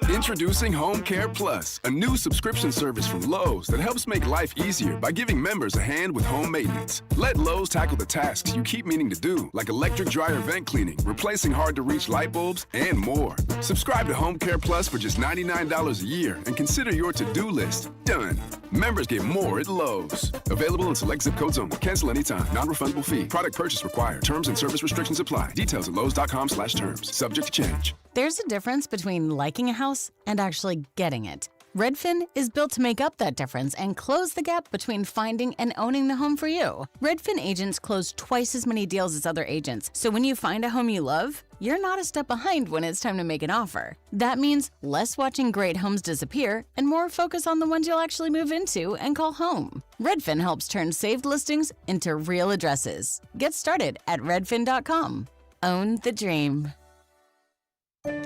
Introducing Home Care Plus, a new subscription service from Lowe's that helps make life easier by giving members a hand with home maintenance. Let Lowe's tackle the tasks you keep meaning to do, like electric dryer vent cleaning, replacing hard-to-reach light bulbs, and more. Subscribe to Home Care Plus for just $99 a year and consider your to-do list done. Members get more at Lowe's. Available in select zip codes only. Cancel anytime. Non-refundable fee. Product purchase required. Terms and service restrictions apply. Details at lowes.com/terms. Subject to change. There's a difference between liking a house and actually getting it. Redfin is built to make up that difference and close the gap between finding and owning the home for you. Redfin agents close twice as many deals as other agents, so when you find a home you love, you're not a step behind when it's time to make an offer. That means less watching great homes disappear and more focus on the ones you'll actually move into and call home. Redfin helps turn saved listings into real addresses. Get started at redfin.com. Own the dream.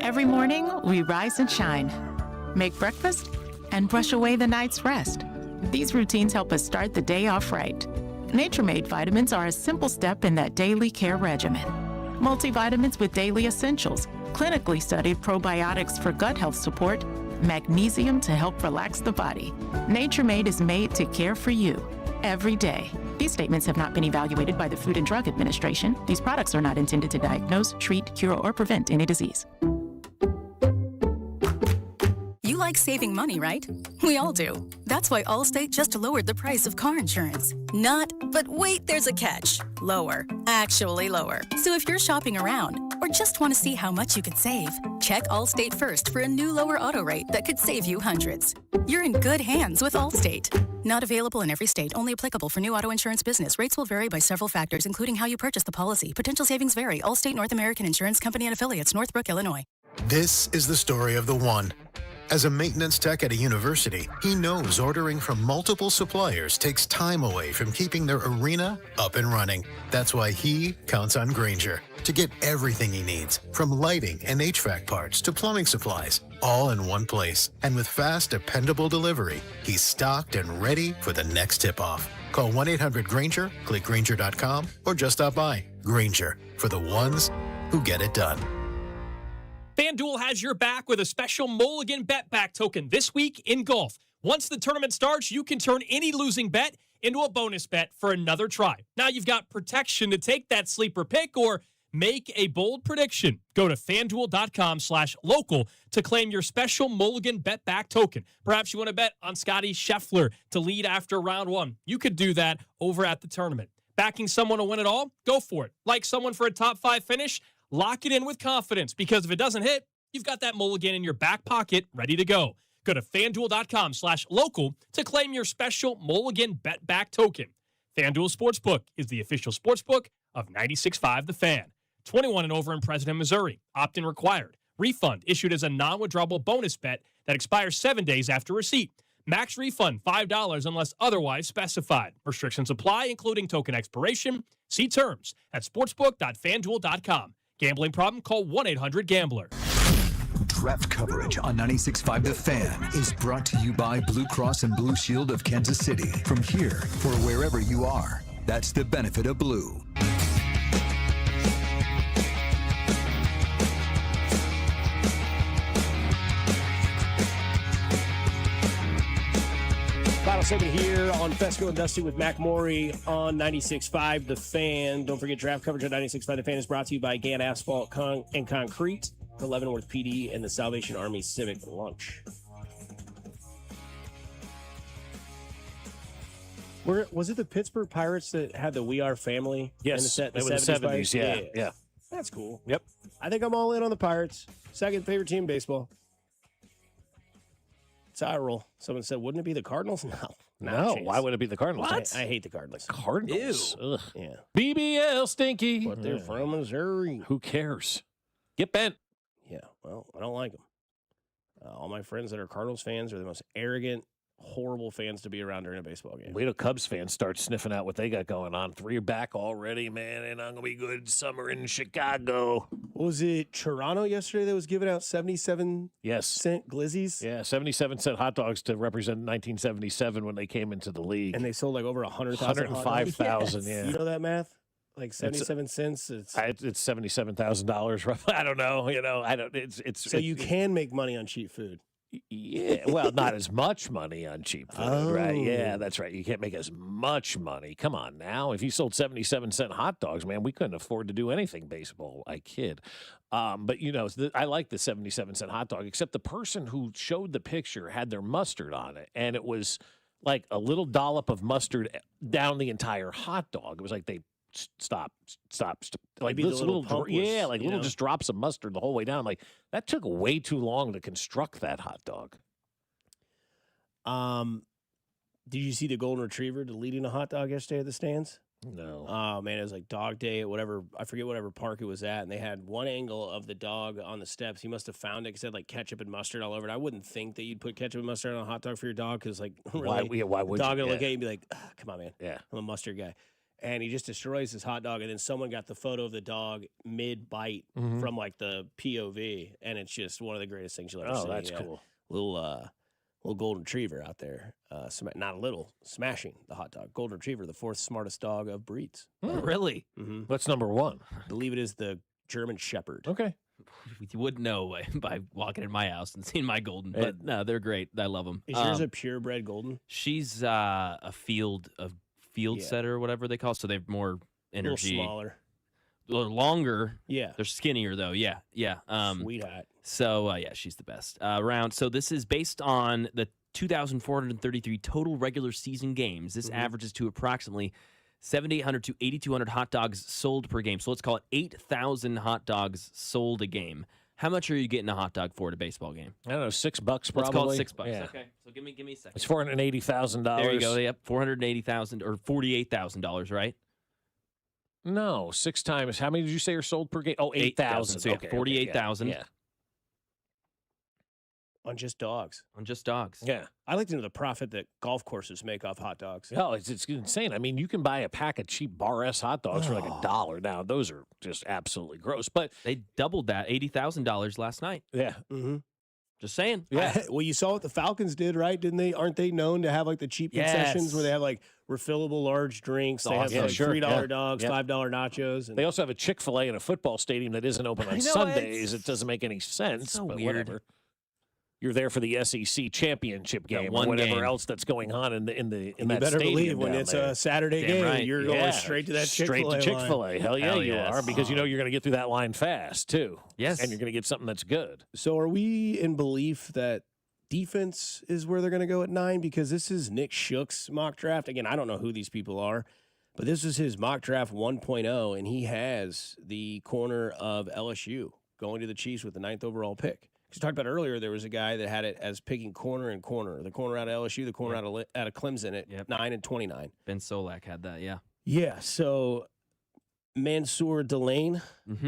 Every morning, we rise and shine, make breakfast, and brush away the night's rest. These routines help us start the day off right. Nature-Made vitamins are a simple step in that daily care regimen. Multivitamins with daily essentials, clinically studied probiotics for gut health support, magnesium to help relax the body. Nature-Made is made to care for you every day. These statements have not been evaluated by the Food and Drug Administration. These products are not intended to diagnose, treat, cure, or prevent any disease. You like saving money, right? We all do. That's why Allstate just lowered the price of car insurance. Not, but wait, there's a catch. Lower. Actually lower. So if you're shopping around or just want to see how much you could save, check Allstate first for a new lower auto rate that could save you hundreds. You're in good hands with Allstate. Not available in every state. Only applicable for new auto insurance business. Rates will vary by several factors, including how you purchase the policy. Potential savings vary. Allstate North American Insurance Company and Affiliates, Northbrook, Illinois. This is the story of the one. As a maintenance tech at a university, he knows ordering from multiple suppliers takes time away from keeping their arena up and running. That's why he counts on Grainger to get everything he needs, from lighting and HVAC parts to plumbing supplies, all in one place. And with fast, dependable delivery, he's stocked and ready for the next tip-off. Call 1-800-GRAINGER, click Grainger.com, or just stop by. Grainger, for the ones who get it done. FanDuel has your back with a special Mulligan bet back token this week in golf. Once the tournament starts, you can turn any losing bet into a bonus bet for another try. Now you've got protection to take that sleeper pick or make a bold prediction. Go to FanDuel.com/local to claim your special Mulligan bet back token. Perhaps you want to bet on Scotty Scheffler to lead after round one. You could do that over at the tournament. Backing someone to win it all? Go for it. Like someone for a top 5 finish? Lock it in with confidence, because if it doesn't hit, you've got that mulligan in your back pocket ready to go. Go to FanDuel.com/local to claim your special mulligan bet back token. FanDuel Sportsbook is the official sportsbook of 96.5 The Fan. 21 and over in President, Missouri. Opt-in required. Refund issued as a non-withdrawable bonus bet that expires 7 days after receipt. Max refund $5 unless otherwise specified. Restrictions apply, including token expiration. See terms at sportsbook.fanduel.com. Gambling problem? Call 1-800-GAMBLER. Draft coverage on 96.5 The Fan is brought to you by Blue Cross and Blue Shield of Kansas City. From here for wherever you are. That's the benefit of blue. Final segment here on Fescoe and Dusty with Mac Morey on 96.5 The Fan. Don't forget, draft coverage on 96.5 The Fan is brought to you by Gann Asphalt and Concrete, the Leavenworth PD, and the Salvation Army Civic Lunch. Was it the Pittsburgh Pirates that had the We Are Family? Yes, in the 70s. Yeah. That's cool. Yep. I think I'm all in on the Pirates. Second favorite team in baseball. It's how I roll. Someone said, wouldn't it be the Cardinals? No. Why would it be the Cardinals? What? I hate the Cardinals. Cardinals? Ew. Ugh. Yeah. BBL stinky. But they're from Missouri. Who cares? Get bent. Yeah, well, I don't like them. All my friends that are Cardinals fans are the most arrogant, horrible fans to be around during a baseball game. Wait till Cubs fans start sniffing out what they got going on. 3 back already, man, and I'm going to be good summer in Chicago. Was it Toronto yesterday that was giving out 77 Yes. cent glizzies? Yeah, 77-cent hot dogs to represent 1977 when they came into the league. And they sold like over 100,000 105,000, Yes. yeah. You know that math? Like 77 cents. It's $77,000 roughly. I don't know. I don't. It's so you can make money on cheap food. Yeah, well, not as much money on cheap food, right? Yeah, Oh. that's right. You can't make as much money. Come on now. If you sold 77-cent hot dogs, man, we couldn't afford to do anything baseball. I kid. But, I like the 77-cent hot dog, except the person who showed the picture had their mustard on it, and it was like a little dollop of mustard down the entire hot dog. It was like they stop. Like Maybe this the little pump was, little just drops of mustard the whole way down. Like that took way too long to construct that hot dog. Did you see the golden retriever deleting a hot dog yesterday at the stands? No. Oh man, it was like dog day at whatever, I forget whatever park it was at, and they had one angle of the dog on the steps. He must have found it because it had like ketchup and mustard all over it. I wouldn't think that you'd put ketchup and mustard on a hot dog for your dog because like really, why would the dog you? would look Yeah. at you and be like, come on, man. Yeah. I'm a mustard guy. And he just destroys his hot dog, and then someone got the photo of the dog mid-bite Mhm. from like the POV, and it's just one of the greatest things you'll ever see. Oh, that's Yeah. cool. Little golden retriever out there, not a little, smashing the hot dog. Golden retriever, the 4th smartest dog of breeds. Really? Mm-hmm. What's number 1? I believe it is the German Shepherd. Okay. You wouldn't know by walking in my house and seeing my golden, but no, they're great. I love them. Is yours a purebred golden? She's a field Yeah. setter or whatever they call it, so they have more energy. A little smaller. They're longer. Yeah. They're skinnier though. Yeah. Sweetheart. So yeah, she's the best. Round. So this is based on the 2,433 total regular season games. This averages to approximately 7,800 to 8,200 hot dogs sold per game. So let's call it 8,000 hot dogs sold a game. How much are you getting a hot dog for at a baseball game? I don't know, $6 probably. Let's call it $6. Yeah. Okay. So give me a second. It's $480,000. There you go. Yep, $480,000 or $48,000, right? No, 6 times. How many did you say are sold per game? Oh, 8,000. So yeah, Okay, 48,000 Yeah. On just dogs. on just dogs. Yeah. I like to know the profit that golf courses make off hot dogs. No, it's insane. I mean, you can buy a pack of cheap Bar S hot dogs for like $1. Now, those are just absolutely gross. But They doubled that, $80,000 last night. yeah, Mm-hmm. Just saying. yeah. Well, you saw what the Falcons did, right? Didn't they? Aren't they known to have like the cheap concessions Yes. where they have like refillable large drinks? They have awesome. like Yeah, sure. $3 Yeah. dogs, Yeah. $5 nachos. And They also have a Chick-fil-A in a football stadium that isn't open on I know, Sundays. it's It doesn't make any sense. so but weird. Whatever. You're there for the SEC championship That game or one whatever game. else that's going on in you that better stadium believe when down it's there. a Saturday Damn game, right. you're going straight to that straight Chick-fil-A to Chick-fil-A. line. Hell yeah, Hell you yes. are, because you know you're going to get through that line fast too. Yes. And you're going to get something that's good. So are we in belief that defense is where they're going to go at 9? Because this is Nick Shook's mock draft. Again, I don't know who these people are, But this is his mock draft 1.0, and he has the corner of LSU going to the Chiefs with the 9th overall pick. Because talked about earlier, there was a guy that had it as picking corner and corner. The corner out of LSU, the corner out of Clemson at 9 and 29. Ben Solak had that, yeah. Yeah, so Mansour Delane,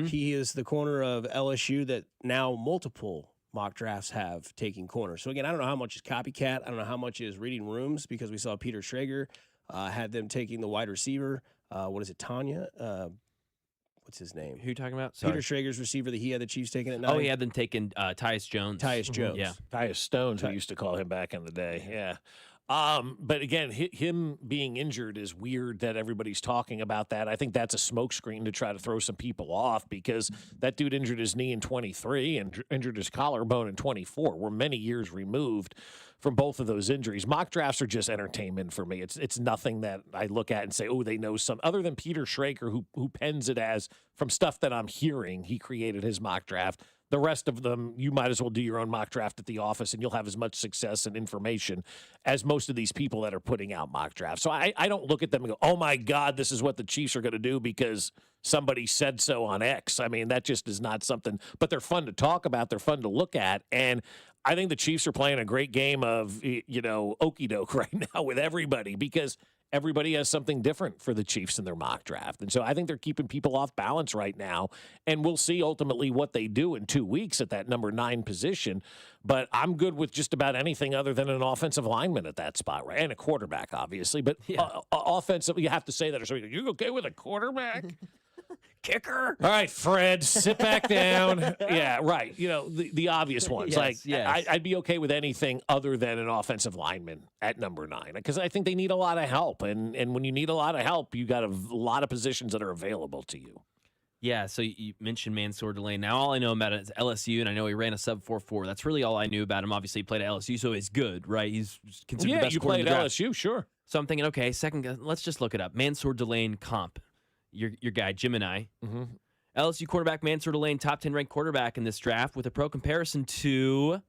he is the corner of LSU that now multiple mock drafts have taking corner. So, again, I don't know how much is copycat. I don't know how much is reading rooms because we saw Peter Schrager had them taking the wide receiver. What is it, Tanya? What's his name? Who are you talking about? Peter Schrager's receiver that he had the Chiefs taking at 9. Oh, he had them taking Tyus Jones. Tyus Jones. Yeah. Tyus Stones, we used to call him back in the day. Yeah. But again, him being injured is weird that everybody's talking about that. I think that's a smokescreen to try to throw some people off because that dude injured his knee in 23 and injured his collarbone in 24. We're many years removed from both of those injuries. Mock drafts are just entertainment for me. It's nothing that I look at and say, oh, they know some. Other than Peter Schrager, who pens it as, from stuff that I'm hearing, he created his mock draft. The rest of them, you might as well do your own mock draft at the office, and you'll have as much success and information as most of these people that are putting out mock drafts. So I don't look at them and go, oh, my God, this is what the Chiefs are going to do because somebody said so on X. I mean, that just is not something. But they're fun to talk about. They're fun to look at. And I think the Chiefs are playing a great game of, okey doke right now with everybody because everybody has something different for the Chiefs in their mock draft. And so I think they're keeping people off balance right now. And we'll see ultimately what they do in 2 weeks at that number 9 position. But I'm good with just about anything other than an offensive lineman at that spot, right? And a quarterback, obviously. But offensive, you have to say that or something. You okay with a quarterback? Kicker. All right, Fred, sit back down. Yeah, right. The obvious ones. I'd be okay with anything other than an offensive lineman at number 9 because I think they need a lot of help. And when you need a lot of help, you got a lot of positions that are available to you. Yeah, so you mentioned Mansour Delane. Now all I know about it is LSU, and I know he ran a sub 4.4. That's really all I knew about him. Obviously, he played at LSU, so he's good, right? He's considered the best you corner played in the at draft. LSU, sure. So I'm thinking, okay, let's just look it up. Mansour Delane comp. Your guy, Jim and I. LSU quarterback Mansour Delane, top 10 ranked quarterback in this draft with a pro comparison to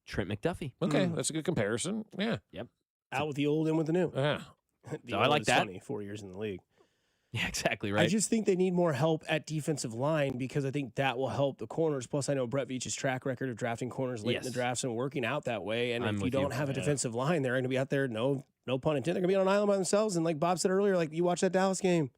Trent McDuffie. Okay, that's a good comparison. Yeah. Yep. Out with the old, in with the new. Yeah. I like that. Funny, 4 years in the league. Yeah, exactly right. I just think they need more help at defensive line because I think that will help the corners. Plus, I know Brett Veach's track record of drafting corners late in the drafts and working out that way. And if you don't have a defensive line, they're going to be out there, no pun intended, they're going to be on an island by themselves. And like Bob said earlier, you watch that Dallas game.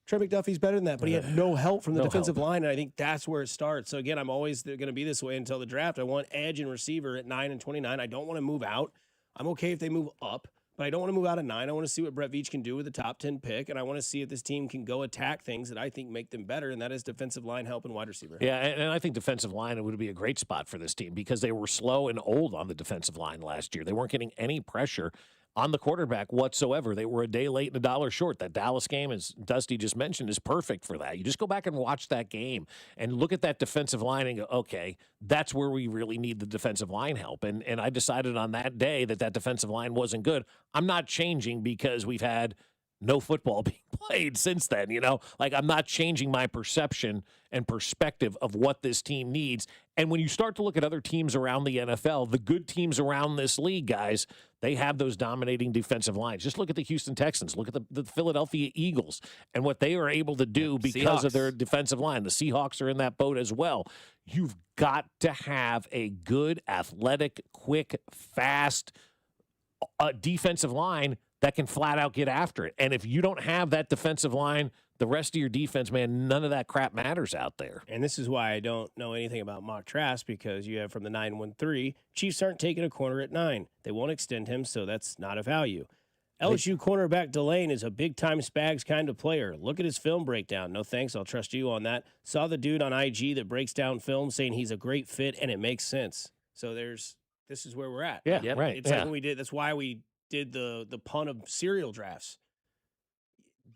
Trent McDuffie's better than that, but he had no help from the defensive line, and I think that's where it starts. So, again, I'm always going to be this way until the draft. I want edge and receiver at 9 and 29. I don't want to move out. I'm okay if they move up, but I don't want to move out at 9. I want to see what Brett Veach can do with the top 10 pick, and I want to see if this team can go attack things that I think make them better, and that is defensive line help and wide receiver help. Yeah, and I think defensive line would be a great spot for this team because they were slow and old on the defensive line last year. They weren't getting any pressure on the quarterback whatsoever. They were a day late and a dollar short. That Dallas game, as Dusty just mentioned, is perfect for that. You just go back and watch that game and look at that defensive line and go, okay, that's where we really need the defensive line help. And I decided on that day that defensive line wasn't good. I'm not changing because we've had no football being played since then, I'm not changing my perception and perspective of what this team needs. And when you start to look at other teams around the NFL, the good teams around this league, guys, they have those dominating defensive lines. Just look at the Houston Texans. Look at the Philadelphia Eagles and what they are able to do because of their defensive line. The Seahawks are in that boat as well. You've got to have a good, athletic, quick, fast defensive line that can flat out get after it. And if you don't have that defensive line, the rest of your defense, man, none of that crap matters out there. And this is why I don't know anything about mock drafts because you have from the 9-1-3, Chiefs aren't taking a corner at 9. They won't extend him, so that's not a value. LSU cornerback Delane is a big-time Spags kind of player. Look at his film breakdown. No thanks, I'll trust you on that. Saw the dude on IG that breaks down film saying he's a great fit, and it makes sense. So this is where we're at. Yeah, right. It's like when we did, that's why we did the pun of cereal drafts.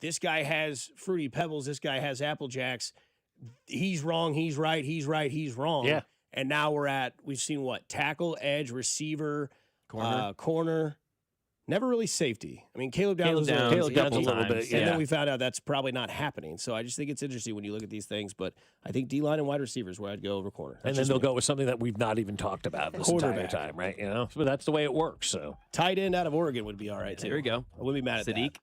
This guy has Fruity Pebbles. This guy has Apple Jacks. He's wrong. He's right. He's right. He's wrong. Yeah. And now we've seen what? Tackle, edge, receiver, corner. Never really safety. I mean, Caleb Downs a little bit. And then we found out that's probably not happening. So I just think it's interesting when you look at these things. But I think D-line and wide receivers where I'd go over corner. And then they'll go with something that we've not even talked about this entire time, right? But that's the way it works. So tight end out of Oregon would be all right, too. There we go. I wouldn't be mad at that.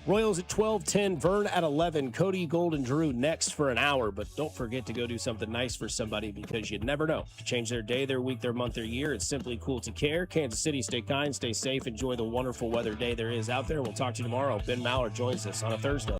Royals at 12:10, Vern at 11, Cody, Gold, and Drew next for an hour. But don't forget to go do something nice for somebody because you never know. To change their day, their week, their month, their year. It's simply cool to care. Kansas City, stay kind, stay safe, enjoy the wonderful weather day there is out there. We'll talk to you tomorrow. Ben Mallard joins us on a Thursday.